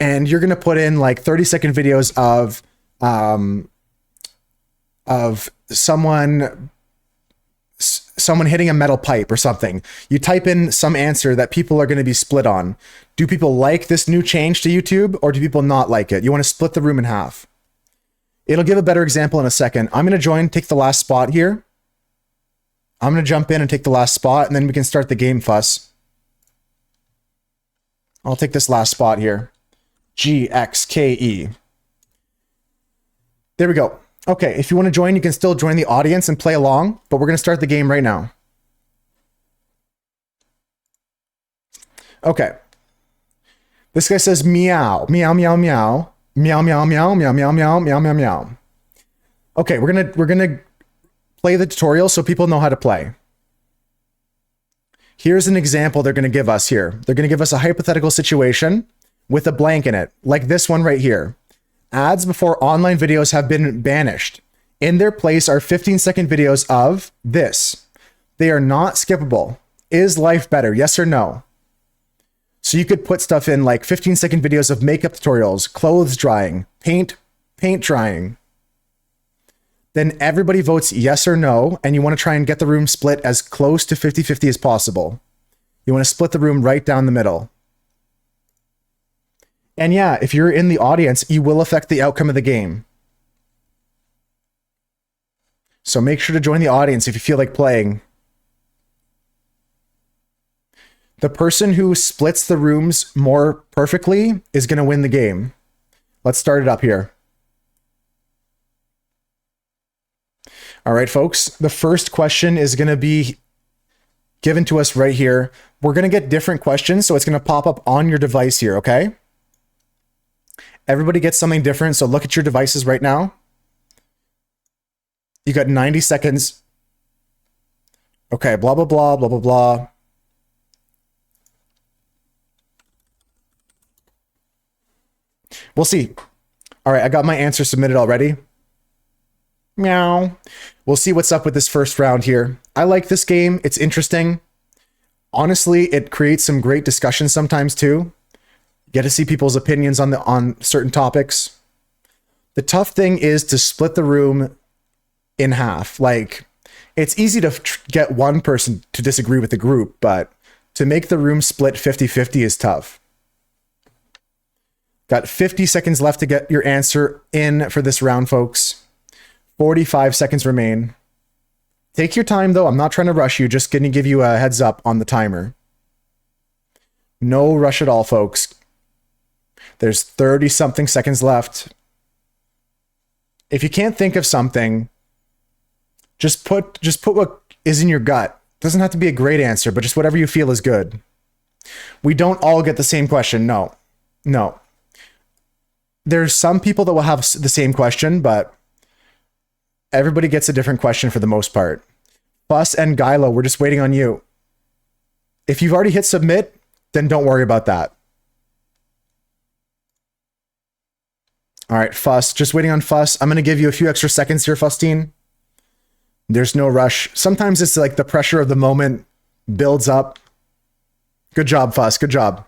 And you're going to put in like 30-second videos of someone hitting a metal pipe or something. You type in some answer that people are going to be split on. Do people like this new change to YouTube, or do people not like it? You want to split the room in half. It'll give a better example in a second. I'm going to join, take the last spot here. I'm going to jump in and take the last spot, and then we can start the game, Fuss. I'll take this last spot here. GXKE. There we go. Okay, if you want to join, you can still join the audience and play along, but we're going to start the game right now. Okay. This guy says meow, meow, meow, meow, meow, meow, meow, meow, meow, meow, meow, meow, meow. Okay, we're gonna play the tutorial so people know how to play. Here's an example they're going to give us here. They're going to give us a hypothetical situation with a blank in it, like this one right here. Ads before online videos have been banished. In their place are 15-second videos of this. They are not skippable. Is life better? Yes or no? So you could put stuff in like 15-second videos of makeup tutorials, clothes drying, paint drying. Then everybody votes yes or no, and you want to try and get the room split as close to 50-50 as possible. You want to split the room right down the middle. And yeah, if you're in the audience, you will affect the outcome of the game. So make sure to join the audience if you feel like playing. The person who splits the rooms more perfectly is going to win the game. Let's start it up here. All right, folks. The first question is going to be given to us right here. We're going to get different questions, so it's going to pop up on your device here, okay? Everybody gets something different, so look at your devices right now. You got 90 seconds. Okay, blah, blah, blah, blah, blah, blah. We'll see. All right, I got my answer submitted already. Meow. We'll see what's up with this first round here. I like this game. It's interesting. Honestly, it creates some great discussions sometimes too. Get to see people's opinions on certain topics. The tough thing is to split the room in half. Like, it's easy to get one person to disagree with the group, but to make the room split 50-50 is tough. Got 50 seconds left to get your answer in for this round, folks. 45 seconds remain. Take your time, though. I'm not trying to rush you. Just going to give you a heads up on the timer. No rush at all, folks. There's 30-something seconds left. If you can't think of something, just put what is in your gut. Doesn't have to be a great answer, but just whatever you feel is good. We don't all get the same question. No. There's some people that will have the same question, but Everybody gets a different question for the most part. Fuss and Gylo, we're just waiting on you. If you've already hit submit, then don't worry about that. All right, Fuss, just waiting on Fuss. I'm going to give you a few extra seconds here, Fustine. There's no rush. Sometimes it's like the pressure of the moment builds up. Good job, Fuss. Good job.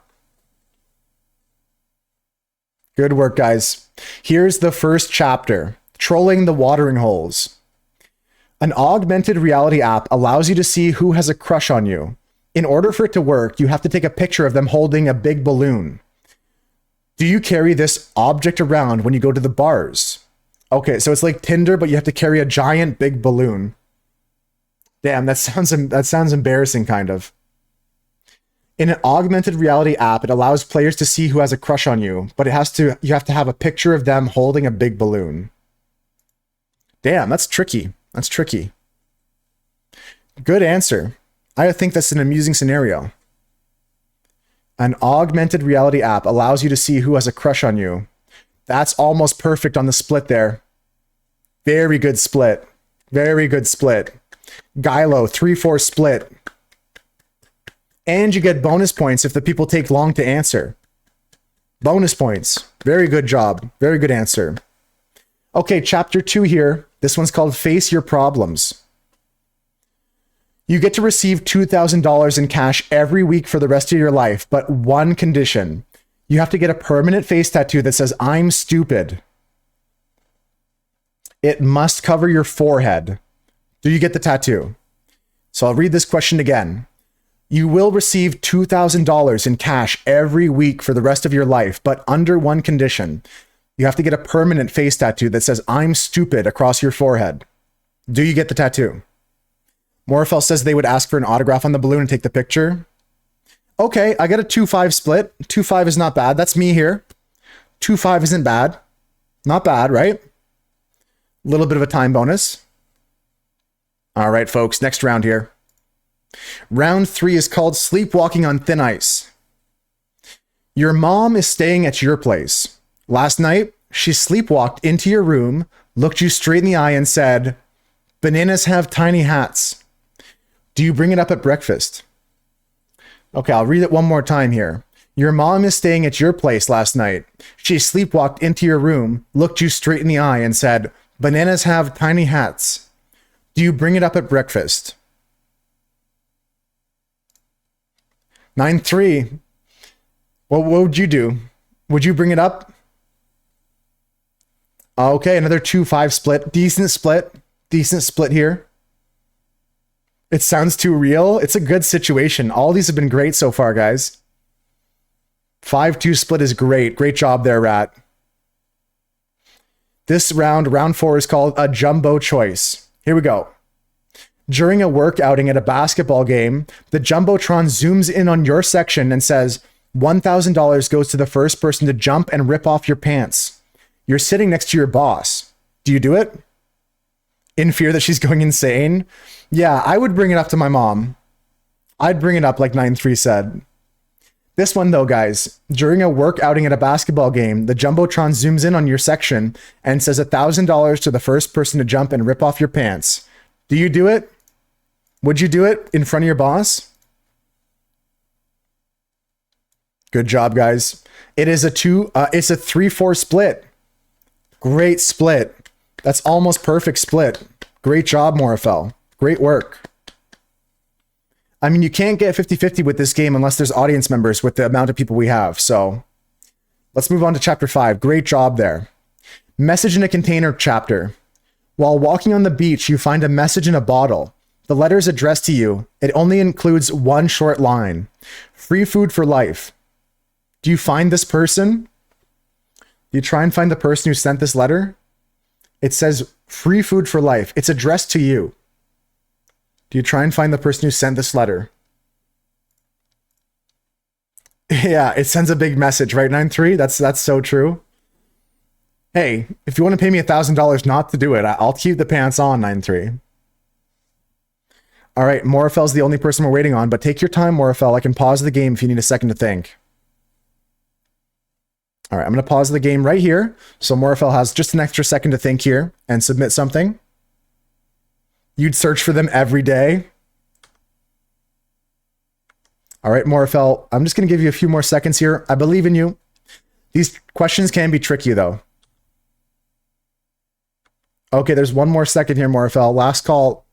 Good work, guys. Here's the first chapter, Trolling the Watering Holes. An augmented reality app allows you to see who has a crush on you. In order for it to work, you have to take a picture of them holding a big balloon. Do you carry this object around when you go to the bars? Okay, so it's like Tinder, but you have to carry a giant big balloon. Damn, that sounds embarrassing, kind of. In an augmented reality app, it allows players to see who has a crush on you, but you have to have a picture of them holding a big balloon. Damn, that's tricky. That's tricky. Good answer. I think that's an amusing scenario. An augmented reality app allows you to see who has a crush on you. That's almost perfect on the split there. Very good split. Very good split. Gylo, 3-4 split. And you get bonus points if the people take long to answer. Bonus points. Very good job. Very good answer. Okay, chapter 2 here. This one's called Face Your Problems. You get to receive $2,000 in cash every week for the rest of your life, but one condition. You have to get a permanent face tattoo that says, "I'm stupid." It must cover your forehead. Do you get the tattoo? So I'll read this question again. You will receive $2,000 in cash every week for the rest of your life, but under one condition. You have to get a permanent face tattoo that says, "I'm stupid" across your forehead. Do you get the tattoo? Morfel says they would ask for an autograph on the balloon and take the picture. Okay, I got a 2-5 split. 2-5 is not bad. That's me here. 2-5 isn't bad. Not bad, right? A little bit of a time bonus. All right, folks, next round here. Round 3 is called Sleepwalking on Thin Ice. Your mom is staying at your place. Last night, she sleepwalked into your room, looked you straight in the eye and said, "Bananas have tiny hats. Do you bring it up at breakfast?" Okay, I'll read it one more time here. Your mom is staying at your place last night. She sleepwalked into your room, looked you straight in the eye and said, "Bananas have tiny hats. Do you bring it up at breakfast?" 9-3. What would you do? Would you bring it up? Okay, another 2-5 split. Decent split. Decent split here. It sounds too real. It's a good situation. All these have been great so far, guys. 5-2 split is great. Great job there, Rat. This round, round 4, is called a jumbo choice. Here we go. During a work outing at a basketball game, the Jumbotron zooms in on your section and says, $1,000 goes to the first person to jump and rip off your pants. You're sitting next to your boss. Do you do it? In fear that she's going insane? Yeah, I would bring it up to my mom. I'd bring it up like 9-3 said. This one though, guys. During a work outing at a basketball game, the Jumbotron zooms in on your section and says $1,000 to the first person to jump and rip off your pants. Do you do it? Would you do it in front of your boss? Good job, guys. It is it's a 3-4 split. Great split. That's almost perfect split. Great job, Morfel. Great work. I mean, you can't get 50-50 with this game unless there's audience members with the amount of people we have. So let's move on to chapter 5. Great job there. Message in a container chapter. While walking on the beach, you find a message in a bottle. The letter is addressed to you. It only includes one short line. Free food for life. Do you find this person? Do you try and find the person who sent this letter? It says free food for life. It's addressed to you. Do you try and find the person who sent this letter? Yeah, it sends a big message, right? 9-3? That's so true. Hey, if you want to pay me $1,000 not to do it, I'll keep the pants on, 9-3. All right, Morfel's the only person we're waiting on, but take your time, Morfel. I can pause the game if you need a second to think. All right, I'm going to pause the game right here. So Morfel has just an extra second to think here and submit something. You'd search for them every day. All right, Morfel, I'm just going to give you a few more seconds here. I believe in you. These questions can be tricky, though. Okay, there's one more second here, Morfel. Last call.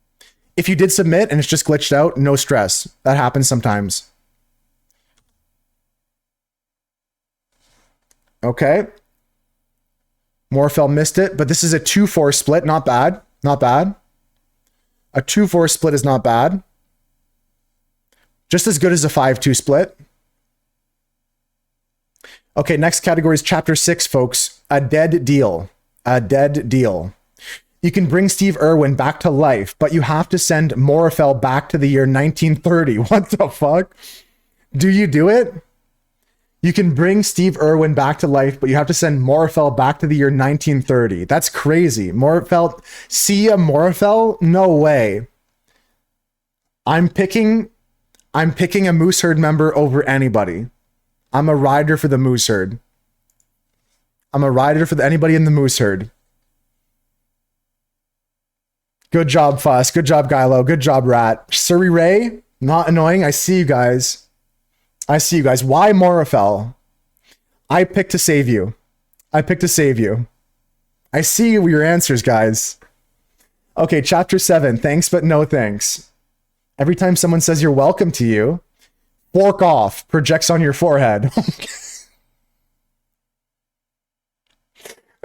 If you did submit and it's just glitched out, no stress. That happens sometimes. Okay. Morfel missed it, but this is a 2-4 split. Not bad. Not bad. A 2-4 split is not bad. Just as good as a 5-2 split. Okay, next category is Chapter 6, folks. A dead deal. A dead deal. You can bring Steve Irwin back to life, but you have to send Morfel back to the year 1930. What the fuck? Do you do it? You can bring Steve Irwin back to life, but you have to send Morfel back to the year 1930. That's crazy. Morfel, see a Morfel? No way. I'm picking a Moose Herd member over anybody. I'm a rider for the Moose Herd. I'm a rider for anybody in the Moose Herd. Good job, Fuss. Good job, Gylo. Good job, Rat. Surrey Ray, not annoying. I see you guys. I see you guys. Why Morfel? I picked to save you. I picked to save you. I see your answers, guys. Okay, Chapter 7. Thanks, but no thanks. Every time someone says you're welcome to you, fork off, projects on your forehead.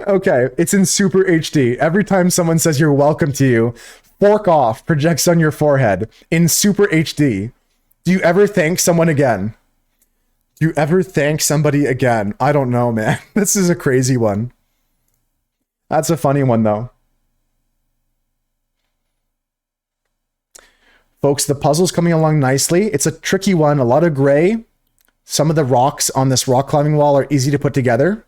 Okay, it's in Super HD. Every time someone says you're welcome to you, fork off, projects on your forehead in Super HD. Do you ever thank someone again? Do you ever thank somebody again? I don't know, man. This is a crazy one. That's a funny one, though. Folks, the puzzle's coming along nicely. It's a tricky one, a lot of gray. Some of the rocks on this rock climbing wall are easy to put together.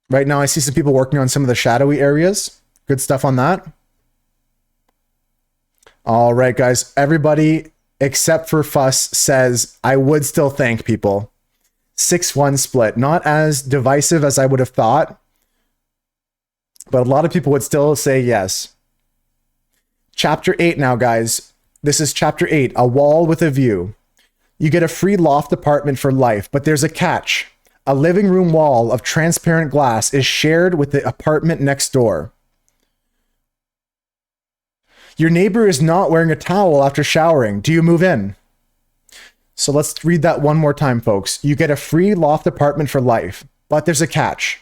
Right now, I see some people working on some of the shadowy areas. Good stuff on that. All right, guys. Everybody except for Fuss says, I would still thank people. 6-1 split. Not as divisive as I would have thought, but a lot of people would still say yes. Chapter 8 now, guys. This is Chapter 8, A Wall with a View. You get a free loft apartment for life, but there's a catch. A living room wall of transparent glass is shared with the apartment next door. Your neighbor is not wearing a towel after showering. Do you move in? So let's read that one more time, folks. You get a free loft apartment for life, but there's a catch.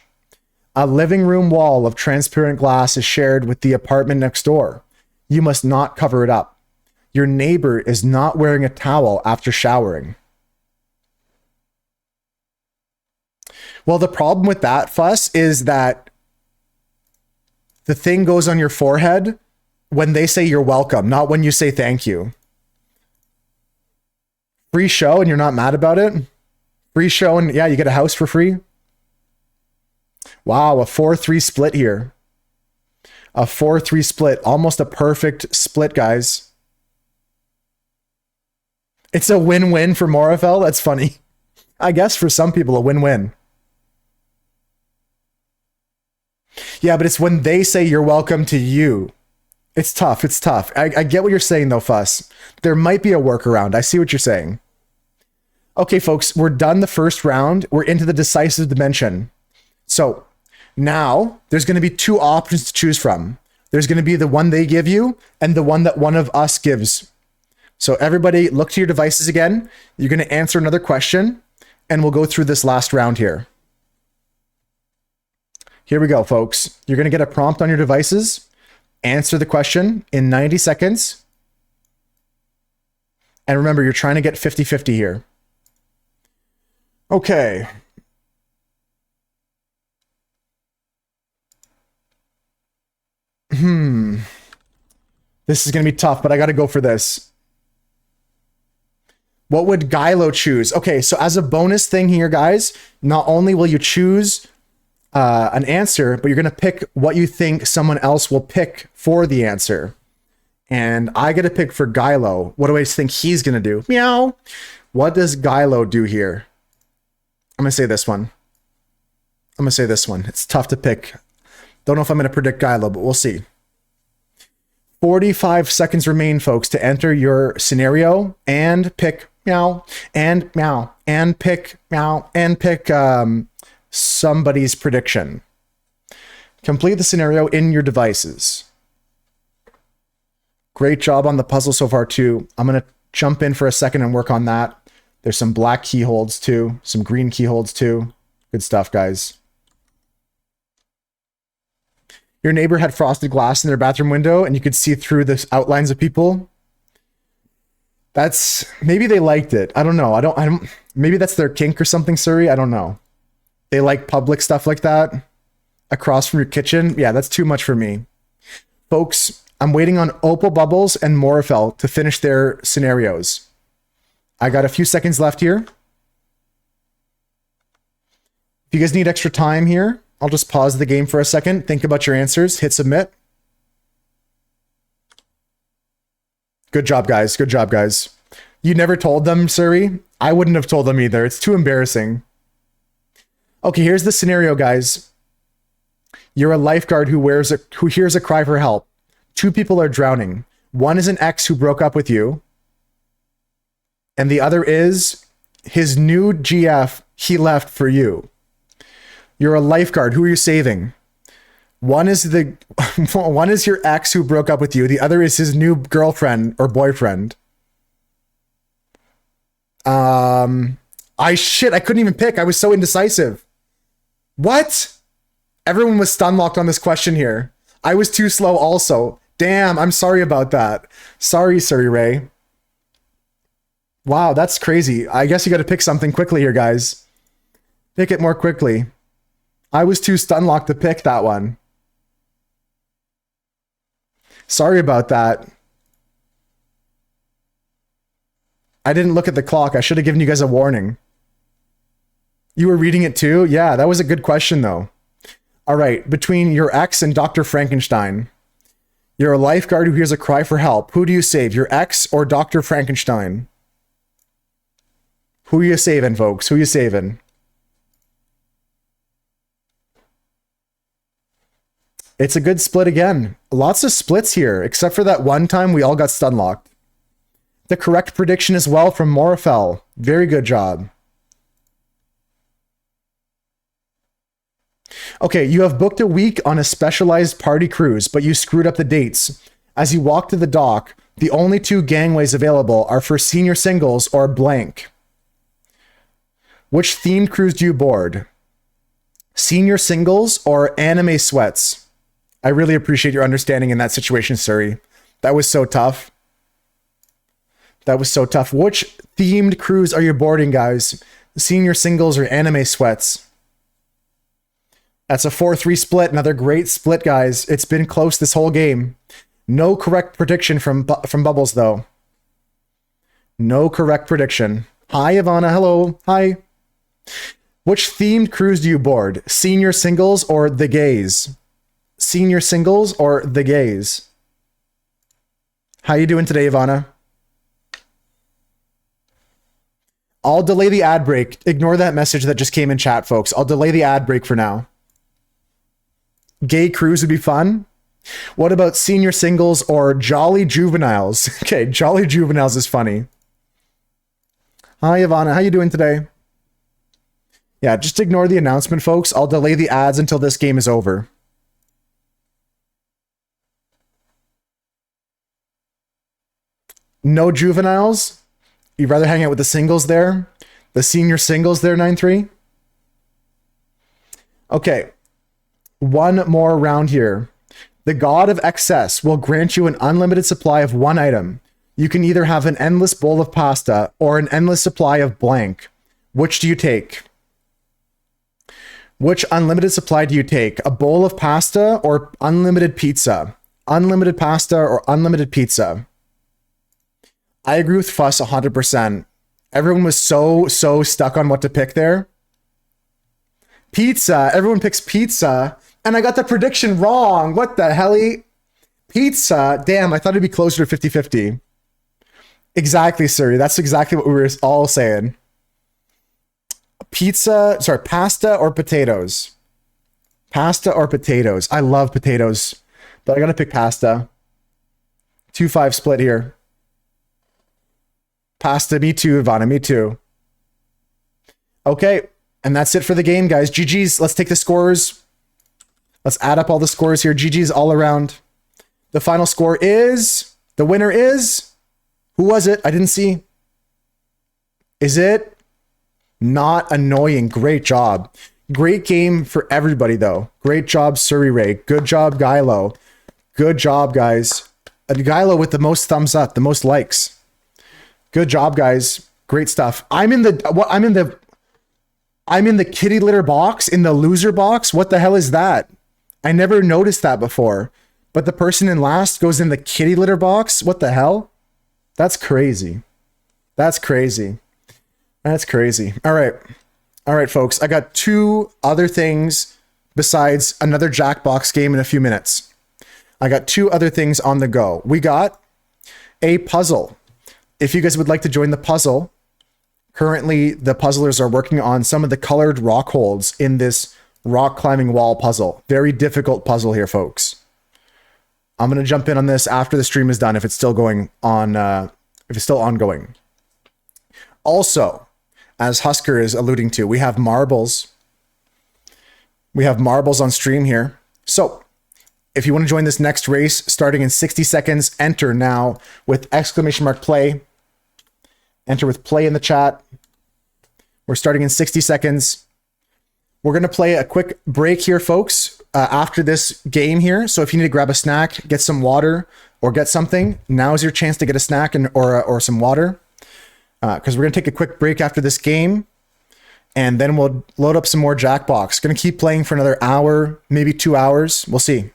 A living room wall of transparent glass is shared with the apartment next door. You must not cover it up. Your neighbor is not wearing a towel after showering. Well, the problem with that, Fuss, is that the thing goes on your forehead when they say you're welcome, not when you say thank you. Free show and you're not mad about it? Free show and yeah, you get a house for free? Wow, a 4-3 split here. A 4-3 split. Almost a perfect split, guys. It's a win-win for Morfel? That's funny. I guess for some people, a win-win. Yeah, but it's when they say you're welcome to you. It's tough. It's tough. I get what you're saying, though, Fuss. There might be a workaround. I see what you're saying. Okay, folks, we're done the first round. We're into the decisive dimension. So now there's going to be two options to choose from. There's going to be the one they give you and the one that one of us gives. So everybody look to your devices again. You're going to answer another question, and we'll go through this last round here. Here we go, folks. You're going to get a prompt on your devices. Answer the question in 90 seconds. And remember, you're trying to get 50-50 here. Okay. This is going to be tough, but I got to go for this. What would Gylo choose? Okay, so as a bonus thing here, guys, not only will you choose an answer, but you're going to pick what you think someone else will pick for the answer. And I get to pick for Gylo. What do I think he's going to do? Meow. What does Gylo do here? I'm going to say this one. I'm going to say this one. It's tough to pick. Don't know if I'm going to predict Gylo, but we'll see. 45 seconds remain, folks, to enter your scenario and pick meow and meow and pick meow and pick somebody's prediction. Complete the scenario in your devices. Great job on the puzzle so far, too. I'm going to jump in for a second and work on that. There's some black keyholds, too. Some green keyholds, too. Good stuff, guys. Your neighbor had frosted glass in their bathroom window, and you could see through the outlines of people. That's... maybe they liked it. I don't know. I don't... maybe that's their kink or something, Suri. I don't know. They like public stuff like that. Across from your kitchen. Yeah, that's too much for me. Folks, I'm waiting on Opal Bubbles and Morifel to finish their scenarios. I got a few seconds left here. If you guys need extra time here, I'll just pause the game for a second. Think about your answers. Hit submit. Good job, guys. Good job, guys. You never told them, Suri? I wouldn't have told them either. It's too embarrassing. Okay, here's the scenario, guys. You're a lifeguard who hears a cry for help. 2 people are drowning. One is an ex who broke up with you. And the other is his new GF he left for you. You're a lifeguard. Who are you saving? One is your ex who broke up with you. The other is his new girlfriend or boyfriend. I couldn't even pick. I was so indecisive. What? Everyone was stun locked on this question here. I was too slow also. Damn, I'm sorry about that. Sorry, Suri Ray. Wow, that's crazy. I guess you got to pick something quickly here, guys. Pick it more quickly. I was too stun locked to pick that one. Sorry about that. I didn't look at the clock. I should have given you guys a warning. You were reading it too? Yeah, that was a good question though. All right, between your ex and Dr. Frankenstein. You're a lifeguard who hears a cry for help. Who do you save, your ex or Dr. Frankenstein? Who are you saving, folks? Who are you saving? It's a good split again. Lots of splits here, except for that one time we all got stun locked. The correct prediction as well from Morifel. Very good job. Okay, you have booked a week on a specialized party cruise, but you screwed up the dates. As you walk to the dock, the only 2 gangways available are for senior singles or blank. Which themed cruise do you board? Senior singles or anime sweats? I really appreciate your understanding in that situation, Suri. That was so tough. That was so tough. Which themed cruise are you boarding, guys? Senior singles or anime sweats? That's a 4-3 split. Another great split, guys. It's been close this whole game. No correct prediction from Bubbles, though. No correct prediction. Hi, Ivana. Hello. Hi. Which themed cruise do you board? Senior singles or the gays? Senior singles or the gays? How you doing today, Ivana? I'll delay the ad break. Ignore that message that just came in chat, folks. I'll delay the ad break for now. Gay cruise would be fun. What about senior singles or jolly juveniles? Okay, jolly juveniles is funny. Hi, Ivana. How you doing today? Yeah, just ignore the announcement, folks. I'll delay the ads until this game is over. No juveniles? You'd rather hang out with the singles there? The senior singles there, 9-3? Okay. One more round here. The god of excess will grant you an unlimited supply of one item. You can either have an endless bowl of pasta or an endless supply of blank. Which do you take? Which unlimited supply do you take? A bowl of pasta or unlimited pizza? Unlimited pasta or unlimited pizza? I agree with Fuss 100%. Everyone was so stuck on what to pick there. Pizza. Everyone picks pizza. And I got the prediction wrong. What the helly? Pizza. Damn, I thought it'd be closer to 50-50. Exactly, Suri. That's exactly what we were all saying. Pasta or potatoes? Pasta or potatoes? I love potatoes, but I gotta pick pasta. 2-5 split here. Pasta, me too, Ivana, me too. Okay, and that's it for the game, guys. GG's. Let's take the scores. Let's add up all the scores here. GG's all around. The final score is... The winner is... Who was it? I didn't see. Is it? Not Annoying. Great job. Great game for everybody, though. Great job, Surrey Ray. Good job, Gylo. Good job, guys. Gylo with the most thumbs up, the most likes. Good job, guys. Great stuff. I'm in the kitty litter box, in the loser box. What the hell is that? I never noticed that before. But the person in last goes in the kitty litter box? What the hell? That's crazy. That's crazy. That's crazy. All right. All right, folks. I got 2 other things besides another Jackbox game in a few minutes. I got 2 other things on the go. We got a puzzle. If you guys would like to join the puzzle, currently the puzzlers are working on some of the colored rock holds in this rock climbing wall puzzle. Very difficult puzzle here, folks. I'm going to jump in on this after the stream is done if it's still going on, if it's still ongoing. Also, as Husker is alluding to, we have marbles. We have marbles on stream here. So, if you want to join this next race, starting in 60 seconds, enter now with !play. Enter with play in the chat. We're starting in 60 seconds. We're going to play a quick break here, folks, after this game here. So if you need to grab a snack, get some water, or get something, now is your chance to get a snack or some water. Because we're going to take a quick break after this game. And then we'll load up some more Jackbox. Going to keep playing for another hour, maybe 2 hours. We'll see.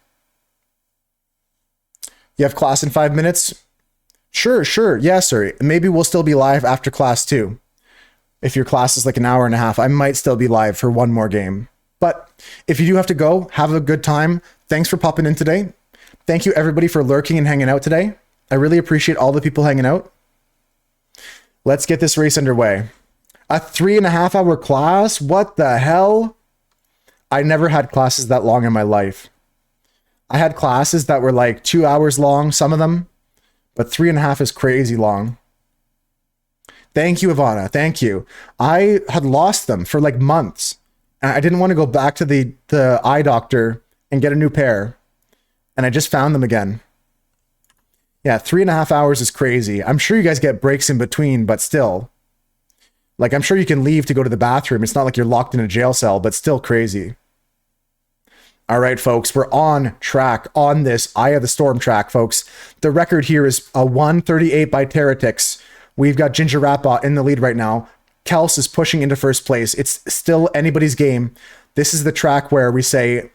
You have class in 5 minutes? Sure. Yeah, sir. Maybe we'll still be live after class too. If your class is like an hour and a half, I might still be live for one more game. But if you do have to go, have a good time. Thanks for popping in today. Thank you everybody for lurking and hanging out today. I really appreciate all the people hanging out. Let's get this race underway. A 3.5 hour class? What the hell? I never had classes that long in my life. I had classes that were like 2 hours long, some of them, but 3.5 is crazy long. Thank you, Ivana. Thank you. I had lost them for like months. And I didn't want to go back to the eye doctor and get a new pair. And I just found them again. Yeah, 3.5 hours is crazy. I'm sure you guys get breaks in between, but still. Like, I'm sure you can leave to go to the bathroom. It's not like you're locked in a jail cell, but still crazy. All right, folks, we're on track on this Eye of the Storm track, folks. The record here is a 138 by Teratix. We've got Ginger Ratbot in the lead right now. Kels is pushing into first place. It's still anybody's game. This is the track where we say,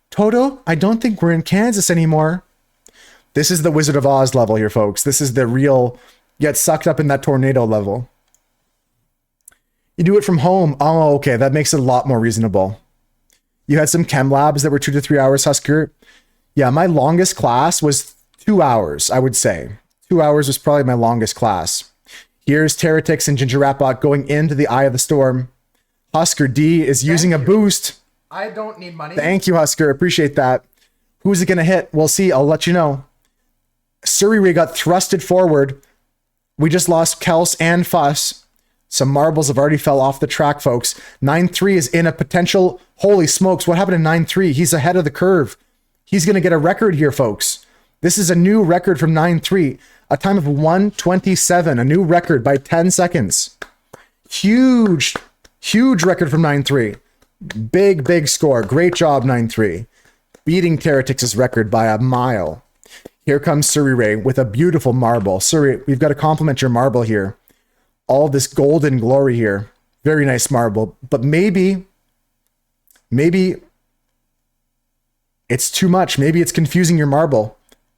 Toto, I don't think we're in Kansas anymore. This is the Wizard of Oz level here, folks. This is the real get sucked up in that tornado level. You do it from home. Oh, okay. That makes it a lot more reasonable. You had some chem labs that were 2 to 3 hours, Husker. Yeah, my longest class was 2 hours, I would say. 2 hours was probably my longest class. Here's Teratix and Ginger Ratbot going into the Eye of the Storm. Husker D is using a boost. I don't need money. Thank you, Husker. Appreciate that. Who's it going to hit? We'll see. I'll let you know. Surrey Ray got thrusted forward. We just lost Kels and Fuss. Some marbles have already fell off the track, folks. 9-3 is in a potential... Holy smokes, what happened to 9-3? He's ahead of the curve. He's going to get a record here, folks. This is a new record from 9-3. A time of 1:27, a new record by 10 seconds. Huge record from 9-3. Big score. Great job, 9-3. Beating Teratix's record by a mile. Here comes Surrey Ray with a beautiful marble. Surrey, we've got to compliment your marble here. All this golden glory here. Very nice marble. But maybe it's too much. Maybe it's confusing your marble.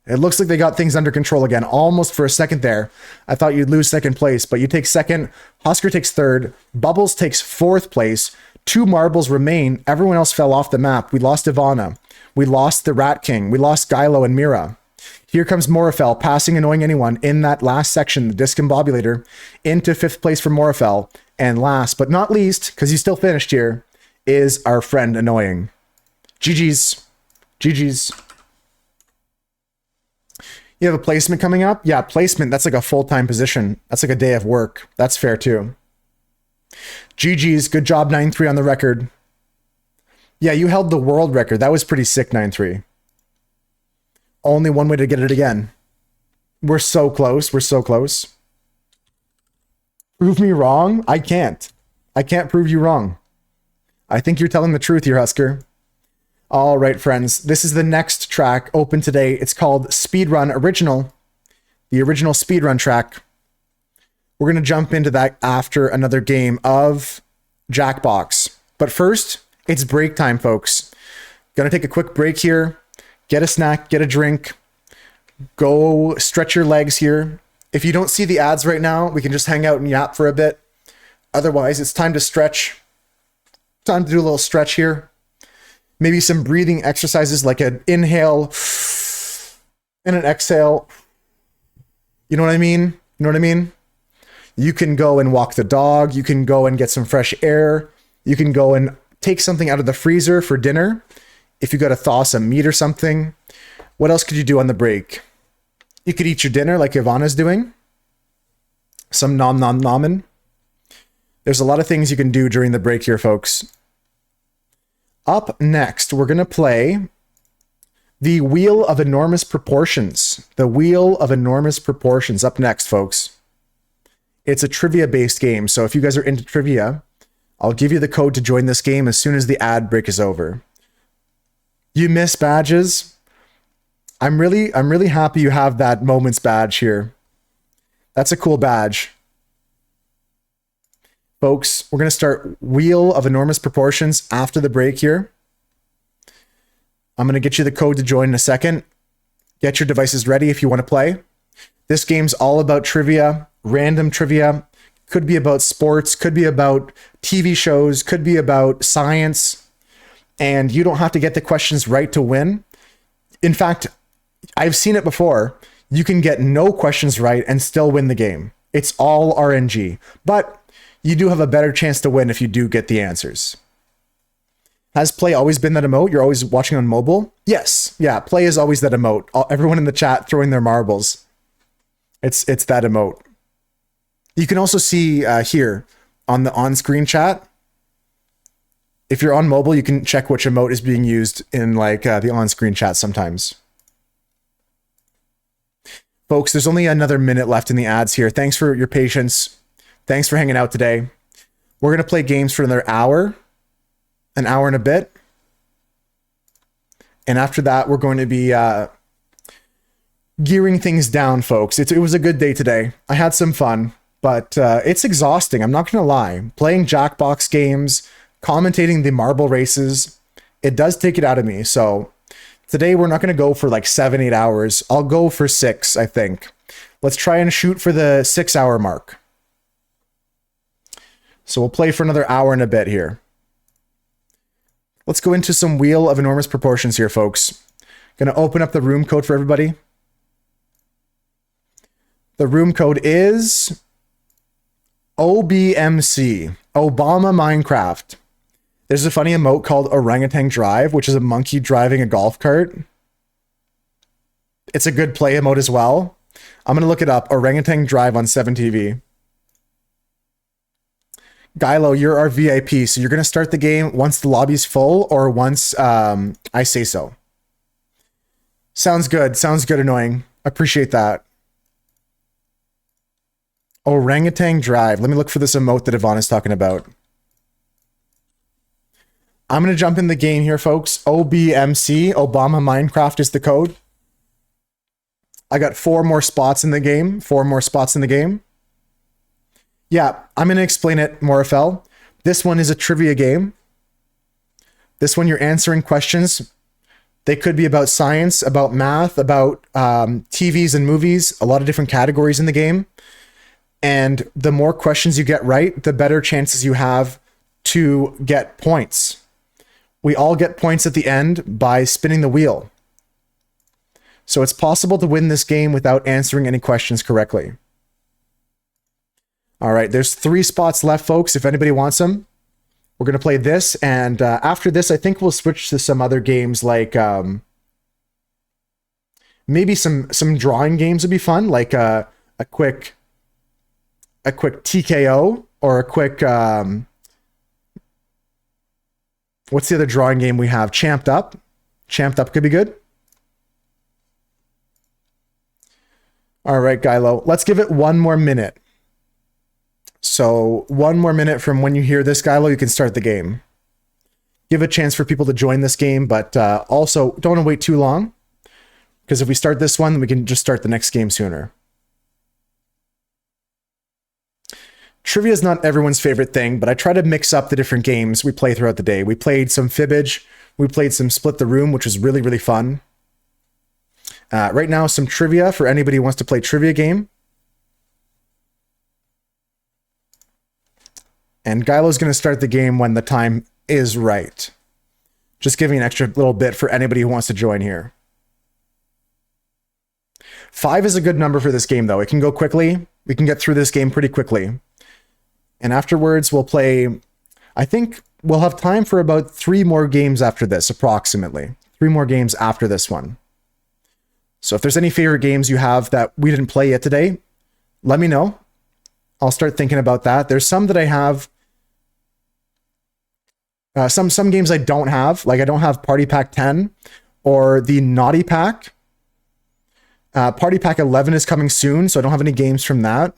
It looks like they got things under control again. Almost for a second there. I thought you'd lose second place, but you take second. Husker takes third. Bubbles takes fourth place. 2 marbles remain. Everyone else fell off the map. We lost Ivana. We lost the Rat King. We lost Gylo and Mira. Here comes Morifel, passing Annoying Anyone in that last section, the discombobulator, into 5th place for Morifel. And last but not least, because he's still finished here, is our friend Annoying. GG's. You have a placement coming up? Yeah, placement, that's like a full-time position. That's like a day of work. That's fair too. GG's, good job 9-3 on the record. Yeah, you held the world record. That was pretty sick, 9-3. Only one way to get it again. We're so close. We're so close. Prove me wrong? I can't. I can't prove you wrong. I think you're telling the truth here, Husker. All right, friends. This is the next track open today. It's called Speedrun Original. The original speedrun track. We're going to jump into that after another game of Jackbox. But first, it's break time, folks. Going to take a quick break here. Get a snack, get a drink. Go stretch your legs here. If you don't see the ads right now, we can just hang out and yap for a bit. Otherwise, it's time to stretch. Time to do a little stretch here. Maybe some breathing exercises like an inhale and an exhale. You know what I mean? You know what I mean? You can go and walk the dog. You can go and get some fresh air. You can go and take something out of the freezer for dinner. If you got to thaw some meat or something. What else could you do on the break? You could eat your dinner like Ivana's doing. Some nom. There's a lot of things you can do during the break here, folks. Up next, we're going to play the Wheel of Enormous Proportions. The Wheel of Enormous Proportions. Up next, folks. It's a trivia-based game, so if you guys are into trivia, I'll give you the code to join this game as soon as the ad break is over. You miss badges? I'm really happy you have that Moments badge here. That's a cool badge. Folks, we're going to start Wheel of Enormous Proportions after the break here. I'm going to get you the code to join in a second. Get your devices ready if you want to play. This game's all about trivia, random trivia. Could be about sports, could be about TV shows, could be about science. And you don't have to get the questions right to win. In fact, I've seen it before. You can get no questions right and still win the game. It's all RNG. But you do have a better chance to win if you do get the answers. Has play always been that emote? You're always watching on mobile? Yes. Yeah, play is always that emote. Everyone in the chat throwing their marbles. It's that emote. You can also see here on the on-screen chat. If you're on mobile, you can check which emote is being used in like the on-screen chat sometimes. Folks, there's only another minute left in the ads here. Thanks for your patience. Thanks for hanging out today. We're going to play games for another hour, an hour and a bit. And after that, we're going to be gearing things down, folks. It was a good day today. I had some fun, but it's exhausting. I'm not going to lie. Playing Jackbox games, commentating the marble races, it does take it out of me. So today we're not going to go for like 7-8 hours. I'll go for 6, I think. Let's try and shoot for the 6-hour mark. So we'll play for another hour and a bit here. Let's go into some Wheel of Enormous Proportions here, folks. Going to open up the room code for everybody. The room code is OBMC, Obama Minecraft. There's a funny emote called Orangutan Drive, which is a monkey driving a golf cart. It's a good play emote as well. I'm going to look it up. Orangutan Drive on 7TV. Gylo, you're our VIP, so you're going to start the game once the lobby's full or once I say so. Sounds good. Sounds good, Annoying. Appreciate that. Orangutan Drive. Let me look for this emote that Yvonne is talking about. I'm going to jump in the game here, folks. OBMC, Obama Minecraft is the code. I got 4 more spots in the game. 4 more spots in the game. Yeah, I'm going to explain it, Morafel. This one is a trivia game. This one you're answering questions. They could be about science, about math, about TVs and movies, a lot of different categories in the game. And the more questions you get right, the better chances you have to get points. We all get points at the end by spinning the wheel. So it's possible to win this game without answering any questions correctly. All right, there's 3 spots left, folks, if anybody wants them. We're going to play this, and after this, I think we'll switch to some other games like Maybe some drawing games would be fun, like a quick TKO or a quick what's the other drawing game we have? Champed Up. Champed Up could be good. All right, Gylo, let's give it one more minute. So 1 more minute from when you hear this, Gylo, you can start the game. Give a chance for people to join this game, but also don't want to wait too long, because if we start this one, then we can just start the next game sooner. Trivia is not everyone's favorite thing, but I try to mix up the different games we play throughout the day. We played some Fibbage, we played some Split the Room, which was really, really fun. Right now, some trivia for anybody who wants to play trivia game. And Gylo's going to start the game when the time is right. Just giving an extra little bit for anybody who wants to join here. 5 is a good number for this game, though. It can go quickly. We can get through this game pretty quickly. And afterwards, we'll play... I think we'll have time for about 3 more games after this, approximately. 3 more games after this one. So if there's any favorite games you have that we didn't play yet today, let me know. I'll start thinking about that. There's some that I have. Some games I don't have. Like I don't have Party Pack 10 or the Naughty Pack. Party Pack 11 is coming soon, so I don't have any games from that.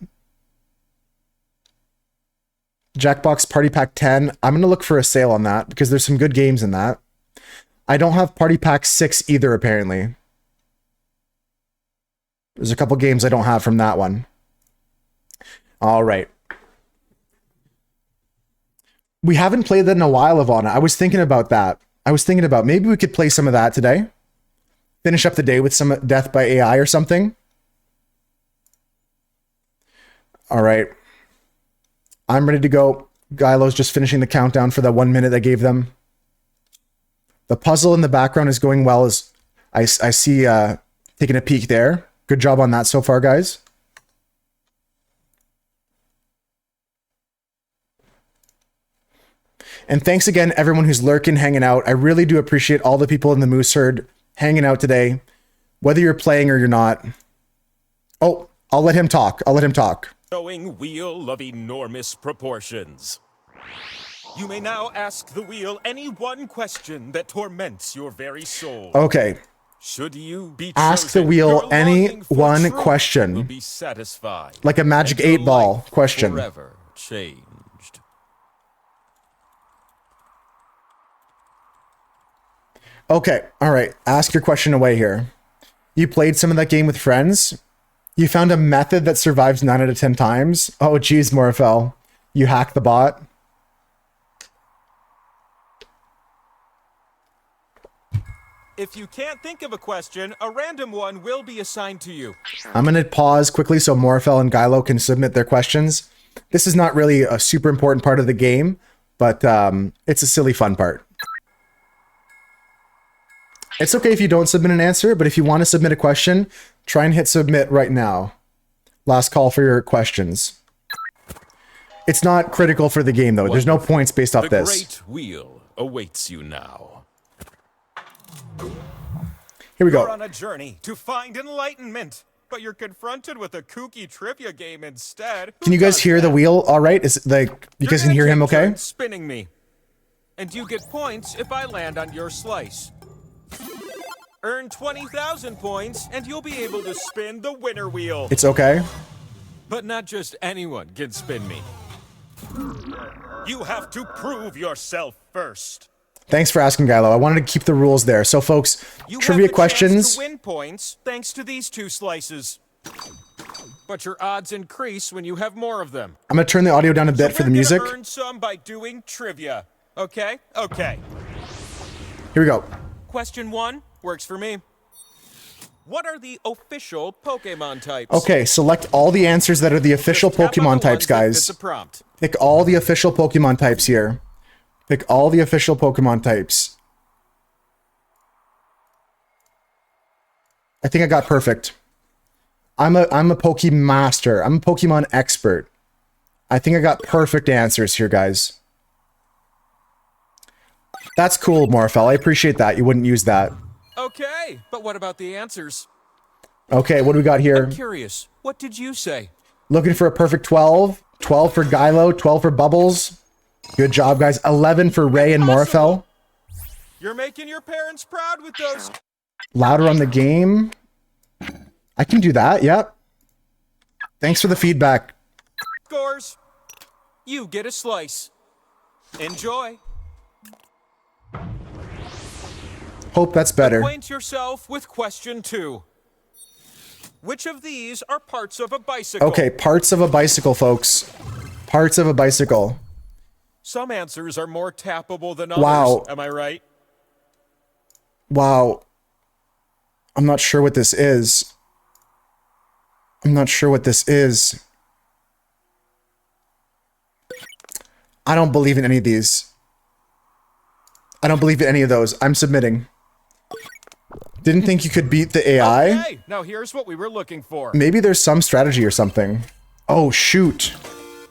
Jackbox Party Pack 10. I'm going to look for a sale on that because there's some good games in that. I don't have Party Pack 6 either, apparently. There's a couple games I don't have from that one. All right. We haven't played that in a while, Ivana. I was thinking about that. I was thinking about maybe we could play some of that today. Finish up the day with some Death by AI or something. All right. I'm ready to go. Gylo's just finishing the countdown for that 1 minute I gave them. The puzzle in the background is going well as I see taking a peek there. Good job on that so far, guys. And thanks again, everyone who's lurking, hanging out. I really do appreciate all the people in the Moose Herd hanging out today, whether you're playing or you're not. Oh, I'll let him talk. I'll let him talk. Showing wheel of enormous proportions. You may now ask the wheel any one question that torments your very soul. Okay. Should you be ask chosen, the wheel your any longing for one truth question. Will be satisfied. Like a magic and your 8-ball life question. Forever changed. Okay, all right. Ask your question away here. You played some of that game with friends? You found a method that survives 9 out of 10 times? Oh, geez, Morfell. You hacked the bot? If you can't think of a question, a random one will be assigned to you. I'm going to pause quickly so Morfell and Gylo can submit their questions. This is not really a super important part of the game, but it's a silly fun part. It's okay if you don't submit an answer, but if you want to submit a question, try and hit submit right now. Last call for your questions. It's not critical for the game, though. There's no points based off this. The great wheel awaits you now. Here we You're go. on a journey to find enlightenment, but you're confronted with a kooky trivia game instead. Can you guys hear the wheel all right? Is it like, you guys can hear him okay? Spinning me. And you get points if I land on your slice. Earn 20,000 points, and you'll be able to spin the winner wheel. It's okay. But not just anyone can spin me. You have to prove yourself first. Thanks for asking, Gylo. I wanted to keep the rules there. So, folks, You trivia have the questions. chance to win points thanks to these 2 slices. But your odds increase when you have more of them. I'm going to turn the audio down a bit for the music. We're gonna earn some by doing trivia. Okay? Okay. Here we go. Question 1 works for me. What are the official Pokemon types? Okay, select all the answers that are the official Just tap on Pokemon the types, ones that fit guys. the prompt. Pick all the official Pokemon types here. Pick all the official Pokemon types. I think I got perfect. I'm a Pokemon master. I'm a Pokemon expert. I think I got perfect answers here, guys. That's cool, Morfell. I appreciate that. You wouldn't use that. Okay, but what about the answers? Okay, what do we got here? I'm curious. What did you say? Looking for a perfect 12. 12 for Gylo, 12 for Bubbles. Good job, guys. 11 for Ray and Morphel. You're making your parents proud with those Louder on the game. I can do that, yep. Thanks for the feedback. scores. You get a slice. Enjoy. Hope that's better. Acquaint yourself with question 2. Which of these are parts of a bicycle? Okay, parts of a bicycle, folks. Parts of a bicycle. Some answers are more tappable than others. Wow. Am I right? Wow. I'm not sure what this is. I'm not sure what this is. I don't believe in any of these. I don't believe in any of those. I'm submitting. Didn't think you could beat the AI. Okay, now here's what we were looking for. Maybe there's some strategy or something. Oh, shoot.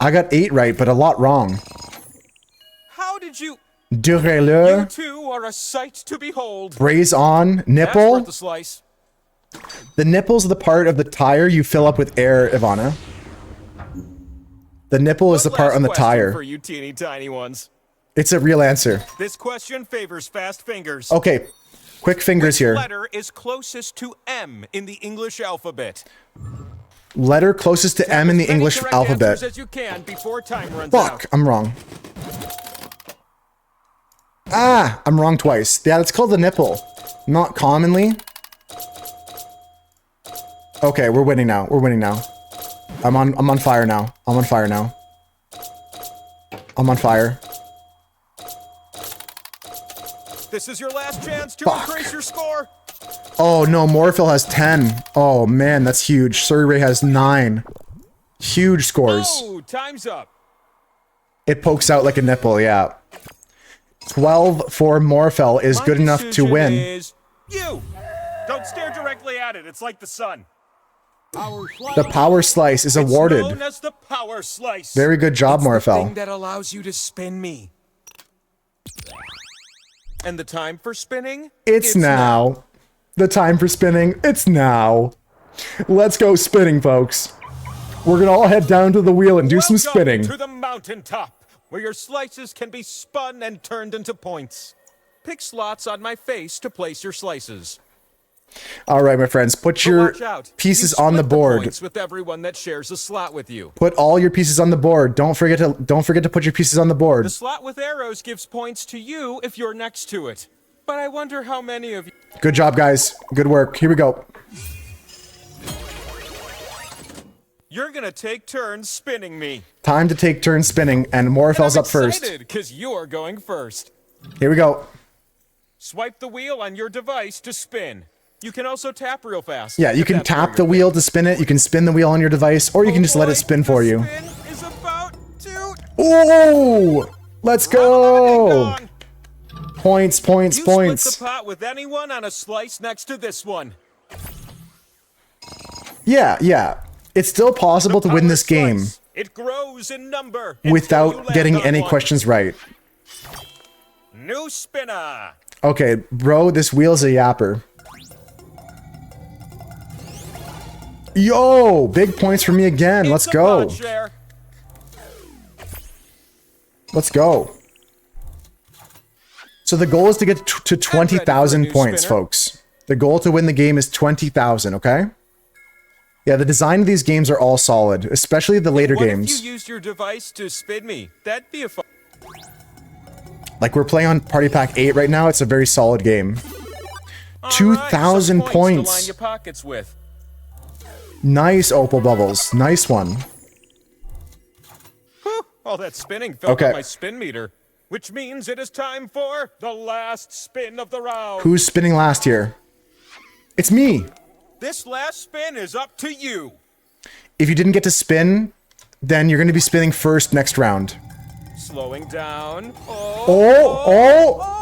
I got 8 right, but a lot wrong. How did you... You Durez-le, two are a sight to behold. braise on, That's nipple. worth a slice. The nipple's the part of the tire you fill up with air, Ivana. The nipple is the One part last on the question tire. for you teeny tiny ones. It's a real answer. This question favors fast fingers. Okay, quick fingers here. Letter is closest to M in the English alphabet. Letter closest to M in the As many English correct alphabet. answers as you can before time runs Fuck, out. I'm wrong. Ah, I'm wrong twice. Yeah, it's called the nipple. Not commonly. Okay, we're winning now. We're winning now. I'm on fire now. I'm on fire now. I'm on fire. This is your last chance to Fuck. increase your score. Oh no, Morphil has 10. Oh man, that's huge. Surrey Ray has 9. Huge scores. Oh, time's up. It pokes out like a nipple, yeah. 12 for Morphel is My good enough to decision win. is you. Don't stare directly at it. It's like the sun. The power slice is It's awarded. known as the power slice. Very good job, It's the Morphel. thing that allows you to spin me. And the time for spinning? It's now. The time for spinning, it's now. Let's go spinning, folks. We're gonna all head down to the wheel and do some Welcome spinning. to the mountaintop, where your slices can be spun and turned into points. Pick slots on my face to place your slices. All right, my friends, put But your watch out. pieces You on the split board. points with everyone that shares a slot with you. Put all your pieces on the board. Don't forget to put your pieces on the board. The slot with arrows gives points to you if you're next to it. But I wonder how many of you... Good job, guys. Good work. Here we go. You're gonna take turns spinning me. Time to take turns spinning, and Morphel's up first. Because you're going first. Here we go. Swipe the wheel on your device to spin. You can also tap real fast. Yeah, you if can that's where tap you're the wheel to spin it. You can spin the wheel on your device, or you can just let it spin for you. Spin is about to... Oh! Let's go! Ding-dong. Points, points, You points. split the pot with anyone on a slice next to this one. Yeah. It's still possible to win Power this game slice. It grows in number until you without land getting on any one. questions right. New spinner. Okay, bro, this wheel's a yapper. Yo, big points for me again. Let's It's a go. pot share. Let's go. So the goal is to get to 20,000 new points, spinner. folks. The goal to win the game is 20,000, okay? Yeah, the design of these games are all solid, especially the later What games. if you used your device to spin me? That'd be a fun... Like we're playing on Party Pack 8 right now. It's a very solid game. All right, 2,000 some points. to line your pockets with. Nice, Opal Bubbles. Nice one. Whew, all that spinning filled Okay. up my spin meter. Which means it is time for the last spin of the round. Who's spinning last here? It's me. This last spin is up to you. If you didn't get to spin, then you're going to be spinning first next round. Slowing down. Oh!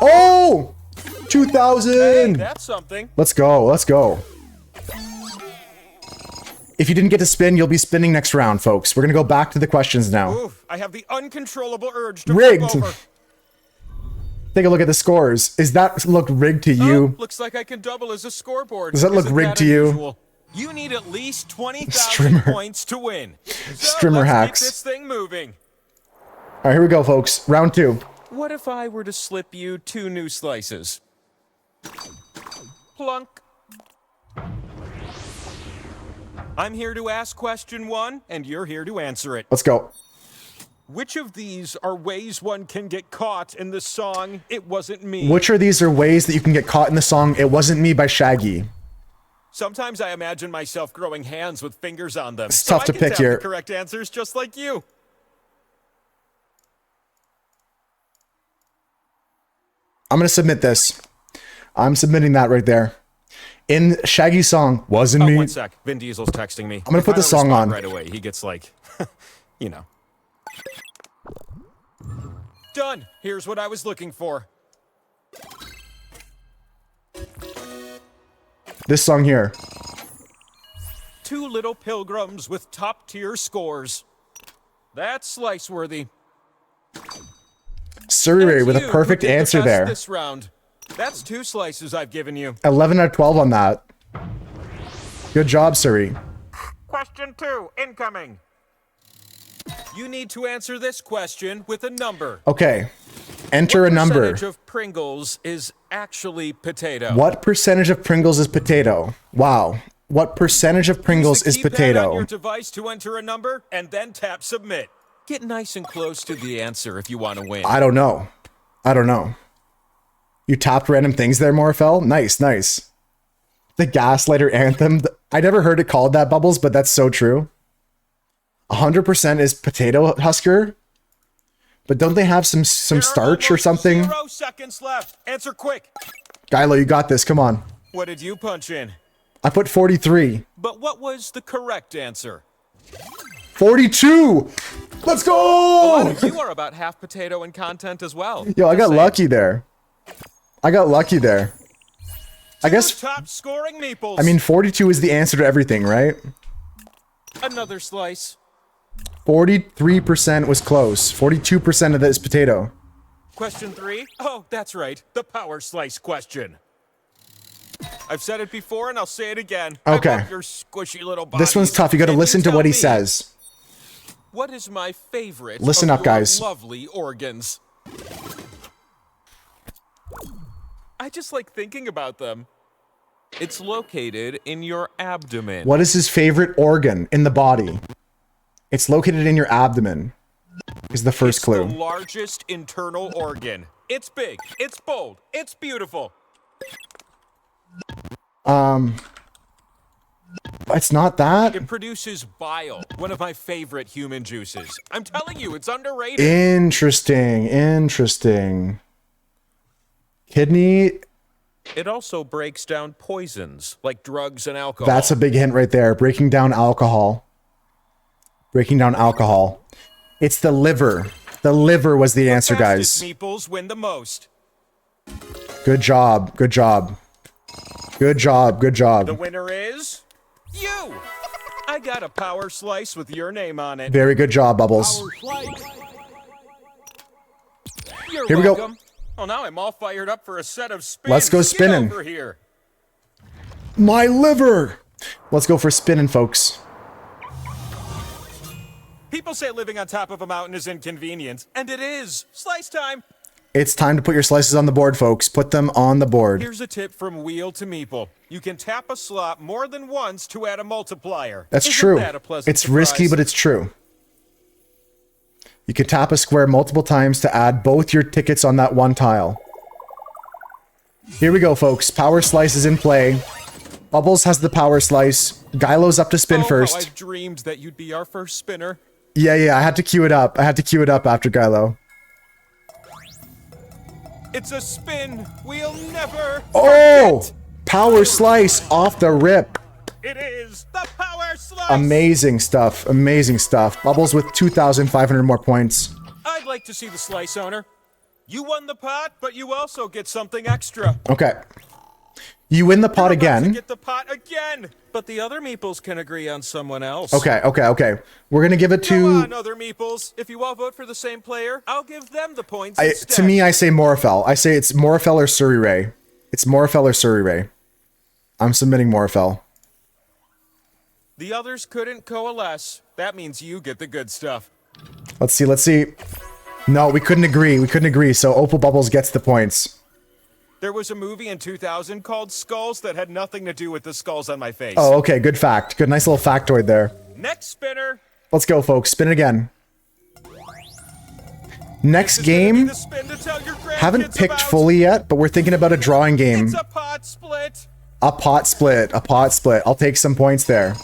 Hey, 2,000! that's something. Let's go, let's go. If you didn't get to spin, you'll be spinning next round, folks. We're going to go back to the questions now. Oof, I have the uncontrollable urge to Rigged. flip over. Take a look at the scores. Is that look rigged to Oh, you? looks like I can double as a scoreboard. Does that look Isn't rigged that to you? unusual? You need at least 20,000 Strimmer. points to win. So Strimmer let's hacks. keep this thing moving. All right, here we go, folks. Round 2. What if I were to slip you 2 new slices? Plunk. I'm here to ask question 1, and you're here to answer it. Let's go. Which of these are ways one can get caught in the song It Wasn't Me? Which are these are ways that you can get caught in the song It Wasn't Me by Shaggy? Sometimes I imagine myself growing hands with fingers on them. It's tough to I can pick tap here. The correct answers just like you. I'm going to submit this. I'm submitting that right there. In Shaggy's song, Wasn't Oh, Me. 1 sec. Vin Diesel's texting me. I'm gonna put If I the don't song respond on. right away. He gets like, you know. Done. Here's what I was looking for. This song here. 2 little pilgrims with top-tier scores. That's slice-worthy. Surrey And with a you, who perfect did the answer best there. This round. That's 2 slices I've given you. 11 out of 12 on that. Good job, Surrey. Question 2, incoming. You need to answer this question with a number. Okay. Enter a What number. percentage of Pringles is actually potato? What percentage of Pringles is potato? Wow. What percentage of Pringles Use is the keypad on potato? your device to enter a number and then tap submit. Get nice and close to the answer if you want to win. I don't know. I don't know. You tapped random things there, Morfell? Nice, nice. The Gaslighter Anthem. I never heard it called that, Bubbles, but that's so true. 100% is potato husker. But don't they have some There are starch or almost something? 0 seconds left. Answer quick. Gylo, you got this. Come on. What did you punch in? I put 43. But what was the correct answer? 42! Let's A lot go! of you are about half potato in content as well. Yo, I got Just saying. lucky there. I got lucky there. I guess, Top scoring meeples. I mean, 42 is the answer to everything, right? Another slice. 43% was close. 42% of that is potato. Question 3. Oh, that's right. The power slice question. I've said it before and I'll say it again. Okay. I love your squishy little body. This one's tough. You gotta listen to what he says. What is my favorite? Listen of up, your guys. Lovely organs. I just like thinking about them. It's located in your abdomen. What is his favorite organ in the body? It's located in your abdomen. Is the first It's clue. the largest internal organ. It's big. It's bold. It's beautiful. It's not that. It produces bile, one of my favorite human juices. I'm telling you, it's underrated. Interesting. Interesting. Kidney. It also breaks down poisons, like drugs and alcohol. That's a big hint right there. Breaking down alcohol. Breaking down alcohol. It's the liver. The liver was the answer, Fastest guys. meeples win the most. Good job. Good job. Good job. Good The job. winner is you. I got a power slice with your name on it. Very good job, Bubbles. You're Here we go. welcome. Well, now I'm all fired up for a set of spins. Let's go Get spinning. over here. My liver. Let's go for spinning, folks. People say living on top of a mountain is inconvenient, and it is. Slice time. It's time to put your slices on the board, folks. Put them on the board. Here's a tip from Wheel to Meeple. You can tap a slot more than once to add a multiplier. That's Isn't true. that a pleasant It's risky, surprise? but it's true. You can tap a square multiple times to add both your tickets on that one tile. Here we go, folks. Power slice is in play. Bubbles has the power slice. Gylo's up to spin Oh, how first. I've dreamed that you'd be our first spinner. Yeah, I had to queue it up. I had to queue it up after Gylo. It's a spin we'll never Oh! forget. Power slice off the rip. It is the power slice. Amazing stuff. Amazing stuff. Bubbles with 2,500 more points. I'd like to see the slice owner. You won the pot, but you also get something extra. Okay. You win the pot You're about to again. get the pot again. But the other meeples can agree on someone else. Okay. We're gonna give it Come to... on, other meeples. If you all vote for the same player, I'll give them the points To instead. me, I say Morfell. I say it's Morfell or Surrey Ray. It's Morfell or Surrey Ray. I'm submitting Morfell. The others couldn't coalesce. That means you get the good stuff. Let's see, let's see. No, we couldn't agree. We couldn't agree. So Opal Bubbles gets the points. There was a movie in 2000 called Skulls that had nothing to do with the skulls on my face. Oh, okay. Good fact. Good, nice little factoid there. Next spinner. Let's go, folks. Spin it again. Next This is gonna be game. the spin to tell your Haven't grandkids picked about. fully yet, but we're thinking about a drawing game. It's a pot split. A pot split. A pot split. I'll take some points there.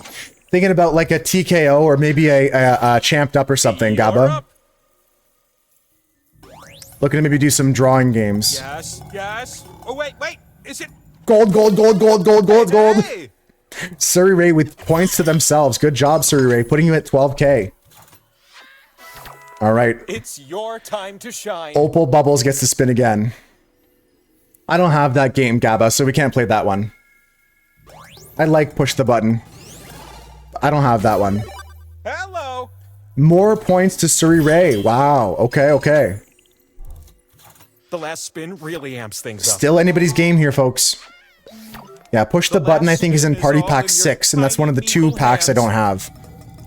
Thinking about like a TKO or maybe a champed up or something, You're Gabba. up. Looking to maybe do some drawing games. Yes, yes. Oh, wait. Is it? Gold, gold, gold, gold, gold, gold, gold. Hey! Surrey Ray with points to themselves. Good job, Surrey Ray. Putting you at 12K. All right. It's your time to shine. Opal Bubbles gets to spin again. I don't have that game, Gabba, so we can't play that one. I like push the button. I don't have that one. Hello. More points to Surrey Ray. Wow. Okay, okay. The last spin really amps things up. Still anybody's game here, folks. Yeah, push the button I think is in Party Pack 6, and that's one of the 2 packs I don't have.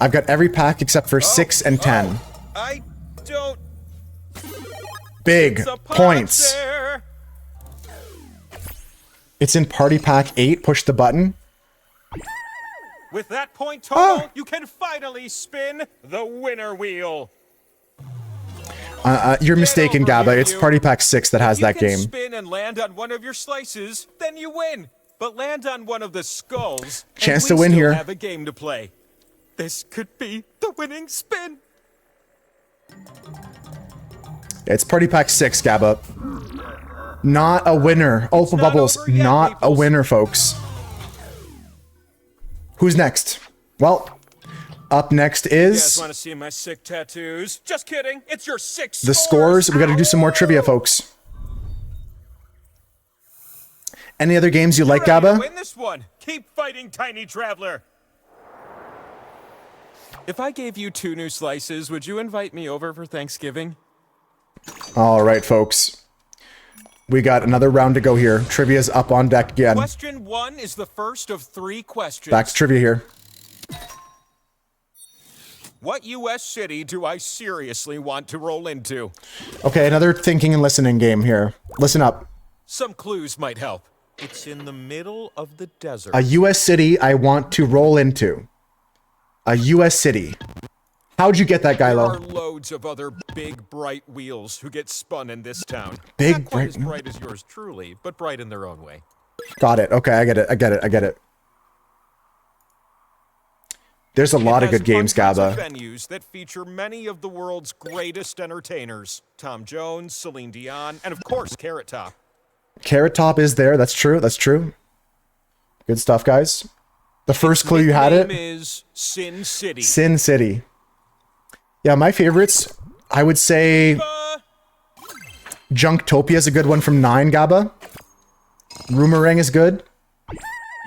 I've got every pack except for 6 and 10. I don't. Big It's a pot points. there. It's in Party Pack 8. Push the button. With that point total, Oh. you can finally spin the winner wheel. You're mistaken, over Gabba. here, It's you. Party Pack 6 that has If you that can game. spin and land on one of your slices, then you win. But land on one of the skulls. and Chance we to win still here. Have a game to play. This could be the winning spin. It's Party Pack 6, Gabba. Not a winner. Opal not Bubbles, over yet, not a peoples. winner, folks. Who's next? Well, up next You guys is want to see my sick tattoos? Just kidding. It's your 6 the scores. We got to do some more trivia, folks. Any other games you like, Ready to Gabba? win this one. Keep fighting, tiny traveler. If I gave you 2 new slices, would you invite me over for Thanksgiving? All right, folks. We got another round to go here. Trivia's up on deck again. Question 1 is the first of 3 questions. Back to trivia here. What U.S. city do I seriously want to roll into? Okay, another thinking and listening game here. Listen up. Some clues might help. It's in the middle of the desert. A U.S. city I want to roll into. A U.S. city. How'd you get that, There are Gylo? loads of other big, bright wheels who get spun in this town. Big, Not quite bright- as bright as yours truly, but bright in their own way. Got it. Okay, I get it. I get it. I get it. There's a lot of It has good games, hundreds of Gabba. venues that feature many of the world's greatest entertainers. Tom Jones, Celine Dion, and of course, Carrot Top. Carrot Top is there. That's true. That's true. Good stuff, guys. The first clue you had Name it. is Sin City. Sin City. Yeah, my favorites. I would say Junktopia is a good one from 9, Gabba. Roomerang is good.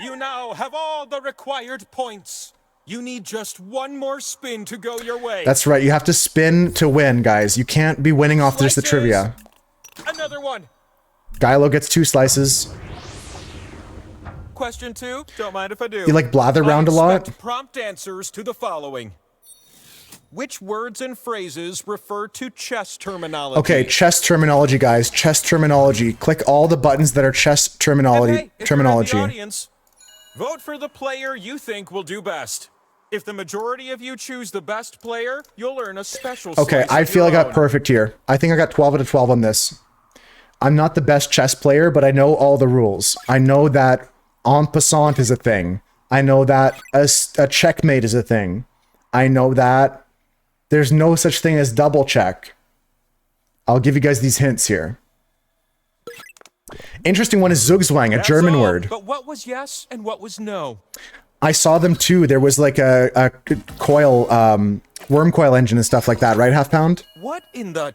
You now have all the required points. You need just one more spin to go your way. That's right. You have to spin to win, guys. You can't be winning off just the Slices. trivia. Another one. Gylo gets 2 slices. Question 2. Don't mind if I do. You like blather round a lot? Expect prompt answers to the following. Which words and phrases refer to chess terminology? Okay, chess terminology, guys. Chess terminology. Click all the buttons that are chess And terminology. hey, if you're in the audience, vote for the player you think will do best. If the majority of you choose the best player, you'll earn a special Okay, slice I of feel I your got own. perfect here. I think I got 12 out of 12 on this. I'm not the best chess player, but I know all the rules. I know that en passant is a thing. I know that a checkmate is a thing. I know that there's no such thing as double check. I'll give you guys these hints here. Interesting one is Zugzwang, a That's German all. word. But what was yes and what was no? I saw them too. There was like a coil, worm coil engine and stuff like that, right, Half Pound? What in the...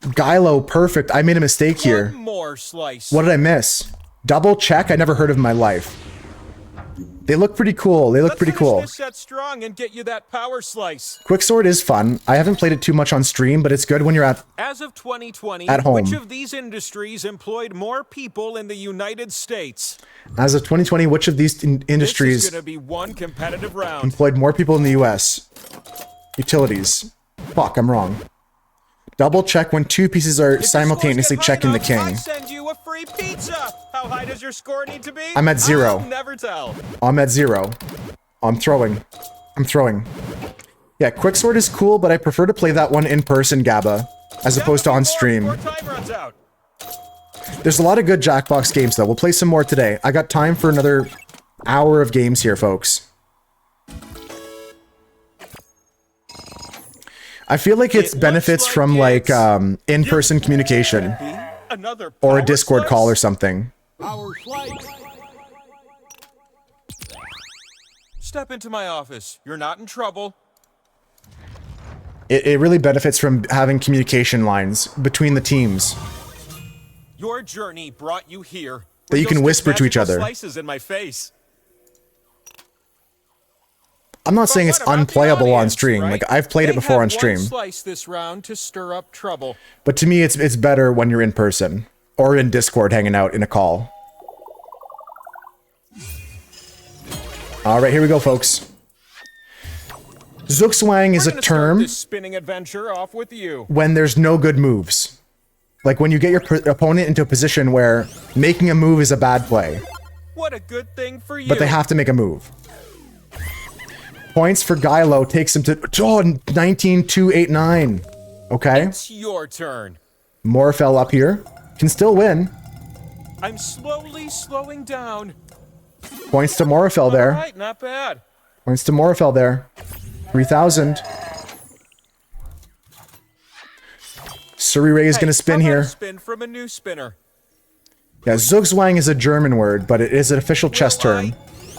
Gylo, perfect. I made a mistake here. One more slice. What did I miss? Double check? I never heard of in my life. They look pretty cool. They look Let's pretty finish cool. this set strong and get you that power slice. Quicksword is fun. I haven't played it too much on stream, but it's good when you're at... As of 2020, At home. which of these industries employed more people in the United States? As of 2020, which of these This is industries going to be one competitive round. employed more people in the US? Utilities. Fuck, I'm wrong. Double check when two pieces are If your simultaneously scores get checking high the enough, I king. send you a free pizza. How high does your score need to be? I'm at 0. I'll never tell. I'm at 0. I'm throwing. I'm throwing. Yeah, Quicksword is cool, but I prefer to play that one in person, Gabba, as opposed to on stream. Before time runs out. There's a lot of good Jackbox games, though. We'll play some more today. I got time for another hour of games here, folks. I feel like it's It benefits looks from, like like, it's- in-person communication. Another Or a power Discord slice? call or something. Step into my office. You're not in trouble. It really benefits from having communication lines between the teams. Your journey brought you here. That you You'll can stick whisper to each magical other. Slices in my face. I'm not saying But it's what about the unplayable on audience, stream. right? Like, I've played it They before have on stream. One slice this round to stir up trouble. But to me, it's better when you're in person. Or in Discord hanging out in a call. Alright, here we go, folks. Zugzwang is We're a gonna start term this spinning adventure off with you. when there's no good moves. Like when you get your opponent into a position where making a move is a bad play. What a good thing for you. But they have to make a move. Points for Gylo takes him to 19,289. Okay. It's your turn. Morfell up here. Can still win. I'm slowly slowing down. Points to Morfell there. All right, not bad. Points to Morfell there. 3,000. Suri Ray is Hey, going to spin how about a here. Spin from a new spinner. Yeah, Zugzwang is a German word, but it is an official chess Will term. I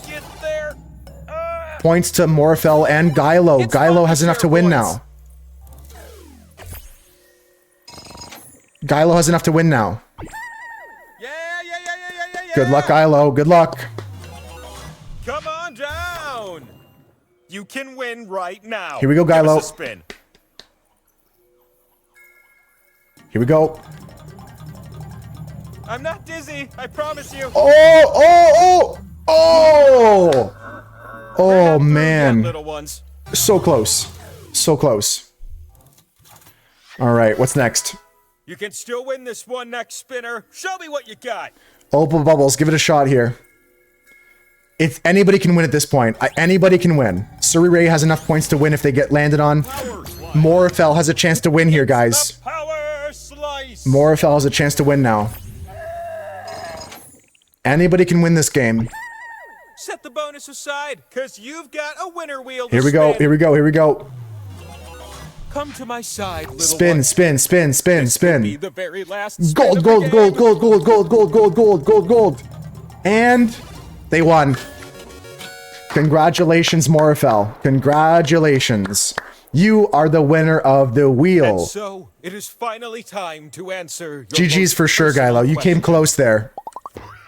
get there? Points to Morfell and Gylo. It's Gylo fun has to enough to share win points. now. Gylo has enough to win now. Yeah. Good luck, Gylo. Good luck. Come on down. You can win right now. Here we go, Give us Gylo. a spin. Here we go. I'm not dizzy. I promise you. Oh! We're Oh, not through yet, man. little ones. So close. So close. All right, what's next? You can still win this one next spinner. Show me what you got. Opal Bubbles, give it a shot here. If anybody can win at this point, anybody can win. Suri Ray has enough points to win if they get landed on. Morfell has a chance to win here, guys. The power slice. Morfell has a chance to win now. Anybody can win this game. Set the bonus aside, cause you've got a winner wheel to Here we go, spin. here we go, here we go. Come to my side, little Spin, one. spin, spin, spin, Be spin. the very last spin Gold, of the gold, game. gold, gold, gold, gold, gold, gold, gold, gold, gold. And they won. Congratulations, Morfell. Congratulations. You are the winner of the wheel. And so, it is finally time to answer your GG's most for sure, personal Gylo. You question. came close there.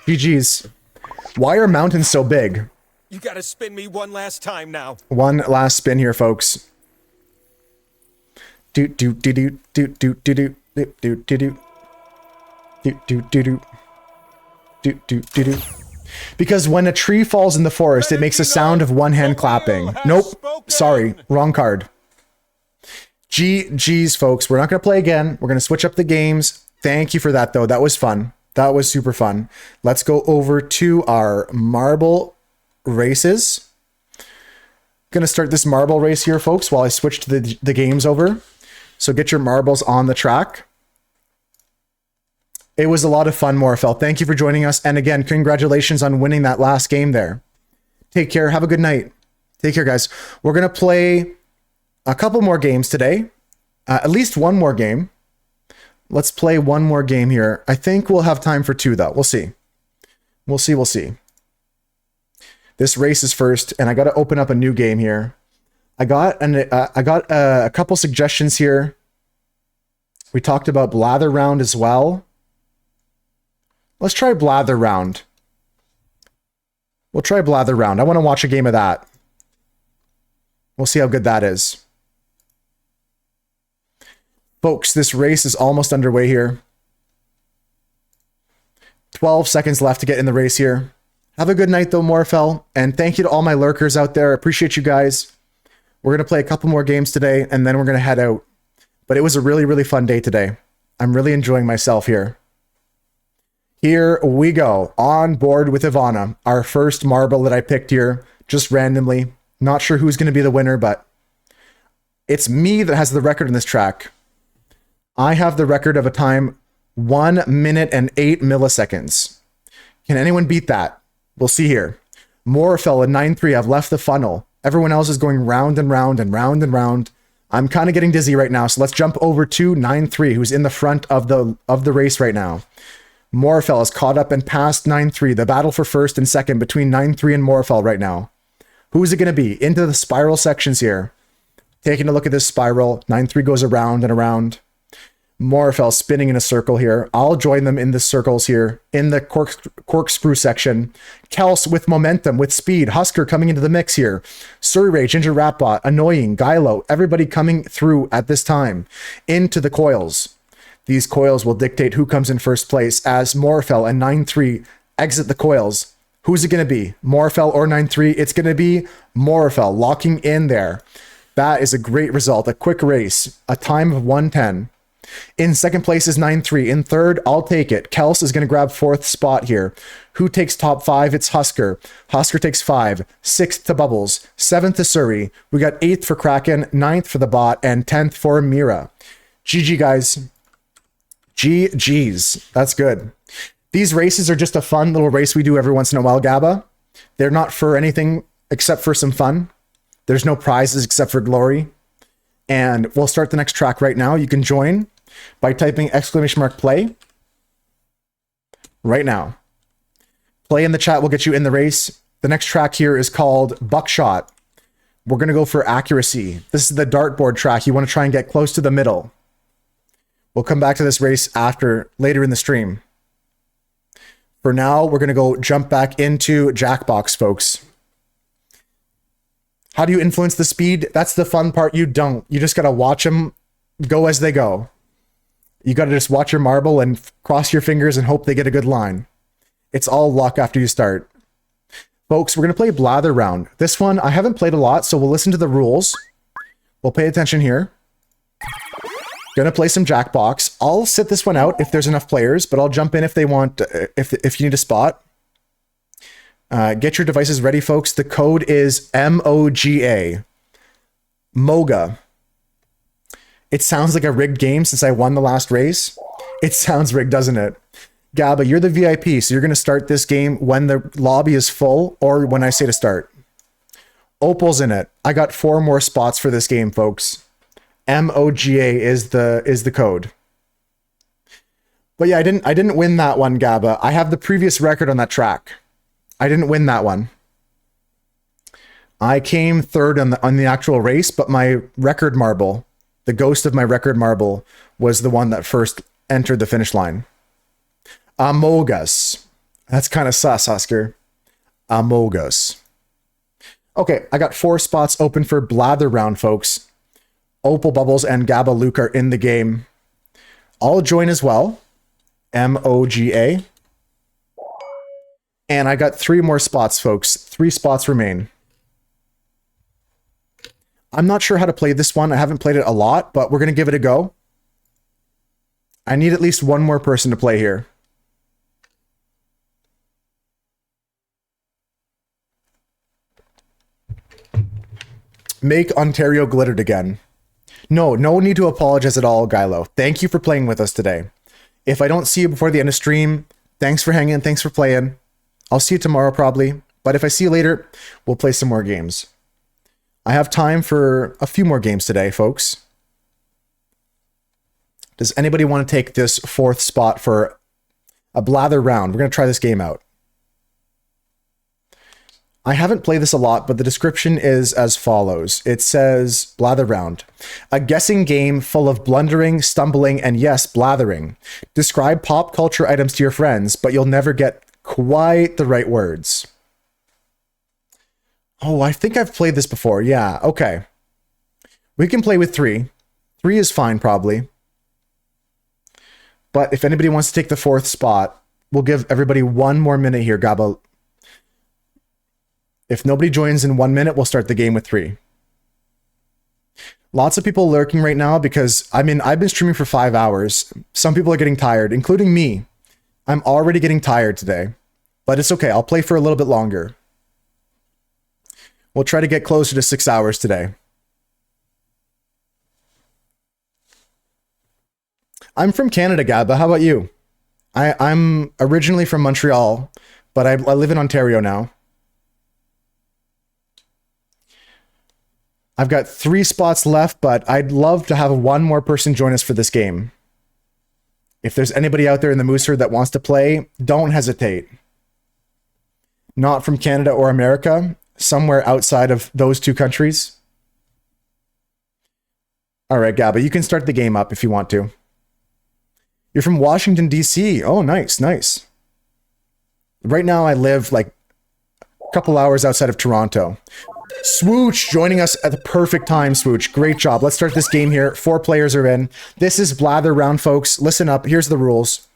GG's. Why are mountains so big? You gotta spin me one last time now. One last spin here, folks. Do do do do do do do do do do do do do do do do do do do. Because when a tree falls in the forest, it makes a sound of one hand clapping. Nope. Sorry, wrong card. GG's, folks. We're not gonna play again. We're gonna switch up the games. Thank you for that, though. That was fun. That was super fun. Let's go over to our marble races. Gonna start this marble race here, folks, while I switch to the games over. So get your marbles on the track. It was a lot of fun, Morfell. Thank you for joining us. And again, congratulations on winning that last game there. Take care. Have a good night. Take care, guys. We're gonna play a couple more games today. At least one more game. Let's play one more game here. I think we'll have time for two, though. We'll see. We'll see. We'll see. This race is first, and I got to open up a new game here. I got a couple suggestions here. We talked about Blather Round as well. Let's try Blather Round. We'll try Blather Round. I want to watch a game of that. We'll see how good that is. Folks, this race is almost underway here. 12 seconds left to get in the race here. Have a good night though, Morfell. And thank you to all my lurkers out there. I appreciate you guys. We're going to play a couple more games today and then we're going to head out. But it was a really, really fun day today. I'm really enjoying myself here. Here we go. On board with Ivana. Our first marble that I picked here, just randomly. Not sure who's going to be the winner, but it's me that has the record in this track. I have the record of a time 1 minute and 8 milliseconds. Can anyone beat that? We'll see here. Morfell and 9-3 have left the funnel. Everyone else is going round and round and round and round. I'm kind of getting dizzy right now, so let's jump over to 9-3, who's in the front of the race right now. Morfell is caught up and passed 9-3. The battle for first and second between 9-3 and Morfell right now. Who's it going to be? Into the spiral sections here. Taking a look at this spiral. 9-3 goes around and around. Morfell spinning in a circle here. I'll join them in the circles here in the corkscrew section. Kels with momentum, with speed. Husker coming into the mix here. Surrey, Ginger Ratbot, Annoying, Gylo, everybody coming through at this time into the coils. These coils will dictate who comes in first place as Morfell and 9-3 exit the coils. Who's it going to be? Morfell or 9-3? It's going to be Morfell locking in there. That is a great result. A quick race. A time of 1:10. In second place is 9-3. In third, I'll take it. Kels is going to grab fourth spot here. Who takes top 5? It's Husker. Husker takes 5. 6th to Bubbles. 7th to Surrey. We got 8th for Kraken, 9th for the bot, and 10th for Mira. GG, guys. GG's. That's good. These races are just a fun little race we do every once in a while, Gabba. They're not for anything except for some fun. There's no prizes except for glory. And we'll start the next track right now. You can join by typing !play right now. Play in the chat will get you in the race. The next track here is called Buckshot. We're going to go for accuracy. This is the dartboard track. You want to try and get close to the middle. We'll come back to this race later in the stream. For now, we're going to go jump back into Jackbox, folks. How do you influence the speed? That's the fun part. You don't. You just got to watch them go as they go. You got to just watch your marble and cross your fingers and hope they get a good line. It's all luck after you start. Folks, we're going to play Blather Round. This one, I haven't played a lot, so we'll listen to the rules. We'll pay attention here. Gonna play some Jackbox. I'll sit this one out if there's enough players, but I'll jump in if they want, if you need a spot. Get your devices ready, folks. The code is MOGA. MOGA. It sounds like a rigged game since I won the last race. It sounds rigged, doesn't it? Gabba, you're the VIP, so you're going to start this game when the lobby is full or when I say to start. Opal's in it. I got 4 more spots for this game, folks. MOGA is the code. But yeah, I didn't win that one, Gabba. I have the previous record on that track. I didn't win that one. I came third on the actual race, but my record marble, the ghost of my record marble, was the one that first entered the finish line. Amogus. That's kind of sus, Husker. Amogus. Okay, I got 4 spots open for Blather Round, folks. Opal, Bubbles, and Gabba Luke are in the game. I'll join as well. MOGA. And I got 3 more spots, folks. 3 spots remain. I'm not sure how to play this one. I haven't played it a lot, but we're going to give it a go. I need at least 1 more person to play here. Make Ontario glittered again. No need to apologize at all, Gylo. Thank you for playing with us today. If I don't see you before the end of stream, thanks for hanging, thanks for playing. I'll see you tomorrow probably, but if I see you later, we'll play some more games. I have time for a few more games today, folks. Does anybody want to take this 4th spot for a Blather Round? We're going to try this game out. I haven't played this a lot, but the description is as follows. It says, Blather Round. A guessing game full of blundering, stumbling, and yes, blathering. Describe pop culture items to your friends, but you'll never get quite the right words. Oh, I think I've played this before. Yeah, okay. We can play with 3. 3 is fine, probably. But if anybody wants to take the 4th spot, we'll give everybody 1 more minute here, Gaba. If nobody joins in 1 minute, we'll start the game with 3. Lots of people lurking right now because, I mean, I've been streaming for 5 hours. Some people are getting tired, including me. I'm already getting tired today. But it's okay. I'll play for a little bit longer. We'll try to get closer to 6 hours today. I'm from Canada, Gabba. How about you? I'm originally from Montreal, but I live in Ontario now. I've got 3 spots left, but I'd love to have 1 more person join us for this game. If there's anybody out there in the Moose Herd that wants to play, don't hesitate. Not from Canada or America, somewhere outside of those 2 countries. All right, Gabba, you can start the game up if you want to. You're from Washington, D.C. Oh, nice, nice. Right now, I live like a couple hours outside of Toronto. Swooch joining us at the perfect time, Swooch. Great job. Let's start this game here. 4 players are in. This is Blather Round, folks. Listen up. Here's the rules.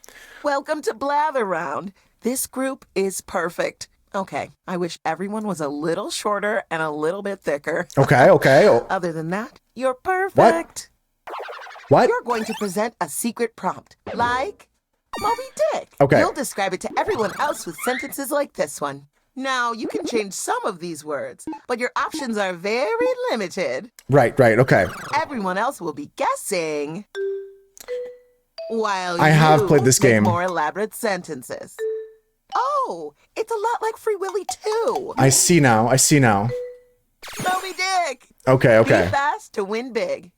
Welcome to Blather Round. This group is perfect. Okay, I wish everyone was a little shorter and a little bit thicker. Okay, okay. Other than that, you're perfect. What? You're going to present a secret prompt, like Moby Dick. Okay. You'll describe it to everyone else with sentences like this one. Now, you can change some of these words, but your options are very limited. Right, okay. Everyone else will be guessing while I have played this make game. more elaborate sentences. Oh, it's a lot like Free Willy 2. I see now. Moby Dick. Okay. Be fast to win big.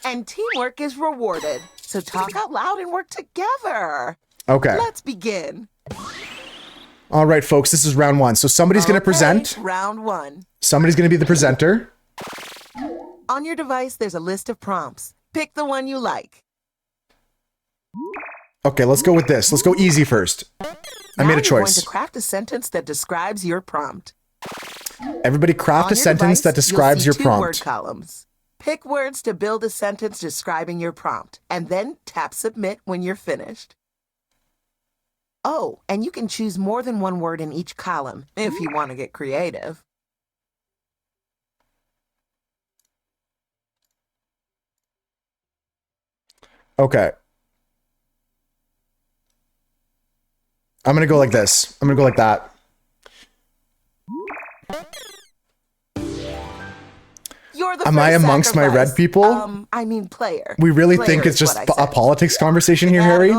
And teamwork is rewarded, so talk out loud and work together. Okay. Let's begin. All right, folks, this is round 1. So somebody's going to present. Round 1. Somebody's going to be the presenter. On your device, there's a list of prompts. Pick the one you like. Okay, let's go with this. Let's go easy first. I made a Now you're going choice. to craft a sentence that describes your prompt. Everybody craft On a your sentence device, that describes your you'll see 2 word prompt. columns. Pick words to build a sentence describing your prompt, and then tap submit when you're finished. Oh, and you can choose more than 1 word in each column if you want to get creative. Okay. I'm going to go like this. I'm going to go like that. You're the Am first I amongst my red sacrifice. people? Player. We really Player think it's is just what I a said. politics conversation here, Harry?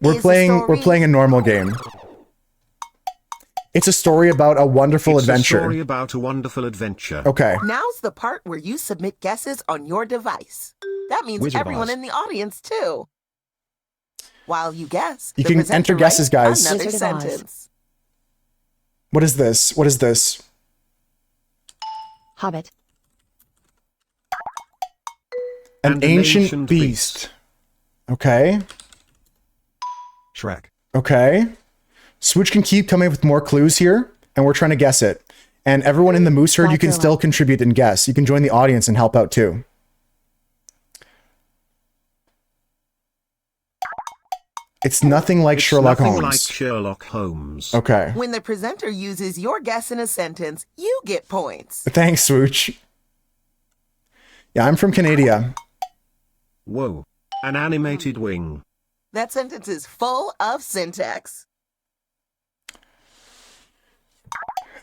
We're playing a normal game. It's a story about a wonderful It's a adventure. story about a wonderful adventure. Okay. Now's the part where you submit guesses on your device. That means Wizard everyone Boss. in the audience, too. While you guess, You the can presenter enter guesses, writes guys. Another Wizard of Oz. sentence. What is this? What is this? Hobbit. An And an ancient ancient beast. Okay. Shrek. Okay. Switch can keep coming up with more clues here, and we're trying to guess it. And everyone in the Moose Herd, you can Godzilla. still contribute and guess. You can join the audience and help out too. It's nothing like It's Sherlock nothing Holmes. like Sherlock Holmes. Okay. When the presenter uses your guess in a sentence, you get points. Thanks, Swooch. Yeah, I'm from Canada. Whoa. An animated wing. That sentence is full of syntax.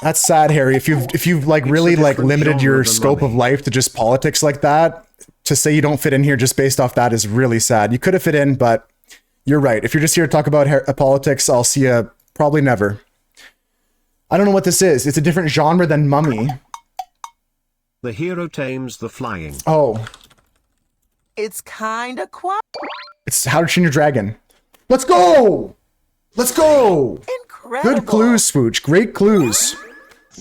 That's sad, Harry. If you've like It's really a like different limited genre your than scope of Mummy. life to just politics like that, to say you don't fit in here just based off that is really sad. You could have fit in, but you're right. If you're just here to talk about politics, I'll see you probably never. I don't know what this is. It's a different genre than Mummy. The hero tames the flying. Oh, It's kind of quiet. it's How to Train Your Dragon. Let's go! Let's go! Incredible. Good clues, Spooch. Great clues.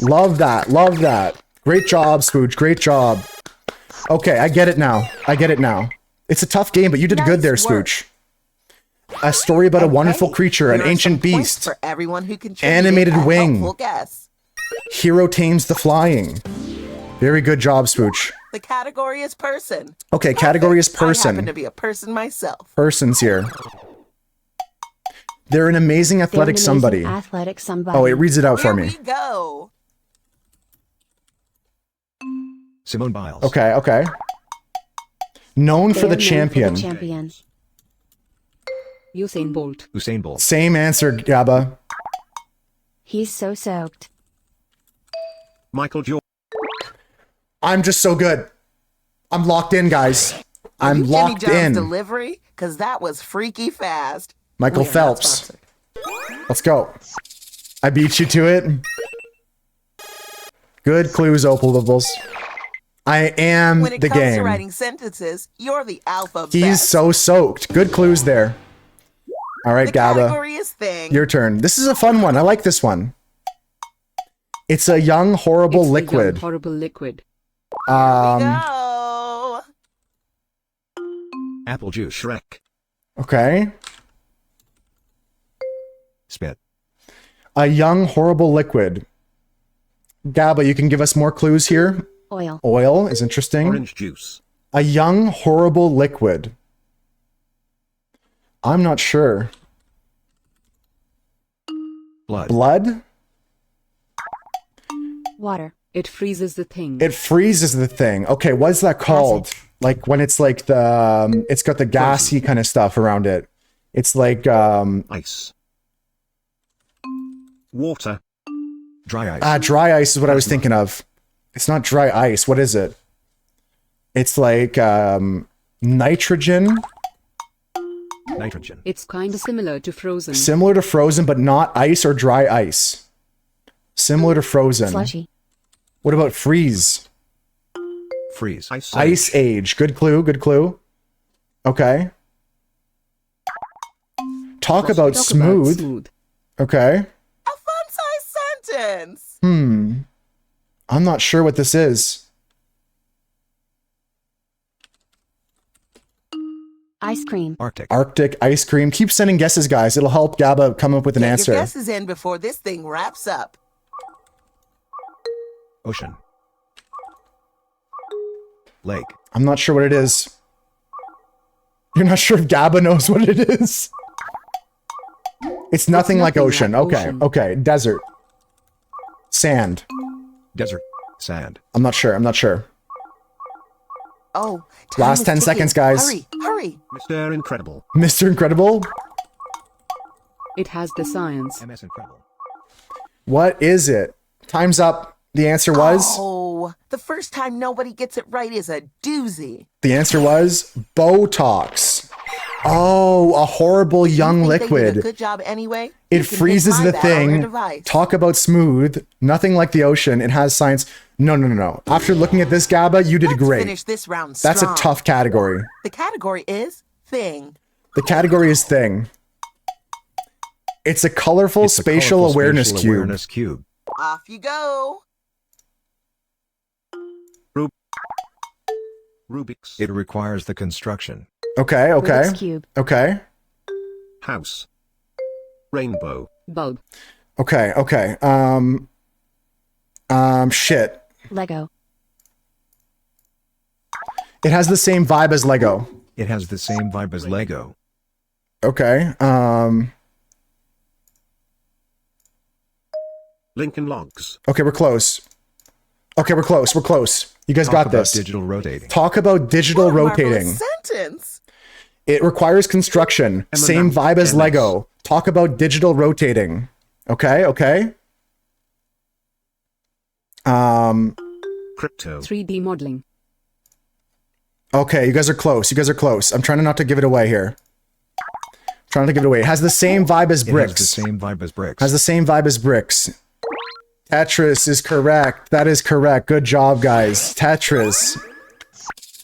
Love that. Love that. Great job, Spooch. Great job. Okay, I get it now. It's a tough game, but you did good there, Nice work. Spooch. A story about a wonderful Okay, creature, an here are ancient some points beast. for everyone who contributed Animated a wing. helpful guess. Hero tames the flying. Very good job, Spooch. The category is person. Okay, category is I happen person. to be a person myself. Persons here. They're an amazing athletic somebody. Athletic somebody. Oh, it reads it out for Here me. we go. Simone Biles. Okay, okay. Known for They're the known champion. For the champion. Usain Bolt. Usain Bolt. Same answer, Gabba. He's so soaked. Michael Jordan. I'm just so good. I'm locked in, guys. I'm You locked Jimmy John's in. delivery, because that was freaky fast. Michael We are not Phelps. sponsored. Let's go. I beat you to it. Good clues, Opalables. I am When it the comes to game. writing sentences, you're the alpha He's best. so soaked. Good clues there. All right, The Gabba. category is thing. Your turn. This is a fun one. I like this one. It's a young, horrible It's the liquid. young, horrible liquid. Go. Apple juice. Shrek. Okay. Spit. A young, horrible liquid. Gabba, you can give us more clues here. Oil. Oil is interesting. Orange juice. A young, horrible liquid. I'm not sure. Blood. Blood? Water. It freezes the thing. It freezes the thing. Okay, what's that called? Like when it's like the, it's got the gassy kind of stuff around it. It's like, Ice. Water. Dry ice. dry ice is what I was thinking of. It's not dry ice. What is it? It's like, nitrogen. Nitrogen. It's kind of similar to Frozen. Similar to Frozen, but not ice or dry ice. Similar to Frozen. Slushy. What about freeze? Freeze. Ice. Ice Age. Good clue. Good clue. Okay. Talk about Talk smooth. About smooth. Okay. A fun-sized sentence. I'm not sure what this is. Ice cream. Arctic. Arctic ice cream. Keep sending guesses, guys. It'll help Gabba come up with an Get answer. your guesses in before this thing wraps up. Ocean. Lake. I'm not sure what it is. You're not sure if Gabba knows what it is. It's nothing like nothing ocean. like Okay. ocean. Okay. Desert. Sand. Desert. Sand. I'm not sure. I'm not sure. Oh, time Last is 10 ticking. seconds, guys. Hurry, hurry. Mr. Incredible. Mr. Incredible? It has the science. MS Incredible. What is it? Time's up. The answer was? Oh, the first time nobody gets it right is a doozy. The answer was Botox. Oh, a horrible young Think they did a liquid. good job anyway. It You can hit freezes my the bat on your thing. device. Talk about smooth. Nothing like the ocean. It has science. No, no, no, no. After looking at this, Gabba, you did Let's great. finish this round That's a strong. tough category. The category is thing. The category is thing. It's a colorful It's a spatial colorful awareness spatial cube. awareness cube. Off you go. Rubik's. It requires the construction. Okay, okay. Rubik's Cube. Okay. House. Rainbow. Bulb. Okay, okay. Shit. Lego. It has the same vibe as Lego. It has the same vibe as Lego. Okay. Lincoln Logs. Okay, we're close. Okay, we're close. We're close. You guys Talk got about this. digital rotating. Talk about digital What a marvelous rotating. sentence. It requires construction. Same vibe as MS. Lego. Talk about digital rotating. Okay, okay. Crypto. 3D modeling. Okay, you guys are close. You guys are close. I'm trying not to give it away here. Trying to give it away. It has the same vibe as It bricks. has the same vibe as bricks. Has the same vibe as bricks. Tetris is correct. That is correct. Good job, guys. Tetris.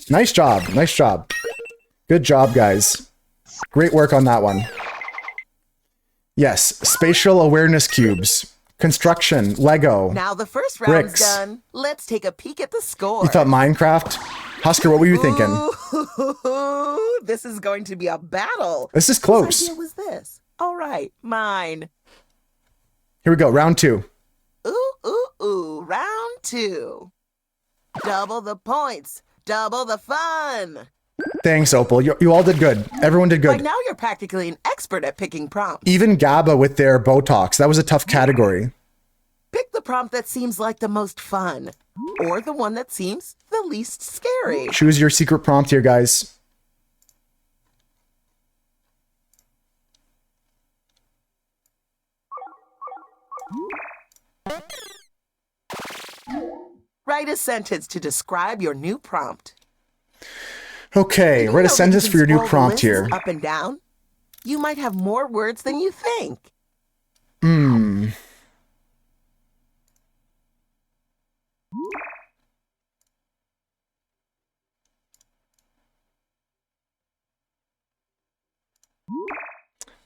Nice job. Nice job. Good job, guys. Great work on that one. Yes, spatial awareness cubes. Construction, Lego. Now the first round's Bricks. done. Let's take a peek at the score. You thought Minecraft? Husker, what were you thinking? Ooh, this is going to be a battle. This is Whose close. idea was this? All right, mine. Here we go, round two. Ooh, ooh, Ooh, round 2. Double the points, double the fun. Thanks, Opal. You all did good. Everyone did By good. now you're practically an expert at picking prompts. Even GABA with their Botox. That was a tough category. Pick the prompt that seems like the most fun, or the one that seems the least scary. Choose your secret prompt here, guys. Write a sentence to describe your new prompt. Okay, Did you write a know that sentence you for your can new scroll the prompt lists here. Up and down? You might have more words than you think.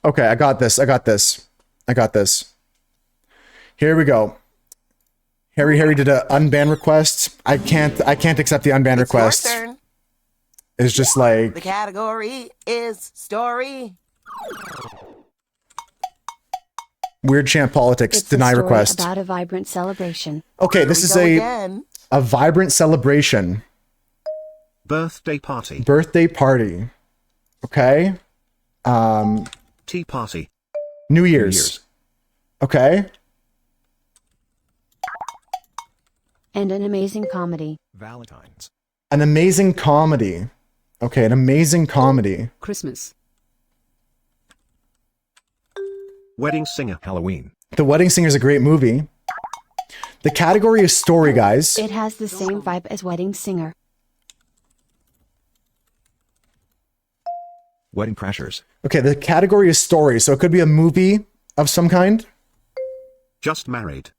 Okay, I got this. Here we go. Harry did a unban request. I can't accept the unban It's request. your turn. It's just like The category is story. weird champ politics. It's a Deny story request. about a vibrant celebration. Okay, this Here is we go a again. vibrant celebration. Birthday party. Birthday party. Okay. Tea party. New Year's. Year's. Okay. And an amazing comedy. Valentine's. An amazing comedy. Okay, an amazing comedy. Christmas. Wedding singer. Halloween. The Wedding Singer is a great movie. The category is story, guys. It has the same vibe as Wedding Singer. Wedding Crashers. Okay, the category is story, so it could be a movie of some kind. Just married.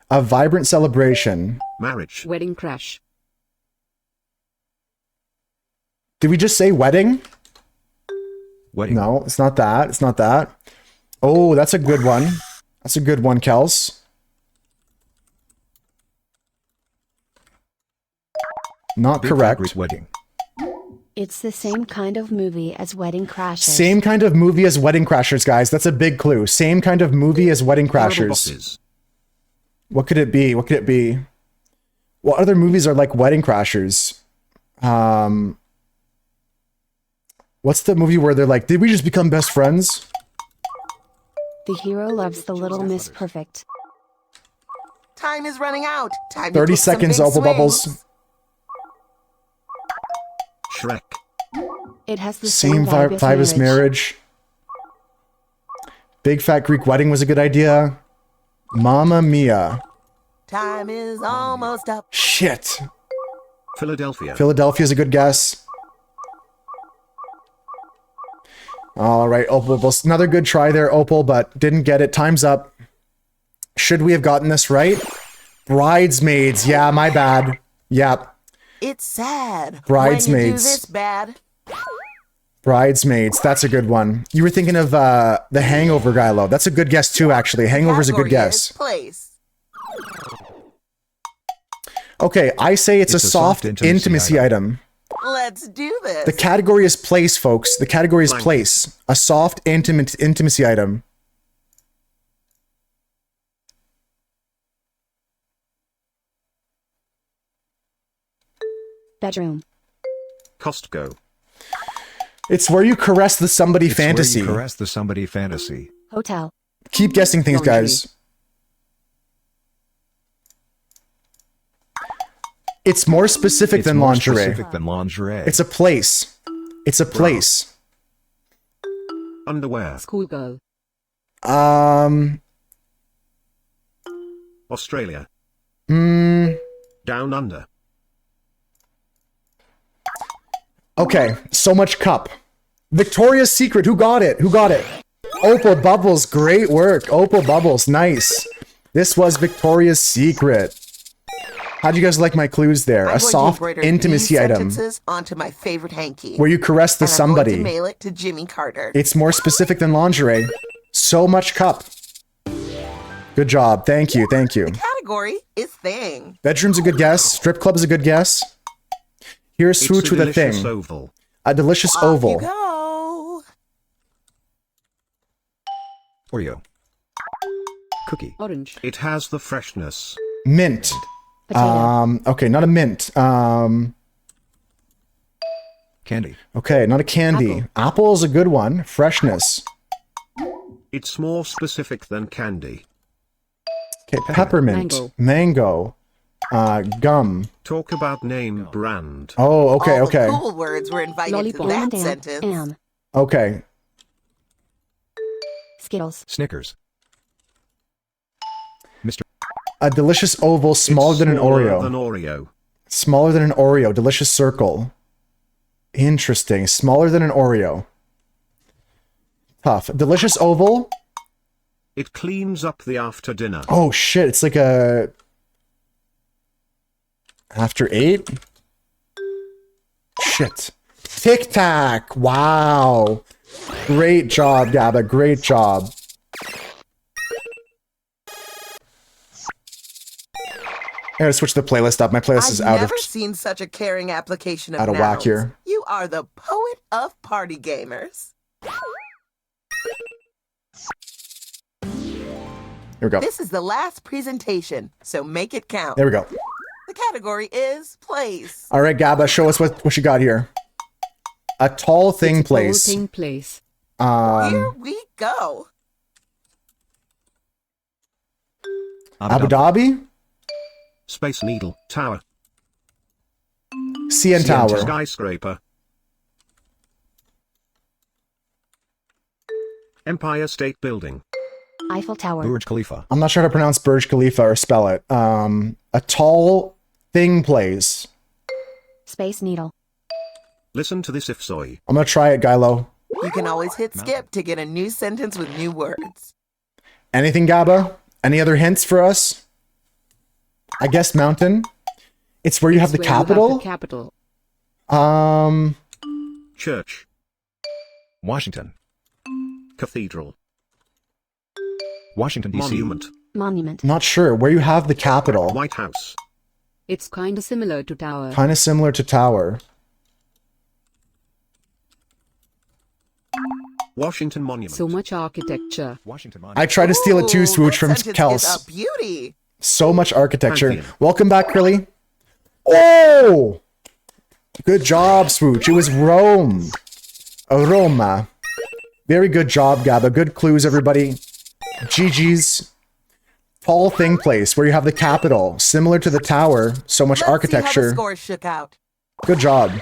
A vibrant celebration. Marriage. Wedding crash. Did we just say wedding? Wedding. No, it's not that. It's not that. Oh, that's a good one. That's a good one, Kels. Not Big Fat correct. Greek Wedding. It's the same kind of movie as Wedding Crashers. Same kind of movie as Wedding Crashers, guys. That's a big clue. Same kind of movie as Wedding Horrible Crashers. bosses. What could it be? What could it be? What other movies are like Wedding Crashers? What's the movie where they're like, did we just become best friends? The hero loves the little Miss Perfect. Time is running out. Time to 30 take some seconds, big Opal Bubbles. swings. Shrek. It has the Same same vibe vibe as marriage. Big Fat Greek Wedding was a good idea. Mamma Mia. Time is almost up. Shit. Philadelphia. Philadelphia is a good guess. All right, Opal. Well, another good try there, Opal, but didn't get it. Time's up. Should we have gotten this right? Bridesmaids. Yeah, my bad. Yep. It's sad. Bridesmaids. When you do this bad. Bridesmaids. That's a good one. You were thinking of the Hangover guy, Lo. That's a good guess, too, actually. Hangover's a good Category is guess. Place. Okay, I say it's a soft intimacy intimacy item. Let's do this. The category is place, folks. The category is Blank. place. A soft intimacy item. Bedroom. Costco. It's where you caress the somebody It's where fantasy. you caress the somebody fantasy. Hotel. Keep guessing things, Laundry. guys. It's more specific It's than more lingerie. specific than lingerie. It's a place. It's a place. Underwear. Schoolgirl. Australia. Mm, Down under. okay, so much cup. Victoria's Secret. Who got it? Who got it? Opal Bubbles. Great work. Opal Bubbles. Nice. This was Victoria's Secret. How'd you guys like my clues there? I'm A going to soft embroider intimacy these item sentences onto my favorite hanky. where you caress the and I'm somebody. going to mail it to Jimmy Carter. It's more specific than lingerie. So much cup. Good job. Thank you. Thank you. Category is thing. Bedroom's a good guess. Strip club is a good guess. Here's It's swooch with a delicious thing. oval. A delicious Off you oval. go. Oreo. Cookie. Orange. It has the freshness. Mint. Potato. Okay, not a mint. Candy. Okay, not a candy. Apple is a good one. Freshness. It's more specific than candy. Okay, peppermint. Mango. Gum. Talk about name brand. Oh, okay, All okay. the cool words were invited Lollipop. to that M&M. sentence. M. Okay. Skittles. Snickers. Mr. A delicious oval smaller It's than an smaller Oreo. Than Oreo. Smaller than an Oreo. Delicious circle. Interesting. Smaller than an Oreo. Tough. Delicious oval. It cleans up the after dinner. Oh shit, it's like a... After 8? Shit. Tic Tac. Wow. Great job, Gabba. Great job. I gotta switch the playlist up. My playlist is I've out of never seen such a caring application of out of whack nouns. here. You are the poet of party gamers. Here we go. This is the last presentation, so make it count. There we go. The category is place. All right, Gabba, show us what you got here. A tall thing place. Thing place. Here we go. Abu Dhabi? Space Needle. Tower. CN Tower. Skyscraper. Empire State Building. Eiffel Tower. Burj Khalifa. I'm not sure how to pronounce Burj Khalifa or spell it. A tall thing place. Space Needle. Listen to this if soy. I'm gonna try it, Gylo. You can always hit skip to get a new sentence with new words. Anything, Gabba? Any other hints for us? I guess mountain. It's where you have the Where you have capital. the capital. Church. Washington. Cathedral. Washington, D.C. Monument. Monument. Not sure. Where you have the capital. White House. It's kinda similar to tower. Kind of similar to tower. Washington Monument. So much architecture. Washington, I tried to steal it too, Ooh, Swooch, that from sentence is Kels. a beauty. So much architecture. Pantheon. Welcome back, Crilly. Oh! Good job, Swooch. It was Rome. Roma. Very good job, Gabba. Good clues, everybody. GG's. Tall thing place, where you have the capital. Similar to the tower. So much Let's see how the architecture. score shook out. Good job.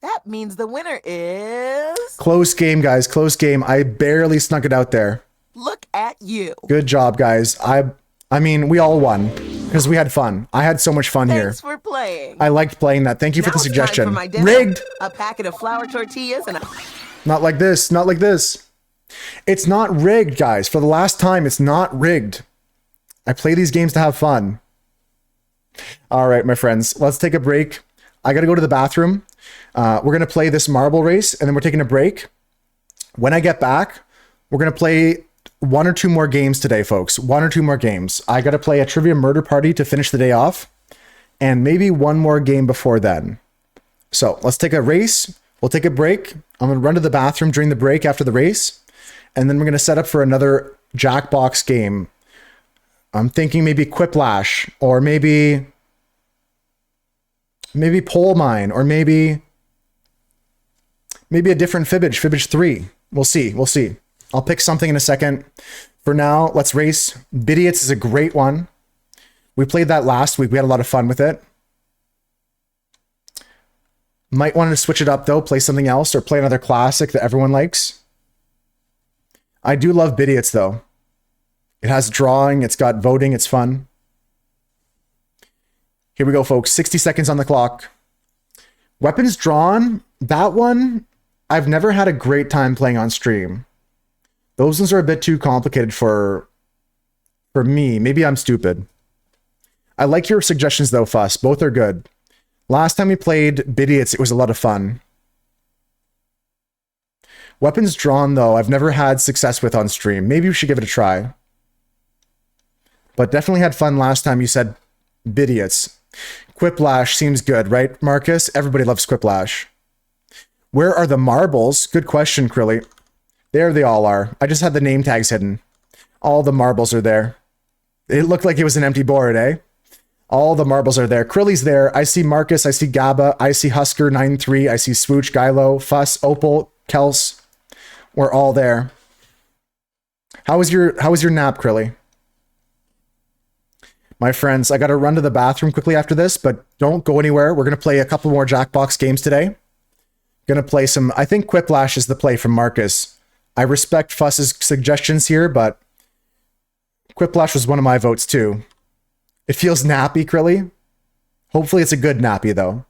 That means the winner is... Close game, guys. Close game. I barely snuck it out there. Look at you. Good job, guys. I mean, we all won because we had fun. I had so much fun here. Thanks for playing. I liked playing that. Thank you for Now the it's time suggestion. for my dinner. Rigged. A packet of flour tortillas and a... Not like this. Not like this. It's not rigged, guys. For the last time, it's not rigged. I play these games to have fun. All right, my friends. Let's take a break. I got to go to the bathroom. We're going to play this marble race, and then we're taking a break. When I get back, we're going to play 1 or 2 more games today, folks. 1 or 2 more games. I got to play a Trivia Murder Party to finish the day off, and maybe 1 more game before then. So let's take a race. We'll take a break. I'm going to run to the bathroom during the break after the race, and then we're going to set up for another Jackbox game. I'm thinking maybe Quiplash, or maybe Pole Mine, or maybe a different Fibbage 3. We'll see. I'll pick something in a second. For now, let's race. Bidiots is a great one. We played that last week. We had a lot of fun with it. Might want to switch it up though, play something else, or play another classic that everyone likes. I do love Bidiots though. It has drawing, it's got voting, it's fun. Here we go, folks. 60 seconds on the clock. Weapons drawn, that one, I've never had a great time playing on stream. Those ones are a bit too complicated for me. Maybe I'm stupid. I like your suggestions though, Fuss. Both are good. Last time we played Bidiots, it was a lot of fun. Weapons drawn though, I've never had success with on stream. Maybe we should give it a try. But definitely had fun last time you said Bidiots. Quiplash seems good, right, Marcus? Everybody loves Quiplash. Where are the marbles? Good question, Crilly. There they all are. I just had the name tags hidden. All the marbles are there. It looked like it was an empty board, eh? All the marbles are there. Krilly's there. I see Marcus. I see Gaba. I see Husker 9-3. I see Swooch, Gylo, Fuss, Opal, Kels. We're all there. How was your nap, Krilly? My friends, I got to run to the bathroom quickly after this, but don't go anywhere. We're going to play a couple more Jackbox games today. Going to play some, I think Quiplash is the play from Marcus. I respect Fuss's suggestions here, but Quiplash was one of my votes too. It feels nappy, Krilly. Hopefully it's a good nappy though.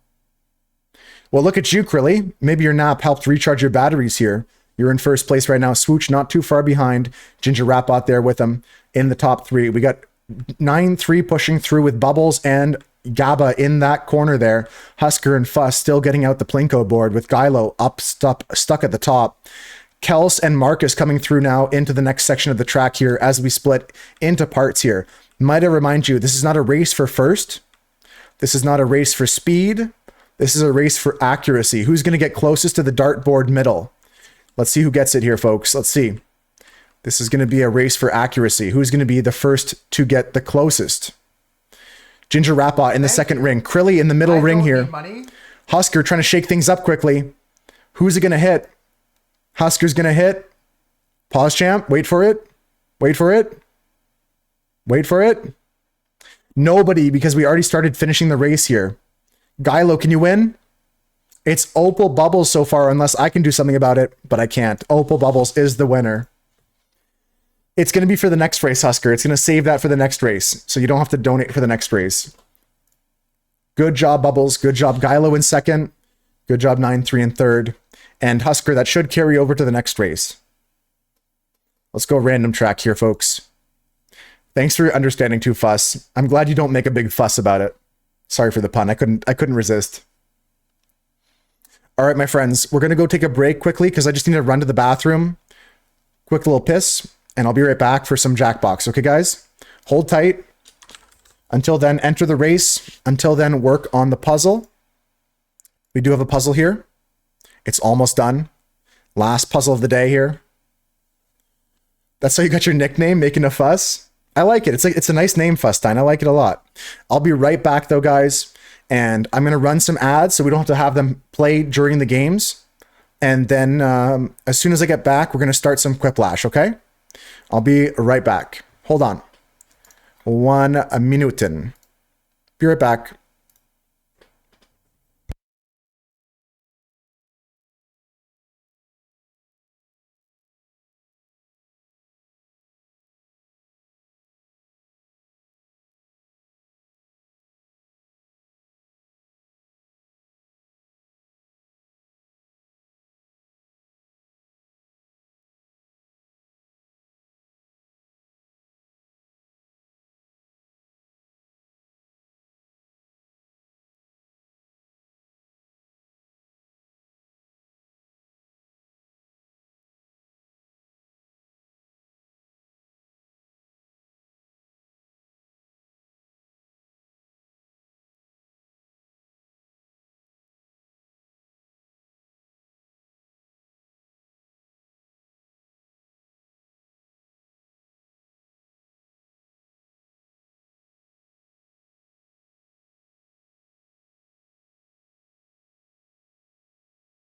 Well, look at you, Krilly. Maybe your nap helped recharge your batteries here. You're in first place right now. Swooch not too far behind. Ginger Rapbot there with him in the top 3. We got 9-3 pushing through with Bubbles and Gaba in that corner there. Husker and Fuss still getting out the Plinko board with Gylo stuck at the top. Kels and Marcus coming through now into the next section of the track here as we split into parts here. Might I remind you, this is not a race for first. This is not a race for speed. This is a race for accuracy. Who's going to get closest to the dartboard middle? Let's see who gets it here, folks. Let's see. This is going to be a race for accuracy. Who's going to be the first to get the closest? Ginger Rapbot in the second ring. Krilly in the middle ring here. Husker trying to shake things up quickly. Who's it going to hit? Husker's going to hit. Pause, champ. Wait for it. Wait for it. Wait for it. Nobody, because we already started finishing the race here. Gylo, can you win? It's Opal Bubbles so far, unless I can do something about it, but I can't. Opal Bubbles is the winner. It's going to be for the next race, Husker. It's going to save that for the next race, so you don't have to donate for the next race. Good job, Bubbles. Good job, Gylo in second. Good job, 9-3 in third. And Husker, that should carry over to the next race. Let's go random track here, folks. Thanks for your understanding too, Fuss. I'm glad you don't make a big fuss about it. Sorry for the pun. I couldn't resist. All right, my friends, we're going to go take a break quickly because I just need to run to the bathroom. Quick little piss, and I'll be right back for some Jackbox. Okay, guys? Hold tight. Until then, enter the race. Until then, work on the puzzle. We do have a puzzle here. It's almost done. Last puzzle of the day here. That's how you got your nickname, Making a Fuss? I like it. It's a nice name, Fustine. I like it a lot. I'll be right back though, guys. And I'm going to run some ads so we don't have to have them play during the games. And then as soon as I get back, we're going to start some Quiplash, okay? I'll be right back. Hold on. 1 minuten. Be right back.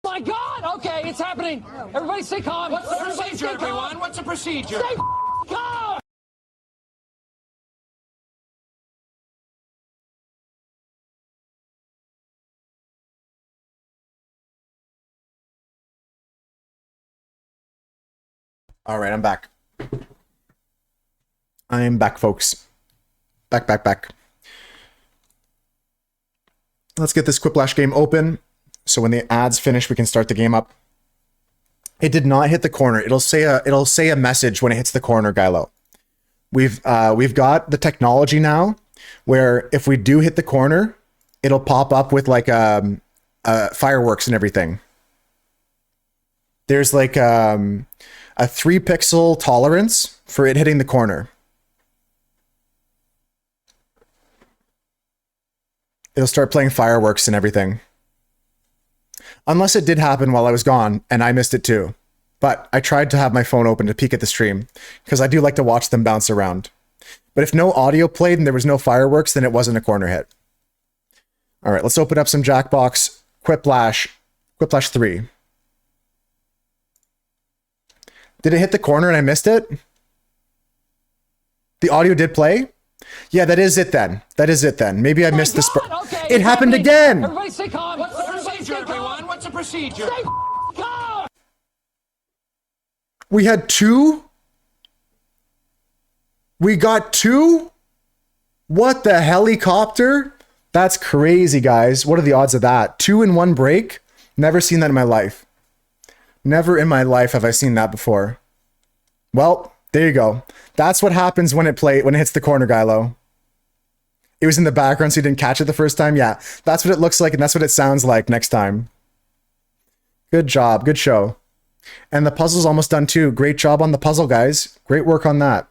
My God! Okay, it's happening. Everybody stay calm. What's the procedure, everyone? What's the procedure? Stay calm! All right, I'm back. I'm back, folks. Back. Let's get this Quiplash game open. So when the ads finish, we can start the game up. It did not hit the corner. It'll say a message when it hits the corner, Gylo. We've got the technology now where if we do hit the corner, it'll pop up with like fireworks and everything. There's like a 3-pixel tolerance for it hitting the corner. It'll start playing fireworks and everything. Unless it did happen while I was gone and I missed it too. But I tried to have my phone open to peek at the stream because I do like to watch them bounce around. But if no audio played and there was no fireworks, then it wasn't a corner hit. All right, let's open up some Jackbox Quiplash 3. Did it hit the corner and I missed it? The audio did play? Yeah, that is it then. That is it then. Maybe I missed this. Okay, it happened again. Everybody stay calm. What's the procedure, everyone? What's the procedure? Stay calm. We had 2? We got 2? What the helicopter? That's crazy, guys. What are the odds of that? 2 in 1 break? Never seen that in my life. Never in my life have I seen that before. Well, there you go. That's what happens when it hits the corner, Gylo. It was in the background, so you didn't catch it the first time? Yeah, that's what it looks like, and that's what it sounds like next time. Good job. Good show. And the puzzle's almost done, too. Great job on the puzzle, guys. Great work on that.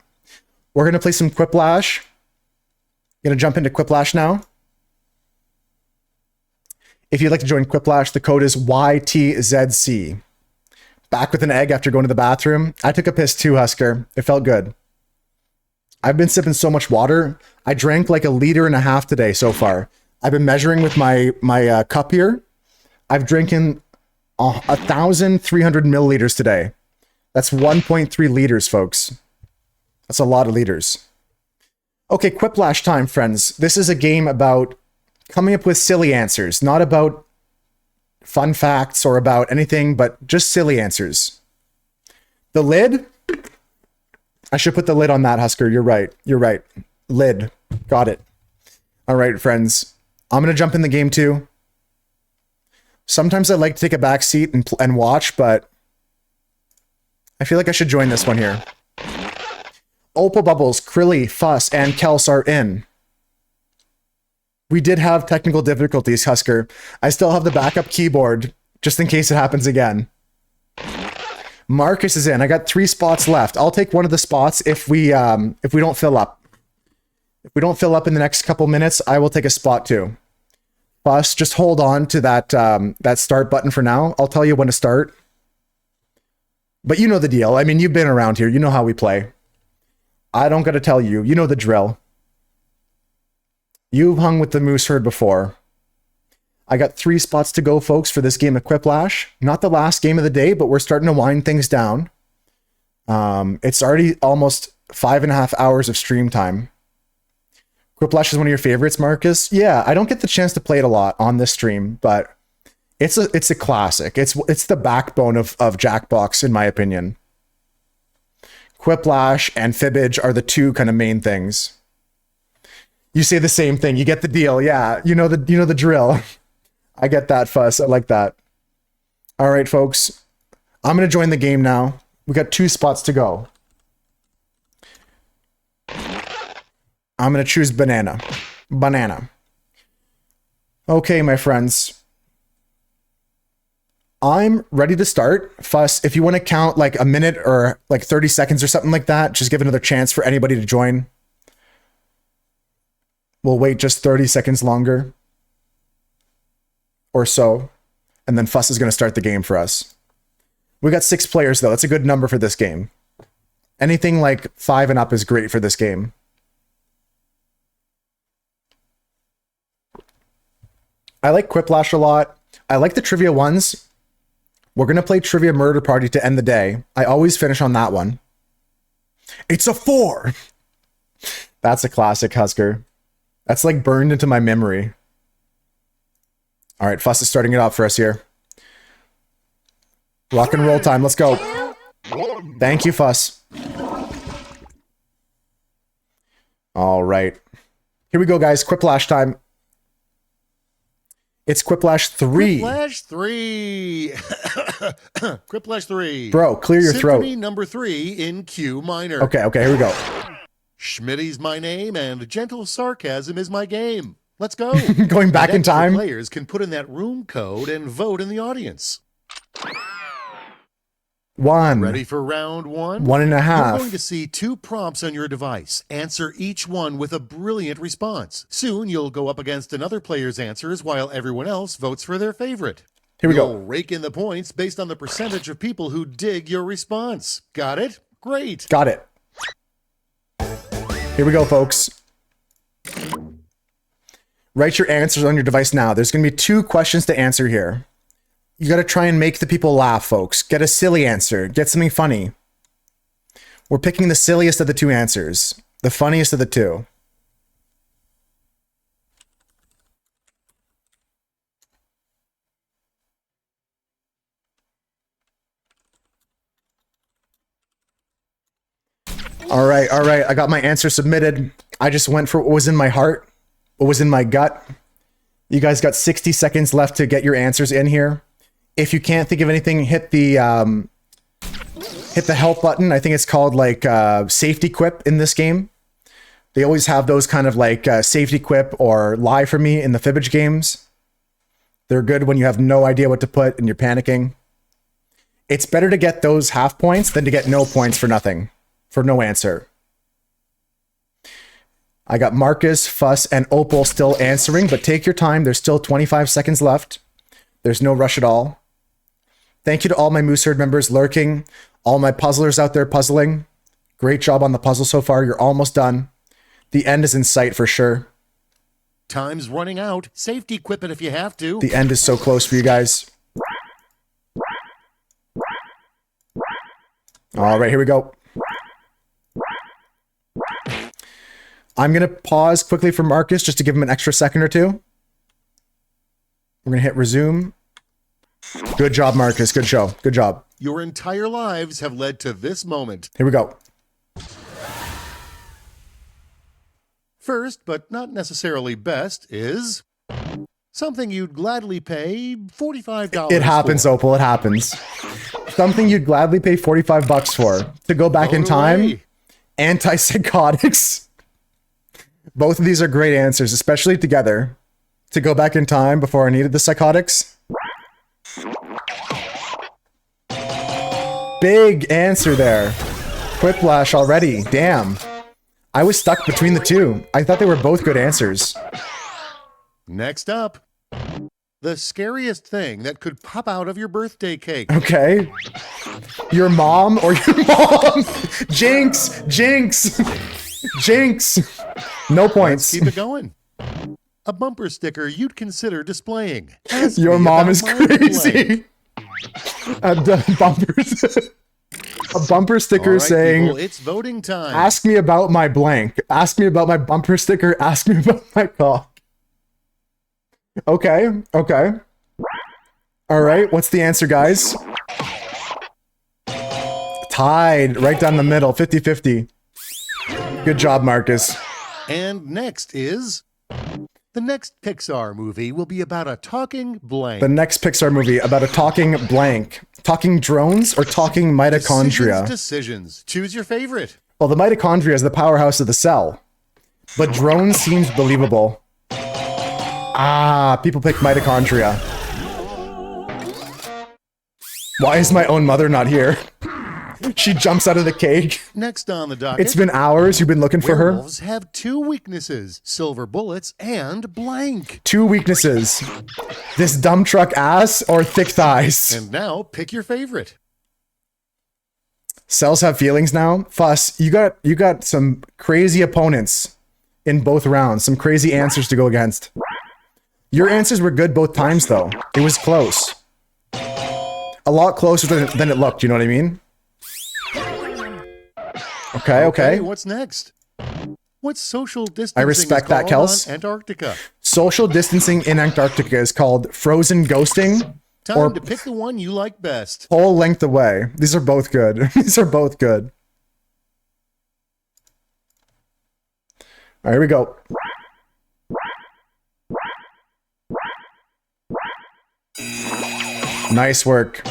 We're going to play some Quiplash. Going to jump into Quiplash now. If you'd like to join Quiplash, the code is YTZC. Back with an egg after going to the bathroom. I took a piss too, Husker. It felt good. I've been sipping so much water. I drank like 1.5 liters today so far. I've been measuring with my cup here. I've drinking 1,300 milliliters today. That's 1.3 liters, folks. That's a lot of liters. Okay, Quiplash time, friends. This is a game about coming up with silly answers, not about fun facts or about anything, but just silly answers. The lid? I should put the lid on that, Husker. You're right. You're right. Lid. Got it. All right, friends. I'm going to jump in the game too. Sometimes I like to take a back seat and watch, but I feel like I should join this one here. Opal Bubbles, Krilly, Fuss, and Kels are in. We did have technical difficulties, Husker. I still have the backup keyboard, just in case it happens again. Marcus is in. I got 3 spots left. I'll take one of the spots if we don't fill up. If we don't fill up in the next couple minutes, I will take a spot too. Fuss, just hold on to that start button for now. I'll tell you when to start. But you know the deal. I mean, you've been around here. You know how we play. I don't got to tell you. You know the drill. You've hung with the moose herd before. I got 3 spots to go, folks, for this game of Quiplash. Not the last game of the day, but we're starting to wind things down. It's already almost 5.5 hours of stream time. Quiplash is one of your favorites, Marcus? Yeah, I don't get the chance to play it a lot on this stream, but it's a classic. It's the backbone of Jackbox, in my opinion. Quiplash and Fibbage are the 2 kind of main things. You say the same thing. You get the deal. Yeah, you know the drill. I get that, Fuss. I like that. All right, folks. I'm going to join the game now. We got 2 spots to go. I'm going to choose banana. Banana. Okay, my friends. I'm ready to start. Fuss, if you want to count like a minute or like 30 seconds or something like that, just give another chance for anybody to join. We'll wait just 30 seconds longer or so, and then Fuss is going to start the game for us. We got 6 players, though. That's a good number for this game. Anything like 5 and up is great for this game. I like Quiplash a lot. I like the trivia ones. We're going to play Trivia Murder Party to end the day. I always finish on that one. It's a 4! That's a classic, Husker. That's like burned into my memory. All right, Fuss is starting it off for us here. Rock and roll time. Let's go. Thank you, Fuss. All right. Here we go, guys. Quiplash time. It's Quiplash 3. Quiplash 3. Quiplash 3. Bro, clear your throat. Symphony number 3 in Q minor. Okay, here we go. Schmitty's my name, and gentle sarcasm is my game. Let's go. Going back in time. Players can put in that room code and vote in the audience. 1. Ready for round 1? 1.5. You're going to see 2 prompts on your device. Answer each one with a brilliant response. Soon you'll go up against another player's answers while everyone else votes for their favorite. Here we You'll go. rake in the points based on the percentage of people who dig your response. Got it? Great. Got it. Here we go, folks. Write your answers on your device now. There's going to be 2 questions to answer here. You got to try and make the people laugh, folks. Get a silly answer. Get something funny. We're picking the silliest of the 2 answers. The funniest of the 2. All right. I got my answer submitted. I just went for what was in my heart, what was in my gut. You guys got 60 seconds left to get your answers in here. If you can't think of anything, hit the help button. I think it's called like safety quip in this game. They always have those kind of like safety quip or lie for me in the Fibbage games. They're good when you have no idea what to put and you're panicking. It's better to get those half points than to get no points for nothing. For no answer. I got Marcus, Fuss, and Opal still answering, but take your time. There's still 25 seconds left. There's no rush at all. Thank you to all my Moose Herd members lurking, all my puzzlers out there puzzling. Great job on the puzzle so far. You're almost done. The end is in sight for sure. Time's running out. Safety quip it if you have to. The end is so close for you guys. All right, here we go. I'm going to pause quickly for Marcus just to give him an extra second or 2. We're going to hit resume. Good job, Marcus. Good show. Good job. Your entire lives have led to this moment. Here we go. First, but not necessarily best, is something you'd gladly pay $45 It happens, for. Opal. It happens. Something you'd gladly pay $45 for. To go back in time. Antipsychotics. Both of these are great answers, especially together. To go back in time before I needed the psychotics. Big answer there. Quiplash already. Damn. I was stuck between the 2. I thought they were both good answers. Next up, the scariest thing that could pop out of your birthday cake. Okay. Your mom or your mom? Jinx! Jinx! Jinx! No points. Let's keep it going. A bumper sticker you'd consider displaying. Ask Your me mom about is my crazy. A bumper sticker All right, saying, people, it's voting time. ask me about my blank. Ask me about my bumper sticker. Ask me about my cock. Okay. All right. What's the answer, guys? Tied. Right down the middle. 50-50. Good job, Marcus. And next is... the next Pixar movie will be about a talking blank. The next Pixar movie about a talking blank. Talking drones or talking mitochondria? Decisions. Choose your favorite. Well, the mitochondria is the powerhouse of the cell. But drones seems believable. Ah, people pick mitochondria. Why is my own mother not here? She jumps out of the cake. Next on the docket. It's been hours. You've been looking for her. Werewolves have 2 weaknesses: silver bullets and blank. 2 weaknesses. This dumb truck ass or thick thighs. And now pick your favorite. Cells have feelings now. Fuss, you got some crazy opponents in both rounds. Some crazy answers to go against. Your answers were good both times though. It was close. A lot closer than it looked, you know what I mean? Okay. What's next? What's social distancing? I respect that, Kels. Antarctica. Social distancing in Antarctica is called frozen ghosting. Time to pick the one you like best. Whole length away. These are both good. These are both good. All right, here we go. Nice work.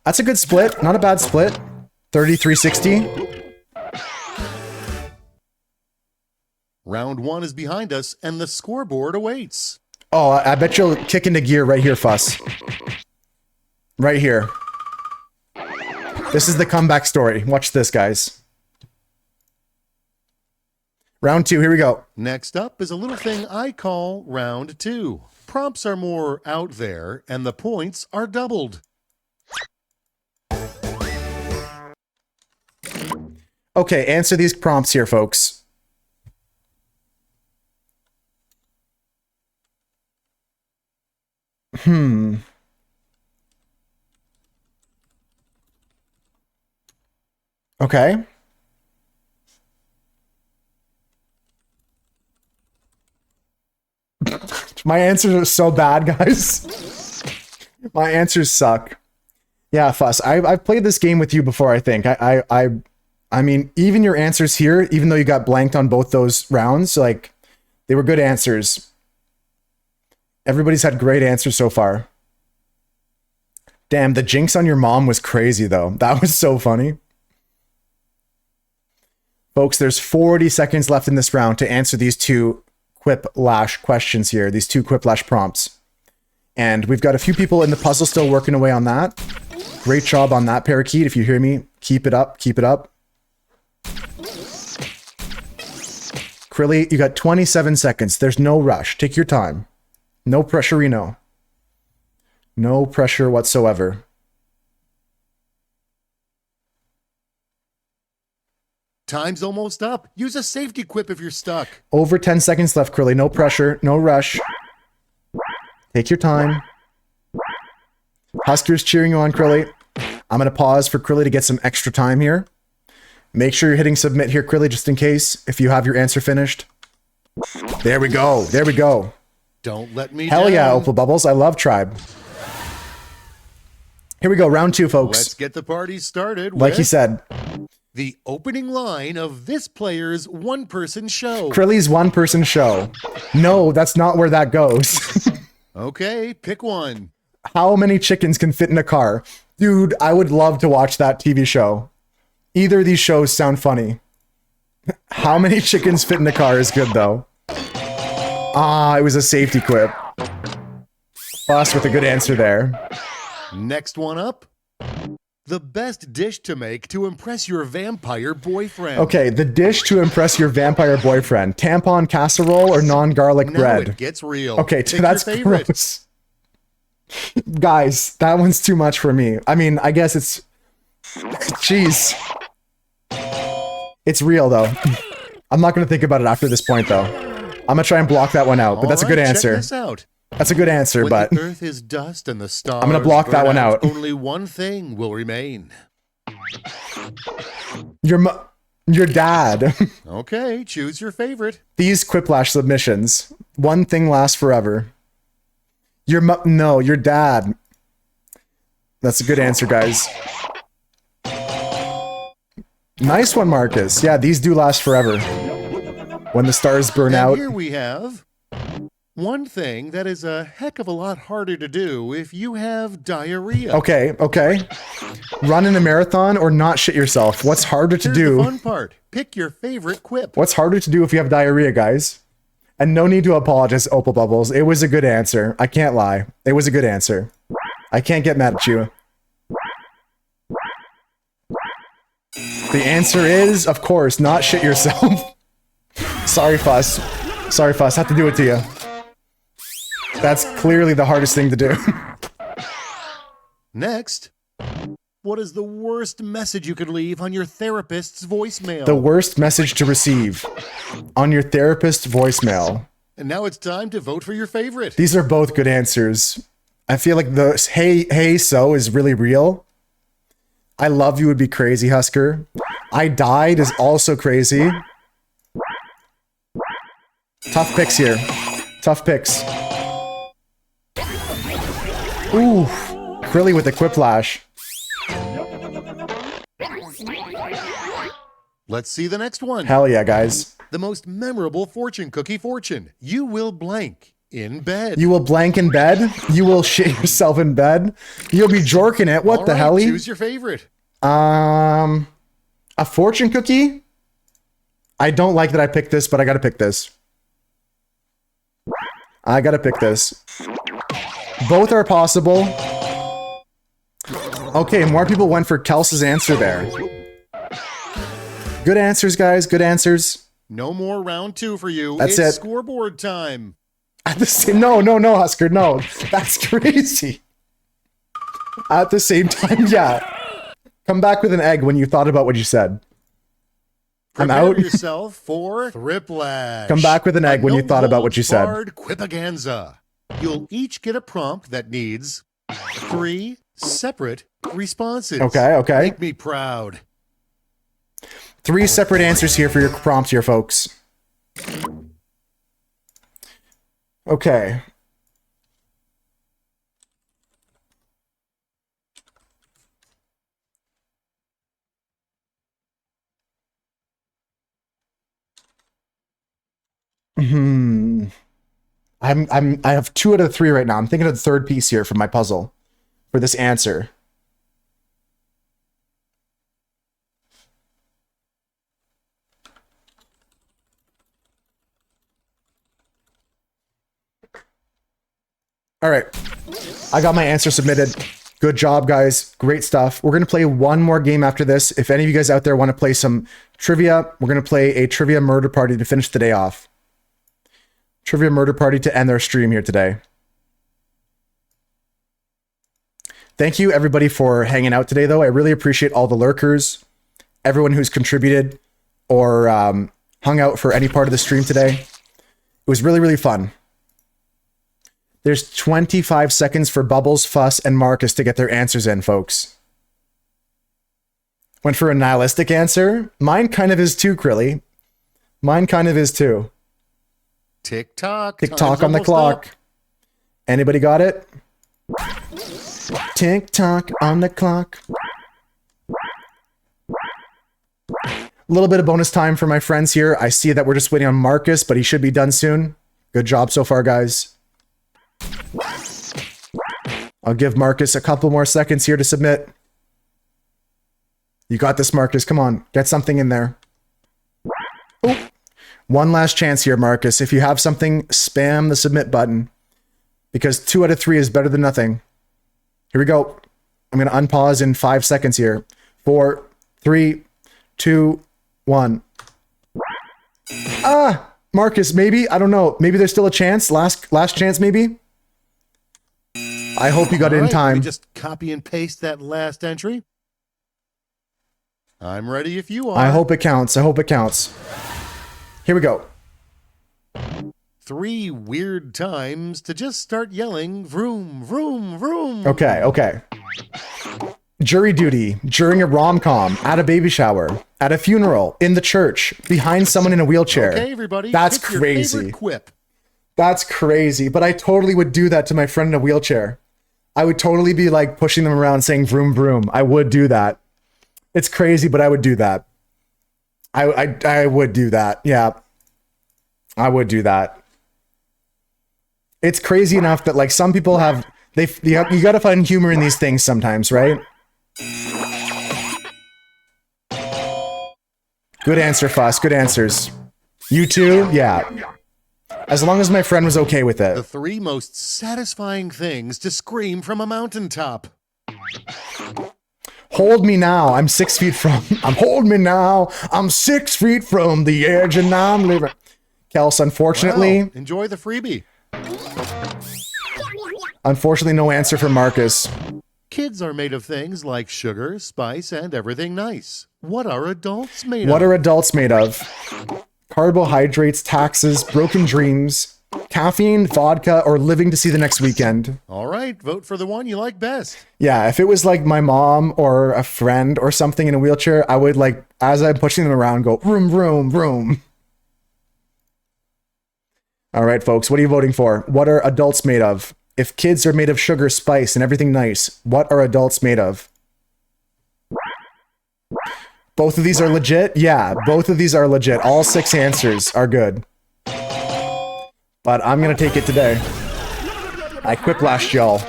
That's a good split. Not a bad split. 33-60. Round 1 is behind us, and the scoreboard awaits. Oh, I bet you'll kick into gear right here, Fuss. Right here. This is the comeback story. Watch this, guys. Round 2, here we go. Next up is a little thing I call round 2. Prompts are more out there, and the points are doubled. Okay, answer these prompts here, folks. Okay. My answers are so bad, guys. My answers suck. Yeah, Fuss. I've played this game with you before, I think. I mean, even your answers here, even though you got blanked on both those rounds, like, they were good answers. Everybody's had great answers so far. Damn, the jinx on your mom was crazy, though. That was so funny. Folks, there's 40 seconds left in this round to answer these two Quiplash questions here, these two Quiplash prompts. And we've got a few people in the puzzle still working away on that. Great job on that, Parakeet. If you hear me, keep it up, keep it up. Krilly, you got 27 seconds. There's no rush. Take your time. No pressure-ino. No pressure whatsoever. Time's almost up. Use a safety quip if you're stuck. Over 10 seconds left, Krilly. No pressure, no rush. Take your time. Husker's cheering you on, Krilly. I'm going to pause for Krilly to get some extra time here. Make sure you're hitting submit here, Krilly, just in case, if you have your answer finished. There we go. There we go. Don't let me Hell down. yeah, Opal Bubbles. I love Tribe. Here we go. Round 2, folks. Let's get the party started. Like he said. The opening line of this player's one-person show. Krilly's one-person show. No, that's not where that goes. Okay, pick one. How many chickens can fit in a car? Dude, I would love to watch that TV show. Either of these shows sound funny. How many chickens fit in a car is good, though. Ah, it was a safety quip. Boss with a good answer there. Next one up. The best dish to make to impress your vampire boyfriend. Okay, the dish to impress your vampire boyfriend. Tampon casserole or non-garlic Now bread? it gets real. Okay, Pick that's your favorite. gross. Guys, that one's too much for me. I mean, I guess it's... Jeez. It's real, though. I'm not going to think about it after this point, though. I'm going to try and block that one out, but that's a good answer. Check this out. That's a good answer, When but... the earth is dust and the stars I'm gonna block that burn one out. Only one thing will remain. Your dad. Okay, choose your favorite. These Quiplash submissions. One thing lasts forever. No, your dad. That's a good answer, guys. Nice one, Marcus. Yeah, these do last forever. When the stars burn And out. here we have one thing that is a heck of a lot harder to do if you have diarrhea. Okay, okay. Run in a marathon or not shit yourself. What's harder to Here's do? the fun part. Pick your favorite quip. What's harder to do if you have diarrhea, guys? And no need to apologize, Opal Bubbles. It was a good answer. I can't lie. It was a good answer. I can't get mad at you. The answer is, of course, not shit yourself. Sorry, Fuss. Sorry, Fuss. Have to do it to you. That's clearly the hardest thing to do. Next, what is the worst message you could leave on your therapist's voicemail? The worst message to receive on your therapist's voicemail. And now it's time to vote for your favorite. These are both good answers. I feel like the hey so is really real. I love you would be crazy, Husker. I died is also crazy. Tough picks here. Tough picks. Ooh, Krilly with the Quiplash. Let's see the next one. Hell yeah, guys. The most memorable fortune cookie fortune. You will blank in bed. You will blank in bed. You will shit yourself in bed. You'll be jorking it. What All the right, hell? Choose your favorite. A fortune cookie? I don't like that I picked this, but I gotta pick this. I gotta pick this. Both are possible. Okay, more people went for Kels's answer there. Good answers, guys. Good answers. No more round 2 for you. That's It's it. scoreboard time. At the same, no, Husker, no. That's crazy. At the same time, yeah. Come back with an egg when you thought about what you said. I'm Prepare out. yourself for Thriplash. Come back with an egg when you thut about what you said. Bard Quipaganza. You'll each get a prompt that needs 3 separate responses. Okay. Make me proud. 3 separate answers here for your prompt here, folks. Okay. I have 2 out of 3 right now. I'm thinking of the third piece here for my puzzle for this answer. All right. I got my answer submitted. Good job, guys. Great stuff. We're going to play one more game after this. If any of you guys out there want to play some trivia, we're going to play a trivia murder party to finish the day off. Trivia murder party to end our stream here today. Thank you, everybody, for hanging out today, though. I really appreciate all the lurkers, everyone who's contributed or hung out for any part of the stream today. It was really, really fun. There's 25 seconds for Bubbles, Fuss, and Marcus to get their answers in, folks. Went for a nihilistic answer. Mine kind of is too, Krilly. Mine kind of is too. Tick-tock. Tick-tock on the clock. Up. Anybody got it? Tick-tock on the clock. A little bit of bonus time for my friends here. I see that we're just waiting on Marcus, but he should be done soon. Good job so far, guys. I'll give Marcus a couple more seconds here to submit. You got this, Marcus. Come on. Get something in there. Ooh. One last chance here, Marcus. If you have something, spam the submit button. Because 2 out of 3 is better than nothing. Here we go. I'm going to unpause in 5 seconds here. 4, 3, 2, 1. Marcus, maybe? I don't know. Maybe there's still a chance. Last chance, maybe? I hope you got it in time. Let me just copy and paste that last entry. I'm ready if you are. I hope it counts. I hope it counts. Here we go. 3 weird times to just start yelling, vroom, vroom, vroom. Okay. Jury duty, during a rom-com, at a baby shower, at a funeral, in the church, behind someone in a wheelchair. Okay, everybody. That's pick your crazy. favorite quip. That's crazy. But I totally would do that to my friend in a wheelchair. I would totally be like pushing them around saying vroom, vroom. I would do that. It's crazy, but I would do that. I would do that. Yeah. I would do that. It's crazy enough that like some people have, you got to find humor in these things sometimes, right? Good answer, Fuss. Good answers. You too? Yeah. As long as my friend was okay with it. The 3 most satisfying things to scream from a mountaintop. Hold me now. I'm 6 feet from. Hold me now. I'm 6 feet from the edge and I'm living. Kels, unfortunately. Wow. Enjoy the freebie. Unfortunately, no answer for Marcus. Kids are made of things like sugar, spice, and everything nice. What are adults made of? What are adults made of? Carbohydrates, taxes, broken dreams, caffeine, vodka, or living to see the next weekend. All right, vote for the one you like best. Yeah, if it was like my mom or a friend or something in a wheelchair, I would like, as I'm pushing them around, go vroom, vroom, vroom. All right, folks, what are you voting for? What are adults made of? If kids are made of sugar, spice, and everything nice, what are adults made of? Both of these are legit? Yeah, both of these are legit. All 6 answers are good. But I'm going to take it today. I quicklashed y'all.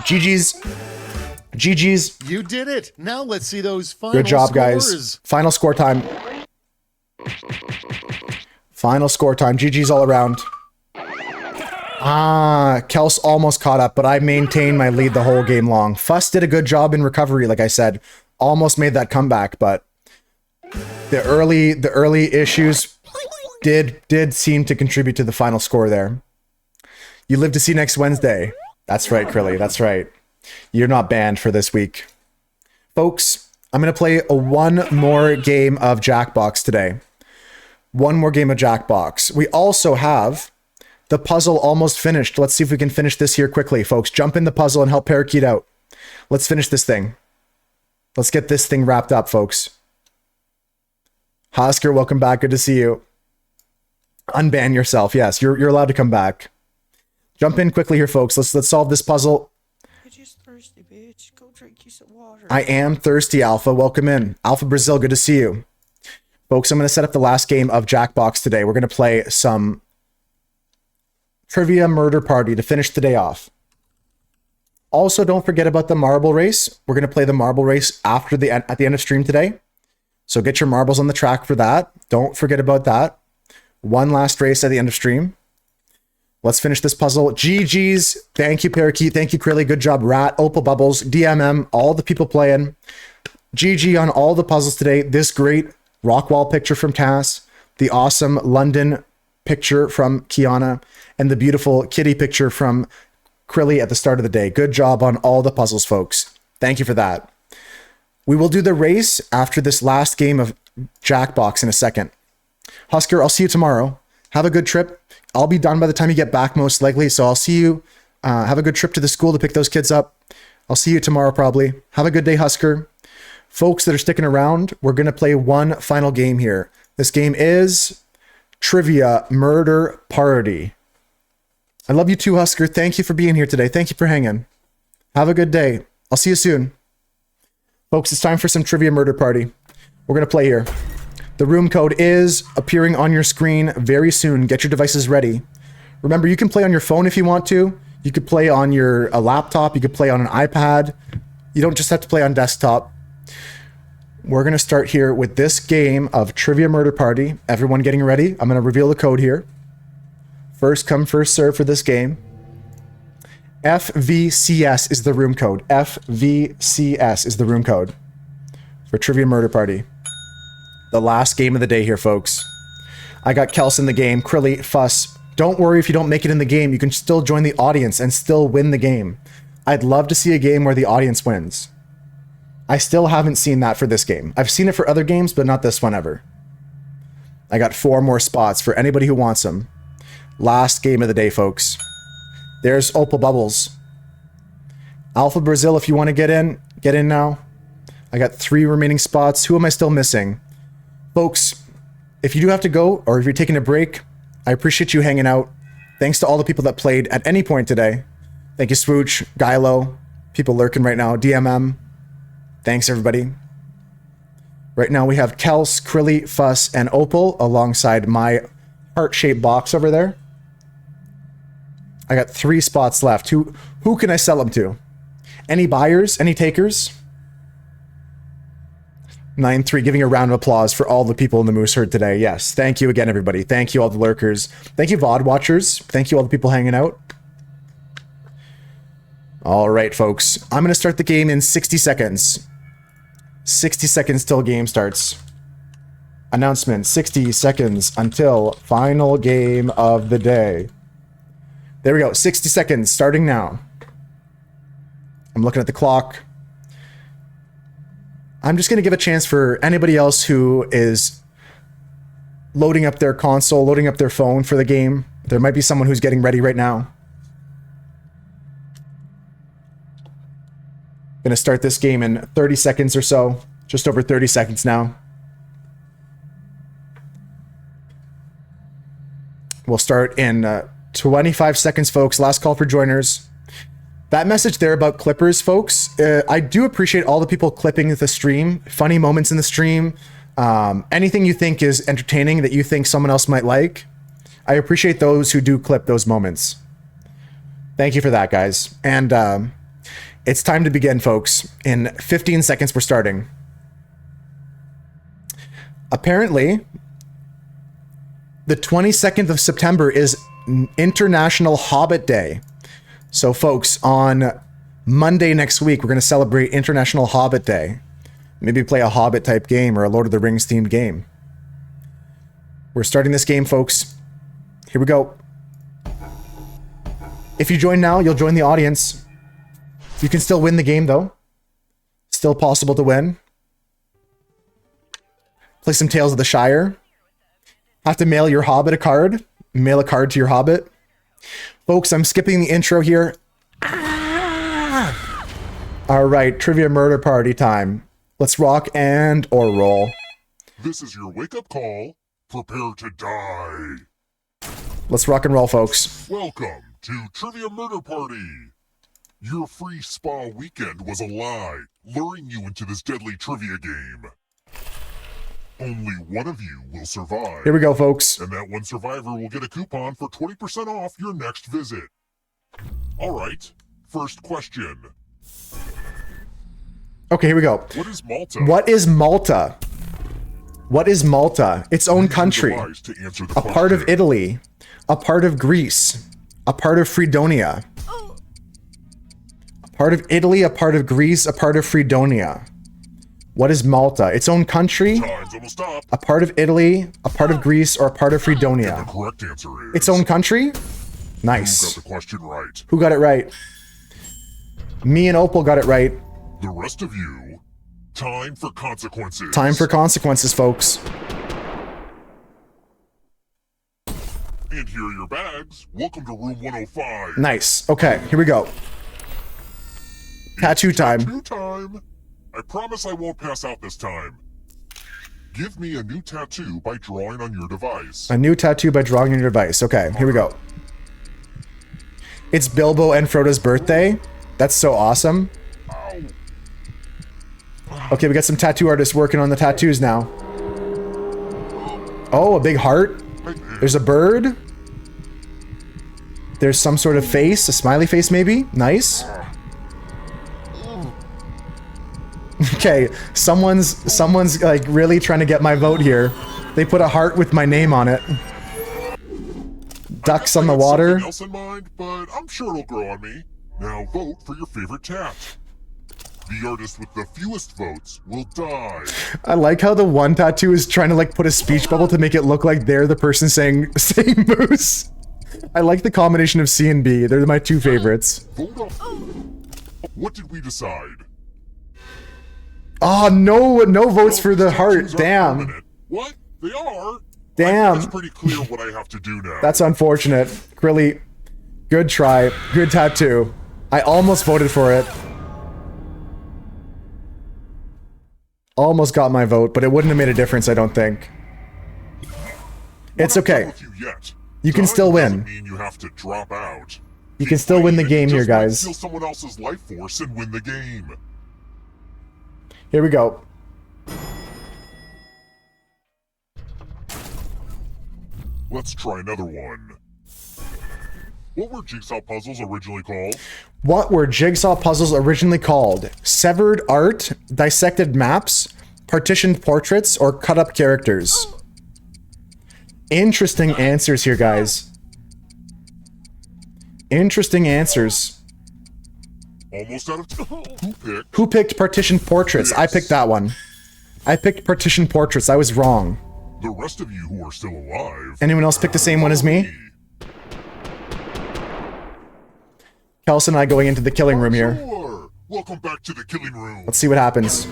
GG's. GG's. You did it. Now let's see those final Good job, scores. guys. Final score time. Final score time. GG's all around. Kels almost caught up, but I maintained my lead the whole game long. Fuss did a good job in recovery, like I said. Almost made that comeback, but the early issues did seem to contribute to the final score there. You live to see next Wednesday. That's right, Krilly. That's right. You're not banned for this week. Folks, I'm going to play one more game of Jackbox today. One more game of Jackbox. We also have the puzzle almost finished. Let's see if we can finish this here quickly, folks. Jump in the puzzle and help Parakeet out. Let's finish this thing. Let's get this thing wrapped up, folks. Oscar, welcome back. Good to see you. Unban yourself. Yes, you're allowed to come back. Jump in quickly here, folks. Let's solve this puzzle. You're just thirsty, bitch. Go drink you some water. I am thirsty, Alpha. Welcome in. Alpha Brazil, good to see you. Folks, I'm going to set up the last game of Jackbox today. We're going to play some Trivia Murder Party to finish the day off. Also, don't forget about the marble race. We're going to play the marble race at the end of stream today. So get your marbles on the track for that. Don't forget about that. One last race at the end of stream. Let's finish this puzzle. GG's. Thank you, Parakeet. Thank you, Crilly. Good job, Rat, Opal Bubbles, DMM, all the people playing. GG on all the puzzles today. This great rock wall picture from Cass, the awesome London picture from Kiana, and the beautiful kitty picture from Crilly at the start of the day. Good job on all the puzzles, folks. Thank you for that. We will do the race after this last game of Jackbox in a second. Husker, I'll see you tomorrow. Have a good trip. I'll be done by the time you get back, most likely. So I'll see you. Have a good trip to the school to pick those kids up. I'll see you tomorrow, probably. Have a good day, Husker. Folks that are sticking around, we're going to play one final game here. This game is Trivia Murder Party. I love you too, Husker. Thank you for being here today. Thank you for hanging. Have a good day. I'll see you soon. Folks, it's time for some Trivia Murder Party. We're going to play here. The room code is appearing on your screen very soon. Get your devices ready. Remember, you can play on your phone if you want to. You could play on a laptop. You could play on an iPad. You don't just have to play on desktop. We're going to start here with this game of Trivia Murder Party. Everyone getting ready? I'm going to reveal the code here. First come, first serve for this game. FVCS is the room code. FVCS is the room code for Trivia Murder Party. The last game of the day here, folks. I got Kels in the game. Crilly, Fuss. Don't worry if you don't make it in the game. You can still join the audience and still win the game. I'd love to see a game where the audience wins. I still haven't seen that for this game. I've seen it for other games, but not this one ever. I got 4 more spots for anybody who wants them. Last game of the day, folks. There's Opal Bubbles. Alpha Brazil, if you want to get in now. I got 3 remaining spots. Who am I still missing? Folks, if you do have to go, or if you're taking a break, I appreciate you hanging out. Thanks to all the people that played at any point today. Thank you, Swooch, Gylo, people lurking right now, DMM. Thanks, everybody. Right now we have Kels, Crilly, Fuss, and Opal alongside my heart-shaped box over there. I got 3 spots left. Who can I sell them to? Any buyers? Any takers? 9-3, giving a round of applause for all the people in the Moose Herd today. Yes, thank you again, everybody. Thank you, all the lurkers. Thank you, VOD watchers. Thank you, all the people hanging out. All right, folks. I'm going to start the game in 60 seconds. 60 seconds till game starts. Announcement, 60 seconds until final game of the day. There we go, 60 seconds, starting now. I'm looking at the clock. I'm just going to give a chance for anybody else who is loading up their console, loading up their phone for the game. There might be someone who's getting ready right now. Going to start this game in 30 seconds or so. Just over 30 seconds now. We'll start in 25 seconds, folks. Last call for joiners. That message there about clippers, folks. I do appreciate all the people clipping the stream. Funny moments in the stream. Anything you think is entertaining that you think someone else might like. I appreciate those who do clip those moments. Thank you for that, guys. And it's time to begin, folks. In 15 seconds, we're starting. Apparently, the 22nd of September is International Hobbit Day. So, folks, on Monday next week, we're going to celebrate International Hobbit Day. Maybe play a Hobbit type game or a Lord of the Rings themed game. We're starting this game, folks. Here we go. If you join now, you'll join the audience. You can still win the game, though. Still possible to win. Play some Tales of the Shire. Have to mail your Hobbit a card. Mail a card to your Hobbit. Folks, I'm skipping the intro here. Ah! All right, trivia murder party time. Let's rock and or roll. This is your wake-up call. Prepare to die. Let's rock and roll, folks. Welcome to Trivia Murder Party. Your free spa weekend was a lie, luring you into this deadly trivia game. Only one of you will survive. Here we go, folks. And that one survivor will get a coupon for 20% off your next visit. All right, first question. Okay, here we go. What is Malta? What is Malta? What is Malta? Its own country. A part of Italy. A part of Greece. A part of Fredonia. A part of Italy, a part of Greece, a part of Fredonia. What is Malta? Its own country? Time's almost up. A part of Italy, a part of Greece, or a part of Fredonia? And the correct answer is... Its own country? Nice. Who got the question right? Who got it right? Me and Opal got it right. The rest of you, time for consequences. Time for consequences, folks. And here are your bags. Welcome to room 105. Nice. Okay, here we go. Tattoo time. Tattoo time. I promise I won't pass out this time. Give me a new tattoo by drawing on your device. A new tattoo by drawing on your device. Okay, here we go. It's Bilbo and Frodo's birthday. That's so awesome. Okay, we got some tattoo artists working on the tattoos now. Oh, a big heart. There's a bird. There's some sort of face, a smiley face maybe. Nice. Okay, someone's like really trying to get my vote here. They put a heart with my name on it. Ducks on the water. Something else in mind, but I'm sure it'll grow on me. Now vote for your favorite tat. The artist with the fewest votes will die. I like how the one tattoo is trying to like put a speech bubble to make it look like they're the person saying moose. I like the combination of C and B. They're my two favorites. Vote up. What did we decide? Oh, no votes for the heart. Damn. What? They are? Damn. It's pretty clear what I have to do now. That's unfortunate. Really, good try. Good tattoo. I almost voted for it. Almost got my vote, but it wouldn't have made a difference, I don't think. It's okay. You can still win. Mean you have to drop out. You can still win the game here, guys. Steal someone else's life force and win the game. Here we go. Let's try another one. What were jigsaw puzzles originally called? What were jigsaw puzzles originally called? Severed art, dissected maps, partitioned portraits, or cut up characters? Interesting answers here, guys. Interesting answers. Almost out of time. Who picked partitioned portraits? I picked that one. I picked partitioned portraits. I was wrong. The rest of you who are still alive. Anyone else pick the same one as me? Kelsey and I going into the killing room here. Sure. Welcome back to the killing room. Let's see what happens.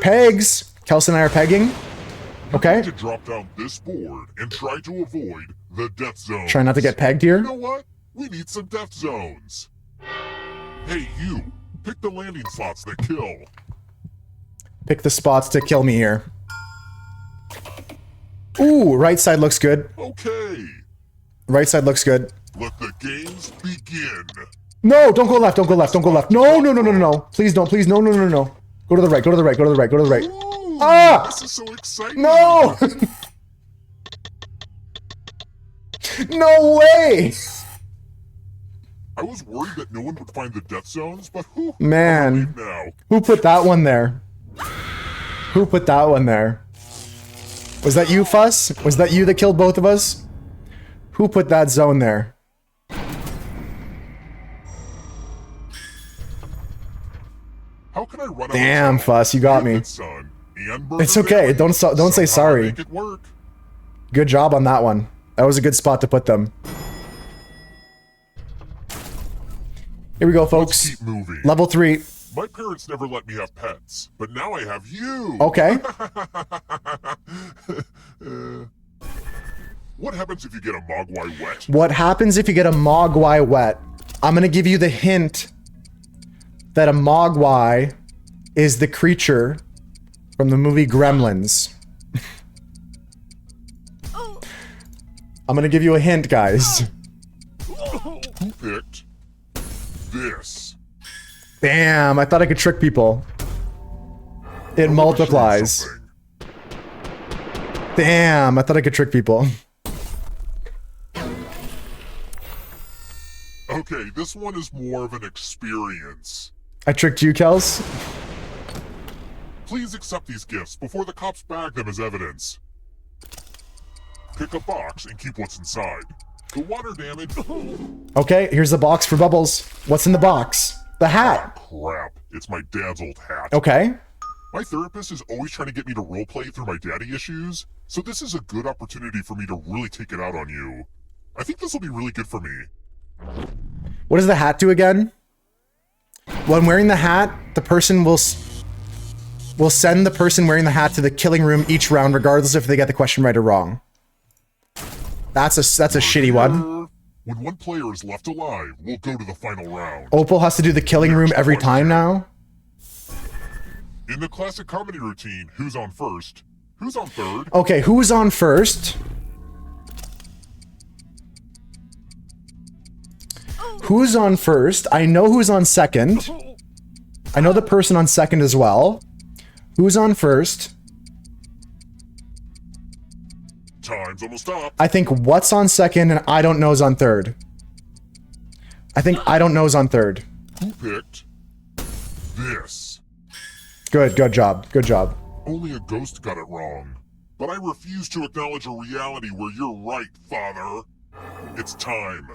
Pegs! Kelsey and I are pegging. Okay. To drop down this board and try to avoid the death zone. Try not to get pegged here. You know what? We need some death zones. Hey, you. Pick the landing slots that kill. Pick the spots to kill me here. Ooh, right side looks good. Okay. Right side looks good. Let the games begin. No, don't go left, don't go left, don't go left. No, no, no, no, no, no. Please don't, please, no, no, no, no. Go to the right, go to the right, go to the right, go to the right. Ooh, ah! This is so exciting. No! No way! I was worried that no one would find the death zones, but who? Man. Now. Who put that one there? Who put that one there? Was that you, Fuss? Was that you that killed both of us? Who put that zone there? How can I run Damn, Fuss, you got me. It's okay. Don't say sorry. Make it work. Good job on that one. That was a good spot to put them. Here we go, folks. Let's keep moving. Level 3. My parents never let me have pets, but now I have you. Okay. What happens if you get a mogwai wet? What happens if you get a mogwai wet? I'm gonna give you the hint that a mogwai is the creature from the movie Gremlins. I'm gonna give you a hint, guys. Who picked this? Damn, I thought I could trick people. It multiplies. Damn, I thought I could trick people. Okay, this one is more of an experience. I tricked you, Kels? Please accept these gifts before the cops bag them as evidence. Pick a box and keep what's inside. The water damage... Okay, here's the box for Bubbles. What's in the box? The hat. Oh, crap. It's my dad's old hat. Okay. My therapist is always trying to get me to roleplay through my daddy issues, so this is a good opportunity for me to really take it out on you. I think this will be really good for me. What does the hat do again? When wearing the hat, the person will send the person wearing the hat to the killing room each round, regardless if they get the question right or wrong. That's a shitty one. When one player is left alive, we'll go to the final round. Opal has to do the killing room every time now? In the classic comedy routine, who's on first? Who's on third? Okay, who's on first? Who's on first? I know who's on second. I know the person on second as well. Who's on first? Time's almost up. I think what's on second and I don't know's on third. I think I don't know's on third. Who picked this? Good job. Good job. Only a ghost got it wrong. But I refuse to acknowledge a reality where you're right, Father. It's time.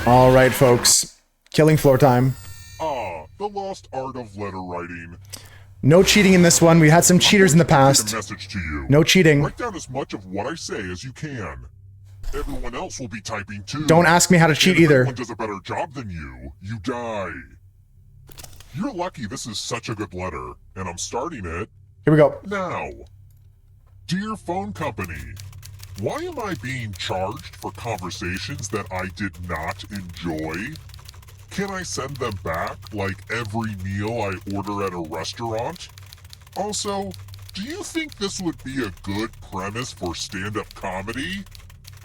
All right, folks. Killing floor time. Ah, the lost art of letter writing. No cheating in this one. We had some cheaters in the A past. message to you. No cheating. Write down as much of what I say as you can. Everyone else will be typing too. Don't ask me how to cheat And if either. anyone does a better job than you die. You're lucky this is such a good letter, and I'm starting it Here we go. now. Dear phone company, why am I being charged for conversations that I did not enjoy? Can I send them back like every meal I order at a restaurant? Also, do you think this would be a good premise for stand-up comedy?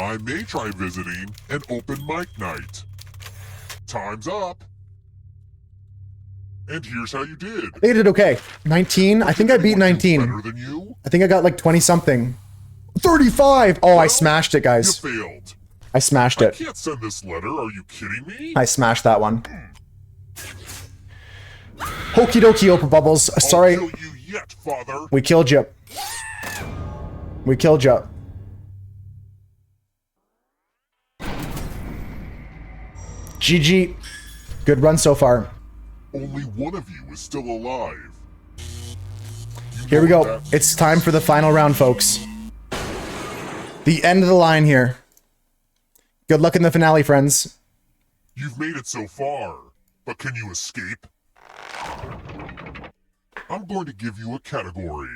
I may try visiting an open mic night. Time's up. And here's how you did. They did okay. 19? I think I beat 19. Better than you? I think I got like 20 something. 35! Oh, I smashed it, guys. You failed. I smashed I it. can't send this letter. Are you kidding me? I smashed that one. Hokey dokey, Oprah Bubbles. Sorry. I'll kill you yet, Father. We killed you. We killed you. GG. Good run so far. Only one of you is still alive. Here we go. It's time for the final round, folks. The end of the line here. Good luck in the finale, friends. You've made it so far, but can you escape? I'm going to give you a category.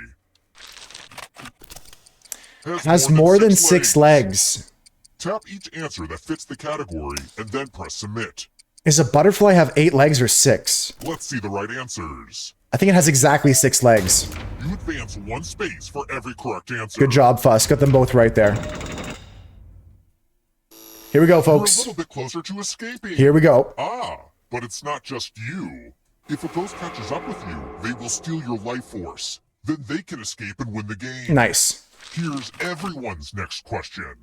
Has more than six legs. Tap each answer that fits the category and then press submit. Does a butterfly have 8 legs or 6? Let's see the right answers. I think it has exactly 6 legs. You advance 1 space for every correct answer. Good job, Fuss. Got them both right there. Here we go, folks. You're a little bit closer to escaping. Here we go. Ah, but it's not just you. If a ghost catches up with you, they will steal your life force. Then they can escape and win the game. Nice. Here's everyone's next question.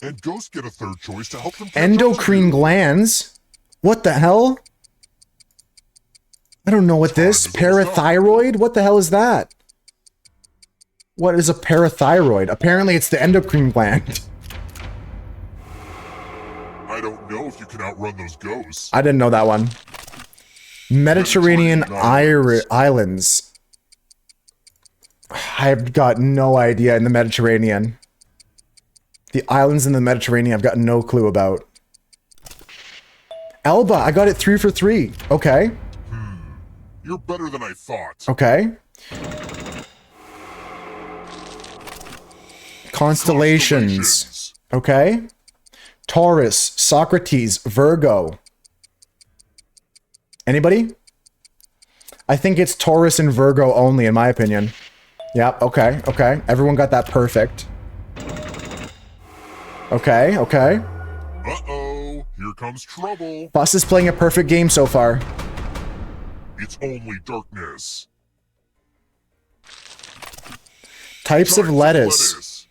And ghosts get a third choice to help them catch Endocrine glands? What the hell? I don't know what this. Parathyroid? What the hell is that? What is a parathyroid? Apparently it's the endocrine gland. I don't know if you can outrun those ghosts. I didn't know that one. Mediterranean islands. I've got no idea in the Mediterranean. The islands in the Mediterranean I've got no clue about. Elba, I got it 3 for 3. Okay. You're better than I thought. Okay. Constellations. Okay. Taurus, Socrates, Virgo. Anybody? I think it's Taurus and Virgo only, in my opinion. Yep, okay, okay. Everyone got that perfect. Okay, okay. Uh-oh, here comes trouble. Fuss is playing a perfect game so far. It's only darkness. Types of lettuce.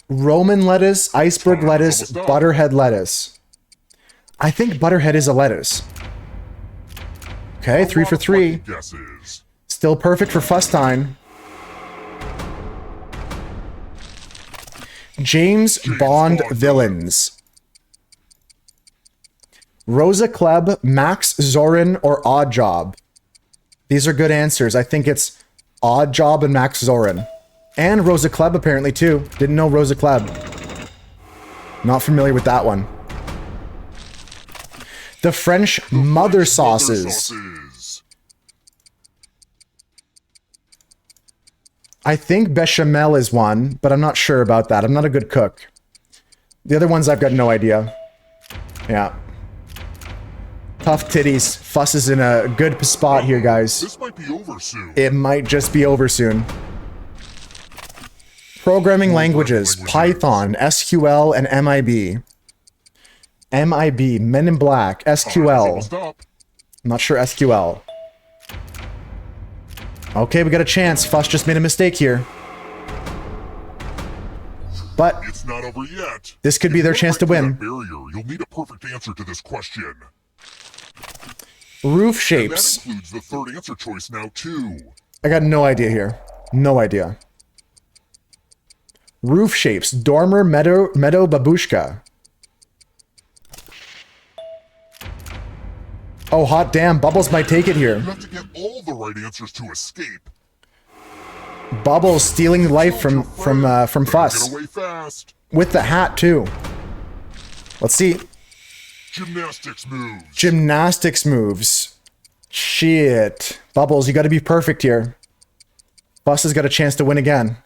Roman lettuce, iceberg lettuce, butterhead lettuce. I think butterhead is a lettuce. Okay, 3 for 3. Still perfect for Fustine. James Bond villains. Rosa Klebb, Max Zorin, or Odd Job. These are good answers. I think it's Odd Job and Max Zorin. And Rosa Klebb apparently too. Didn't know Rosa Klebb. Not familiar with that one. The French mother sauces. I think bechamel is one, but I'm not sure about that. I'm not a good cook. The other ones I've got no idea. Yeah. Tough titties. Fuss is in a good spot here, guys. This might be over soon. It might just be over soon. Programming languages. Python, SQL, and MIB. MIB, Men in Black, SQL. I'm not sure SQL. Okay, we got a chance. Fuss just made a mistake here. But it's not over yet. This could be their chance to win. Barrier, you'll need a perfect answer to this question. Roof shapes. And that includes the third answer choice now too. I got no idea here. No idea. Roof shapes. Dormer, meadow, babushka. Oh, hot damn. Bubbles might take it here. You have to get all the right answers to escape. Bubbles stealing life from Fuss. Get away fast. With the hat, too. Let's see. Gymnastics moves. Gymnastics moves. Shit. Bubbles, you got to be perfect here. Fuss has got a chance to win again.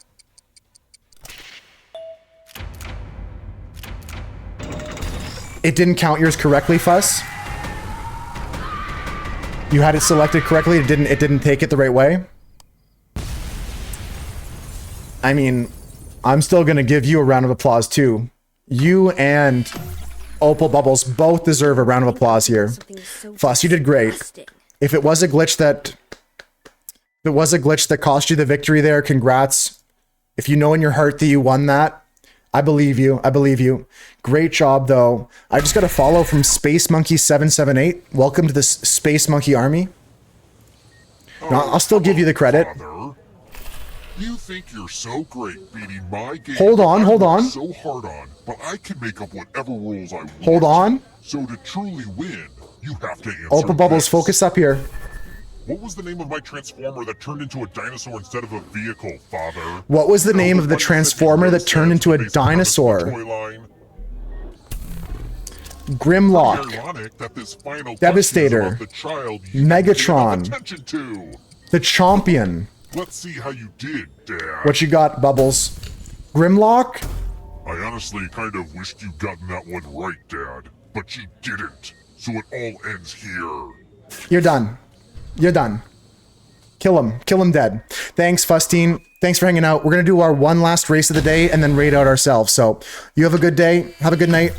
It didn't count yours correctly, Fuss. You had it selected correctly. It didn't take it the right way. I mean, I'm still gonna give you a round of applause too. You and Opal Bubbles both deserve a round of applause here. Fuss, you did great. If it was a glitch that cost you the victory there, congrats. If you know in your heart that you won that, I believe you. I believe you. Great job, though. I just got a follow from Space Monkey 778. Welcome to the Space Monkey Army. No, I'll still give you the credit. Father, you think you're so great beating my game. Hold on. So hard on, but I can make up whatever rules I want. Hold on. So to truly win, you have to answer. Opal Bubbles, this. Focus up here. What was the name of my transformer that turned into a dinosaur instead of a vehicle, Father? What was the name of the transformer that turned into a dinosaur? Grimlock. Devastator. Megatron. The Champion. Let's see how you did, Dad. What you got, Bubbles? Grimlock? I honestly kind of wished you'd gotten that one right, Dad. But you didn't. So it all ends here. You're done. You're done. Kill him. Kill him dead. Thanks, Fustine. Thanks for hanging out. We're going to do our one last race of the day and then raid out ourselves. So you have a good day. Have a good night.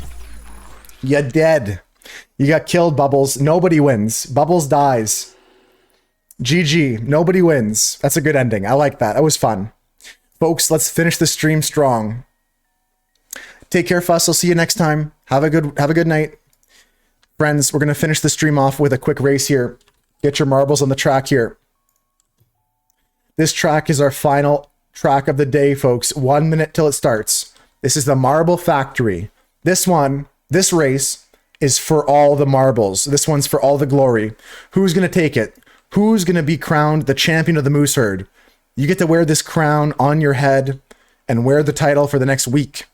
You're dead. You got killed, Bubbles. Nobody wins. Bubbles dies. GG. Nobody wins. That's a good ending. I like that. That was fun. Folks, let's finish the stream strong. Take care, Fuss. I'll see you next time. Have a good night. Friends, we're going to finish the stream off with a quick race here. Get your marbles on the track here. This track is our final track of the day, folks. 1 minute till it starts. This is the Marble Factory. This race is for all the marbles. This one's for all the glory. Who's going to take it? Who's going to be crowned the champion of the Moose Herd? You get to wear this crown on your head and wear the title for the next week,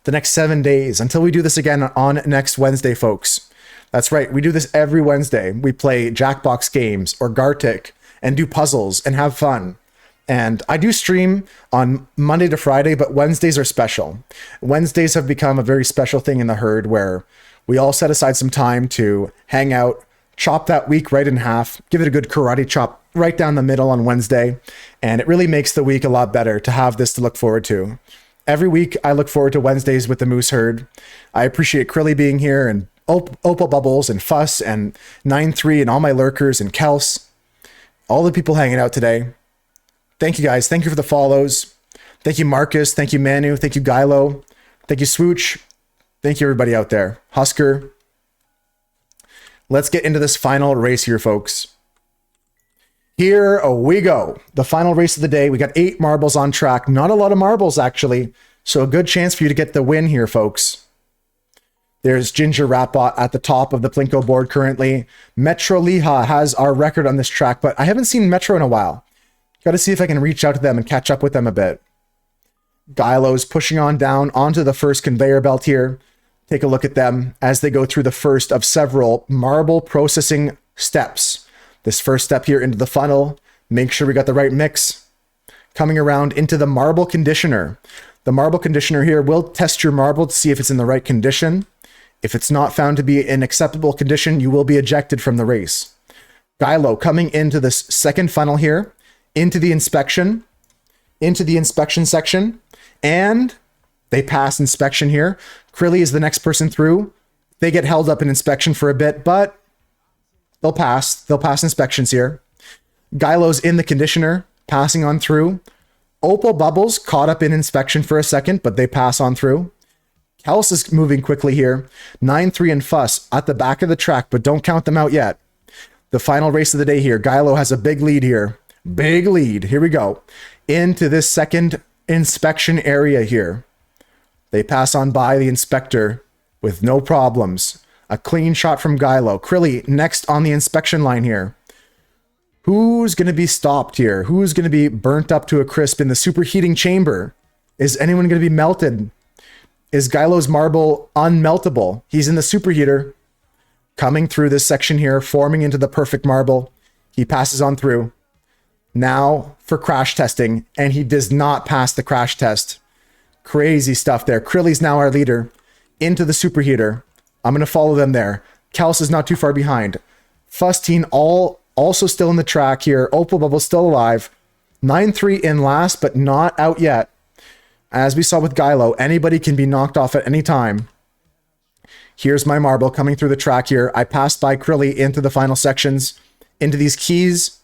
the next 7 days, until we do this again on next Wednesday, folks. That's right. We do this every Wednesday. We play Jackbox games or Gartic and do puzzles and have fun. And I do stream on Monday to Friday, but Wednesdays are special. Wednesdays have become a very special thing in the herd where we all set aside some time to hang out, chop that week right in half, give it a good karate chop right down the middle on Wednesday. And it really makes the week a lot better to have this to look forward to. Every week, I look forward to Wednesdays with the Moose Herd. I appreciate Krilly being here and Opal Bubbles and Fuss and 9-3 and all my lurkers and Kels. All the people hanging out today. Thank you guys. Thank you for the follows. Thank you, Marcus. Thank you, Manu. Thank you, Gilo. Thank you, Swooch. Thank you, everybody out there. Husker. Let's get into this final race here, folks. Here we go. The final race of the day. We got 8 marbles on track. Not a lot of marbles, actually. So a good chance for you to get the win here, folks. There's Ginger Ratbot at the top of the Plinko board currently. Metro Liha has our record on this track, but I haven't seen Metro in a while. Got to see if I can reach out to them and catch up with them a bit. Gilo's pushing on down onto the first conveyor belt here. Take a look at them as they go through the first of several marble processing steps. This first step here into the funnel. Make sure we got the right mix. Coming around into the marble conditioner. The marble conditioner here will test your marble to see if it's in the right condition. If it's not found to be in acceptable condition, you will be ejected from the race. Gilo coming into this second funnel here, into the inspection section, and they pass inspection here. Krilly is the next person through. They get held up in inspection for a bit, but they'll pass. They'll pass inspections here. Gilo's in the conditioner, passing on through. Opal Bubbles caught up in inspection for a second, but they pass on through. Kels is moving quickly here. 9-3 and Fuss at the back of the track, but don't count them out yet. The final race of the day here. Gilo has a big lead here. Big lead. Here we go. Into this second inspection area here. They pass on by the inspector with no problems. A clean shot from Gilo. Krilly next on the inspection line here. Who's going to be stopped here? Who's going to be burnt up to a crisp in the superheating chamber? Is anyone going to be melted? Is Gilo's marble unmeltable? He's in the superheater. Coming through this section here, forming into the perfect marble. He passes on through. Now for crash testing, and he does not pass the crash test. Crazy stuff there. Krilly's now our leader. Into the superheater. I'm going to follow them there. Kels is not too far behind. Fustine also still in the track here. Opal Bubble still alive. 9-3 in last, but not out yet. As we saw with Gilo, anybody can be knocked off at any time. Here's my marble coming through the track here. I passed by Krilly into the final sections, into these keys.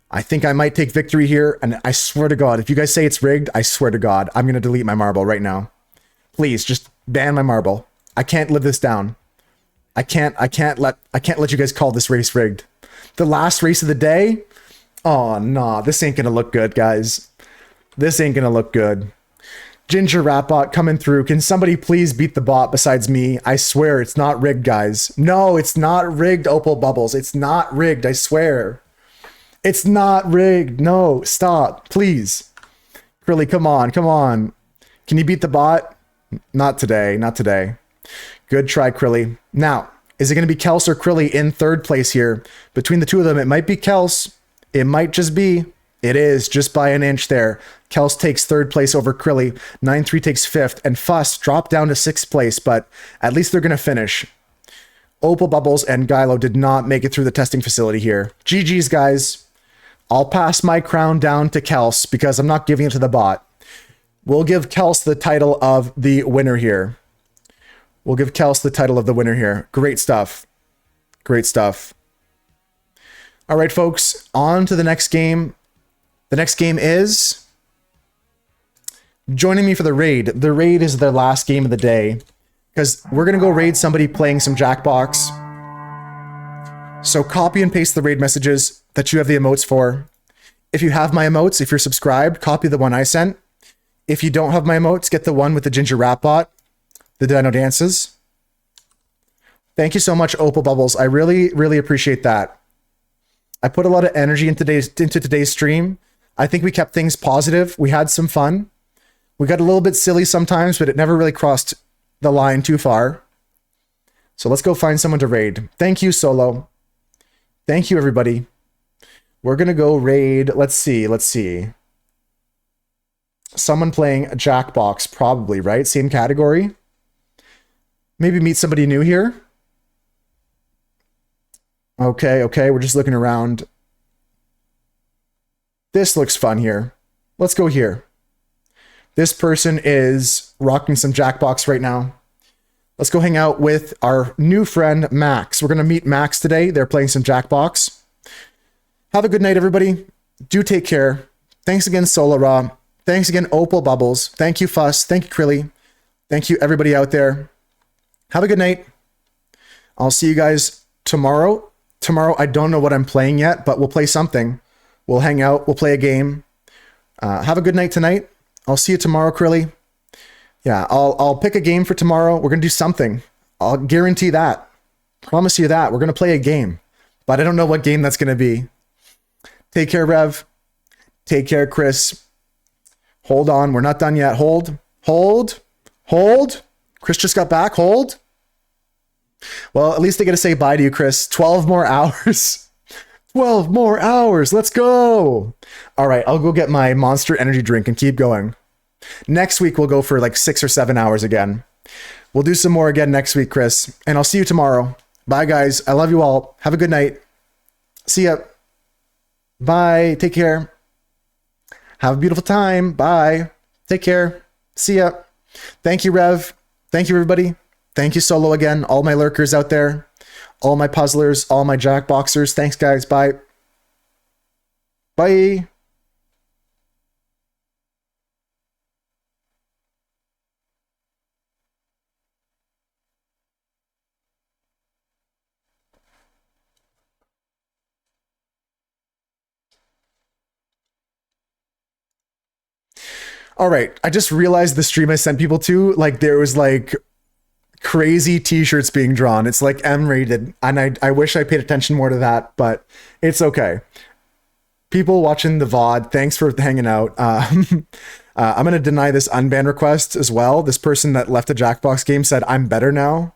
I think I might take victory here, and I swear to God, if you guys say it's rigged, I swear to God, I'm going to delete my marble right now. Please, just ban my marble. I can't live this down. I can't let you guys call this race rigged. The last race of the day? Oh, nah, this ain't going to look good, guys. This ain't going to look good. Ginger Ratbot coming through. Can somebody please beat the bot besides me? I swear it's not rigged, guys. No, it's not rigged, Opal Bubbles. It's not rigged, I swear. It's not rigged. No, stop, please. Krilly, come on, come on. Can you beat the bot? Not today, not today. Good try, Krilly. Now, is it going to be Kels or Krilly in third place here? Between the two of them, it might be Kels. It might just be. It is, just by an inch there. Kels takes third place over Krilly. 9-3 takes fifth. And Fuss dropped down to sixth place, but at least they're going to finish. Opal Bubbles and Gilo did not make it through the testing facility here. GG's, guys. I'll pass my crown down to Kels because I'm not giving it to the bot. We'll give Kels the title of the winner here. We'll give Kels the title of the winner here. Great stuff. Great stuff. All right, folks, on to the next game. The next game is joining me for the raid. The raid is the last game of the day because we're going to go raid somebody playing some Jackbox. So copy and paste the raid messages that you have the emotes for. If you have my emotes, if you're subscribed, copy the one I sent. If you don't have my emotes, get the one with the Ginger Ratbot, the Dino Dances. Thank you so much, Opal Bubbles. I really, really appreciate that. I put a lot of energy into today's stream. I think we kept things positive. We had some fun. We got a little bit silly sometimes, but it never really crossed the line too far. So let's go find someone to raid. Thank you, Solo. Thank you, everybody. We're going to go raid. Let's see. Someone playing a Jackbox, probably, right? Same category. Maybe meet somebody new here. Okay. We're just looking around. This looks fun here. Let's go here. This person is rocking some Jackbox right now. Let's go hang out with our new friend, Max. We're going to meet Max today. They're playing some Jackbox. Have a good night, everybody. Do take care. Thanks again, Solar Raw. Thanks again, Opal Bubbles. Thank you, Fuss. Thank you, Krilly. Thank you, everybody out there. Have a good night. I'll see you guys tomorrow. Tomorrow, I don't know what I'm playing yet, but we'll play something. We'll hang out. We'll play a game. Have a good night tonight. I'll see you tomorrow, Krilly. Yeah, I'll pick a game for tomorrow. We're going to do something. I'll guarantee that. Promise you that. We're going to play a game. But I don't know what game that's going to be. Take care, Rev. Take care, Chris. Hold on. We're not done yet. Hold. Chris just got back. Hold. Well, at least I get to say bye to you, Chris. 12 more hours. 12 more hours. Let's go. All right, I'll go get my Monster Energy drink and keep going. Next week, we'll go for like 6 or 7 hours again. We'll do some more again next week, Chris. And I'll see you tomorrow. Bye, guys. I love you all. Have a good night. See ya. Bye. Take care. Have a beautiful time. Bye. Take care. See ya. Thank you, Rev. Thank you, everybody. Thank you, Solo, again. All my lurkers out there. All my puzzlers. All my Jackboxers. Thanks, guys. Bye. Bye. All right, I just realized the stream I sent people to, like, there was like crazy t-shirts being drawn. It's like M-rated, and I wish I paid attention more to that, but it's okay. People watching the VOD, thanks for hanging out. I'm going to deny this unban request as well. This person that left a Jackbox game said, I'm better now.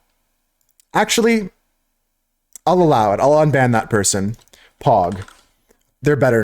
Actually, I'll allow it. I'll unban that person. Pog. They're better